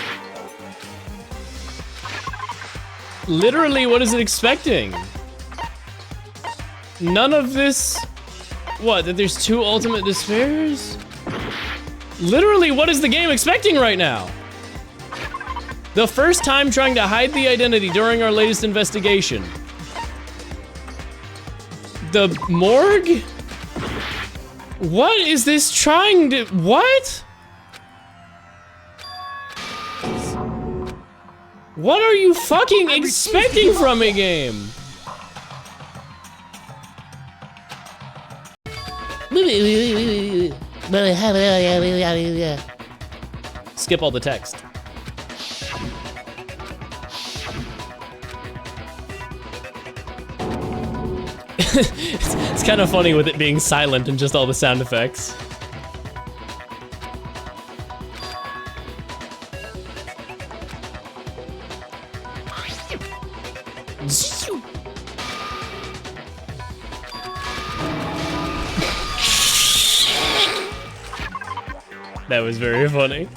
Literally, what is it expecting? None of this... What, that there's two ultimate despairs? Literally, what is the game expecting right now? The first time trying to hide the identity during our latest investigation. The morgue? What is this trying to... What? What are you fucking expecting from a game? Skip all the text. It's kind of funny with it being silent and just all the sound effects. That was very funny.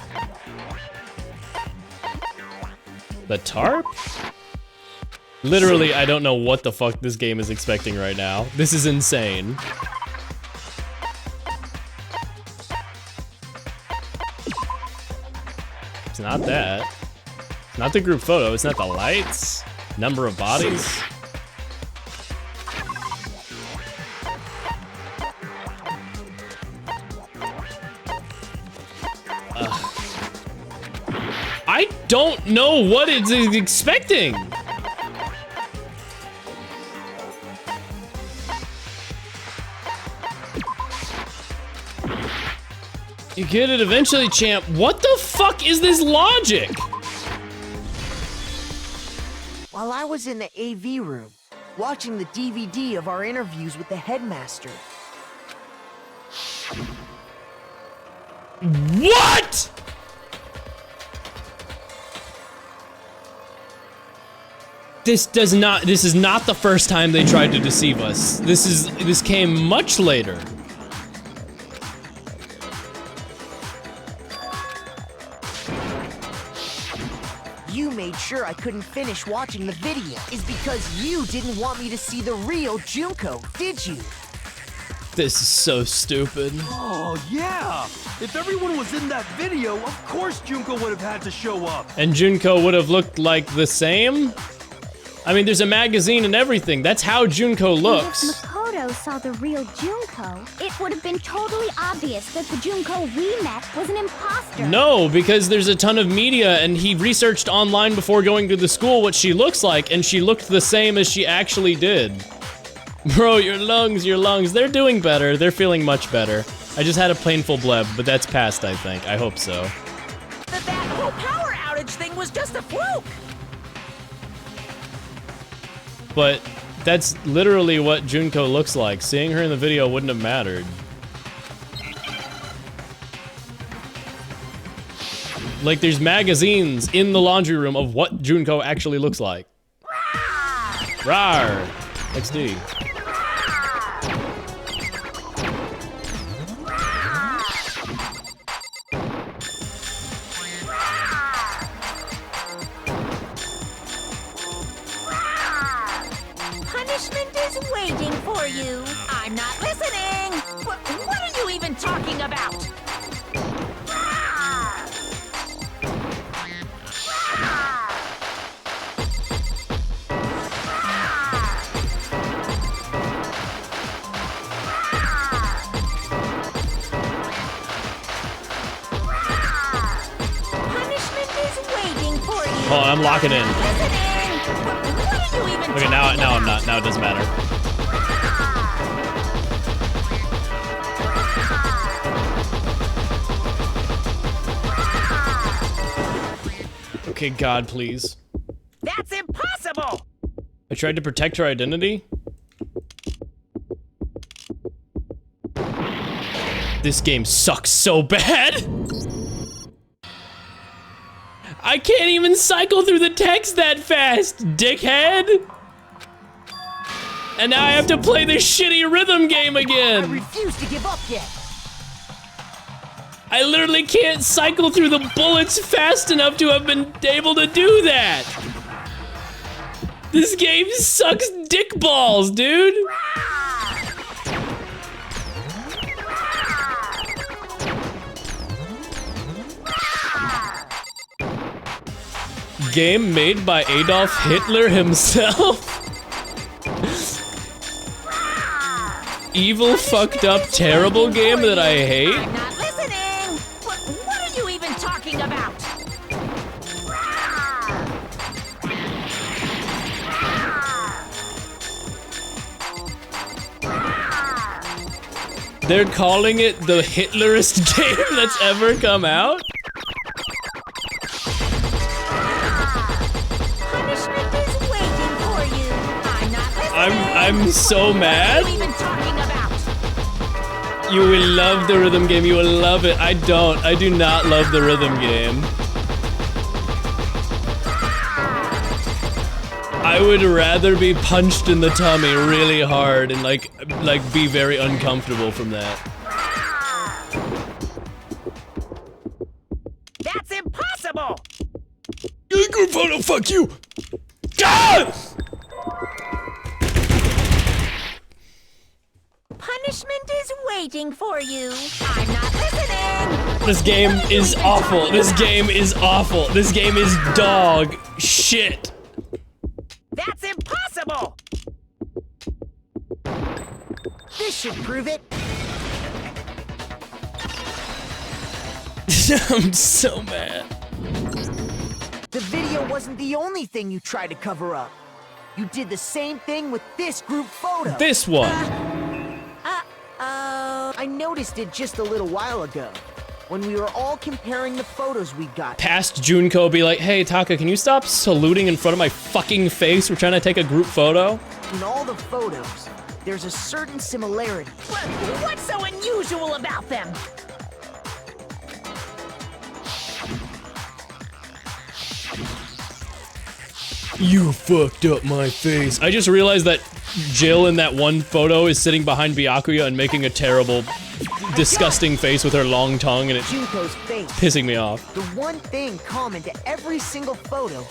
The tarp? Literally, I don't know what the fuck this game is expecting right now. This is insane. It's not that. It's not the group photo. It's not the lights. Number of bodies. I don't know what it's expecting. You get it eventually, champ. What the fuck is this logic? While I was in the AV room, watching the DVD of our interviews with the headmaster. What? This is not the first time they tried to deceive us. This came much later. You made sure I couldn't finish watching the video. Is because you didn't want me to see the real Junko, did you? This is so stupid. Oh, yeah! If everyone was in that video, of course Junko would have had to show up. And Junko would have looked like the same? I mean, there's a magazine and everything. That's how Junko looks. If Makoto saw the real Junko, it would have been totally obvious that the Junko we met was an imposter. No, because there's a ton of media and he researched online before going to the school what she looks like, and she looked the same as she actually did. Bro, your lungs, they're doing better. They're feeling much better. I just had a painful bleb, but that's past, I think. I hope so. That whole power outage thing was just a fluke. But that's literally what Junko looks like. Seeing her in the video wouldn't have mattered. Like, there's magazines in the laundry room of what Junko actually looks like. Rawr! XD. Punishment is waiting for you. I'm not listening. What are you even talking about? Punishment is waiting for you. Oh, I'm locking in. What are you even Okay, now I'm not. Now it doesn't matter. Okay, God, please. That's impossible! I tried to protect her identity. This game sucks so bad. I can't even cycle through the text that fast, dickhead! And now I have to play this shitty rhythm game again! I refuse to give up yet! I literally can't cycle through the bullets fast enough to have been able to do that! This game sucks dick balls, dude! Game made by Adolf Hitler himself? Evil, fucked up, terrible game that I hate? I'm not listening! What are you even talking about? They're calling it the Hitlerist game that's ever come out? Punishment is waiting for you. I'm not listening. I'm so mad. What are you even talking about? You will love the rhythm game, you will love it. I don't. I do not love the rhythm game. I would rather be punched in the tummy really hard and like be very uncomfortable from that. That's impossible! Group photo, fuck you! God! Punishment is waiting for you. I'm not listening. This game is awful. This game is awful. This game is dog shit. That's impossible! This should prove it. I'm so mad. The video wasn't the only thing you tried to cover up. You did the same thing with this group photo. This one. I noticed it just a little while ago, when we were all comparing the photos we got. Past Junko be like, hey Taka, can you stop saluting in front of my fucking face? We're trying to take a group photo. In all the photos, there's a certain similarity. What's so unusual about them? You fucked up my face. I just realized that Jill in that one photo is sitting behind Byakuya and making a terrible, disgusting face with her long tongue, and it's Junko's face. pissing me off. The one thing common to every single photo.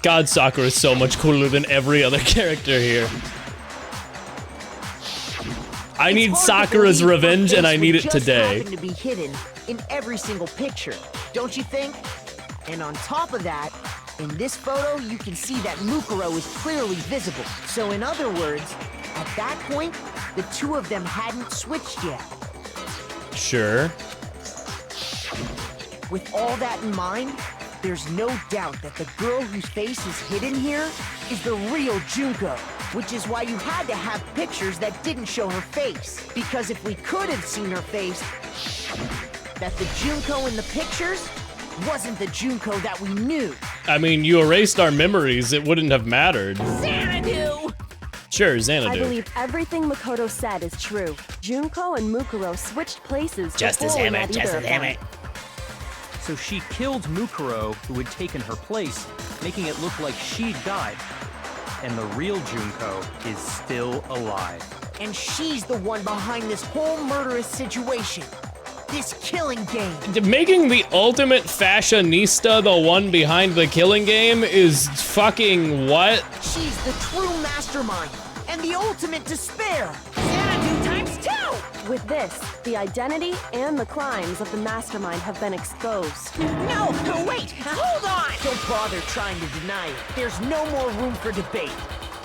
God, Sakura is so much cooler than every other character here. I need Sakura's revenge, and I need it today. To be hidden in every single picture, don't you think? And on top of that, in this photo, you can see that Mukuro is clearly visible. So in other words, at that point, the two of them hadn't switched yet. Sure. With all that in mind, there's no doubt that the girl whose face is hidden here is the real Junko, which is why you had to have pictures that didn't show her face. Because if we could have seen her face, that the Junko in the pictures wasn't the Junko that we knew. I mean, you erased our memories, it wouldn't have mattered. Xanadu! Sure, Xanadu. I believe everything Makoto said is true. Junko and Mukuro switched places. Justice, before damn it, that justice, either damn of it. So she killed Mukuro, who had taken her place, making it look like she'd died. And the real Junko is still alive. And she's the one behind this whole murderous situation. This killing game. Making the ultimate fashionista the one behind the killing game is fucking what? She's the true mastermind and the ultimate despair. Xanadu times 2! With this, the identity and the crimes of the mastermind have been exposed. No, wait, hold on! Don't bother trying to deny it. There's no more room for debate.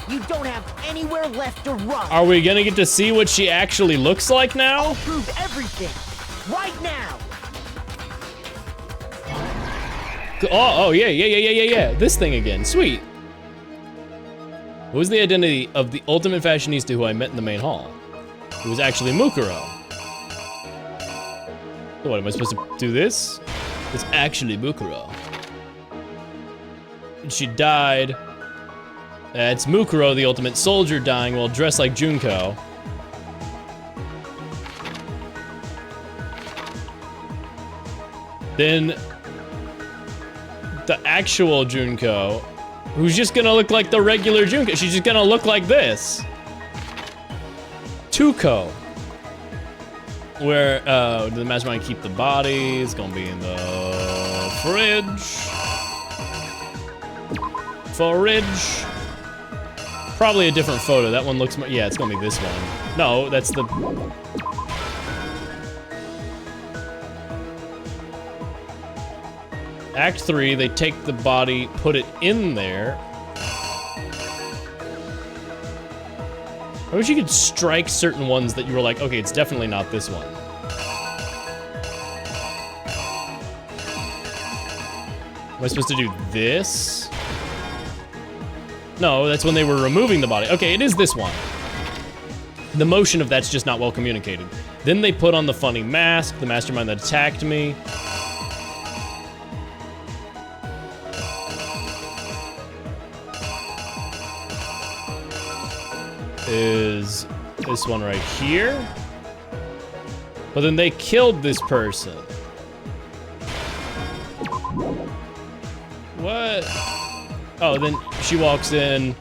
You don't have anywhere left to run. Are we gonna get to see what she actually looks like now? I'll prove everything. Right now! Oh, yeah. This thing again. Sweet. What was the identity of the ultimate fashionista who I met in the main hall? It was actually Mukuro. So what, am I supposed to do this? It's actually Mukuro. She died. It's Mukuro, the ultimate soldier, dying while dressed like Junko. Then the actual Junko, who's just gonna look like the regular Junko. She's just gonna look like this. Tuko. Where, did the mastermind keep the body? It's gonna be in the fridge. Probably a different photo. That one looks, yeah, it's gonna be this one. No, that's the... Act 3, they take the body, put it in there. I wish you could strike certain ones that you were like, okay, it's definitely not this one. Am I supposed to do this? No, that's when they were removing the body. Okay, it is this one. The motion of that's just not well communicated. Then they put on the funny mask, the mastermind that attacked me. Is this one right here. But then they killed this person. What? Oh, then she walks in.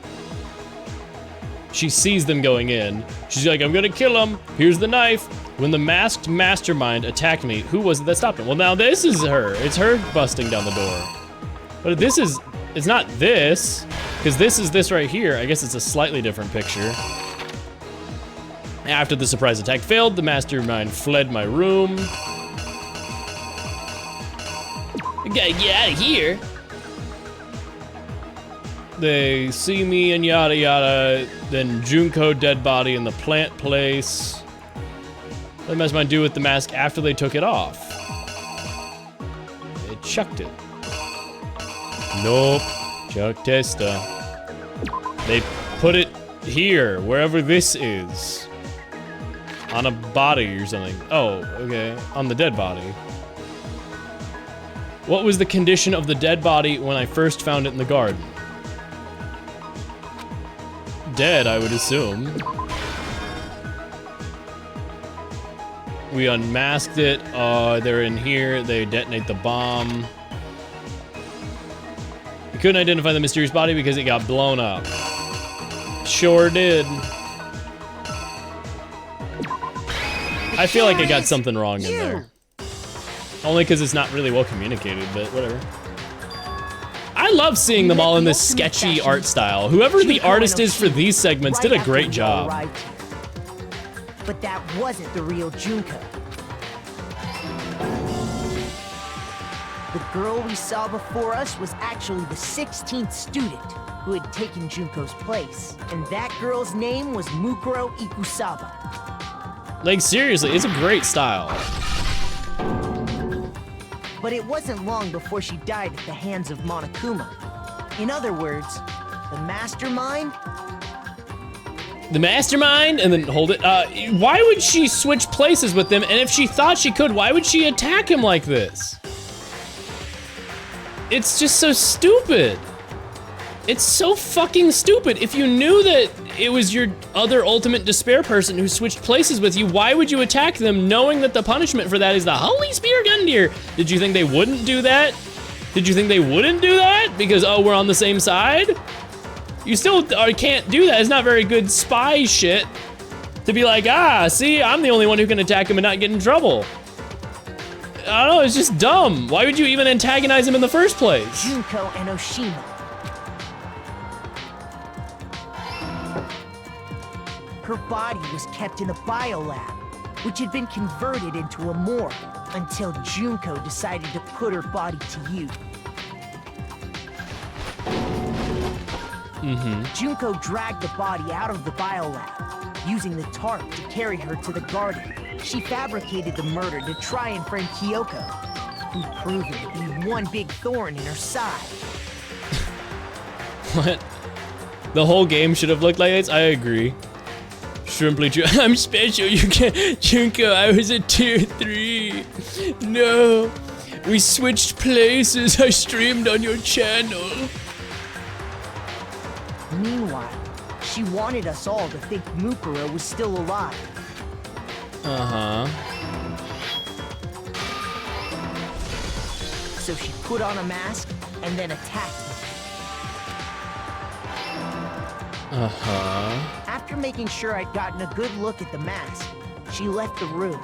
She sees them going in. She's like, I'm gonna kill him. Here's the knife. When the masked mastermind attacked me, who was it that stopped him? Well, now this is her. It's her busting down the door. But this is, it's not this. Because this is this right here. I guess it's a slightly different picture. After the surprise attack failed, the mastermind fled my room. I gotta get out of here. They see me and yada yada. Then Junko dead body in the plant place. What did the mastermind do with the mask after they took it off? They chucked it. Nope. Chuck testa. They put it here, wherever this is. On a body or something. Oh, okay. On the dead body. What was the condition of the dead body when I first found it in the garden? Dead, I would assume. We unmasked it. They're in here. They detonate the bomb. We couldn't identify the mysterious body because it got blown up. Sure did. I feel like I got something wrong in there. Only because it's not really well communicated, but whatever. I love seeing them all in this sketchy art style. Whoever the artist is for these segments did a great job. But that wasn't the real Junko. The girl we saw before us was actually the 16th student who had taken Junko's place. And that girl's name was Mukuro Ikusaba. Like, seriously, it's a great style. But it wasn't long before she died at the hands of Monokuma. In other words, the mastermind... The mastermind? And then hold it. Why would she switch places with him? And if she thought she could, why would she attack him like this? It's just so stupid. It's so fucking stupid. If you knew that it was your other ultimate despair person who switched places with you, why would you attack them knowing that the punishment for that is the Holy Spear Gundyr? Did you think they wouldn't do that? Did you think they wouldn't do that? Because, oh, we're on the same side? You still can't do that. It's not very good spy shit to be like, ah, see, I'm the only one who can attack him and not get in trouble. I don't know, it's just dumb. Why would you even antagonize him in the first place? Junko and Oshima. Her body was kept in a biolab, which had been converted into a morgue until Junko decided to put her body to use. Junko dragged the body out of the biolab, using the tarp to carry her to the garden. She fabricated the murder to try and frame Kyoko, who proved it to be one big thorn in her side. What? The whole game should have looked like this? I agree. Simply true. I'm special, you can't. Junko, I was a tier 3. No. We switched places. I streamed on your channel. Meanwhile, she wanted us all to think Mukuro was still alive. So she put on a mask and then attacked me. After making sure I'd gotten a good look at the mask, she left the room.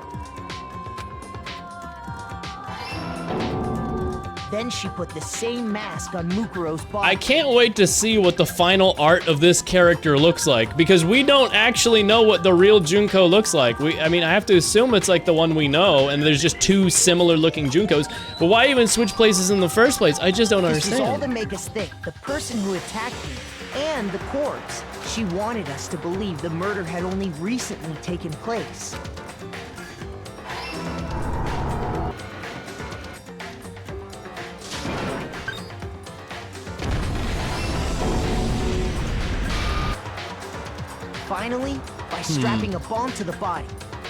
Then she put the same mask on Mukuro's body. I can't wait to see what the final art of this character looks like, because we don't actually know what the real Junko looks like. I mean, I have to assume it's like the one we know, and there's just 2 similar looking Junkos, but why even switch places in the first place? I just don't understand. This is all to make us think the person who attacked me and the corpse. She wanted us to believe the murder had only recently taken place. Finally, by strapping a bomb to the body,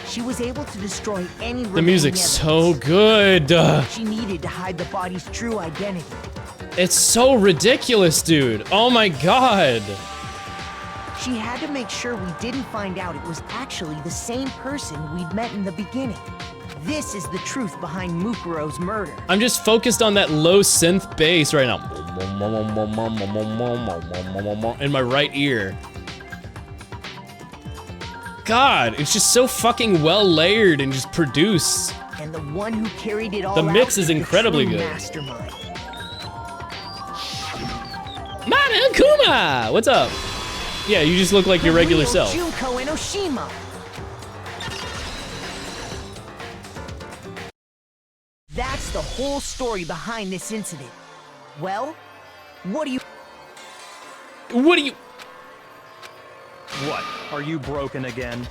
she was able to destroy any remaining The music's so good. She needed to hide the body's true identity. It's so ridiculous, dude. Oh my god. She had to make sure we didn't find out it was actually the same person we'd met in the beginning. This is the truth behind Mukuro's murder. I'm just focused on that low synth bass right now. In my right ear. God, it's just so fucking well layered and just produced. And the one who carried it all The mix out is incredibly the true good. Mastermind. Monokuma! What's up? Yeah, you just look like your regular real self. Junko and Oshima. That's the whole story behind this incident. Well, what do you... What? Are you broken again?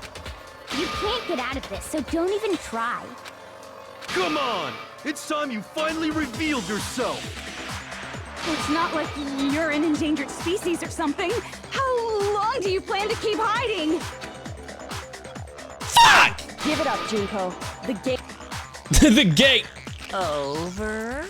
You can't get out of this, so don't even try. Come on! It's time you finally revealed yourself! It's not like you're an endangered species or something. How long do you plan to keep hiding? Fuck! Give it up, Junko. The gate. The gate! Over?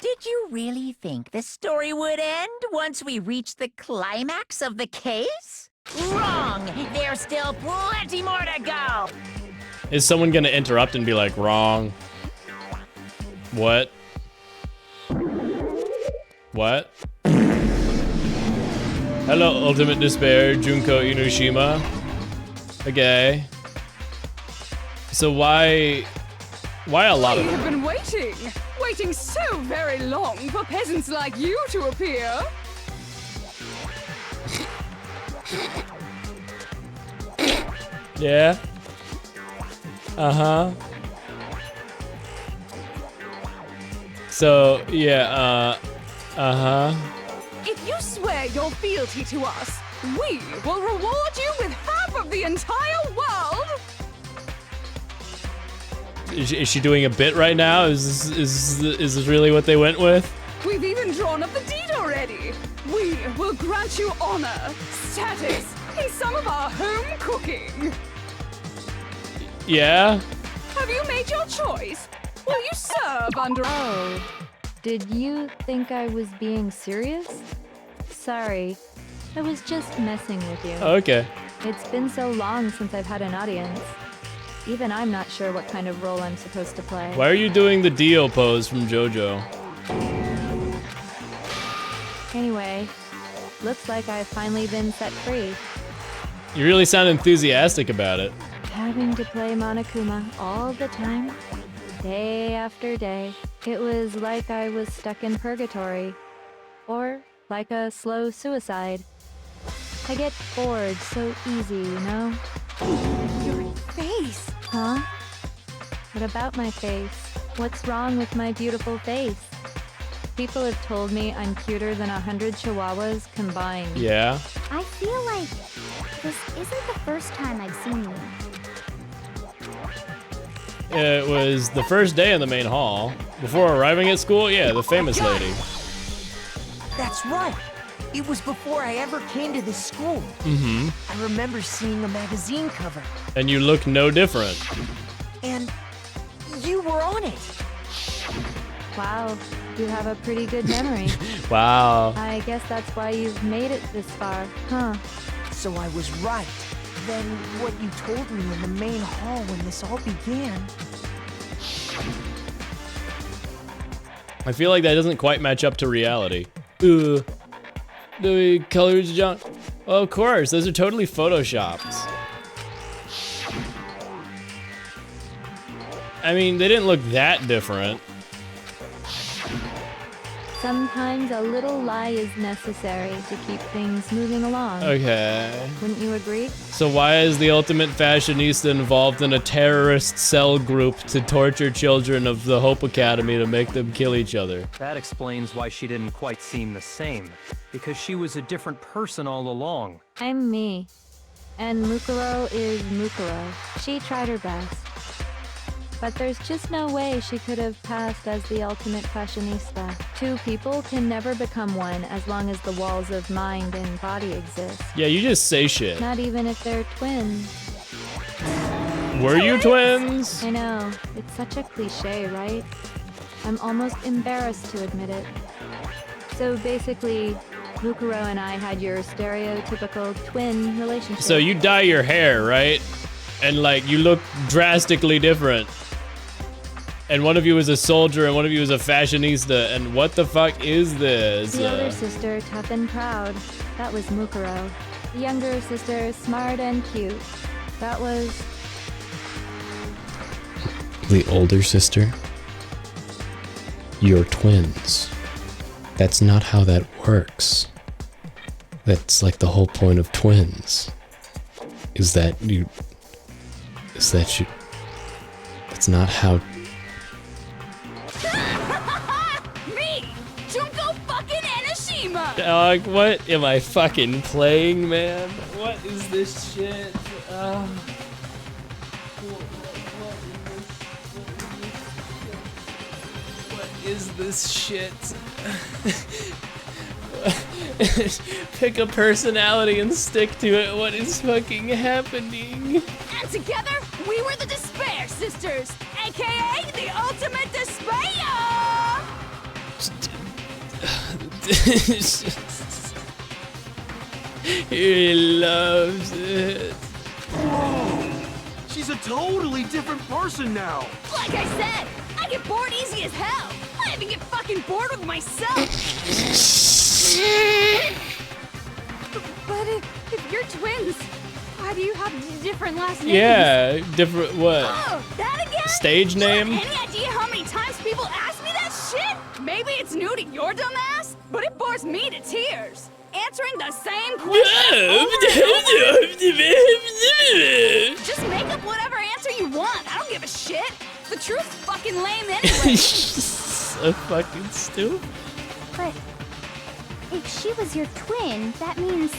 Did you really think the story would end once we reached the climax of the case? Wrong! There's still plenty more to go! Is someone gonna interrupt and be like, wrong? What? What? Hello, Ultimate Despair, Junko Inoshima. Okay. So why Why a lot We of have them? been waiting so very long for peasants like you to appear. Yeah. Uh-huh. So, yeah, uh-huh. If you swear your fealty to us, we will reward you with half of the entire world. Is she doing a bit right now? Is this really what they went with? We've even drawn up the deed already. We will grant you honor, status, in some of our home cooking. Yeah? Have you made your choice? Will you serve under... Oh, did you think I was being serious? Sorry, I was just messing with you. Okay. It's been so long since I've had an audience. Even I'm not sure what kind of role I'm supposed to play. Why are you doing the Dio pose from JoJo? Anyway, looks like I've finally been set free. You really sound enthusiastic about it. Having to play Monokuma all the time, day after day. It was like I was stuck in purgatory. Or like a slow suicide. I get bored so easy, you know? Your face. Huh? What about my face? What's wrong with my beautiful face? People have told me I'm cuter than 100 chihuahuas combined. Yeah. I feel like this isn't the first time I've seen you. It was the first day in the main hall. Before arriving at school, yeah, the famous lady. That's right. It was before I ever came to this school. Mm-hmm. I remember seeing a magazine cover. And you look no different. And you were on it. Wow, you have a pretty good memory. Wow. I guess that's why you've made it this far, huh? So I was right. Then what you told me in the main hall when this all began. I feel like that doesn't quite match up to reality. The colors, John. Well, of course, those are totally photoshopped. I mean, they didn't look that different. Sometimes a little lie is necessary to keep things moving along. Okay. Wouldn't you agree? So why is the ultimate fashionista involved in a terrorist cell group to torture children of the Hope Academy to make them kill each other? That explains why she didn't quite seem the same. Because she was a different person all along. I'm me. And Mukuro is Mukuro. She tried her best. But there's just no way she could have passed as the ultimate fashionista. Two people can never become one as long as the walls of mind and body exist. Yeah, you just say shit. Not even if they're twins. Were you twins? I know. It's such a cliche, right? I'm almost embarrassed to admit it. So basically, Mukuro and I had your stereotypical twin relationship. So you dye your hair, right? And like, you look drastically different. And one of you is a soldier and one of you is a fashionista. And what the fuck is this? The older sister, tough and proud. That was Mukuro. The younger sister, smart and cute. That was... The older sister? You're twins. That's not how that works. That's like the whole point of twins. Is that you... That's not how... Me! Junko fucking Enoshima! Dog, what am I fucking playing, man? What is this shit? What is this shit? Pick a personality and stick to it. What is fucking happening? And together, we were the Despair Sisters, aka the Ultimate Despair! He loves it. Whoa! She's a totally different person now. Like I said, I get bored easy as hell. I even get fucking bored with myself. But if you're twins, Why do you have different last names? Yeah, different what? Oh, that again? Stage name? Do you have any idea how many times people ask me that shit? Maybe it's new to your dumb ass, but it bores me to tears. Answering the same question over and over. Just make up whatever answer you want. I don't give a shit. The truth's fucking lame anyway. So fucking stupid. But if she was your twin, that means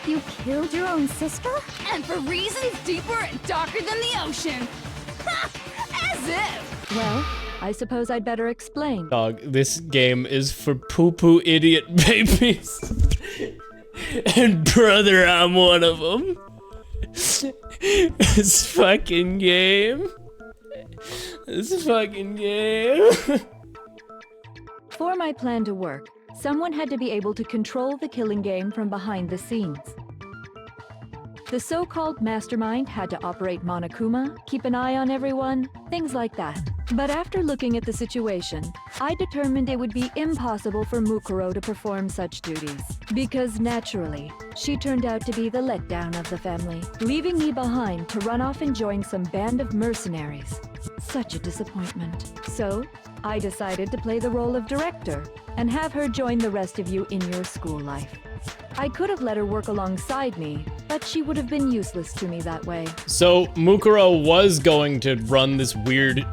you killed your own sister? And for reasons deeper and darker than the ocean. Ha! As if. Well, I suppose I'd better explain. Dog, this game is for poo-poo idiot babies. And brother, I'm one of them. This fucking game. This fucking game. For my plan to work, someone had to be able to control the killing game from behind the scenes. The so-called mastermind had to operate Monokuma, keep an eye on everyone, things like that. But after looking at the situation, I determined it would be impossible for Mukuro to perform such duties. Because naturally, she turned out to be the letdown of the family, leaving me behind to run off and join some band of mercenaries. Such a disappointment. So, I decided to play the role of director and have her join the rest of you in your school life. I could have let her work alongside me, but she would have been useless to me that way. So Mukuro was going to run this weird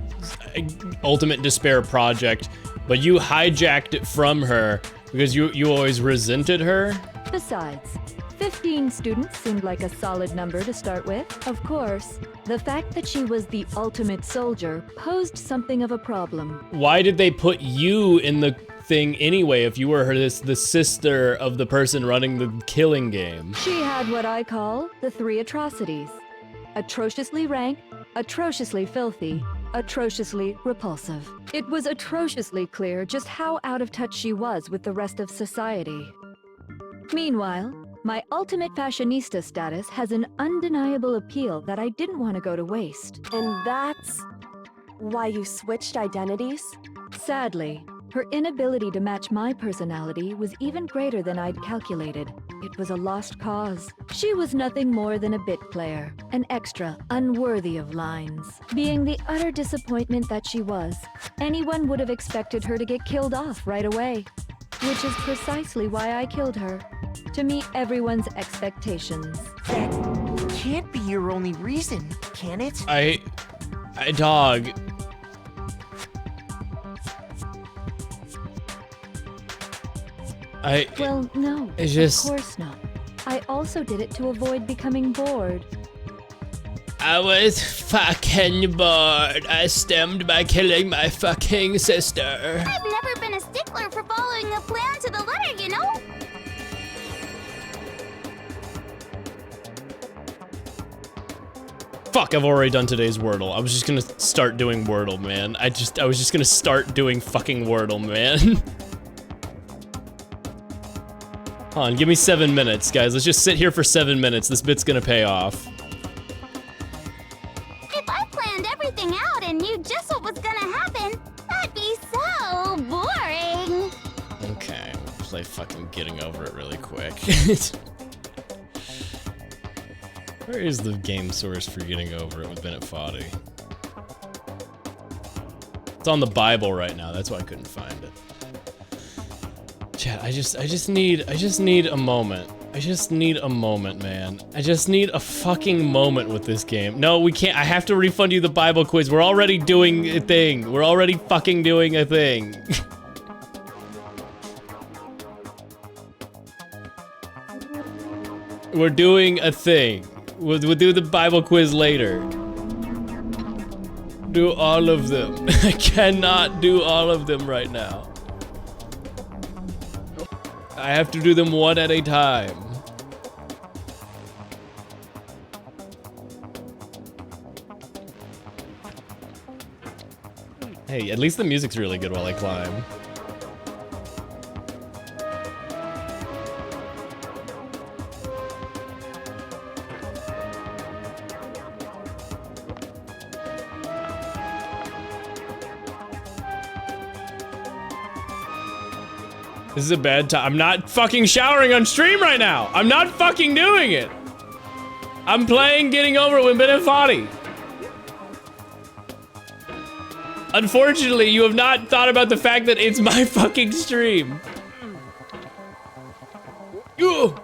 Ultimate Despair project, but you hijacked it from her because you always resented her? Besides, 15 students seemed like a solid number to start with. Of course, the fact that she was the ultimate soldier posed something of a problem. Why did they put you in the thing anyway if you were the sister of the person running the killing game? She had what I call the 3 atrocities. Atrociously rank, atrociously filthy, atrociously repulsive. It was atrociously clear just how out of touch she was with the rest of society. Meanwhile, my ultimate fashionista status has an undeniable appeal that I didn't want to go to waste. And that's why you switched identities? Sadly, her inability to match my personality was even greater than I'd calculated. It was a lost cause. She was nothing more than a bit player, an extra unworthy of lines. Being the utter disappointment that she was, anyone would have expected her to get killed off right away. Which is precisely why I killed her. To meet everyone's expectations. That can't be your only reason, can it? Dog. Well, no, it's just, of course not. I also did it to avoid becoming bored. I was fucking bored. I stemmed by killing my fucking sister. I've never been a stickler for following a plan to the letter, you know? Fuck, I've already done today's Wordle. I was just gonna start doing Wordle, man. I was just gonna start doing fucking Wordle, man. Hold on, give me 7 minutes, guys. Let's just sit here for 7 minutes. This bit's gonna pay off. If I planned everything out and knew just what was gonna happen, that'd be so boring. Okay, we'll play fucking Getting Over It really quick. Where is the game source for Getting Over It with Bennett Foddy? It's on the Bible right now, that's why I couldn't find it. Chat, I just need a moment. I just need a moment, man. I just need a fucking moment with this game. No, we can't. I have to refund you the Bible quiz. We're already doing a thing. We're already fucking doing a thing. We're doing a thing. We'll do the Bible quiz later. Do all of them. I cannot do all of them right now. I have to do them one at a time. Hey, at least the music's really good while I climb. This is a bad time. I'm not fucking showering on stream right now. I'm not fucking doing it. I'm playing Getting Over It with Benefati. Unfortunately, you have not thought about the fact that it's my fucking stream. Ugh.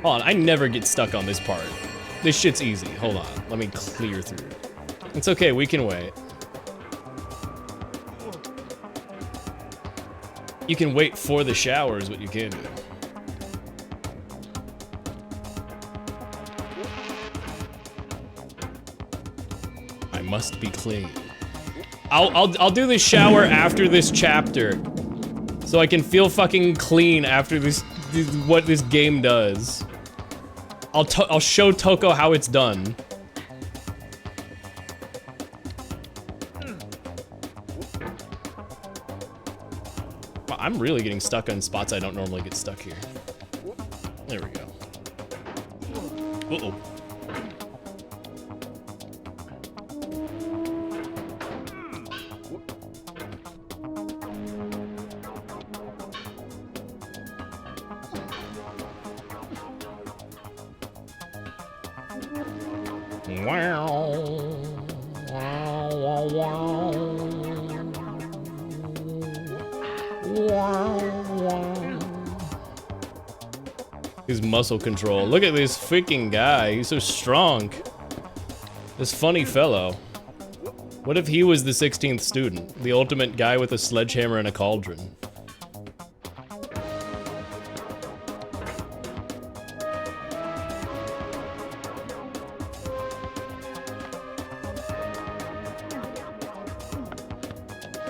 Hold on, I never get stuck on this part. This shit's easy. Hold on, let me clear through. It's okay, we can wait. You can wait for the shower is what you can do. I must be clean. I'll do the shower after this chapter, so I can feel fucking clean after this what this game does. I'll show Toko how it's done. Wow, I'm really getting stuck on spots I don't normally get stuck here. There we go. Uh-oh. His muscle control. Look at this freaking guy. He's so strong. This funny fellow. What if he was the 16th student? The ultimate guy with a sledgehammer and a cauldron.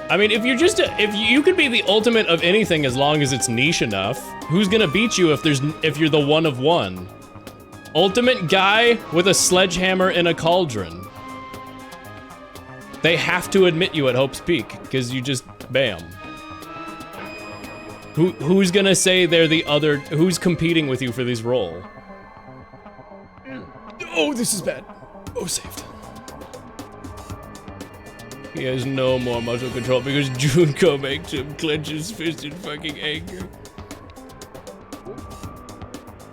I mean, if you could be the ultimate of anything as long as it's niche enough. Who's gonna beat you if you're the one of one? Ultimate guy with a sledgehammer and a cauldron. They have to admit you at Hope's Peak, because you just bam. Who's gonna say they're the other? Who's competing with you for this role? Oh, this is bad. Oh, saved. He has no more muscle control because Junko makes him clench his fist in fucking anger.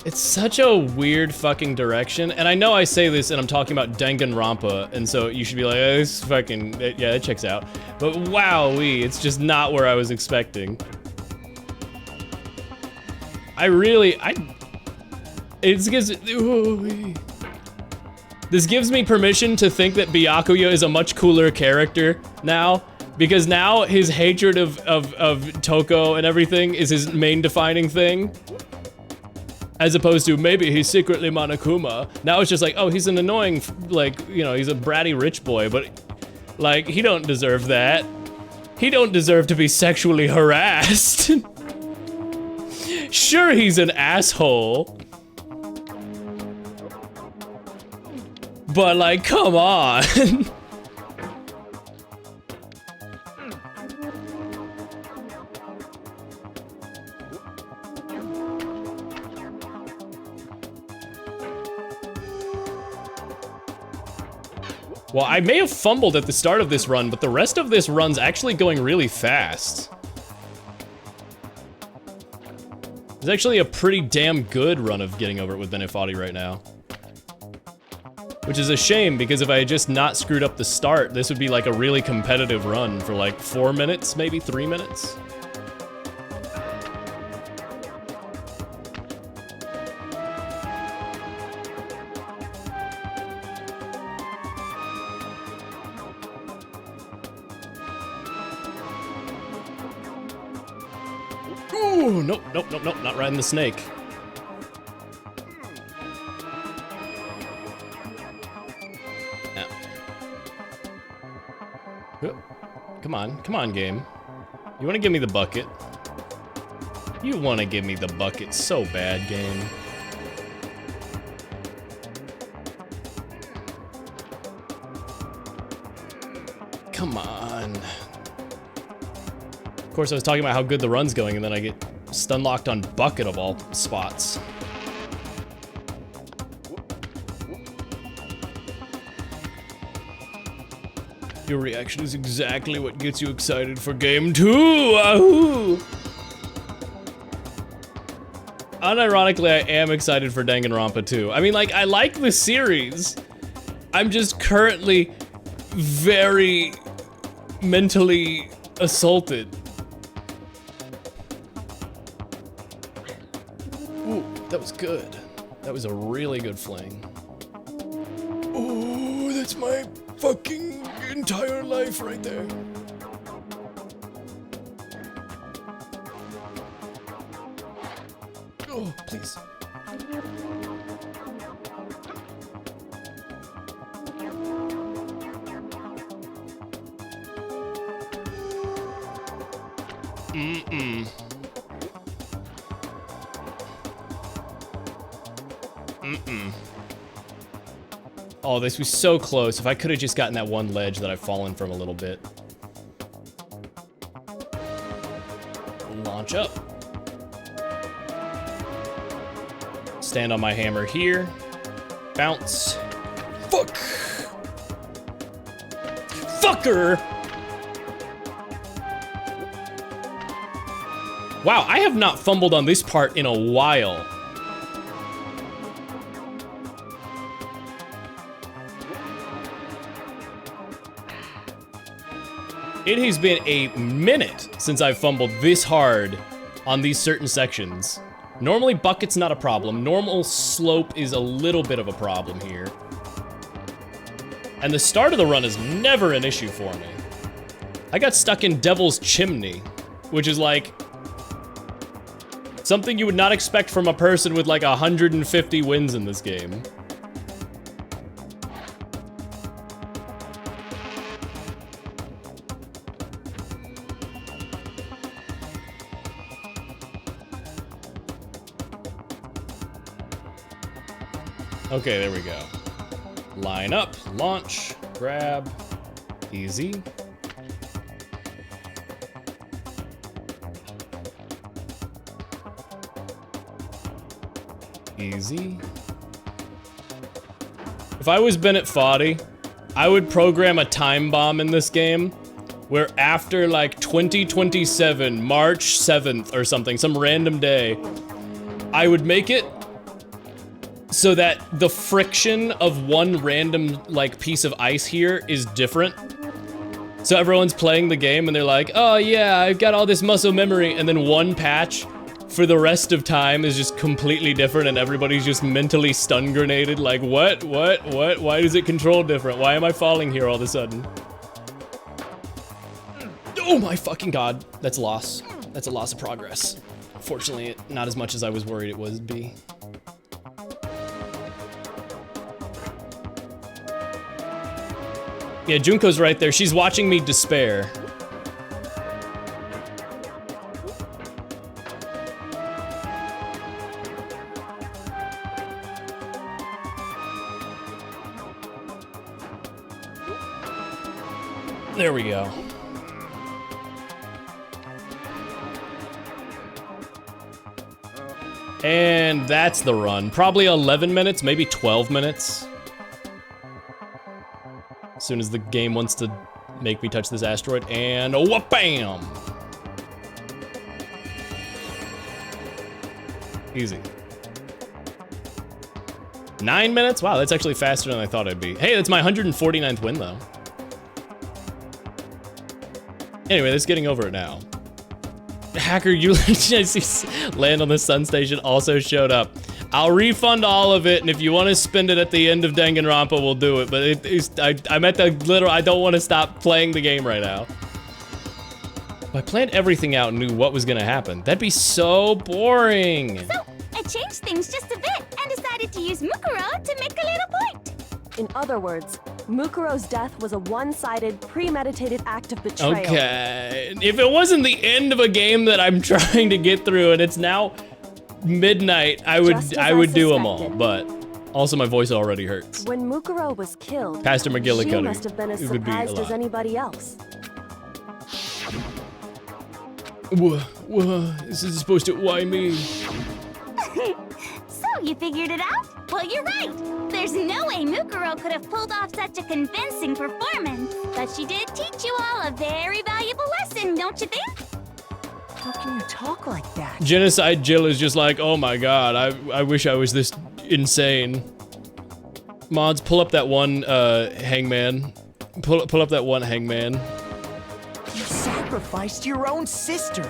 It's such a weird fucking direction, and I know I say this and I'm talking about Danganronpa, and so you should be like, oh, this fucking, yeah, it checks out. But wowee, it's just not where I was expecting. This gives me permission to think that Byakuya is a much cooler character now, because now his hatred of Toko and everything is his main defining thing. As opposed to maybe he's secretly Monokuma. Now it's just like, oh, he's an annoying, like, you know, he's a bratty rich boy, but like, he don't deserve that. He don't deserve to be sexually harassed. Sure, he's an asshole. But like, come on. Well, I may have fumbled at the start of this run, but the rest of this run's actually going really fast. It's actually a pretty damn good run of Getting Over It with Benefati right now. Which is a shame, because if I had just not screwed up the start, this would be like a really competitive run for like 4 minutes, maybe 3 minutes. Ooh, nope, nope, nope, nope, not riding the snake. Come on, game. You want to give me the bucket? You want to give me the bucket so bad, game. Come on. Of course, I was talking about how good the run's going, and then I get stun locked on bucket of all spots. Your reaction is exactly what gets you excited for game 2! Wahoo! unironically, I am excited for Danganronpa 2. I mean, like, I like the series. I'm just currently very mentally assaulted. Ooh, that was good. That was a really good fling. Oh, that's my fucking entire life right there. Oh, please. Mm-mm. Mm-mm. Oh, this was so close. If I could have just gotten that one ledge that I've fallen from a little bit. Launch up. Stand on my hammer here. Bounce. Fuck! Fucker! Wow, I have not fumbled on this part in a while. It has been a minute since I've fumbled this hard on these certain sections. Normally, bucket's not a problem. Normal slope is a little bit of a problem here. And the start of the run is never an issue for me. I got stuck in Devil's Chimney, which is like something you would not expect from a person with like 150 wins in this game. Okay, there we go. Line up, launch, grab, easy. Easy. If I was Bennett Foddy, I would program a time bomb in this game where after like 2027, March 7th or something, some random day, I would make it so that the friction of one random like piece of ice here is different. So everyone's playing the game and they're like, oh yeah, I've got all this muscle memory, and then one patch for the rest of time is just completely different and everybody's just mentally stun grenaded like, what, why does it control different? Why am I falling here all of a sudden? Oh my fucking god, that's a loss. That's a loss of progress. Fortunately, not as much as I was worried it would be. Yeah, Junko's right there. She's watching me despair. There we go. And that's the run. Probably 11 minutes, maybe 12 minutes. As soon as the game wants to make me touch this asteroid, and wha-bam! Easy. 9 minutes? Wow, that's actually faster than I thought it'd be. Hey, that's my 149th win, though. Anyway, that's getting over it now. Hacker, you land on the sun station also showed up. I'll refund all of it, and if you want to spend it at the end of Danganronpa, we'll do it. But I'm at the literal, I don't want to stop playing the game right now. If I planned everything out and knew what was gonna happen, that'd be so boring. So, I changed things just a bit and decided to use Mukuro to make a little point. In other words, Mukuro's death was a one-sided, premeditated act of betrayal. Okay, if it wasn't the end of a game that I'm trying to get through and it's now midnight, I would do them all, but also my voice already hurts. When Mukuro was killed, Pastor McGillicuddy, she must have been as surprised as anybody else. This is supposed to, why me? So, you figured it out? Well, you're right. There's no way Mukuro could have pulled off such a convincing performance. But she did teach you all a very valuable lesson, don't you think? How can you talk like that? Genocide Jill is just like, oh my god, I wish I was this insane. Mods, pull up that one hangman. Pull up that one hangman. You sacrificed your own sister.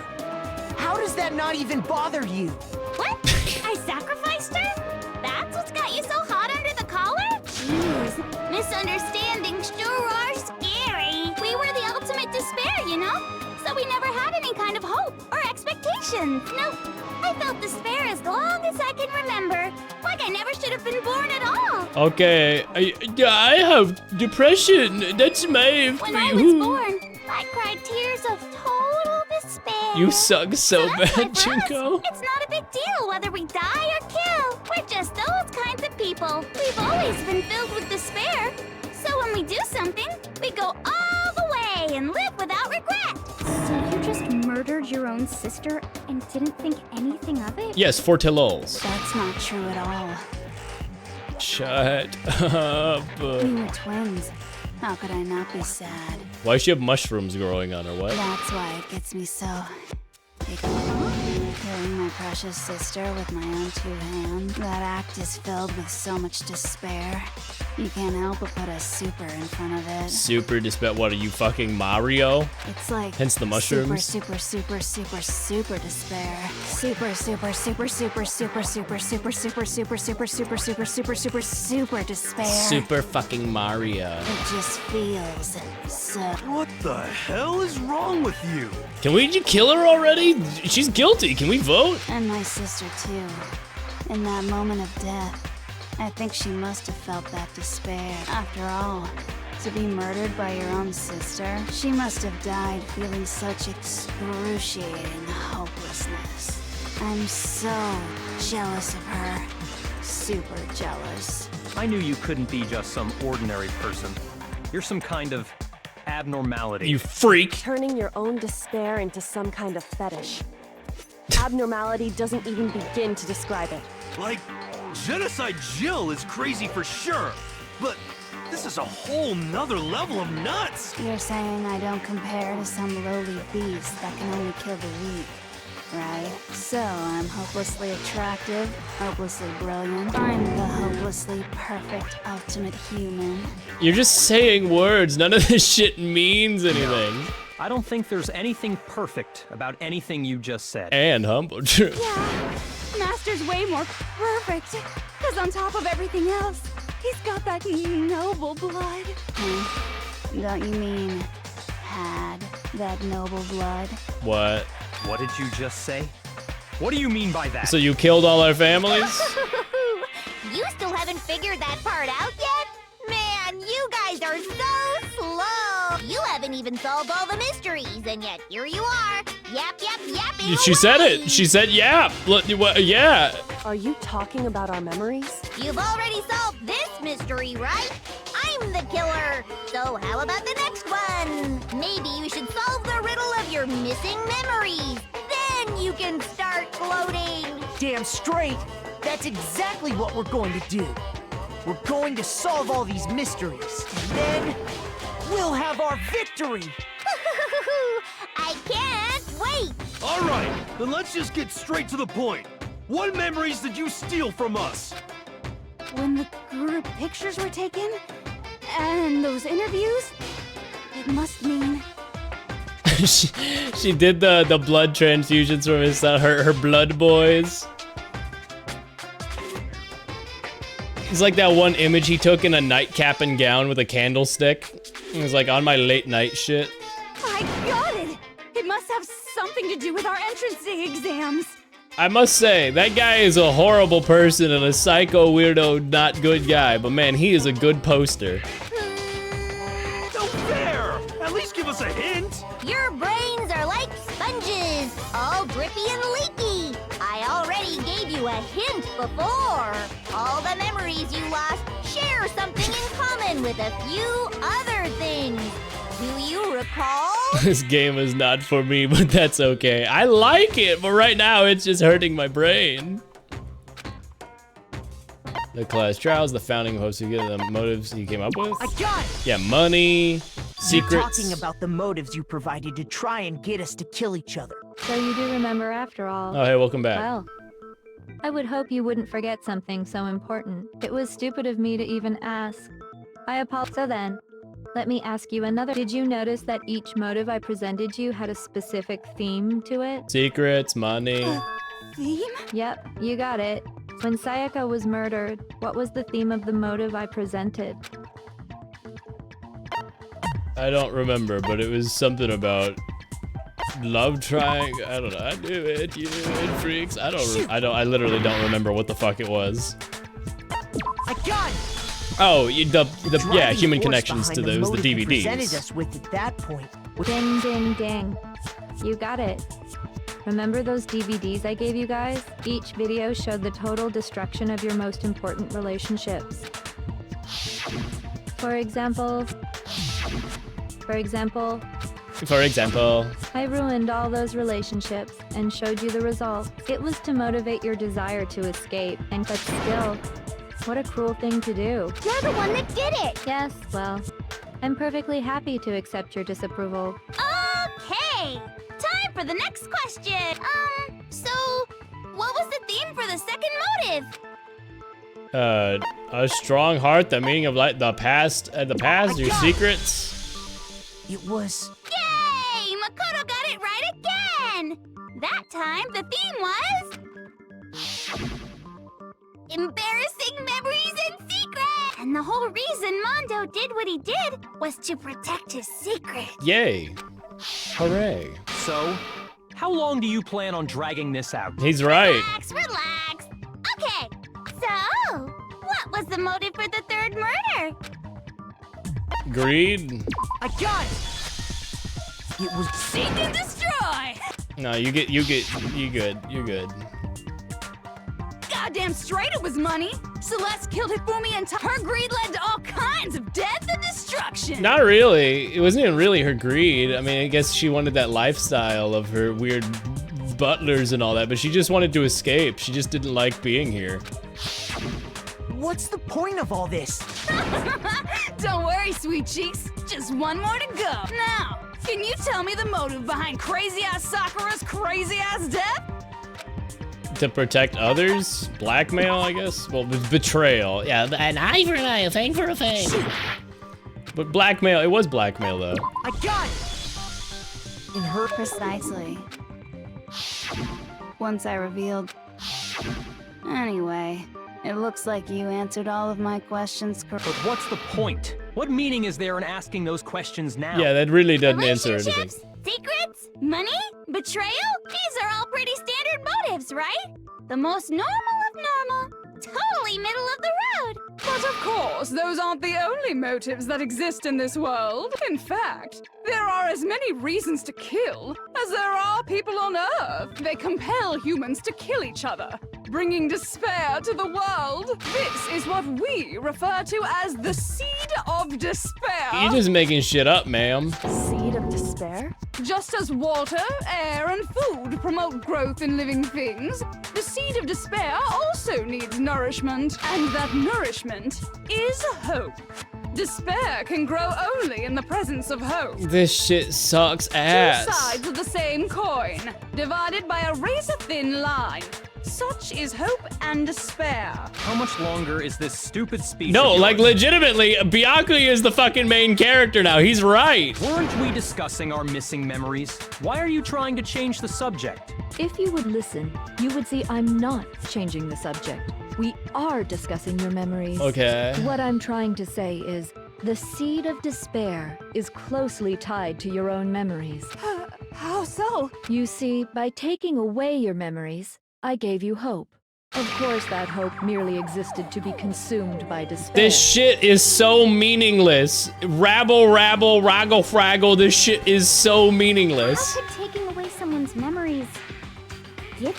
How does that not even bother you? What? I sacrificed her? That's what's got you so hot under the collar? Jeez, misunderstandings sure are scary. We were the ultimate despair, you know? So we never had any kind of hope or expectation. Nope. I felt despair as long as I can remember. Like I never should have been born at all. Okay, I have depression. That's my... When I was born, I cried tears of total despair. You suck so That's why bad, for us, Junko. it's not a big deal whether we die or kill. We're just those kinds of people. We've always been filled with despair. So when we do something, we go all the way and live without regret. So you just murdered your own sister and didn't think anything of it? Yes, for Tillols. That's not true at all. Shut up. We were twins. How could I not be sad? Why does she have mushrooms growing on her? What? That's why it gets me so... Killing my precious sister with my own two hands. That act is filled with so much despair. You can't help but put a super in front of it. Super despair. What are you, fucking Mario? It's like hence the mushrooms. Super despair. Super despair. Super fucking Mario. It just feels so. What the hell is wrong with you? Can we kill her already? She's guilty. Can we vote? And my sister too. In that moment of death, I think she must have felt that despair. After all, to be murdered by your own sister, she must have died feeling such excruciating hopelessness. I'm so jealous of her. Super jealous. I knew you couldn't be just some ordinary person. You're some kind of abnormality. You freak! Turning your own despair into some kind of fetish. Abnormality doesn't even begin to describe it. Like, Genocide Jill is crazy for sure, but this is a whole nother level of nuts! You're saying I don't compare to some lowly beast that can only kill the weak, right? So I'm hopelessly attractive, hopelessly brilliant. I'm the hopelessly perfect ultimate human. You're just saying words. None of this shit means anything. I don't think there's anything perfect about anything you just said. And humble. Yeah, Master's way more perfect. Because on top of everything else, he's got that noble blood. Don't you mean had that noble blood? What? What did you just say? What do you mean by that? So you killed all our families? You still haven't figured that part out yet? Man, you guys are so slow. You haven't even solved all the mysteries, and yet here you are. Yapping She said it. She said yap. Look, yeah. Are you talking about our memories? You've already solved this mystery, right? I'm the killer. So how about the next one? Maybe you should solve the riddle of your missing memories. Then you can start floating. Damn straight. That's exactly what we're going to do. We're going to solve all these mysteries, and then we'll have our victory! I can't wait! Alright, then let's just get straight to the point. What memories did you steal from us? When the group pictures were taken, and those interviews, it must mean... she did the blood transfusions from his her blood boys. It's like that one image he took in a nightcap and gown with a candlestick. It was like on my late night shit. I got it! It must have something to do with our entrance exams. I must say, that guy is a horrible person and a psycho weirdo not good guy, but man, he is a good poster. No fair! At least give us a hint! Your brains are like sponges, all drippy and leaky. I already gave you a hint before. All the memories you lost share something in common with a few other things. Do you recall? This game is not for me, but that's okay. I like it, but right now it's just hurting my brain. The class trials, the founding host, who get the motives he came up with? I got it! Yeah, money, secrets. You're talking about the motives you provided to try and get us to kill each other. So you do remember after all. Oh, hey, welcome back. Well, I would hope you wouldn't forget something so important. It was stupid of me to even ask. I apologize. So then, let me ask you another. Did you notice that each motive I presented you had a specific theme to it? Secrets, money. Theme? Yep, you got it. When Sayaka was murdered, what was the theme of the motive I presented? I don't remember, but it was something about love trying. I don't know. I knew it. You freaks. I I literally don't remember what the fuck it was. I got it. Oh, yeah, Human force Connections to behind those, the motive you presented DVDs. us with at that point. Ding, ding, ding. You got it. Remember those DVDs I gave you guys? Each video showed the total destruction of your most important relationships. For example, I ruined all those relationships and showed you the result. It was to motivate your desire to escape, but still, what a cruel thing to do. You're the one that did it! Yes, well, I'm perfectly happy to accept your disapproval. Okay! Time for the next question! So, what was the theme for the second motive? A strong heart, the meaning of the past, your secrets. It was... Yay! Makoto got it right again! That time, the theme was... embarrassing memories and secrets! And the whole reason Mondo did what he did was to protect his secret. Yay. Hooray. So, how long do you plan on dragging this out? He's right. Relax. Okay, so, what was the motive for the third murder? Greed. I got it! It was... Seek and destroy! No, you good. You're good. Goddamn straight it was money! Celeste killed Hifumi and her greed led to all kinds of death and destruction! Not really. It wasn't even really her greed. I mean, I guess she wanted that lifestyle of her weird butlers and all that, but she just wanted to escape. She just didn't like being here. What's the point of all this? Don't worry, sweet cheeks. Just one more to go. Now, can you tell me the motive behind crazy-ass Sakura's crazy-ass death? To protect others? Blackmail, I guess? Well, betrayal. Yeah, An eye for an eye, a fang for a fang. but blackmail, it was blackmail though. I got it! In her... Precisely. Once I revealed... Anyway, it looks like you answered all of my questions correctly. But what's the point? What meaning is there in asking those questions now? Yeah, that really doesn't answer anything. Relationships? Secrets? Money? Betrayal? These are all pretty standard motives, right? The most normal of normal. Totally middle of the road. But of course, those aren't the only motives that exist in this world. In fact, there are as many reasons to kill as there are people on Earth. They compel humans to kill each other, bringing despair to the world. This is what we refer to as the seed of despair. You're just making shit up, ma'am. Seed of despair? Just as water, air, and food promote growth in living things, the seed of despair also needs nourishment, and that nourishment is hope. Despair can grow only in the presence of hope. This shit sucks ass. Two sides of the same coin, divided by a razor-thin line. Such is hope and despair. How much longer is this stupid speech? No, of like yours? legitimately, Bianca is the fucking main character now. He's right. Weren't we discussing our missing memories? Why are you trying to change the subject? If you would listen, you would see I'm not changing the subject. We are discussing your memories. Okay. What I'm trying to say is, the seed of despair is closely tied to your own memories. How so? You see, by taking away your memories, I gave you hope. Of course, that hope merely existed to be consumed by despair. This shit is so meaningless. Rabble, rabble, raggle, fraggle. This shit is so meaningless. How could taking away someone's memories...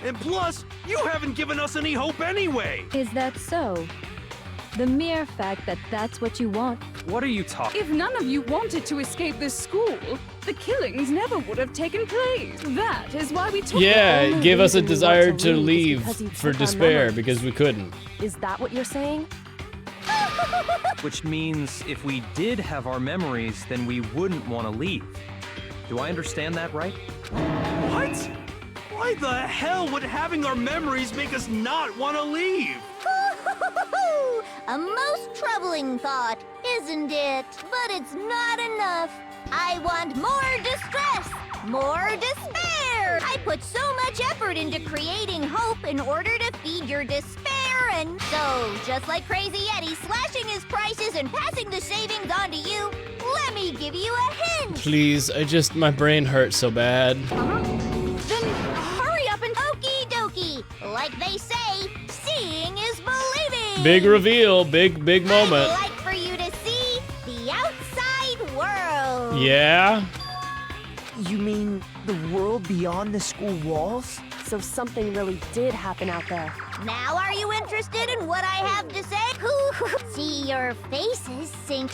And plus, you haven't given us any hope anyway! Is that so? The mere fact that that's what you want. What are you talking? If none of you wanted to escape this school, the killings never would have taken place. That is why we took Yeah, only give us a reason we desire want to to leave is leave because you for took our despair memories. because we couldn't. Is that what you're saying? Which means if we did have our memories, then we wouldn't want to leave. Do I understand that right? What? Why the hell would having our memories make us not want to leave? A most troubling thought, isn't it? But it's not enough. I want more distress, more despair. I put so much effort into creating hope in order to feed your despair, and so, just like Crazy Eddie slashing his prices and passing the savings on to you, let me give you a hint. Please, my brain hurts so bad. Then hurry up and okie dokie. Like they say, seeing is believing. Big reveal, big moment. I'd like for you to see the outside world. Yeah? You mean the world beyond the school walls? So something really did happen out there. Now are you interested in what I have to say? See your faces sink.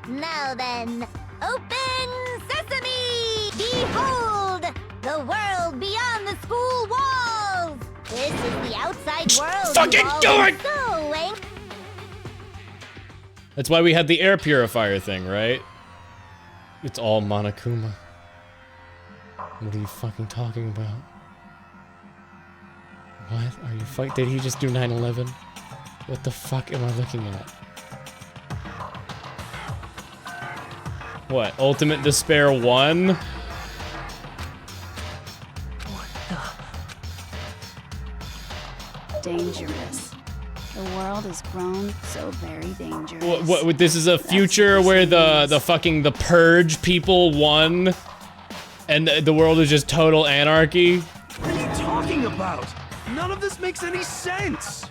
Now then, open sesame! Behold, the world beyond the school walls! This is the outside world. Fucking do it! So, That's why we had the air purifier thing, right? It's all Monokuma. What are you fucking talking about? What are you fuck? Did he just do 9/11? What the fuck am I looking at? What? Ultimate Despair 1? Dangerous. The world has grown so very dangerous. What this is a future where the purge people won and the world is just total anarchy? What are you talking about? None of this makes any sense.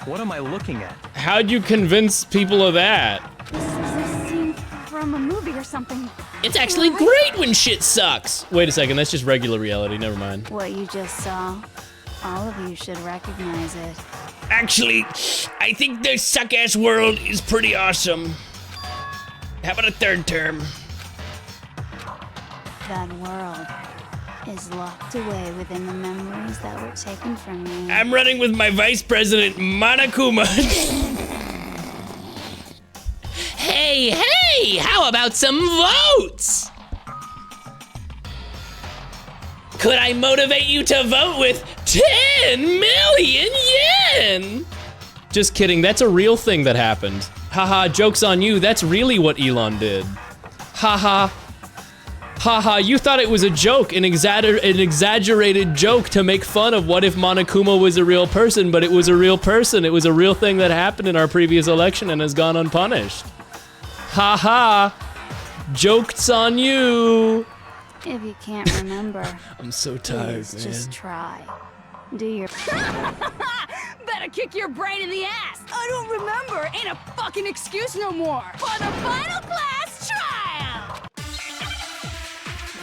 What am I looking at? How'd you convince people of that? This is a scene from a movie or something. It's actually great when shit sucks. Wait a second, that's just regular reality, never mind. What you just saw, all of you should recognize it. Actually, I think the suck-ass world is pretty awesome. How about a third term? That world is locked away within the memories that were taken from you. I'm running with my vice president, Monokuma. Hey, how about some votes? Could I motivate you to vote with 10 million yen? Just kidding, that's a real thing that happened. Haha, joke's on you, that's really what Elon did. Haha. Haha, you thought it was a joke, an exaggerated joke to make fun of what if Monokuma was a real person, but it was a real person. It was a real thing that happened in our previous election and has gone unpunished. Haha, joke's on you. If you can't remember, I'm so tired, please just try. Do your Better kick your brain in the ass. I don't remember. Ain't a fucking excuse no more. For the final class trial.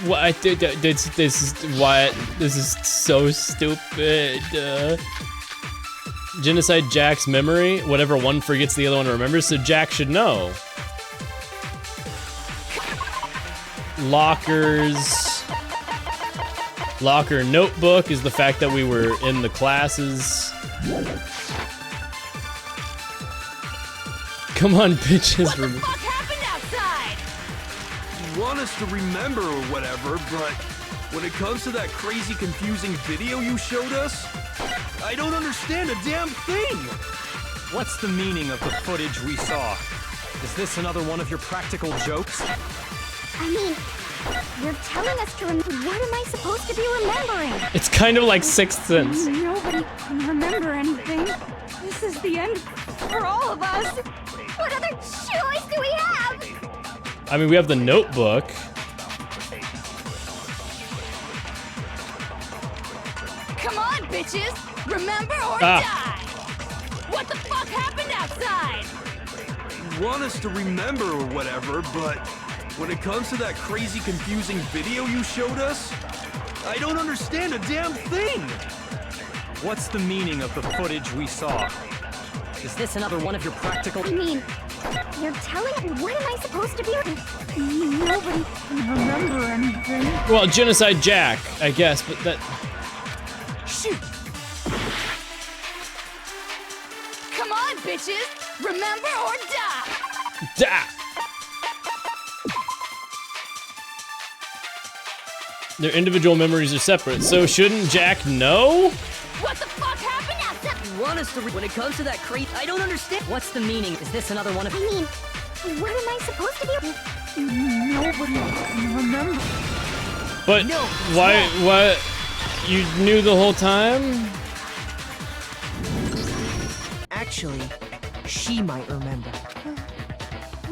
What? This is what? This is so stupid. Genocide Jack's memory. Whatever one forgets, the other one remembers. So Jack should know. Locker notebook is the fact that we were in the classes. Come on, bitches. What the fuck happened outside? You want us to remember or whatever, but when it comes to that crazy, confusing video you showed us, I don't understand a damn thing. What's the meaning of the footage we saw? Is this another one of your practical jokes? I mean, you're telling us to remember. What am I supposed to be remembering? It's kind of like Sixth Sense. Nobody can remember anything. This is the end for all of us. What other choice do we have? I mean, we have the notebook. Come on, bitches! Remember or die! What the fuck happened outside? You want us to remember or whatever, but when it comes to that crazy, confusing video you showed us, I don't understand a damn thing. What's the meaning of the footage we saw? Is this another one of your practical... I mean, you're telling me, what am I supposed to be? Nobody can remember anything. Well, Genocide Jack, I guess, but that... Shoot! Come on, bitches! Remember or die! Da! Their individual memories are separate, so shouldn't Jack know? What the fuck happened now? You want us to when it comes to that crate, I don't understand. What's the meaning? Is this another one of... I mean, what am I supposed to be? Nobody can remember. But why? What? You knew the whole time? Actually, she might remember.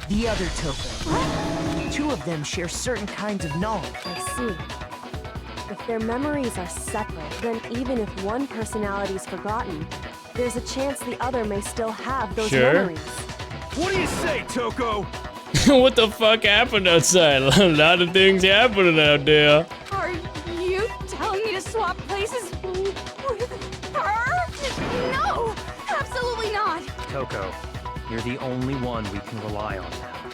The other Toko. Two of them share certain kinds of knowledge. I see. If their memories are separate, then even if one personality's forgotten, there's a chance the other may still have those memories. What do you say, Toko? What the fuck happened outside? A lot of things happening out there. Are you telling me to swap places with her? No, absolutely not. Toko, you're the only one we can rely on now.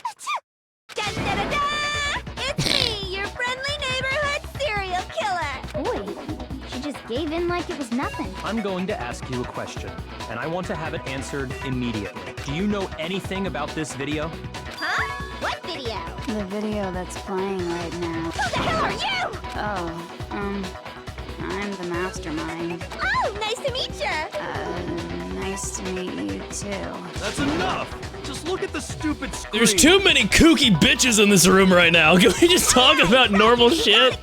Da-da-da-da! It's me, your friendly neighborhood serial killer! Boy, she just gave in like it was nothing. I'm going to ask you a question, and I want to have it answered immediately. Do you know anything about this video? Huh? What video? The video that's playing right now. Who the hell are you? Oh, I'm the mastermind. Oh, nice to meet you! Nice to meet you too. That's enough! Just look at the stupid screen. There's too many kooky bitches in this room right now. Can we just talk about normal shit?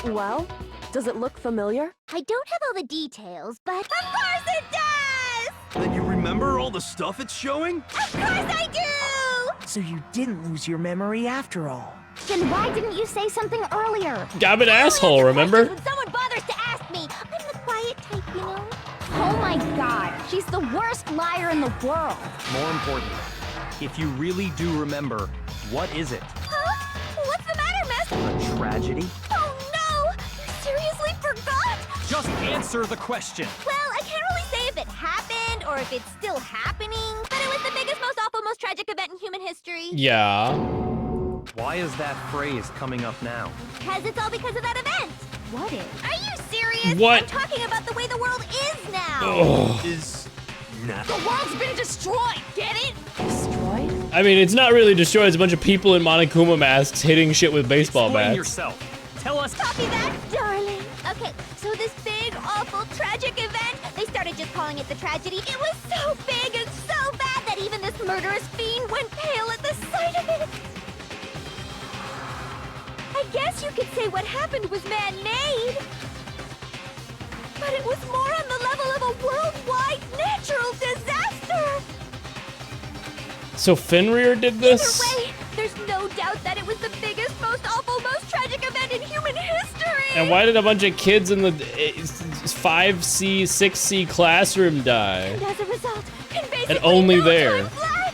Well, does it look familiar? I don't have all the details, but of course it does! Then you remember all the stuff it's showing? Of course I do! So you didn't lose your memory after all. Then why didn't you say something earlier? I'm an asshole, remember? When someone bothers to ask me, I'm the quiet type, you know? Oh my god, she's the worst liar in the world. More importantly, if you really do remember, what is it? Huh? What's the matter, miss? A tragedy? Oh no! You seriously forgot? Just answer the question. Well, I can't really say if it happened or if it's still happening, but it was the biggest, most awful, most tragic event in human history. Yeah. Why is that phrase coming up now? Because it's all because of that event. What is? Are you serious? What? I'm talking about the way the world is now. Ugh. Is The world's been destroyed. Get it? Destroyed? I mean, it's not really destroyed. It's a bunch of people in Monokuma masks hitting shit with baseball Explain bats. yourself. Tell us. Copy that, darling. Okay, so this big, awful, tragic event, they started just calling it the tragedy. It was so big and so bad that even this murderous fiend went pale at the sight of it. I guess you could say what happened was man-made. But it was more on the level of a worldwide natural disaster. So Fenrir did this? Either way, there's no doubt that it was the biggest, most awful, most tragic event in human history. And why did a bunch of kids in the 5C, 6C classroom die? And as a result, in basically And only no there. time flat,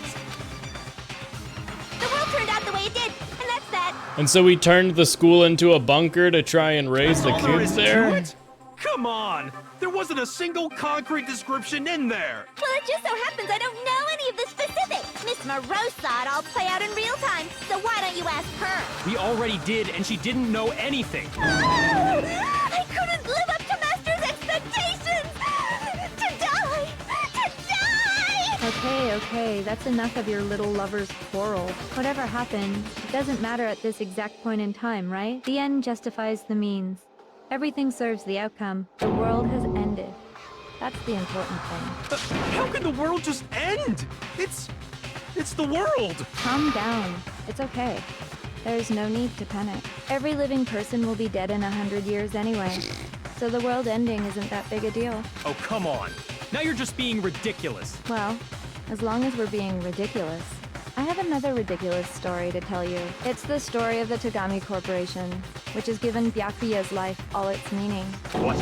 the world turned out the way it did, and that's that. And so we turned the school into a bunker to try and raise the all there kids is to there? it? Come on! There wasn't a single concrete description in there! Well, it just so happens I don't know any of the specifics. Miss Moreau saw it all play out in real time, so why don't you ask her? We already did, and she didn't know anything. I couldn't live up to Master's expectations! To die! To die! Okay, that's enough of your little lover's quarrel. Whatever happened, it doesn't matter at this exact point in time, right? The end justifies the means. Everything serves the outcome. The world has ended. That's the important thing. How can the world just end? It's the world! Calm down. It's okay. There's no need to panic. Every living person will be dead in 100 years anyway. So the world ending isn't that big a deal. Oh, come on. Now you're just being ridiculous. Well, as long as we're being ridiculous. I have another ridiculous story to tell you. It's the story of the Togami Corporation, which has given Byakuya's life all its meaning. What?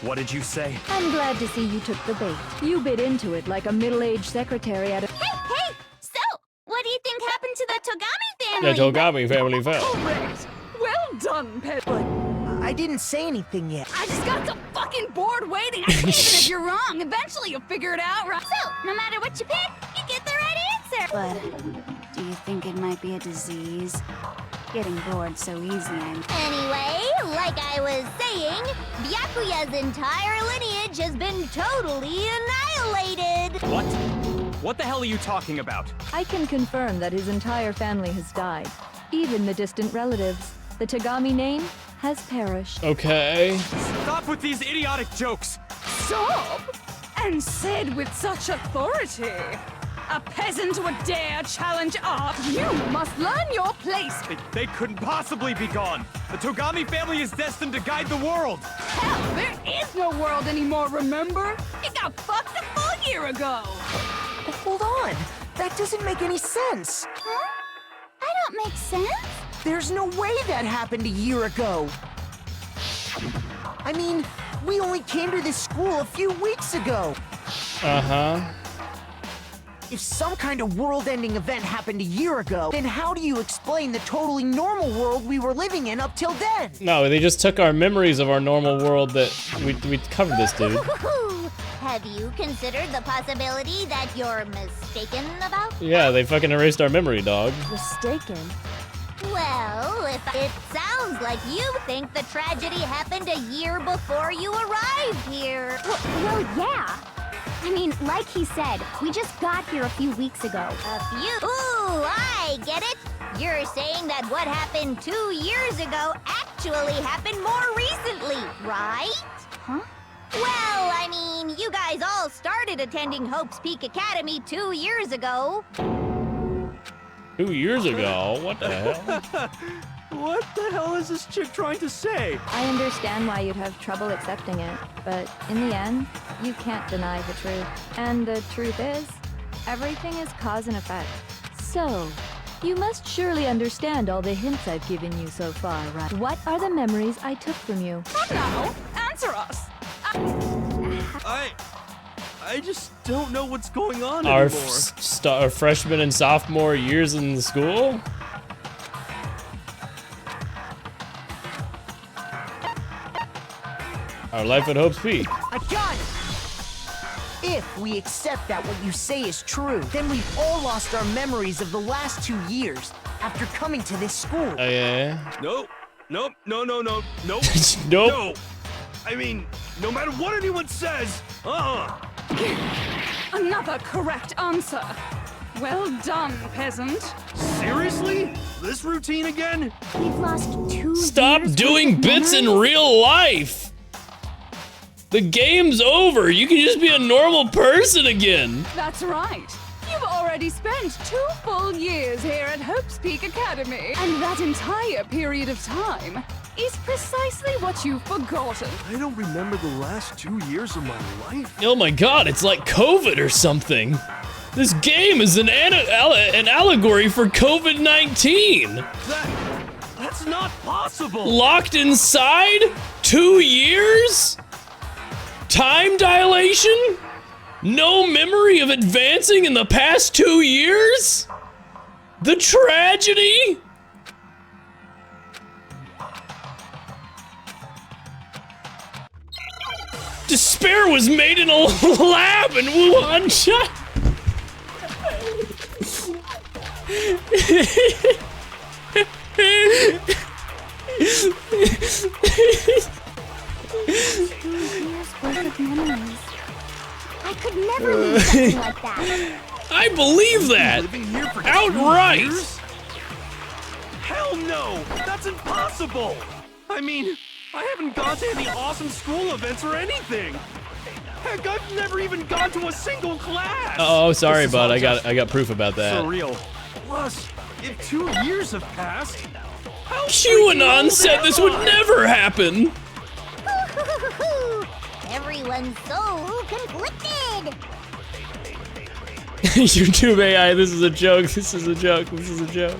What did you say? I'm glad to see you took the bait. You bit into it like a middle-aged secretary at a... Hey! So, what do you think happened to the Togami family? The Togami family fell. Correct. Well done, Pet. But I didn't say anything yet. I just got so fucking bored waiting. Even if you're wrong, eventually you'll figure it out, right? So, no matter what you pick, you get the right answer. But do you think it might be a disease? getting bored so easy. Anyway, like I was saying, Byakuya's entire lineage has been totally annihilated. What? What the hell are you talking about? I can confirm that his entire family has died. Even the distant relatives. The Tagami name has perished. Okay. Stop with these idiotic jokes. Stop! And said with such authority. A peasant would dare challenge art. You must learn your place. They couldn't possibly be gone. The Togami family is destined to guide the world. Hell, there is no world anymore, remember? It got fucked a full year ago. Hold on. That doesn't make any sense. Huh? I don't make sense. There's no way that happened a year ago. I mean, we only came to this school a few weeks ago. Uh-huh. If some kind of world-ending event happened a year ago, then how do you explain the totally normal world we were living in up till then? No, they just took our memories of our normal world that we covered this, dude. Have you considered the possibility that you're mistaken about? Yeah, they fucking erased our memory, dog. Mistaken? Well, if it sounds like you think the tragedy happened a year before you arrived here. Well, yeah. I mean, like he said, we just got here a few weeks ago. A few? Ooh, I get it. You're saying that what happened 2 years ago actually happened more recently, right? Huh? Well, I mean, you guys all started attending Hope's Peak Academy 2 years ago. 2 years ago? What the hell? What the hell is this chick trying to say? I understand why you'd have trouble accepting it, but in the end, you can't deny the truth. And the truth is, everything is cause and effect. So, you must surely understand all the hints I've given you so far, right? What are the memories I took from you? Now, answer us. I just don't know what's going on Our anymore. our freshman and sophomore years in the school? Our life at Hope's Peak. I got it! If we accept that what you say is true, then we've all lost our memories of the last 2 years after coming to this school. Oh, yeah? Nope. Nope. No. Nope. Nope. No. I mean, no matter what anyone says, Another correct answer. Well done, peasant. Seriously? This routine again? We've lost 2 Stop years doing worth of bits in memories? real life! The game's over! You can just be a normal person again! That's right. You've already spent 2 full years here at Hope's Peak Academy. And that entire period of time is precisely what you've forgotten. I don't remember the last 2 years of my life. Oh my god, it's like COVID or something! This game is an allegory for COVID-19! That's not possible! Locked inside? 2 years? Time dilation? No memory of advancing in the past 2 years? The tragedy? Despair was made in a lab in Wuhan, China. I could never leave something like that. I believe that. Living here for Outright. 2 years? Hell no! That's impossible! I mean, I haven't gone to any awesome school events or anything. Heck, I've never even gone to a single class. Oh, sorry, This is bud. all I just got proof about that. surreal. Plus, if 2 years have passed, how QAnon freaking said old this am would I? never happen. Everyone's so conflicted. YouTube AI, this is a joke. This is a joke. This is a joke.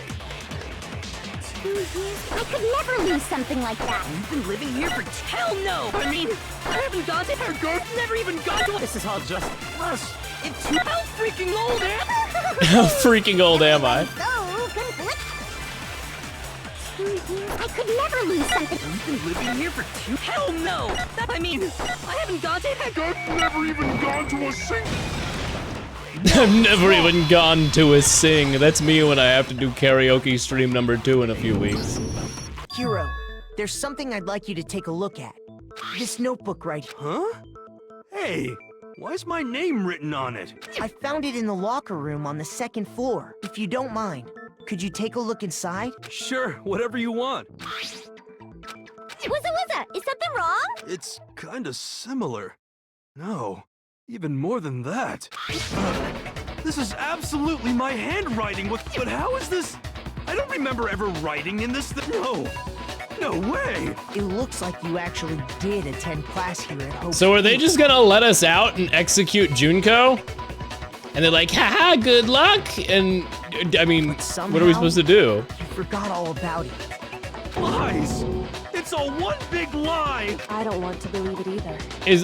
I could never lose something like that. You've been living here for hell no! I mean, I haven't gone to I've never even gone to. This is all just. Plus, It's too. How freaking old am I? How freaking old am I? So conflicted. I could never lose something. You've been living here for 2. Hell no! I mean, I haven't gone to I've never even gone to a single. I've never even gone to a sing. That's me when I have to do karaoke stream number 2 in a few weeks. Hero, there's something I'd like you to take a look at. This notebook right here. Huh? Hey, why's my name written on it? I found it in the locker room on the 2nd floor. If you don't mind, could you take a look inside? Sure, whatever you want. Wuzza, is something wrong? It's kinda similar. No, even more than that. This is absolutely my handwriting. But how is this? I don't remember ever writing in this. No way. It looks like you actually did attend class here at Hope. So are they just gonna let us out and execute Junko? And they're like, haha, good luck. And I mean, what are we supposed to do? You forgot all about it. Lies! It's all one big lie! I don't want to believe it either.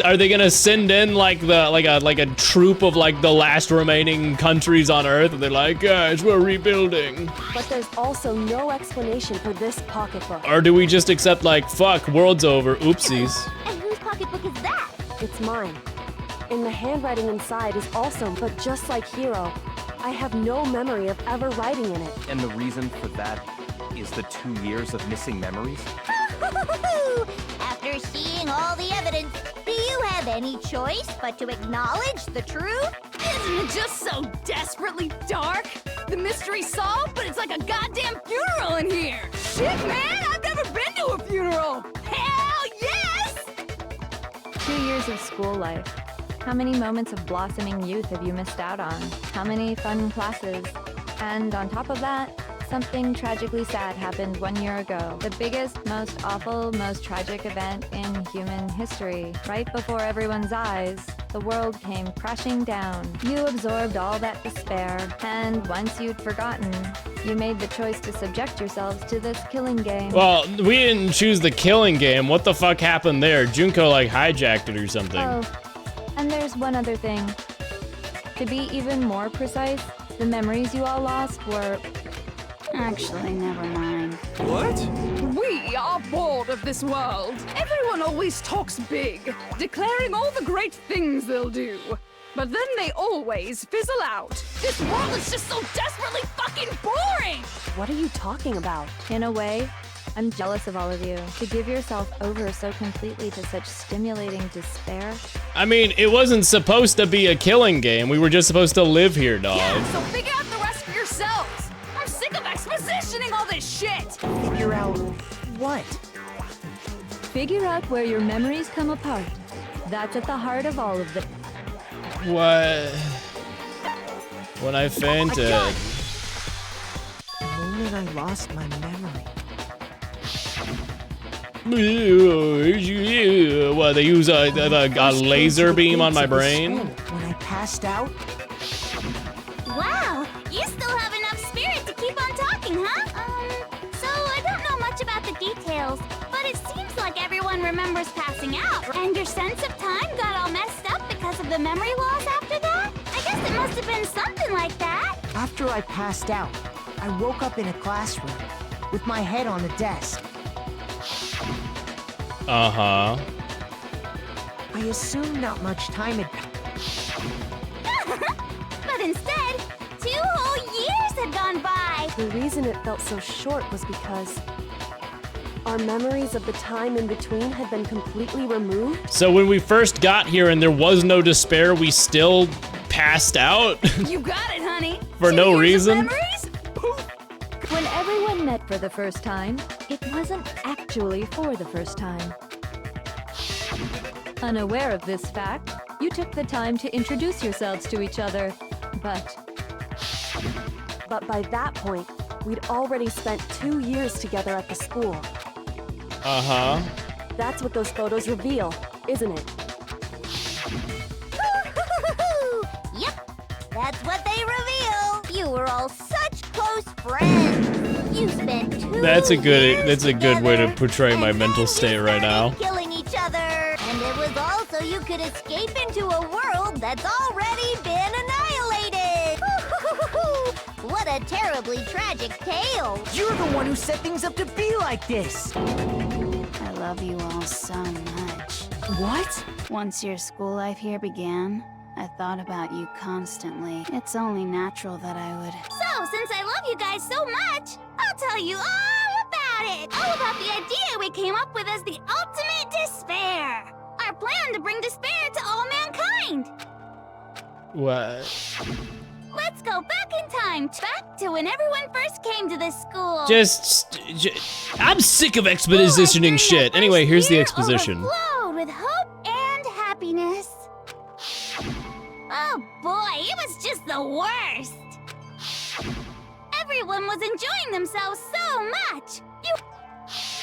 Are they gonna send in like a troop of like the last remaining countries on Earth, and they're like, guys, we're rebuilding? But there's also no explanation for this pocketbook. Or do we just accept like, fuck, world's over, oopsies? And whose pocketbook is that? It's mine. And the handwriting inside is also, but just like Hero, I have no memory of ever writing in it. And the reason for that is the 2 years of missing memories? After seeing all the evidence, do you have any choice but to acknowledge the truth? Isn't it just so desperately dark? The mystery's solved, but it's like a goddamn funeral in here. Shit, man, I've never been to a funeral. Hell yes! 2 years of school life. How many moments of blossoming youth have you missed out on? How many fun classes? And on top of that, something tragically sad happened 1 year ago. The biggest, most awful, most tragic event in human history. Right before everyone's eyes, the world came crashing down. You absorbed all that despair, and once you'd forgotten, you made the choice to subject yourselves to this killing game. Well, we didn't choose the killing game. What the fuck happened there? Junko like hijacked it or something. Oh, and there's one other thing. To be even more precise, the memories you all lost were... Actually, never mind. What? We are bored of this world. Everyone always talks big, declaring all the great things they'll do. But then they always fizzle out. This world is just so desperately fucking boring! What are you talking about? In a way, I'm jealous of all of you. To give yourself over so completely to such stimulating despair. I mean, it wasn't supposed to be a killing game. We were just supposed to live here, dog. Yeah, so figure out the rest for yourselves. I'm sick of expositioning all this shit. Figure out what? Figure out where your memories come apart. That's at the heart of all of it. What? When I fainted. The moment I lost my memory. What, they use a laser beam on my brain? When I passed out? Wow, you still have enough spirit to keep on talking, huh? So I don't know much about the details, but it seems like everyone remembers passing out. And your sense of time got all messed up because of the memory loss after that? I guess it must have been something like that. After I passed out, I woke up in a classroom with my head on the desk. Uh-huh. I assumed not much time had passed. But instead, 2 whole years had gone by. The reason it felt so short was because our memories of the time in between had been completely removed. So when we first got here and there was no despair, we still passed out? You got it, honey. For no reason? When everyone met for the first time, it wasn't actually for the first time. Unaware of this fact, you took the time to introduce yourselves to each other, but by that point, we'd already spent 2 years together at the school. Uh-huh. That's what those photos reveal, isn't it? Yep, that's what they reveal. You were all such close friends. You spent 2 That's a years good way to portray my mental state right now. killing each other. And it was also you could escape into a world that's already been annihilated. What a terribly tragic tale. You're the one who set things up to be like this. I love you all so much. What? Once your school life here began, I thought about you constantly. It's only natural that I would. So, since I love you guys so much, I'll tell you all about it. All about the idea we came up with as the ultimate despair. Our plan to bring despair to all mankind. What? Let's go back in time, back to when everyone first came to this school. I'm sick of expositioning shit. Anyway, here's the exposition. Overflowed with hope and happiness. Oh boy, it was just the worst. Everyone was enjoying themselves so much.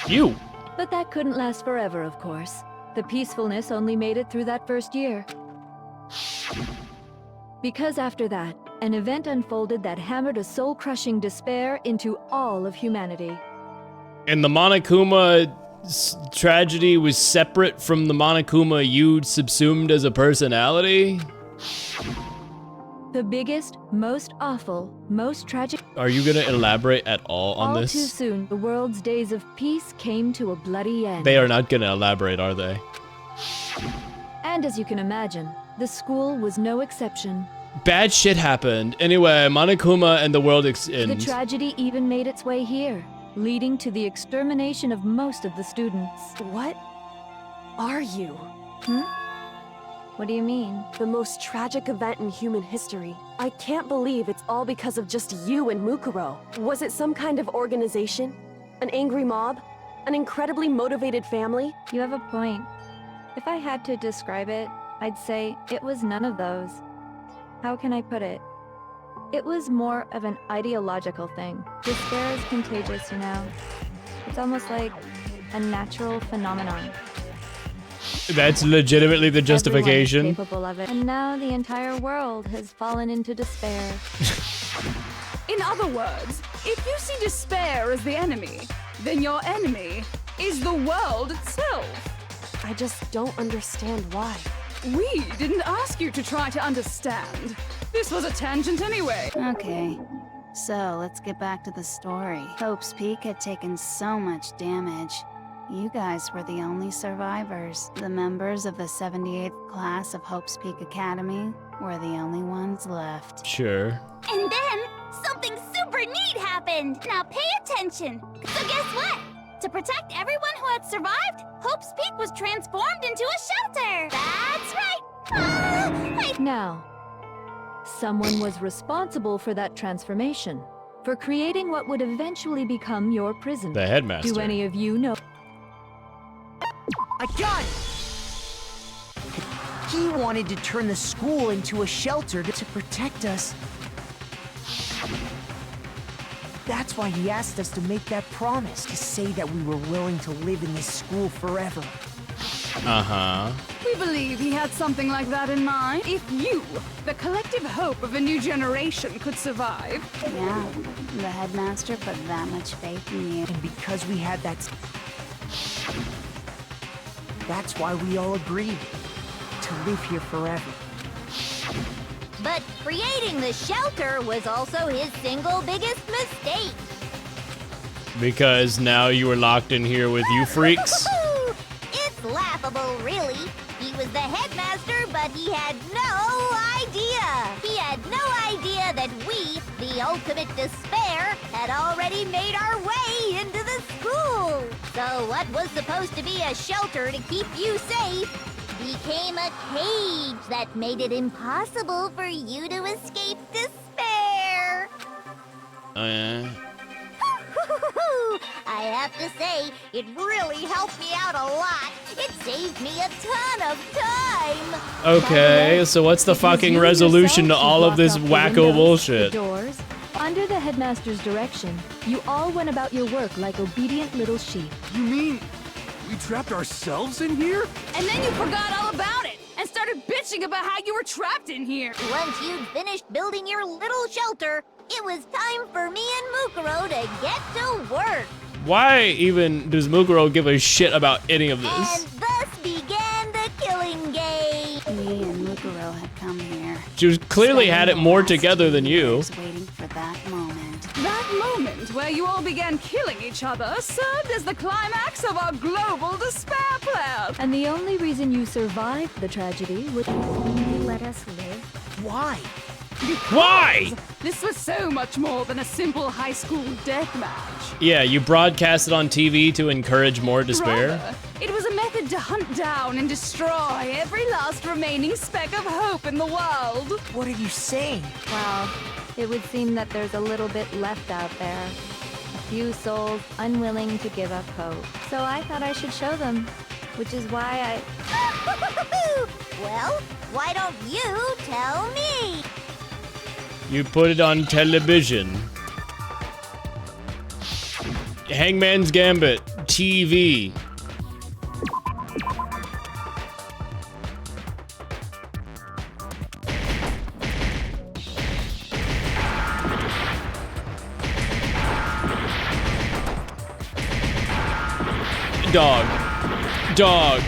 You. But that couldn't last forever, of course. The peacefulness only made it through that first year. Because after that, an event unfolded that hammered a soul-crushing despair into all of humanity. And the Monokuma tragedy was separate from the Monokuma you subsumed as a personality? The biggest, most awful, most tragic... Are you gonna elaborate at all on All this? too soon, the world's days of peace came to a bloody end. They are not gonna elaborate, are they? And as you can imagine, the school was no exception. Bad shit happened. Anyway, Monokuma and the world The ends. tragedy even made its way here, leading to the extermination of most of the students. What are you? What do you mean? The most tragic event in human history. I can't believe it's all because of just you and Mukuro. Was it some kind of organization? An angry mob? An incredibly motivated family? You have a point. If I had to describe it, I'd say it was none of those. How can I put it? It was more of an ideological thing. Despair is contagious, you know? It's almost like a natural phenomenon. That's legitimately the justification. Everyone is capable of it. And now the entire world has fallen into despair. In other words, if you see despair as the enemy, then your enemy is the world itself. I just don't understand why. We didn't ask you to try to understand. This was a tangent anyway. Okay, so let's get back to the story. Hope's Peak had taken so much damage. You guys were the only survivors. The members of the 78th class of Hope's Peak Academy were the only ones left. Sure. And then, something super neat happened. Now pay attention. So guess what? To protect everyone who had survived, Hope's Peak was transformed into a shelter. That's right. Now, someone was responsible for that transformation, for creating what would eventually become your prison. The headmaster. Do any of you know? I got it! He wanted to turn the school into a shelter to protect us. That's why he asked us to make that promise, to say that we were willing to live in this school forever. Uh-huh. We believe he had something like that in mind. If you, the collective hope of a new generation, could survive. Yeah, the headmaster put that much faith in you. And because we had that... That's why we all agreed to live here forever. But creating the shelter was also his single biggest mistake. Because now you were locked in here with you freaks? It's laughable, really. He was the headmaster, but he had no idea. He had no idea that we, the ultimate despair, had already made our way into the school. So what was supposed to be a shelter to keep you safe became a cage that made it impossible for you to escape despair. Oh, yeah? I have to say, it really helped me out a lot. It saved me a ton of time. Okay, so what's the fucking resolution to all of this wacko bullshit? Doors. Under the headmaster's direction, you all went about your work like obedient little sheep. You mean we trapped ourselves in here? And then you forgot all about it and started bitching about how you were trapped in here. Once you'd finished building your little shelter, it was time for me and Mukuro to get to work. Why even does Mukuro give a shit about any of this? And thus began the killing game. Me and Mukuro had come here. She clearly had it more together than you. Waiting for that moment. That moment where you all began killing each each other served as the climax of our global despair plan. And the only reason you survived the tragedy was you let us live. Why? Why? This was so much more than a simple high school death match. Yeah, you broadcast it on TV to encourage more despair? Rather, it was a method to hunt down and destroy every last remaining speck of hope in the world. What are you saying? Well, it would seem that there's a little bit left out there. A few souls unwilling to give up hope. So I thought I should show them, which is why Well, why don't you tell me? You put it on television. Hangman's Gambit, TV. Dog.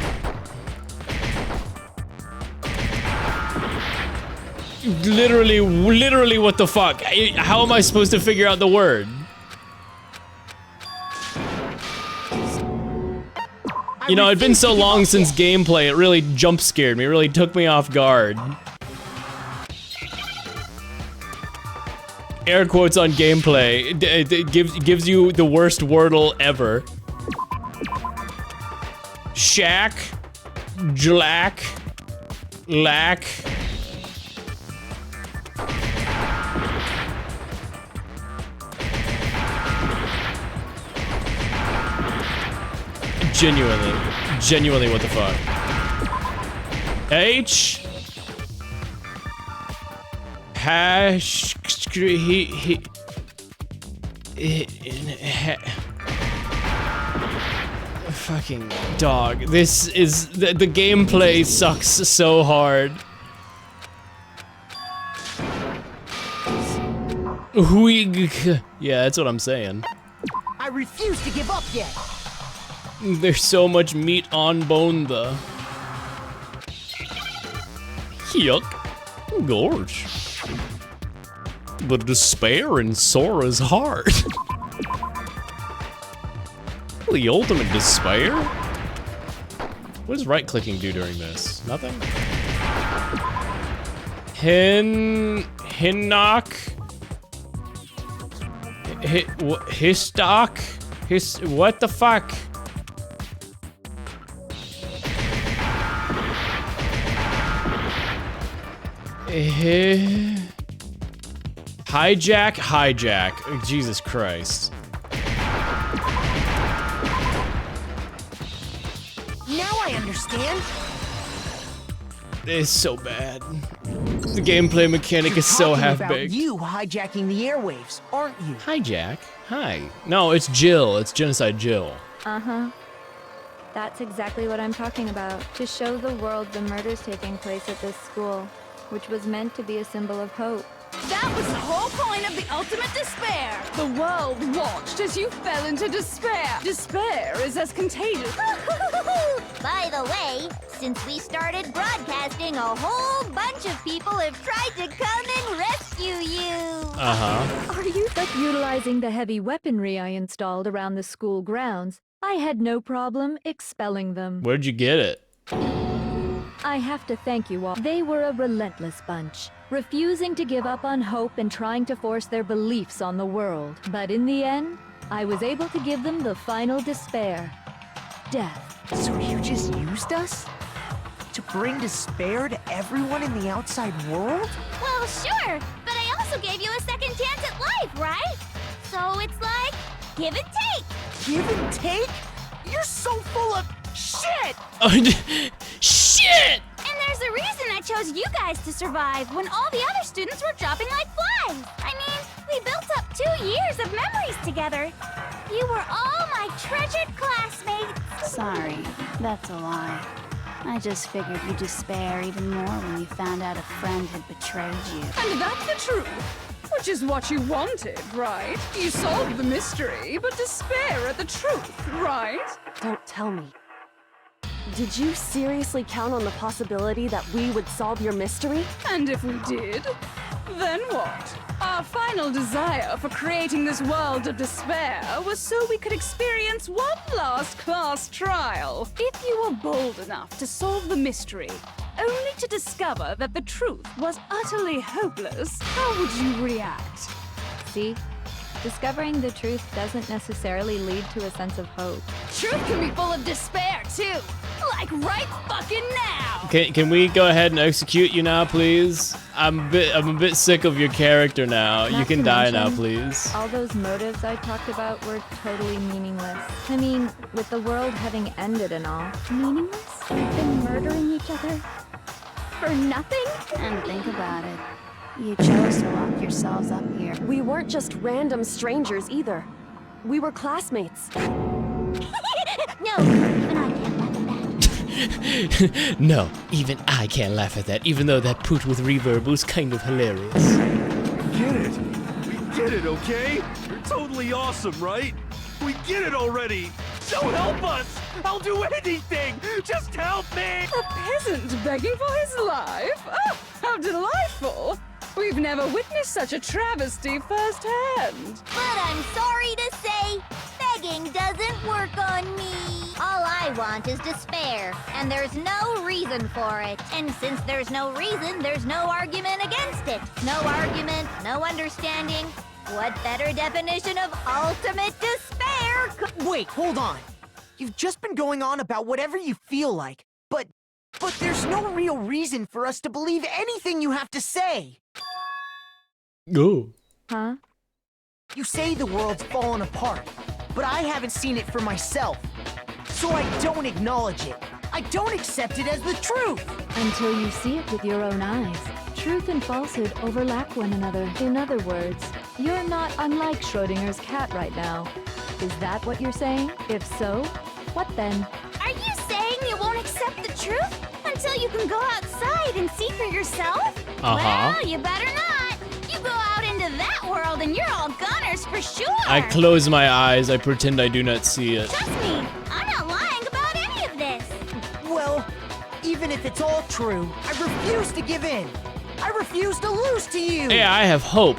Literally, what the fuck? How am I supposed to figure out the word? You know, it'd been so long since gameplay, it really jump scared me, it really took me off guard. Air quotes on gameplay, it gives you the worst Wordle ever. Shack, Jlack, Lack. Genuinely, what the fuck? H hash fucking dog. This is the gameplay sucks so hard. Yeah, that's what I'm saying. I refuse to give up yet. There's so much meat on bone, though. Yuck. Gorge. The despair in Sora's heart. The ultimate despair? What does right-clicking do during this? Nothing? Hinnock? Histock? What the fuck? Hijack. Jesus Christ. Now I understand. It's so bad. The gameplay mechanic is so half-baked. You hijacking the airwaves, aren't you? Hijack? Hi. No, it's Jill. It's Genocide Jill. Uh-huh. That's exactly what I'm talking about. To show the world the murders taking place at this school, which was meant to be a symbol of hope. That was the whole point of the ultimate despair. The world watched as you fell into despair. Despair is as contagious. By the way, since we started broadcasting, a whole bunch of people have tried to come and rescue you. Uh-huh. Are you like utilizing the heavy weaponry I installed around the school grounds? I had no problem expelling them. Where'd you get it? I have to thank you all. They were a relentless bunch, refusing to give up on hope and trying to force their beliefs on the world. But in the end, I was able to give them the final despair. Death. So you just used us? To bring despair to everyone in the outside world? Well, sure, but I also gave you a second chance at life, right? So it's like, give and take. Give and take? You're so full of shit! Shit! And there's a reason I chose you guys to survive when all the other students were dropping like flies. I mean, we built up 2 years of memories together. You were all my treasured classmates. Sorry, that's a lie. I just figured you'd despair even more when you found out a friend had betrayed you. And that's the truth. Which is what you wanted, right? You solved the mystery, but despair at the truth, right? Don't tell me. Did you seriously count on the possibility that we would solve your mystery? And if we did, then what? Our final desire for creating this world of despair was so we could experience one last class trial. If you were bold enough to solve the mystery, only to discover that the truth was utterly hopeless, how would you react? See? Discovering the truth doesn't necessarily lead to a sense of hope. Truth can be full of despair, too. Like right fucking now. Can we go ahead and execute you now, please? I'm a bit sick of your character now. You can die now, please. All those motives I talked about were totally meaningless. I mean, with the world having ended and all. Meaningless? We've been murdering each other for nothing? And think about it. You chose to lock yourselves up here. We weren't just random strangers either. We were classmates. No, even I can't laugh at that. No, even I can't laugh at that, even though that poot with reverb was kind of hilarious. We get it. We get it, okay? You're totally awesome, right? We get it already. So help us. I'll do anything. Just help me. A peasant begging for his life? Oh, how delightful. We've never witnessed such a travesty firsthand. But I'm sorry to say, begging doesn't work on me. All I want is despair, and there's no reason for it. And since there's no reason, there's no argument against it. No argument, no understanding. What better definition of ultimate despair could— Wait, hold on. You've just been going on about whatever you feel like, but there's no real reason for us to believe anything you have to say. Go. Huh? You say the world's fallen apart, but I haven't seen it for myself. So I don't acknowledge it. I don't accept it as the truth. Until you see it with your own eyes. Truth and falsehood overlap one another. In other words, you're not unlike Schrodinger's cat right now. Is that what you're saying? If so, what then? Are you saying you won't accept the truth until you can go outside and see for yourself? Well, you better not. You go out into that world and you're all goners for sure. I close my eyes. I pretend I do not see it. Trust me, I'm not lying about any of this. Well, even if it's all true, I refuse to give in. I refuse to lose to you. Hey, I have hope,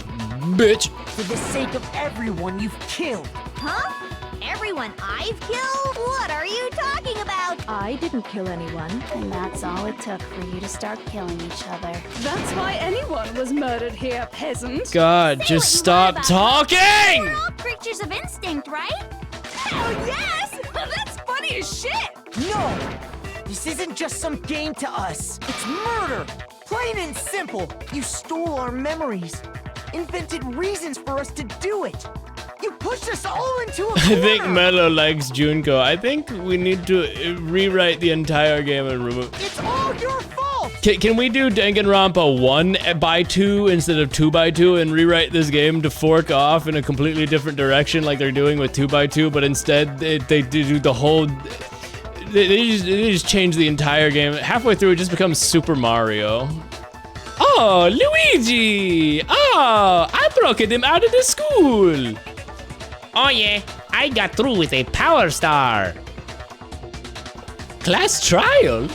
bitch. For the sake of everyone you've killed. Huh? Everyone I've killed? What are you talking about? I didn't kill anyone. And that's all it took for you to start killing each other. That's why anyone was murdered here, peasant. God, just stop talking! We're all creatures of instinct, right? Hell yes! That's funny as shit! No! This isn't just some game to us. It's murder! Plain and simple. You stole our memories. Invented reasons for us to do it. You pushed us all into a corner. I think Mello likes Junko. I think we need to rewrite the entire game and remove. It's all your fault. Can we do Danganronpa 1x2 instead of 2x2 and rewrite this game to fork off in a completely different direction like they're doing with 2x2, but instead they do the whole. They just change the entire game. Halfway through, it just becomes Super Mario. Oh, Luigi! Oh, I broke him out of the school. Oh yeah, I got through with a power star. Class trial?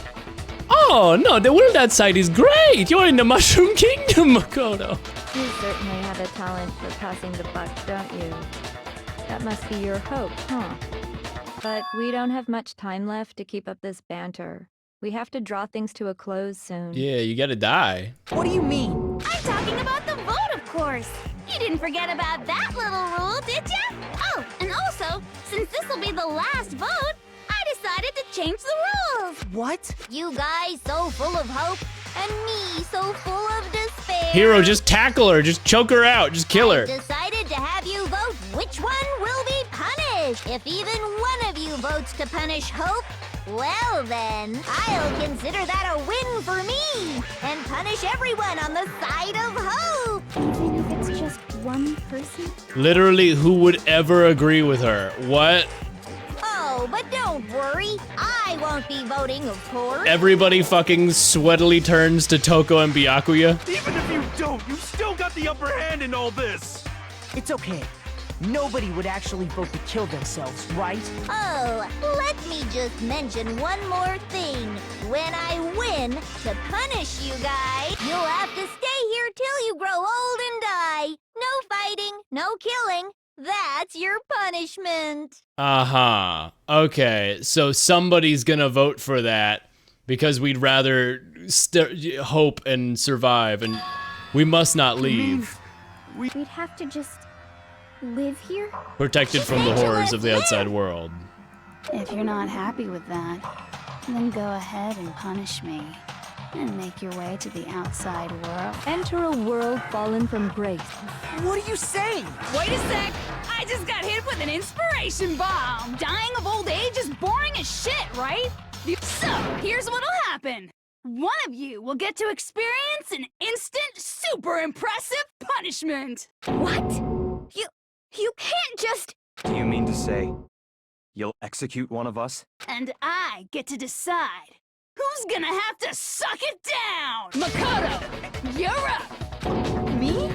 Oh no, the world outside is great. You're in the Mushroom Kingdom, Makoto. You certainly have a talent for passing the buck, don't you? That must be your hope, huh? But we don't have much time left to keep up this banter. We have to draw things to a close soon. Yeah, you gotta die. What do you mean? I'm talking about the vote, of course. You didn't forget about that little rule, did ya? Oh, and also, since this will be the last vote, I decided to change the rules. What? You guys so full of hope, and me so full of despair. Hero, just tackle her. Just choke her out. Just kill her. Decided to have you vote which one will be punished. If even one of you votes to punish Hope, well then, I'll consider that a win for me and punish everyone on the side of Hope. Even if it's just one person? Literally, who would ever agree with her? What? Oh, but don't worry. I won't be voting, of course. Everybody fucking sweatily turns to Toko and Byakuya. Even if you don't, you still got the upper hand in all this. It's okay. Nobody would actually vote to kill themselves, right? Oh, let me just mention one more thing. When I win, to punish you guys, you'll have to stay here till you grow old and die. fighting, no killing. That's your punishment. Uh-huh. Okay, so somebody's gonna vote for that because we'd rather hope and survive, and we must not leave. We'd have to just live here? Protected from the horrors of the outside world. If you're not happy with that, then go ahead and punish me. And make your way to the outside world. Enter a world fallen from grace. What are you saying? Wait a sec! I just got hit with an inspiration bomb! Dying of old age is boring as shit, right? So, here's what'll happen. One of you will get to experience an instant, super impressive punishment! What? You can't just... Do you mean to say you'll execute one of us? And I get to decide who's gonna have to suck it down! Makoto, you're up! Me?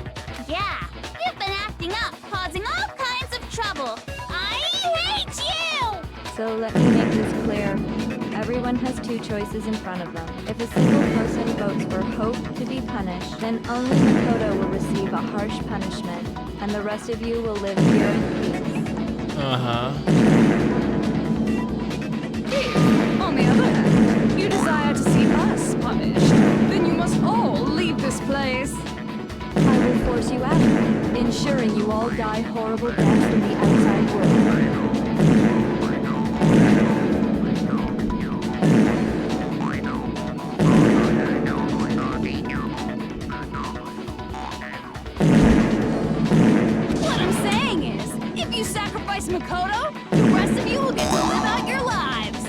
Yeah, you've been acting up, causing all kinds of trouble. I hate you! So let me make this clear. Everyone has two choices in front of them. If a single person votes for Hope to be punished, then only Makoto will receive a harsh punishment, and the rest of you will live here in peace. Uh-huh. If, on the other hand, you desire to see us punished, then you must all leave this place. I will force you out, ensuring you all die horrible deaths in the outside world. What I'm saying is, if you sacrifice Makoto, the rest of you will get to live out your lives.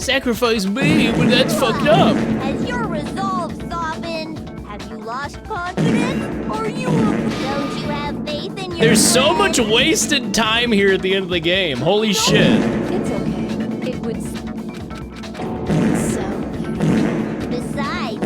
Sacrifice me? Well, that's fucked up. Has your resolve softened? Have you lost confidence? Are you... Don't you have faith in your... There's so much wasted time here at the end of the game. Holy shit. It's okay. It would... So beautiful. Besides,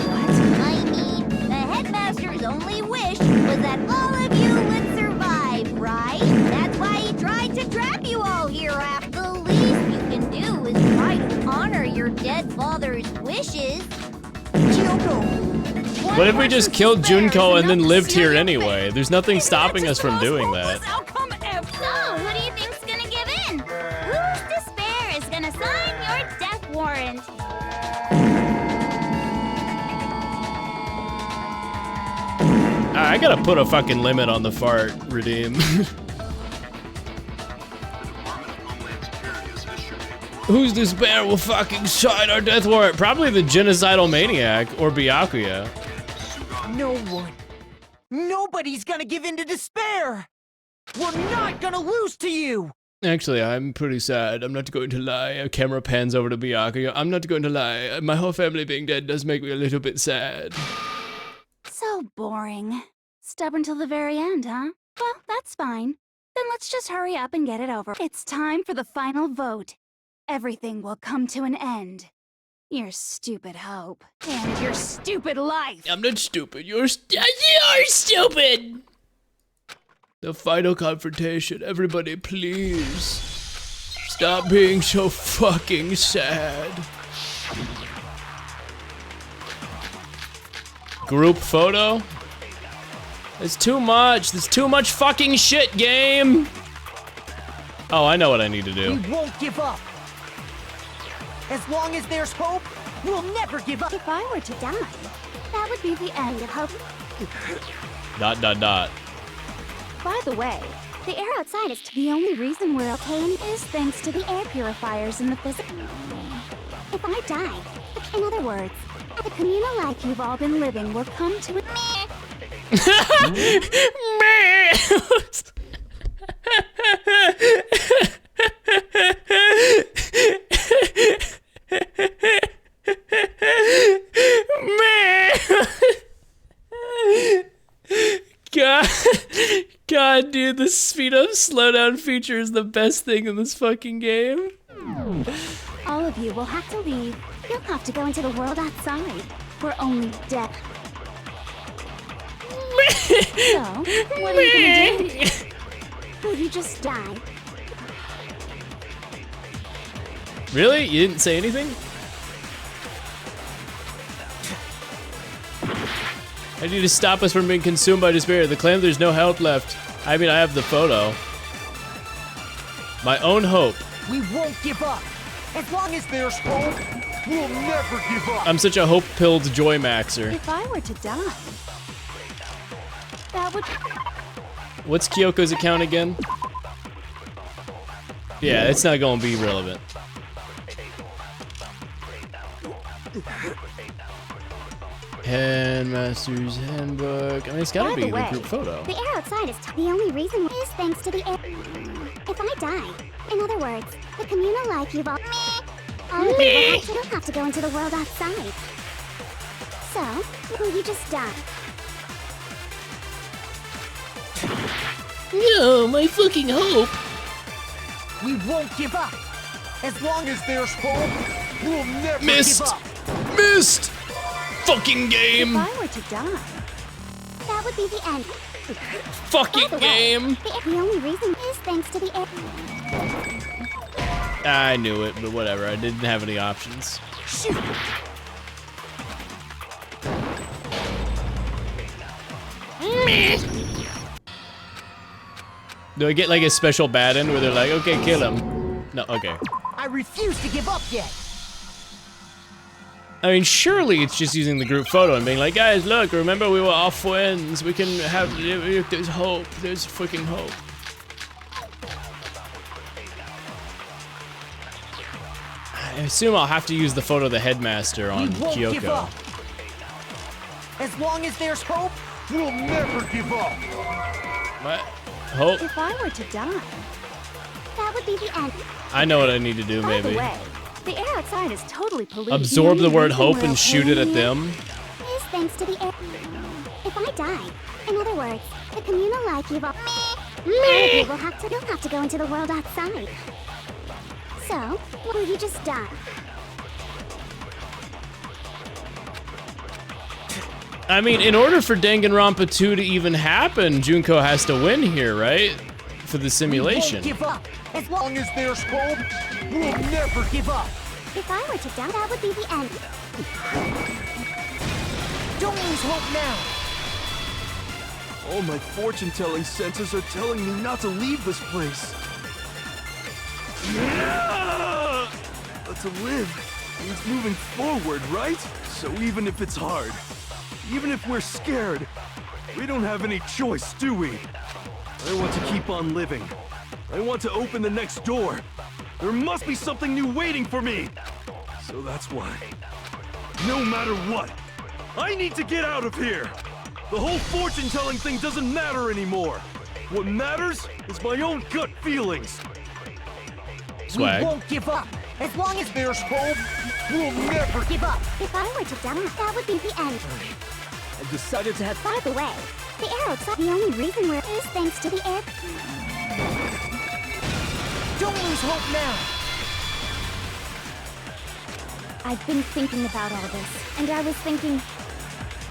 what? I mean, the headmaster's only wish was that all of you would survive, right? That's why he tried to trap you all here. After the least you can do is try to honor your dead father's wishes. What if we just killed Junko and then lived here anyway? There's nothing stopping us from doing that. So, who do you think's gonna give in? Whose despair is gonna sign your death warrant? I gotta put a fucking limit on the fart, Redeem. Whose despair will fucking sign our death warrant? Probably the genocidal maniac or Byakuya. No one. Nobody's gonna give in to despair! We're not gonna lose to you! Actually, I'm pretty sad. I'm not going to lie. A camera pans over to Byakuya. I'm not going to lie. My whole family being dead does make me a little bit sad. So boring. Stubborn till the very end, huh? Well, that's fine. Then let's just hurry up and get it over. It's time for the final vote. Everything will come to an end. Your stupid hope. And your stupid life. I'm not stupid. You're stupid! The final confrontation. Everybody, please. Stop being so fucking sad. Group photo? It's too much. There's too much fucking shit, game. Oh, I know what I need to do. We won't give up. As long as there's hope, we'll never give up. If I were to die, that would be the end of hope. ... By the way, the air outside is the only reason we're okay is thanks to the air purifiers in the physical. If I die, in other words, the communal life you've all been living will come to an God, dude, the speed up slowdown feature is the best thing in this fucking game. All of you will have to leave. You'll have to go into the world outside, where only death. So, what are you gonna do? Will you just die? Really? You didn't say anything? I need to stop us from being consumed by despair. The claim there's no help left. I mean, I have the photo. My own hope. We won't give up. As long as there's hope, we'll never give up. I'm such a hope-pilled joy maxer. If I were to die, that would... What's Kyoko's account again? Yeah, it's not gonna be relevant. Headmaster's handbook. I mean, it's gotta be the group photo. The air outside is the only reason is thanks to the air. If I die, in other words, the communal life you've all you don't have to go into the world outside. So, will you just die? No, my fucking hope. We won't give up. As long as there's hope, we'll never Missed. give up. Missed! Fucking game! If I were to die, that would be the end. Fucking game! The only reason is thanks to the air. I knew it, but whatever. I didn't have any options. Shoot. Do I get like a special bad end where they're like, okay, kill him? No, okay. I refuse to give up yet. I mean, surely it's just using the group photo and being like, guys, look, remember we were all friends. We can have, there's hope. There's freaking hope. I assume I'll have to use the photo of the headmaster on We won't give Kyoko. up. As long as there's hope, we'll never give up. What? Hope? if I were to die, That would be the end. I know what I need to do, by the maybe. way, the air outside is totally polluted. Absorb the word only hope reason and we're shoot okay it at here them. Is thanks to the air. If I die, in other words, the communal life you've all you will have to don't have to go into the world outside. So, will you just die? I mean, in order for Danganronpa 2 to even happen, Junko has to win here, right? For the simulation. We won't give up. As long as there's hope, we'll never give up. If I were to die, that would be the end. Don't lose hope now. All my fortune-telling senses are telling me not to leave this place. Yeah! But to live means moving forward, right? So even if it's hard, even if we're scared, we don't have any choice, do we? I want to keep on living. I want to open the next door. There must be something new waiting for me. So that's why, no matter what, I need to get out of here. The whole fortune-telling thing doesn't matter anymore. What matters is my own gut feelings. Swag. We won't give up. As long as there's hope, we'll never give up. If I were to die, that would be the end. I've decided to have... By the way, the air outside, the only reason we're is thanks to the air. Don't lose hope now. I've been thinking about all this, and I was thinking,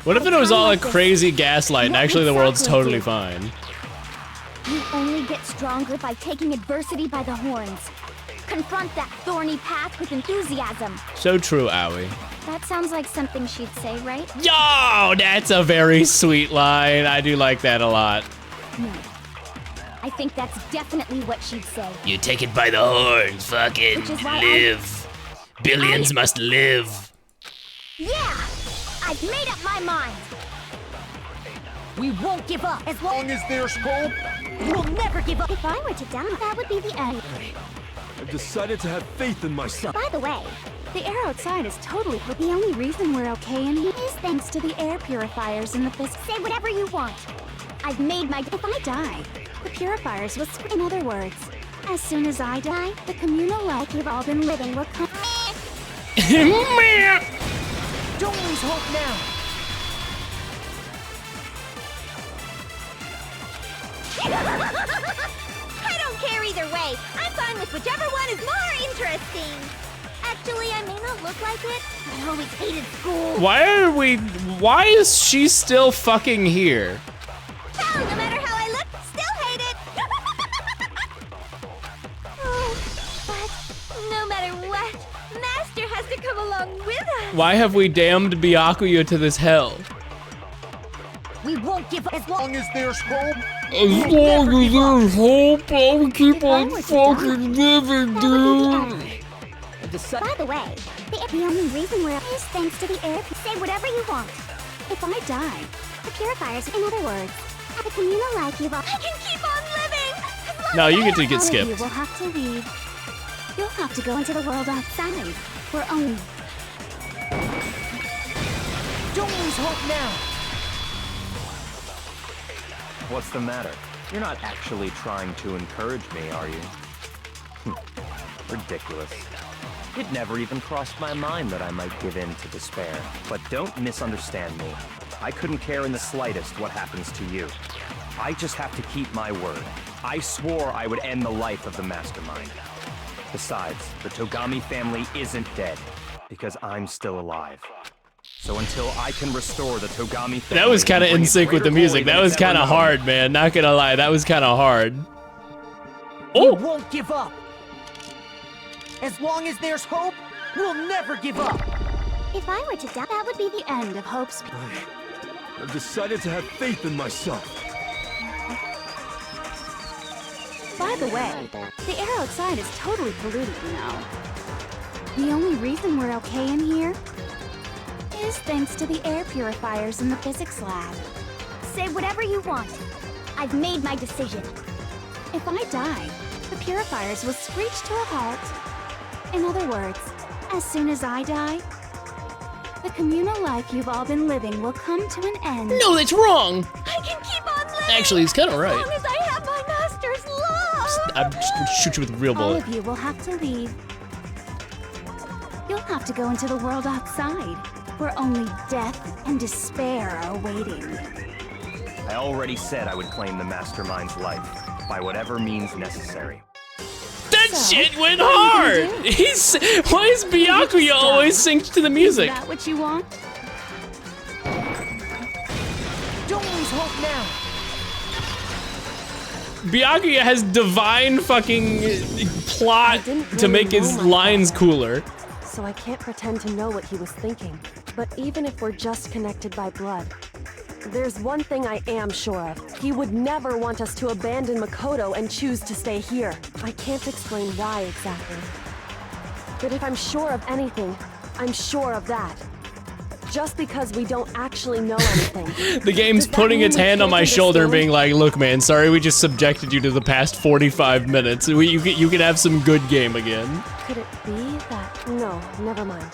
What if it was all a crazy gaslight and actually the world's totally fine? you only get stronger by taking adversity by the horns. Confront that thorny path with enthusiasm. So true, Aoi. That sounds like something she'd say, right? Yo, that's a very sweet line. I do like that a lot. No. I think that's definitely what she'd say. You take it by the horns, fucking Which is why live. Billions must live. Yeah! I've made up my mind! We won't give up. As long as there's hope, we'll never give up. If I were to die, that would be the end. I've decided to have faith in myself. By the way, the air outside is totally polluted. The only reason we're okay in here is thanks to the air purifiers in the fist. say whatever you want. I've made my... If I die, the purifiers will... In other words, as soon as I die, the communal life you've all been living will come... Don't lose hope now. I don't care either way. I'm fine with whichever one is more interesting. Actually, I may not look like it. I always hated school. Why is she still fucking here? Hell, no matter how I look, still hate it. Oh, but no matter what, Master has to come along with us. Why have we damned Byakuya to this hell? We won't give up as long as there's hope. As long as there's hope, I'll keep on fucking living, dude. By the way, the only reason we're is thanks to the air. Say whatever you want. If I die, the purifiers, in other words, the communal life you've all, I can keep on living. No, you get to All get of skipped. You will have to leave. You'll have to go into the world outside. We're only. Don't lose hope now. What's the matter? You're not actually trying to encourage me, are you? Ridiculous. It never even crossed my mind that I might give in to despair. But don't misunderstand me. I couldn't care in the slightest what happens to you. I just have to keep my word. I swore I would end the life of the Mastermind. Besides, the Togami family isn't dead, because I'm still alive. So until I can restore the Togami family... That was kind of in sync with the music. That was kind of hard, man. Not gonna lie, that was kind of hard. We won't give up. As long as there's hope, we'll never give up. If I were to die, that would be the end of Hope's. I've decided to have faith in myself. By the way, the air outside is totally polluted, you know. The only reason we're okay in here is thanks to the air purifiers in the physics lab. Say whatever you want. I've made my decision. If I die, the purifiers will screech to a halt. In other words, as soon as I die, the communal life you've all been living will come to an end. No, that's wrong! I can keep on living! Actually, it's kind of As right. long as I have my master's love! I'm just gonna shoot you with a real All bullet. of you will have to leave. You'll have to go into the world outside, where only death and despair are waiting. I already said I would claim the Mastermind's life, by whatever means necessary. That shit went hard! Why is Byakuya always synced to the music? Is that what you want? Don't lose hope now. Byakuya has divine fucking plot to make his lines cooler. So I can't pretend to know what he was thinking. But even if we're just connected by blood, there's one thing I am sure of. He would never want us to abandon Makoto and choose to stay here. I can't explain why exactly. But if I'm sure of anything, I'm sure of that. Just because we don't actually know anything. The game's putting its hand on my shoulder and being like, look man, sorry we just subjected you to the past 45 minutes. You can have some good game again. Could it be that? No, never mind.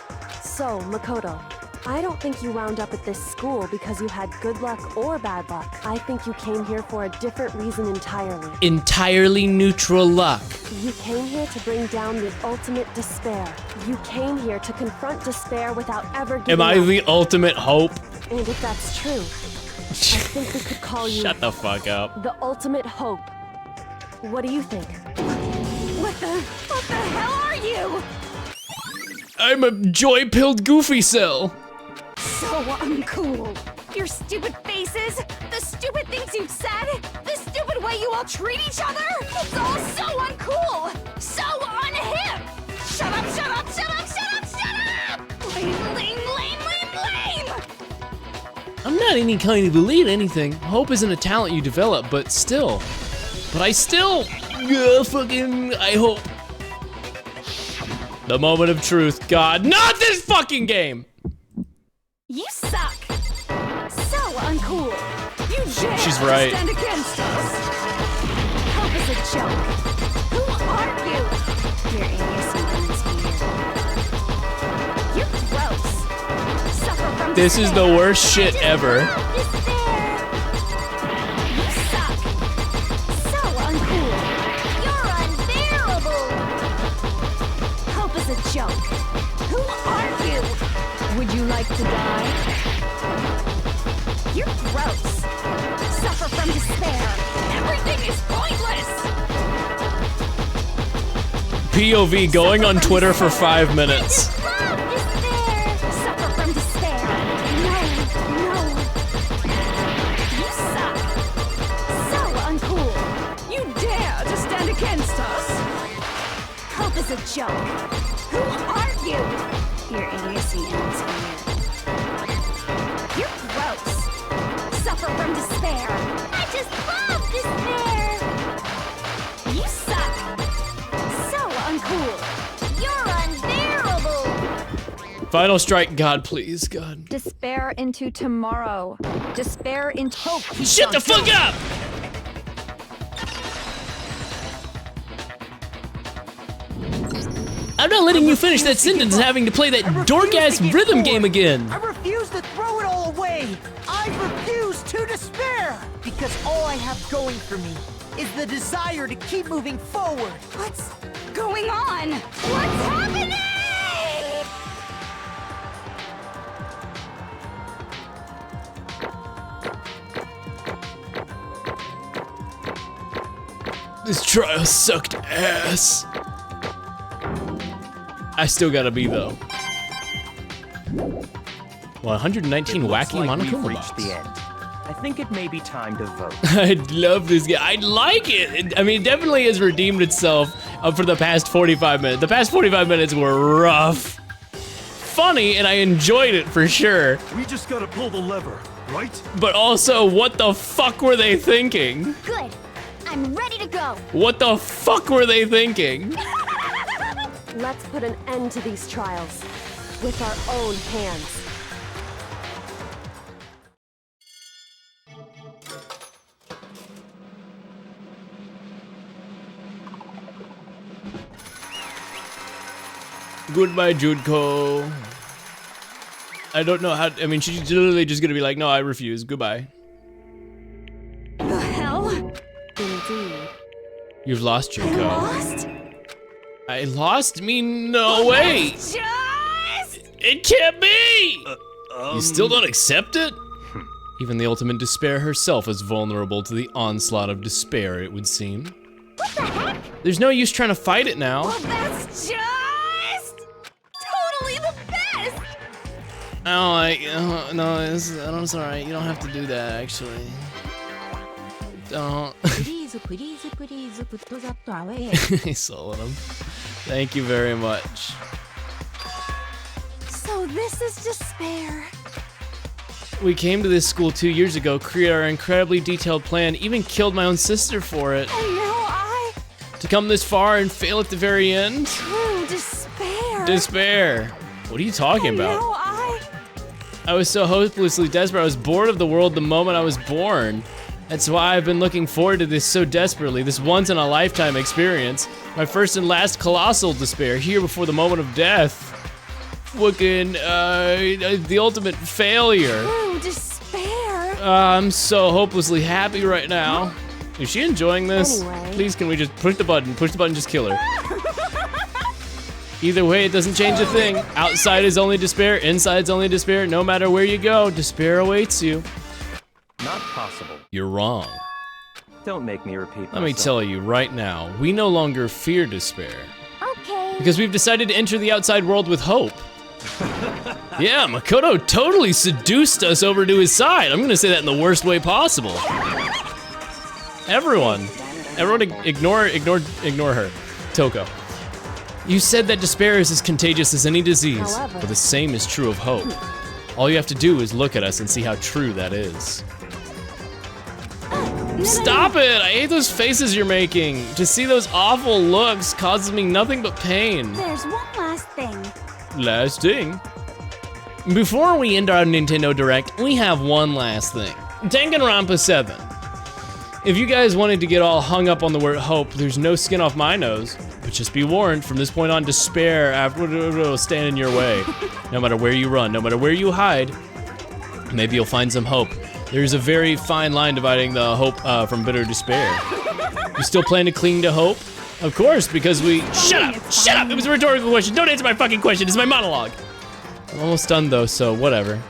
So, Makoto, I don't think you wound up at this school because you had good luck or bad luck. I think you came here for a different reason entirely. Entirely neutral luck. You came here to bring down the ultimate despair. You came here to confront despair without ever giving Am I up. the ultimate hope? And if that's true, I think we could call you Shut the fuck up. the ultimate hope. What do you think? What the hell are you? I'm a joy-pilled goofy cell. So uncool. Your stupid faces, the stupid things you've said, the stupid way you all treat each other. It's all so uncool, so unhip. Shut up, shut up, shut up, shut up, shut up! Lame, lame, lame, lame, lame! I'm not any kind of elite anything. Hope isn't a talent you develop, but still. But I still, I hope. The moment of truth, God, not this fucking game! You suck. So uncool. You dare She's right. to stand against us. Hope is a joke. Who are you? You're idiocy. You're gross. Suffer from This is the worst shit ever. You suck. So uncool. You're unbearable! Hope is a joke. Who are you? Would you like to die? You're gross. Suffer from despair. Everything is pointless. POV going on Twitter for 5 minutes. Suffer from despair. No. You suck. So uncool. You dare to stand against us? Hope is a joke. Who are you? Your idiocy ends here. You're gross. Suffer from despair. I just love despair. You suck. So uncool. You're unbearable. Final strike, God, please, God. Despair into tomorrow. Despair into hope. Shut the fuck up! I'm not letting you finish that sentence and having to play that dork-ass rhythm game again. I refuse to throw it all away. I refuse to despair. Because all I have going for me is the desire to keep moving forward. What's going on? What's happening? This trial sucked ass. I still gotta be though. 119 wacky Monokuma we've box. reached the end. I think it may be time to vote. I love this game. I like it. I mean, it definitely has redeemed itself for the past 45 minutes. The past 45 minutes were rough. Funny, and I enjoyed it for sure. We just gotta pull the lever, right? But also, what the fuck were they thinking? Good. I'm ready to go. What the fuck were they thinking? Let's put an end to these trials with our own hands. Goodbye, Junko. I don't know how. I mean, she's literally just gonna be like, no, I refuse. Goodbye. The hell? Indeed. You've lost, Junko. Lost? I lost? Me? No way. Just... It can't be. You still don't accept it? Even the ultimate despair herself is vulnerable to the onslaught of despair, it would seem. What the heck? There's no use trying to fight it now. Well, that's just... totally the best! No, it's alright. You don't have to do that, actually. Don't. Please, please, please put that away. He's selling them. Thank you very much. So this is despair. We came to this school 2 years ago, created our incredibly detailed plan, even killed my own sister for it. And now I... To come this far and fail at the very end? True despair. Despair. What are you talking And about? now I was so hopelessly desperate, I was bored of the world the moment I was born. That's why I've been looking forward to this so desperately, this once-in-a-lifetime experience. My first and last colossal despair, here before the moment of death. Fucking, the ultimate failure. True despair. I'm so hopelessly happy right now. Is she enjoying this? Anyway. Please, can we just push the button, just kill her. Either way, it doesn't change a thing. Outside is only despair, inside's only despair. No matter where you go, despair awaits you. Not possible. You're wrong. Don't make me repeat Let me tell you right now, we no longer fear despair. Okay. Because we've decided to enter the outside world with hope. Yeah, Makoto totally seduced us over to his side. I'm gonna say that in the worst way possible. Everyone ignore her. Toko. You said that despair is as contagious as any disease, but the same is true of hope. All you have to do is look at us and see how true that is. Stop it! I hate those faces you're making. To see those awful looks causes me nothing but pain. There's one last thing. Last thing? Before we end our Nintendo Direct, we have one last thing. Danganronpa 7. If you guys wanted to get all hung up on the word hope, there's no skin off my nose. But just be warned, from this point on, despair will stand in your way. No matter where you run, no matter where you hide, maybe you'll find some hope. There's a very fine line dividing the hope from bitter despair. You still plan to cling to hope? Of course, because we— Shut up! Shut up! It was a rhetorical question. Don't answer my fucking question. It's my monologue. I'm almost done though, so whatever.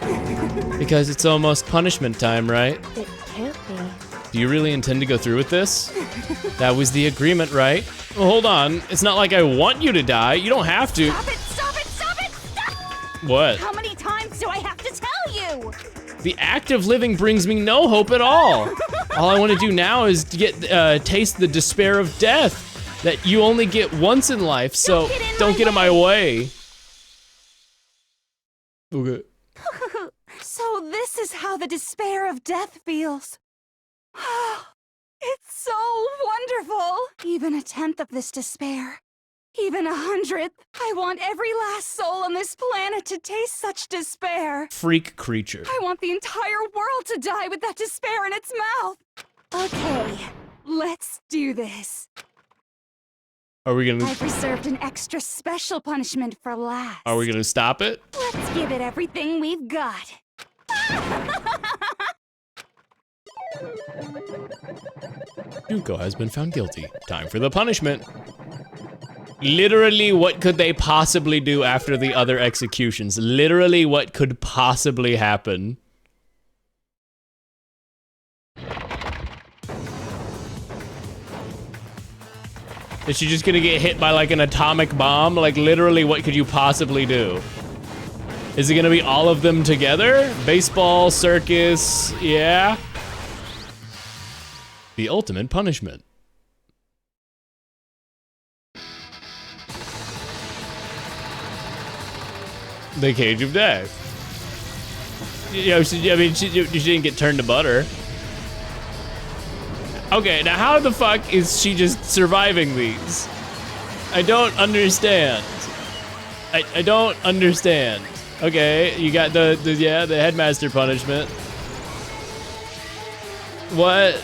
Because it's almost punishment time, right? It can't be. Do you really intend to go through with this? That was the agreement, right? Well, hold on. It's not like I want you to die. You don't have to. Stop it, stop it, stop it, stop! What? How many times do I have to tell you? The act of living brings me no hope at all. All I want to do now is to get taste the despair of death that you only get once in life, so don't get in my way. Okay. So This is how the despair of death feels. It's so wonderful. Even a tenth of this despair. Even 100th. I want every last soul on this planet to taste such despair. Freak creature. I want the entire world to die with that despair in its mouth. Okay, let's do this. Are we gonna... I've reserved an extra special punishment for last. Are we gonna stop it? Let's give it everything we've got. Junko has been found guilty. Time for the punishment. Literally, what could they possibly do after the other executions? Literally, what could possibly happen? Is she just gonna get hit by like an atomic bomb? Like literally, what could you possibly do? Is it gonna be all of them together? Baseball, circus, yeah. The ultimate punishment. The cage of death. You know, she didn't get turned to butter. Okay, now how the fuck is she just surviving these? I don't understand. I don't understand. Okay, you got the headmaster punishment. What?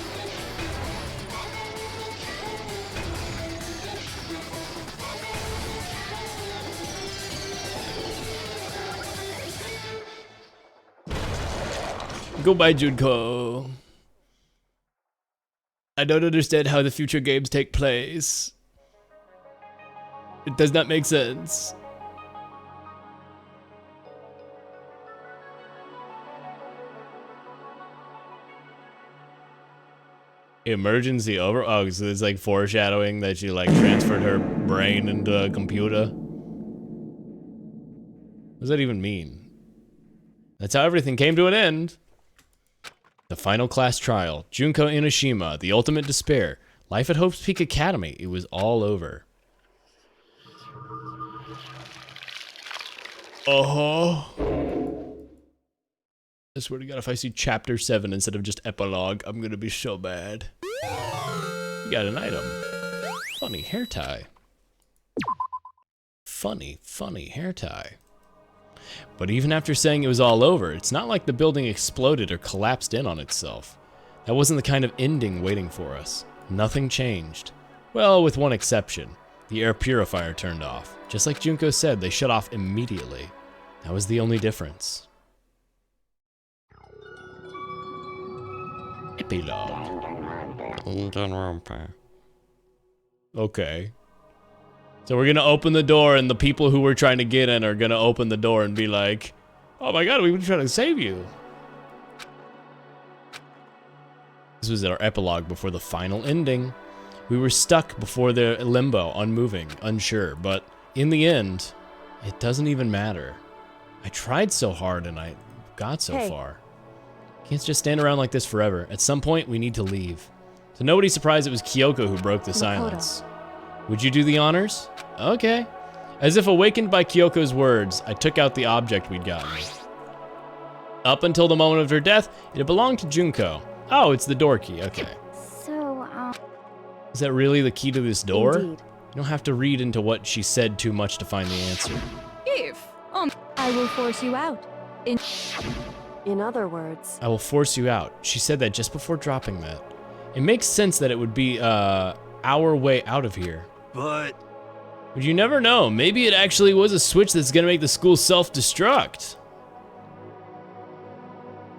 Goodbye, Junko. I don't understand how the future games take place. It does not make sense. Emergency over. Oh, so it's like foreshadowing that she like transferred her brain into a computer. What does that even mean? That's how everything came to an end. The final class trial. Junko Inoshima, the ultimate despair. Life at Hope's Peak Academy. It was all over. I swear to God, if I see chapter 7 instead of just epilogue, I'm gonna be so bad. You got an item. Funny hair tie. Funny hair tie. But even after saying it was all over, it's not like the building exploded or collapsed in on itself. That wasn't the kind of ending waiting for us. Nothing changed. Well, with one exception. The air purifier turned off. Just like Junko said, they shut off immediately. That was the only difference. Epilogue. Danganronpa. Okay. So we're gonna open the door and the people who we're trying to get in are gonna open the door and be like, oh my God, we were trying to save you. This was our epilogue before the final ending. We were stuck before the limbo, unmoving, unsure, but in the end, it doesn't even matter. I tried so hard and I got so far. Can't just stand around like this forever. At some point, we need to leave. So nobody's surprised it was Kyoko who broke the silence. Would you do the honors? Okay. As if awakened by Kyoko's words, I took out the object we'd gotten. Up until the moment of her death, it had belonged to Junko. Oh, it's the door key, okay. So, Is that really the key to this door? Indeed. You don't have to read into what she said too much to find the answer. If, I will force you out. In other words, I will force you out. She said that just before dropping that. It makes sense that it would be, our way out of here. But you never know. Maybe it actually was a switch that's gonna make the school self-destruct.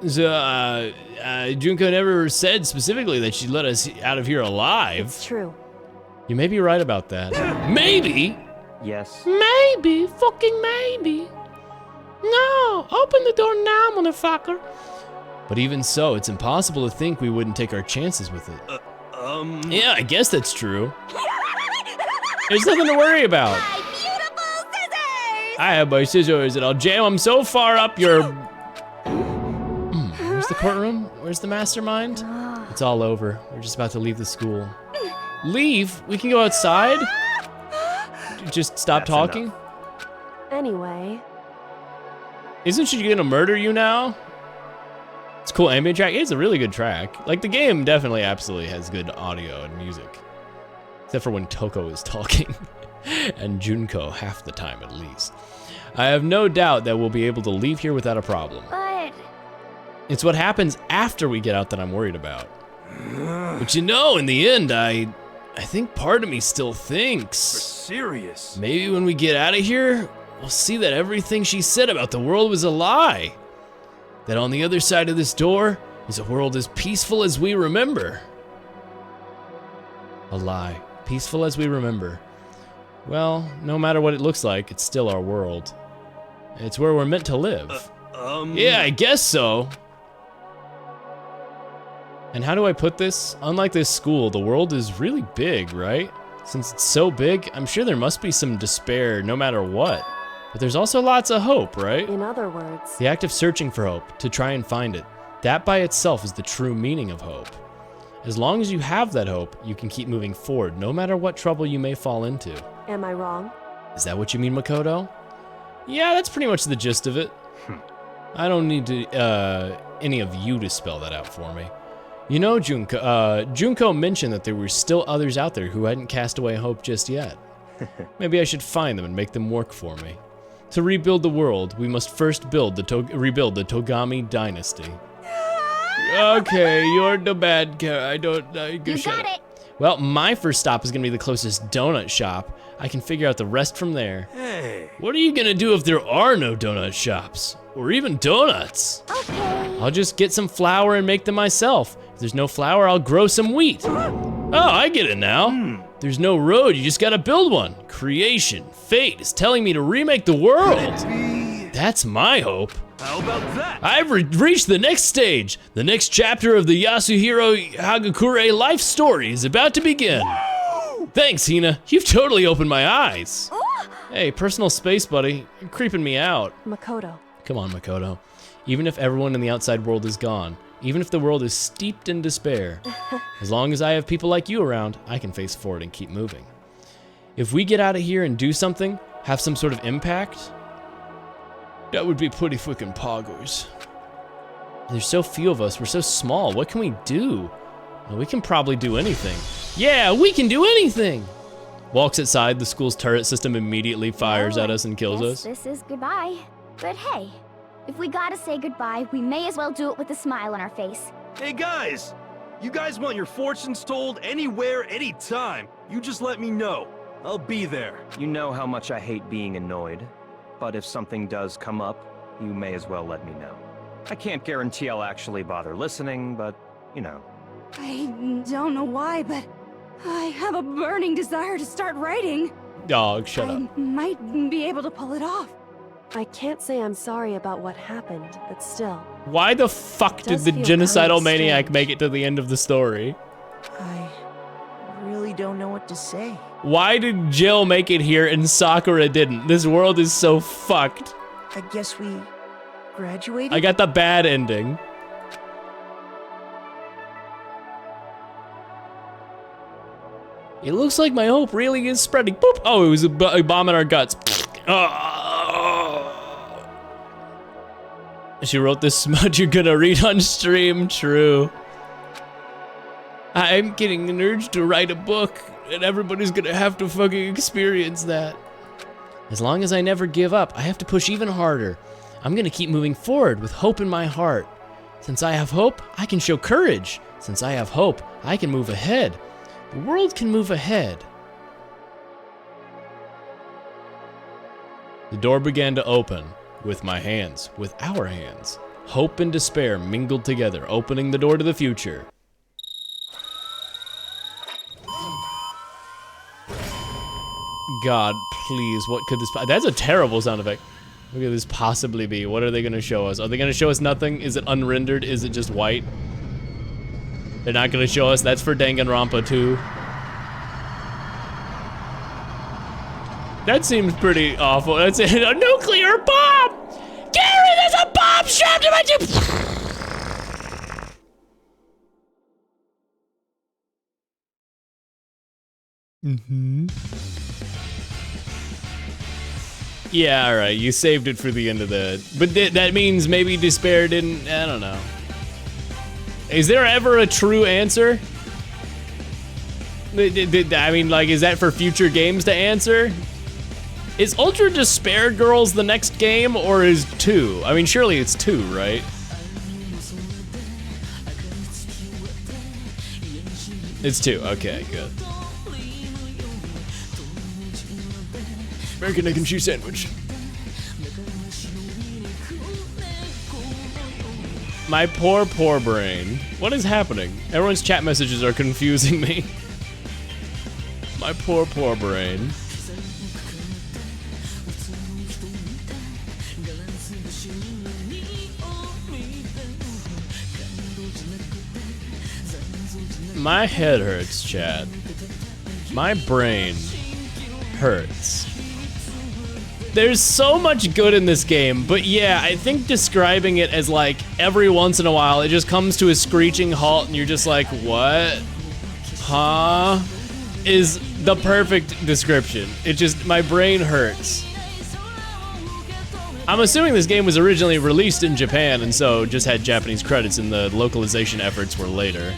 So, Junko never said specifically that she'd let us out of here alive. it's true. You may be right about that. Maybe. Yes. Maybe, fucking maybe. No, open the door now, motherfucker. But even so, it's impossible to think we wouldn't take our chances with it. Yeah, I guess that's true. There's nothing to worry about. My beautiful scissors! I have my scissors and I'll jam them so far up your... Where's the courtroom? Where's the mastermind? It's all over. We're just about to leave the school. Leave? We can go outside? Just stop talking? Enough. Anyway, Isn't she gonna murder you now? It's a cool ambient track. It's a really good track. Like, the game definitely absolutely has good audio and music. Except for when Toko is talking. And Junko, half the time at least. I have no doubt that we'll be able to leave here without a problem. But... It's what happens after we get out that I'm worried about. But you know, in the end, I think part of me still thinks... Serious? Maybe when we get out of here, we'll see that everything she said about the world was a lie. That on the other side of this door is a world as peaceful as we remember. A lie. Peaceful as we remember. Well, no matter what it looks like, it's still our world. It's where we're meant to live. Yeah, I guess so. And how do I put this? Unlike this school, the world is really big, right? Since it's so big, I'm sure there must be some despair no matter what. But there's also lots of hope, right? In other words, The act of searching for hope, to try and find it, that by itself is the true meaning of hope. As long as you have that hope, you can keep moving forward no matter what trouble you may fall into. am I wrong? Is that what you mean, Makoto? Yeah, that's pretty much the gist of it. I don't need to, any of you to spell that out for me. You know, Junko mentioned that there were still others out there who hadn't cast away hope just yet. Maybe I should find them and make them work for me. To rebuild the world, we must first rebuild the Togami dynasty. Okay, you're the bad guy. I don't. You got it. Well, my first stop is gonna be the closest donut shop. I can figure out the rest from there. Hey. What are you gonna do if there are no donut shops? Or even donuts? Okay. I'll just get some flour and make them myself. If there's no flour, I'll grow some wheat. Oh, I get it now. There's no road, you just gotta build one. Creation, fate is telling me to remake the world. That's my hope. How about that? I've reached the next stage. The next chapter of the Yasuhiro Hagakure life story is about to begin. Thanks, Hina. You've totally opened my eyes. Hey, personal space, buddy. You're creeping me out. Makoto. Come on, Makoto. Even if everyone in the outside world is gone, even if the world is steeped in despair, as long as I have people like you around, I can face forward and keep moving. If we get out of here and do something, have some sort of impact, that would be pretty freaking poggers. There's so few of us, we're so small, what can we do? Well, we can probably do anything. Yeah, we can do anything! Walks outside, the school's turret system immediately fires at us and kills us. This is goodbye. But hey, if we gotta say goodbye, we may as well do it with a smile on our face. Hey guys! You guys want your fortunes told anywhere, anytime. You just let me know. I'll be there. You know how much I hate being annoyed. But if something does come up, you may as well let me know. I can't guarantee I'll actually bother listening, but, you know. I don't know why, but I have a burning desire to start writing. Dog, shut up. I might be able to pull it off. I can't say I'm sorry about what happened, but still. Why the fuck did Does the feel genocidal kind of maniac strange. make it to the end of the story? I really don't know what to say. Why did Jill make it here and Sakura didn't? This world is so fucked. I guess we graduated? I got the bad ending. It looks like my hope really is spreading. Boop. Oh, it was a bomb in our guts. She wrote this smudge you're gonna read on stream. True. I'm getting an urge to write a book, and everybody's gonna have to fucking experience that. As long as I never give up, I have to push even harder. I'm gonna keep moving forward with hope in my heart. Since I have hope, I can show courage. Since I have hope, I can move ahead. The world can move ahead. The door began to open with my hands, with our hands. Hope and despair mingled together, opening the door to the future. God, please, what could this... That's a terrible sound effect. What could this possibly be? What are they gonna show us? Are they gonna show us nothing? Is it unrendered? Is it just white? They're not gonna show us. That's for Danganronpa 2. That seems pretty awful. That's a nuclear bomb! Gary, there's a bomb strapped to my tube! Yeah, alright, you saved it for the end of the... But that means maybe despair didn't... I don't know. Is there ever a true answer? I mean, like, is that for future games to answer? Is Ultra Despair Girls the next game, or is 2? I mean, surely it's 2, right? It's 2, okay, good. American egg and cheese sandwich. My poor brain. What is happening? Everyone's chat messages are confusing me. My poor brain. My head hurts, Chad. My brain hurts. There's so much good in this game, but yeah, I think describing it as like every once in a while it just comes to a screeching halt and you're just like, what? Huh? Is the perfect description. It just, my brain hurts. I'm assuming this game was originally released in Japan and so just had Japanese credits and the localization efforts were later.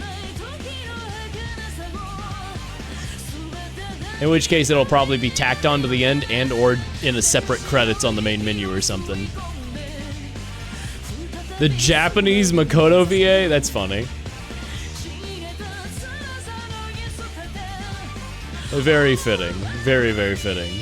In which case it'll probably be tacked onto the end and or in a separate credits on the main menu or something. The Japanese Makoto VA? That's funny. Very fitting. Very, very fitting.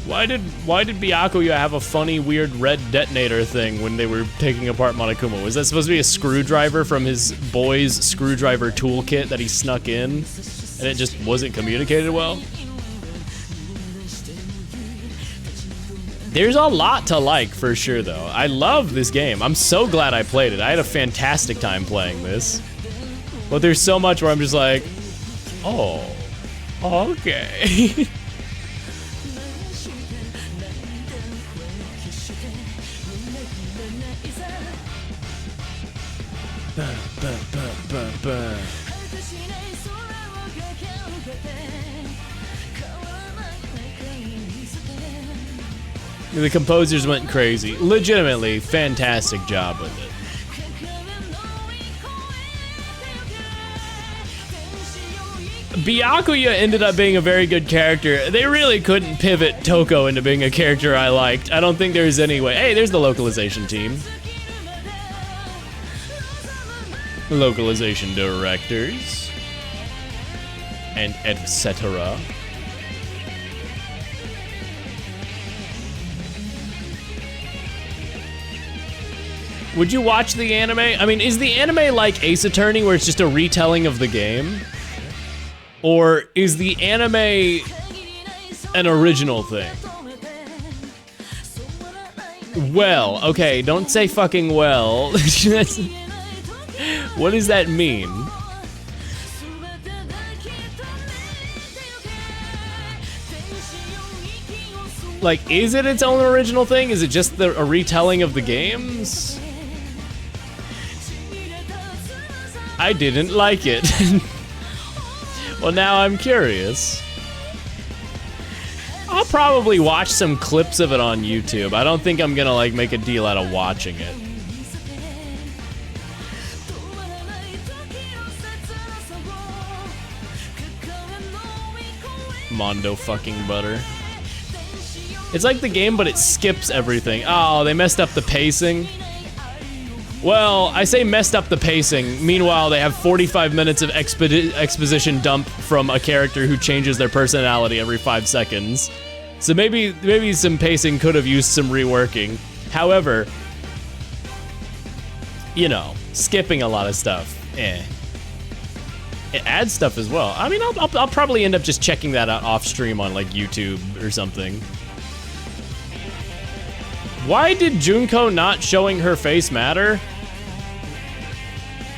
Why did Byakuya have a funny, weird red detonator thing when they were taking apart Monokuma? Was that supposed to be a screwdriver from his boy's screwdriver toolkit that he snuck in, and it just wasn't communicated well? There's a lot to like, for sure, though. I love this game. I'm so glad I played it. I had a fantastic time playing this. But there's so much where I'm just like, oh, okay. The composers went crazy. Legitimately, fantastic job with it. Byakuya ended up being a very good character. They really couldn't pivot Toko into being a character I liked. I don't think there's any way. Hey, there's the localization team. Localization directors. And etc. Would you watch the anime? I mean, is the anime like Ace Attorney where it's just a retelling of the game? Or is the anime an original thing? Well, okay, don't say fucking well. What does that mean? Like, is it its own original thing? Is it just a retelling of the games? I didn't like it. Well, now I'm curious. I'll probably watch some clips of it on YouTube. I don't think I'm gonna like make a deal out of watching it. Mondo fucking butter. It's like the game, but it skips everything. Oh, they messed up the pacing. Well, I say messed up the pacing. Meanwhile, they have 45 minutes of exposition dump from a character who changes their personality every 5 seconds. So maybe some pacing could have used some reworking. However, you know, skipping a lot of stuff, eh. It adds stuff as well. I mean, I'll probably end up just checking that out off stream on like YouTube or something. Why did Junko not showing her face matter?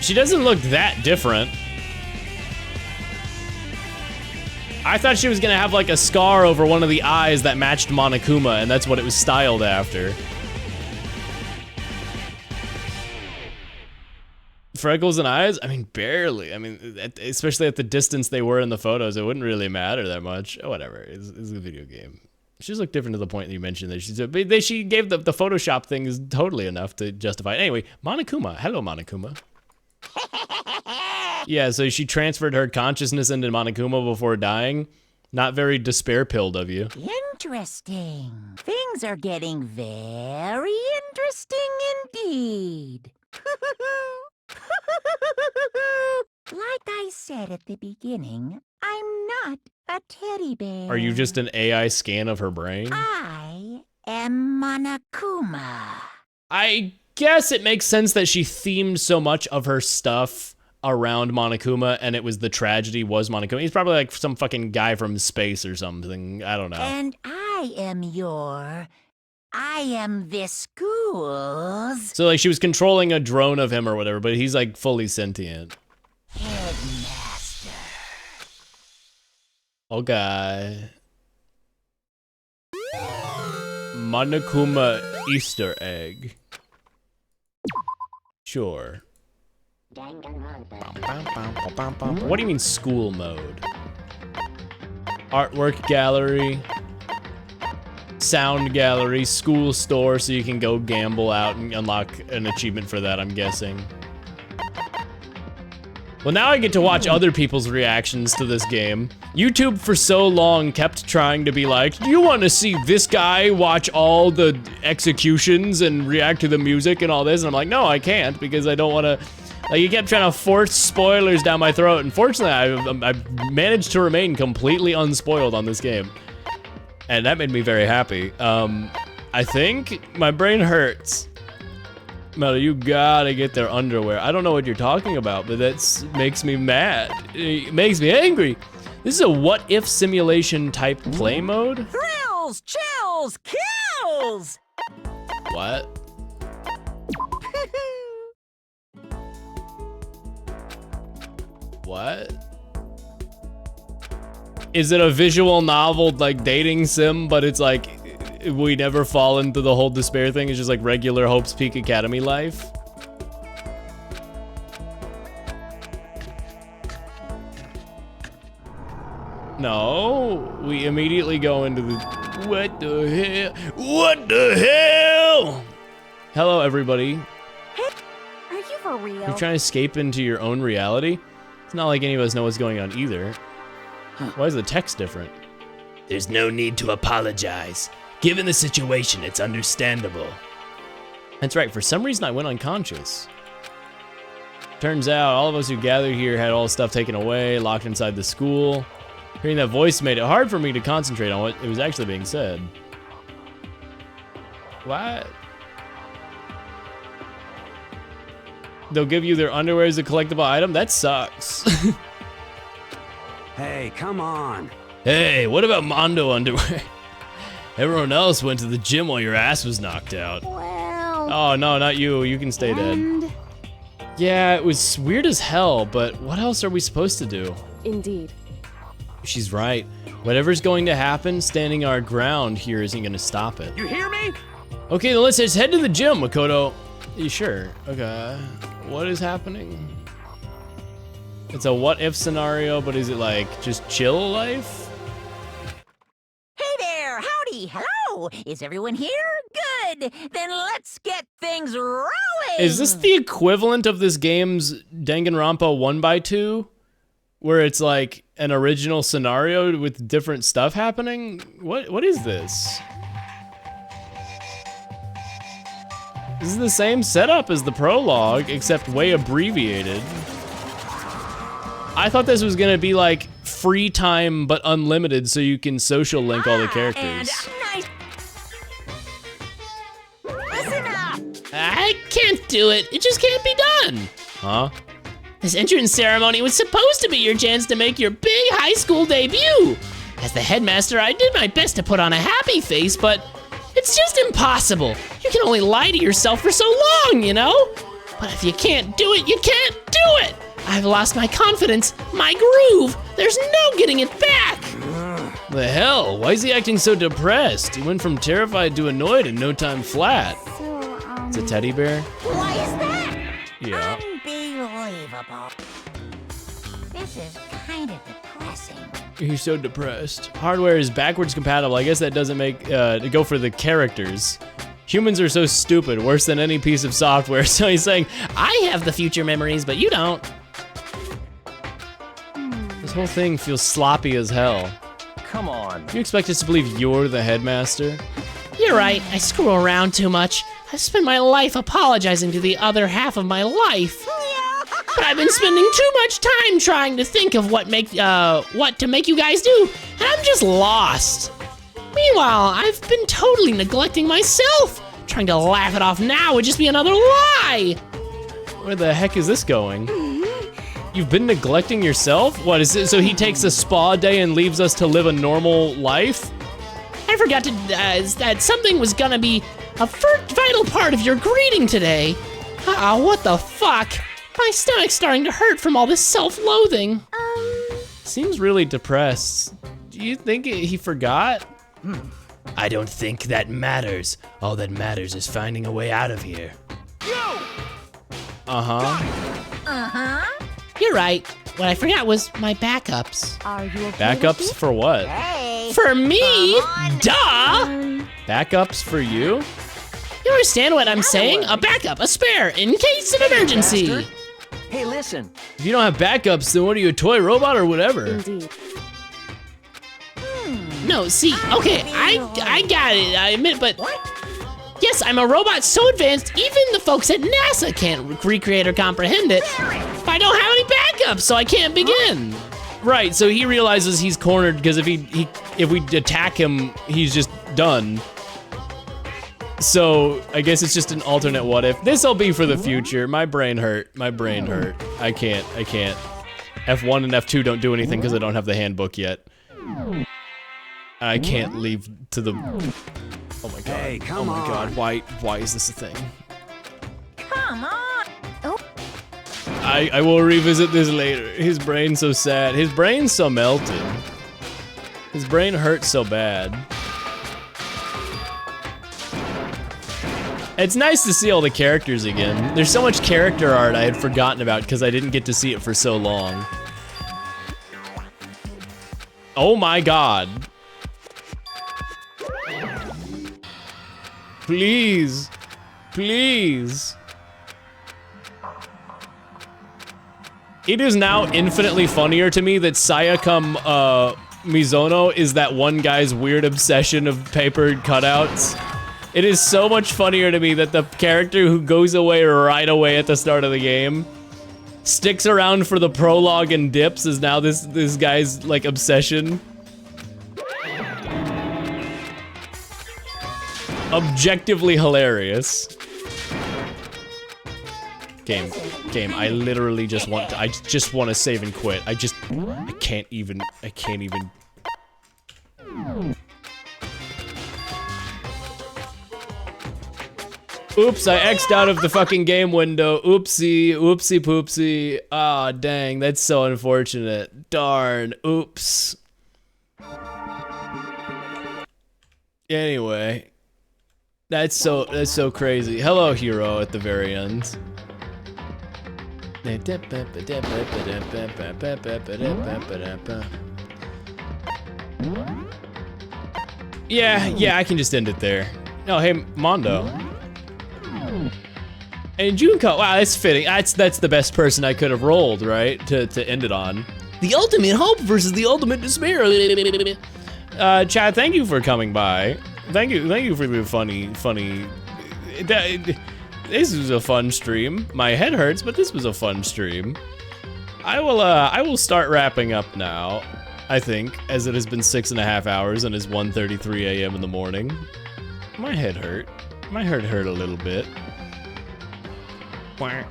She doesn't look that different. I thought she was gonna have like a scar over one of the eyes that matched Monokuma, and that's what it was styled after. Freckles and eyes? I mean, barely. I mean, especially at the distance they were in the photos, it wouldn't really matter that much. Oh, whatever. It's a video game. She just looked different to the point that you mentioned that she gave the Photoshop thing is totally enough to justify it. Anyway, Monokuma. Hello, Monokuma. Yeah, so she transferred her consciousness into Monokuma before dying. Not very despair-pilled of you. Interesting. Things are getting very interesting indeed. Like I said at the beginning, I'm not a teddy bear. Are you just an AI scan of her brain? I am Monokuma. I guess it makes sense that she themed so much of her stuff around Monokuma, and it was the tragedy was Monokuma. He's probably like some fucking guy from space or something. I don't know. And I am this school's So like she was controlling a drone of him or whatever, but he's like fully sentient. headmaster. Okay. Monokuma Easter egg. Sure. What do you mean school mode? Artwork gallery. Sound gallery. School store, so you can go gamble out and unlock an achievement for that, I'm guessing. Well, now I get to watch other people's reactions to this game. YouTube for so long kept trying to be like, do you want to see this guy watch all the executions and react to the music and all this? And I'm like, no, I can't, because I don't want to... Like, you kept trying to force spoilers down my throat. And fortunately, I've managed to remain completely unspoiled on this game. And that made me very happy. I think my brain hurts. Metal, you gotta get their underwear. I don't know what you're talking about, but that makes me mad. It makes me angry. This is a what-if simulation type play mode? Thrills, chills, kills! What? What? Is it a visual novel, like, dating sim, but it's like, we never fall into the whole despair thing? It's just like regular Hope's Peak Academy life? No, we immediately go into the, what the hell? What the hell? Hello, everybody. Are you for real? You're trying to escape into your own reality? It's not like any of us know what's going on either. Why is the text different? There's no need to apologize. Given the situation, it's understandable. That's right, for some reason I went unconscious. Turns out all of us who gathered here had all the stuff taken away, locked inside the school. Hearing that voice made it hard for me to concentrate on what it was actually being said. What? They'll give you their underwear as a collectible item? That sucks. Hey, come on. Hey, what about Mondo underwear? Everyone else went to the gym while your ass was knocked out. Well... Oh, no, not you. You can stay dead. Yeah, it was weird as hell, but what else are we supposed to do? Indeed. She's right. Whatever's going to happen, standing our ground here isn't going to stop it. You hear me? Okay, then let's just head to the gym, Makoto. You sure? Okay. What is happening? It's a what-if scenario, but is it like just chill life? Hey there, howdy, hello. Is everyone here? Good. Then let's get things rolling. Is this the equivalent of this game's Danganronpa 1x2? Where it's like an original scenario with different stuff happening? What is this? This is the same setup as the prologue, except way abbreviated. I thought this was gonna be like free time but unlimited, so you can social link all the characters. Nice. Listen up. I can't do it. It just can't be done. Huh? This entrance ceremony was supposed to be your chance to make your big high school debut. As the headmaster, I did my best to put on a happy face, but it's just impossible. You can only lie to yourself for so long, you know? But if you can't do it, you can't do it. I've lost my confidence, my groove. There's no getting it back. The hell? Why is he acting so depressed? He went from terrified to annoyed in no time flat. So, It's a teddy bear? Why is that? Yeah. Unbelievable. This is kind of depressing. He's so depressed. Hardware is backwards compatible. I guess that doesn't make, go for the characters. Humans are so stupid, worse than any piece of software. So he's saying, I have the future memories, but you don't. This whole thing feels sloppy as hell. Come on. You expect us to believe you're the headmaster? You're right, I screw around too much. I spend my life apologizing to the other half of my life. But I've been spending too much time trying to think of what to make you guys do, and I'm just lost. Meanwhile, I've been totally neglecting myself. Trying to laugh it off now would just be another lie. Where the heck is this going? You've been neglecting yourself? What is it? So he takes a spa day and leaves us to live a normal life? I forgot to that something was gonna be a vital part of your greeting today. What the fuck? My stomach's starting to hurt from all this self-loathing. Seems really depressed. Do you think he forgot? I don't think that matters. All that matters is finding a way out of here. Uh-huh. You're right. What I forgot was my backups. Are you okay? Backups for what? For me? Duh! Backups for you? You understand what I'm saying? A backup, a spare, in case of emergency. Hey, listen. If you don't have backups, then what are you, a toy robot or whatever? Indeed. No, see, okay, I got it, I admit, but... Yes, I'm a robot so advanced, even the folks at NASA can't recreate or comprehend it. But I don't have any backups, so I can't begin. Right, so he realizes he's cornered because if we attack him, he's just done. So I guess it's just an alternate what if. This'll be for the future. My brain hurt. My brain hurt. I can't. F1 and F2 don't do anything because I don't have the handbook yet. I can't leave to the... Oh my god. Hey, come oh my on. god. Why is this a thing? Come on. Oh. I will revisit this later. His brain's so sad. His brain's so melted. His brain hurts so bad. It's nice to see all the characters again. There's so much character art I had forgotten about because I didn't get to see it for so long. Oh my god. Please. Please. It is now infinitely funnier to me that Sayaka Mizono is that one guy's weird obsession of paper cutouts. It is so much funnier to me that the character who goes away right away at the start of the game sticks around for the prologue and dips is now this guy's like obsession. Objectively hilarious. Game, I literally just want to save and quit. I can't even. Oops, I X'd out of the fucking game window. Oopsie poopsie. Ah, dang, that's so unfortunate. Darn, oops. Anyway. That's so crazy. Hello, hero, at the very end. Yeah, I can just end it there. Oh, hey, Mondo. And Junko, wow, that's fitting. That's the best person I could have rolled, right? To end it on. The ultimate hope versus the ultimate despair. Chad, thank you for coming by. Thank you for the funny. This was a fun stream. My head hurts, but this was a fun stream. I will start wrapping up now. I think, as it has been 6.5 hours and is 1:33 a.m. in the morning. My head hurt. My head hurt a little bit. I'm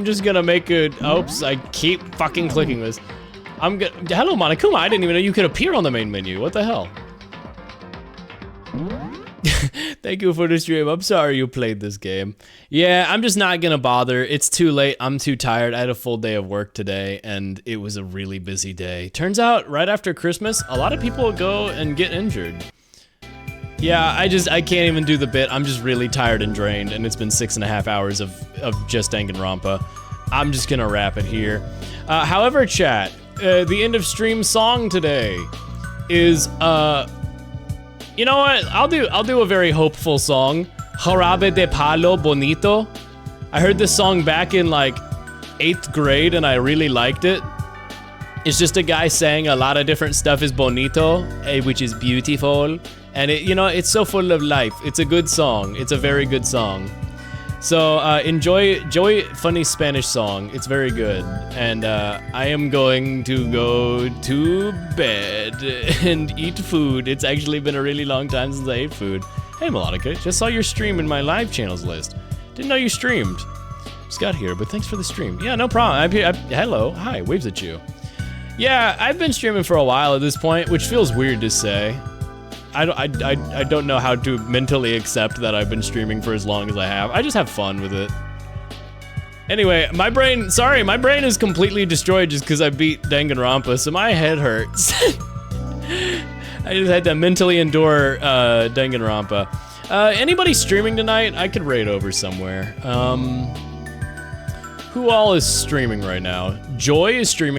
just gonna make a. Oops! I keep fucking clicking this. Hello, Monokuma. I didn't even know you could appear on the main menu. What the hell? Thank you for the stream. I'm sorry you played this game. Yeah, I'm just not gonna bother. It's too late. I'm too tired. I had a full day of work today, and it was a really busy day. Turns out, right after Christmas, a lot of people go and get injured. Yeah, I can't even do the bit. I'm just really tired and drained, and it's been 6.5 hours of just danganronpa. I'm just gonna wrap it here. However, chat, the end of stream song today is, you know what? I'll do a very hopeful song. Jarabe de Palo Bonito. I heard this song back in like 8th grade and I really liked it. It's just a guy saying a lot of different stuff is bonito, which is beautiful. And it, you know, it's so full of life. It's a good song. It's a very good song. So enjoy funny Spanish song. It's very good. And I am going to go to bed and eat food. It's actually been a really long time since I ate food. Hey Melodica, just saw your stream in my live channels list. Didn't know you streamed. Just got here, but thanks for the stream. Yeah, no problem. I'm here. Hello, hi, waves at you. Yeah, I've been streaming for a while at this point, which feels weird to say. I don't know how to mentally accept that I've been streaming for as long as I have. I just have fun with it. Anyway, my brain is completely destroyed just because I beat Danganronpa, so my head hurts. I just had to mentally endure Danganronpa. Anybody streaming tonight? I could raid over somewhere. Who all is streaming right now? Joy is streaming.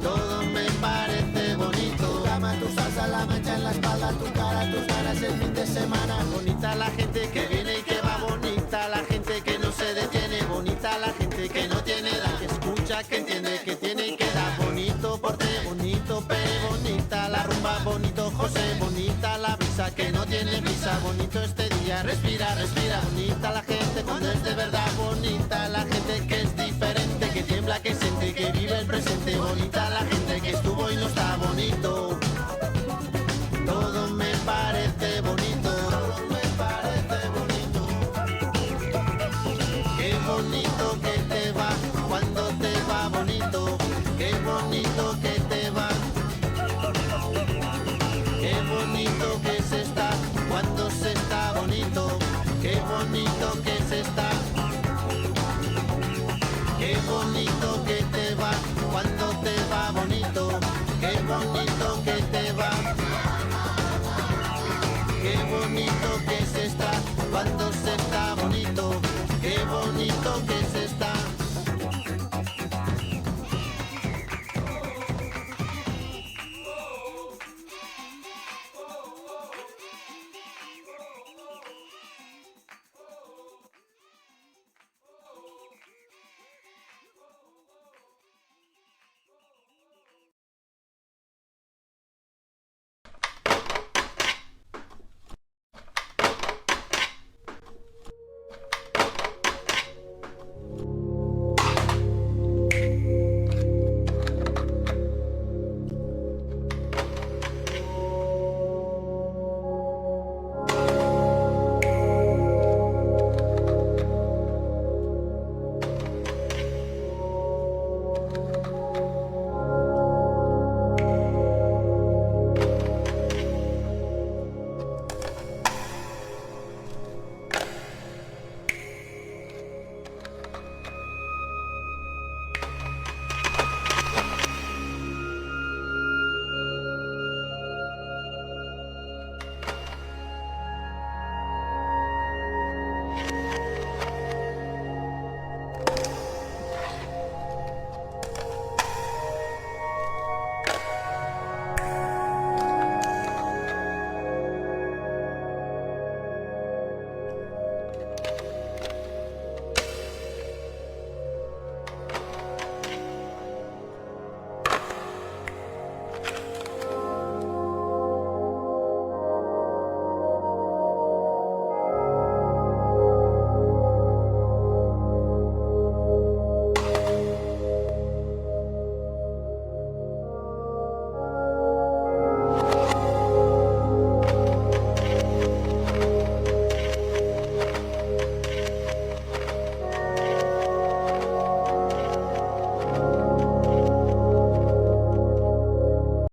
Todo me parece bonito. Tu cama, tu salsa, la mancha en la espalda, tu cara, tus ganas el fin de semana. Bonita la gente que viene y que va, bonita la gente que no se detiene, bonita la gente que no tiene edad, que escucha, que entiende, que tiene y que da. Bonito porte, bonito pe, bonita la rumba, bonito José, bonita la brisa que no tiene visa, bonito este día, respira, respira. Bonita la gente cuando es de verdad, bonita la gente que es diferente, que tiembla, que siente, que vive el presente, bonita la gente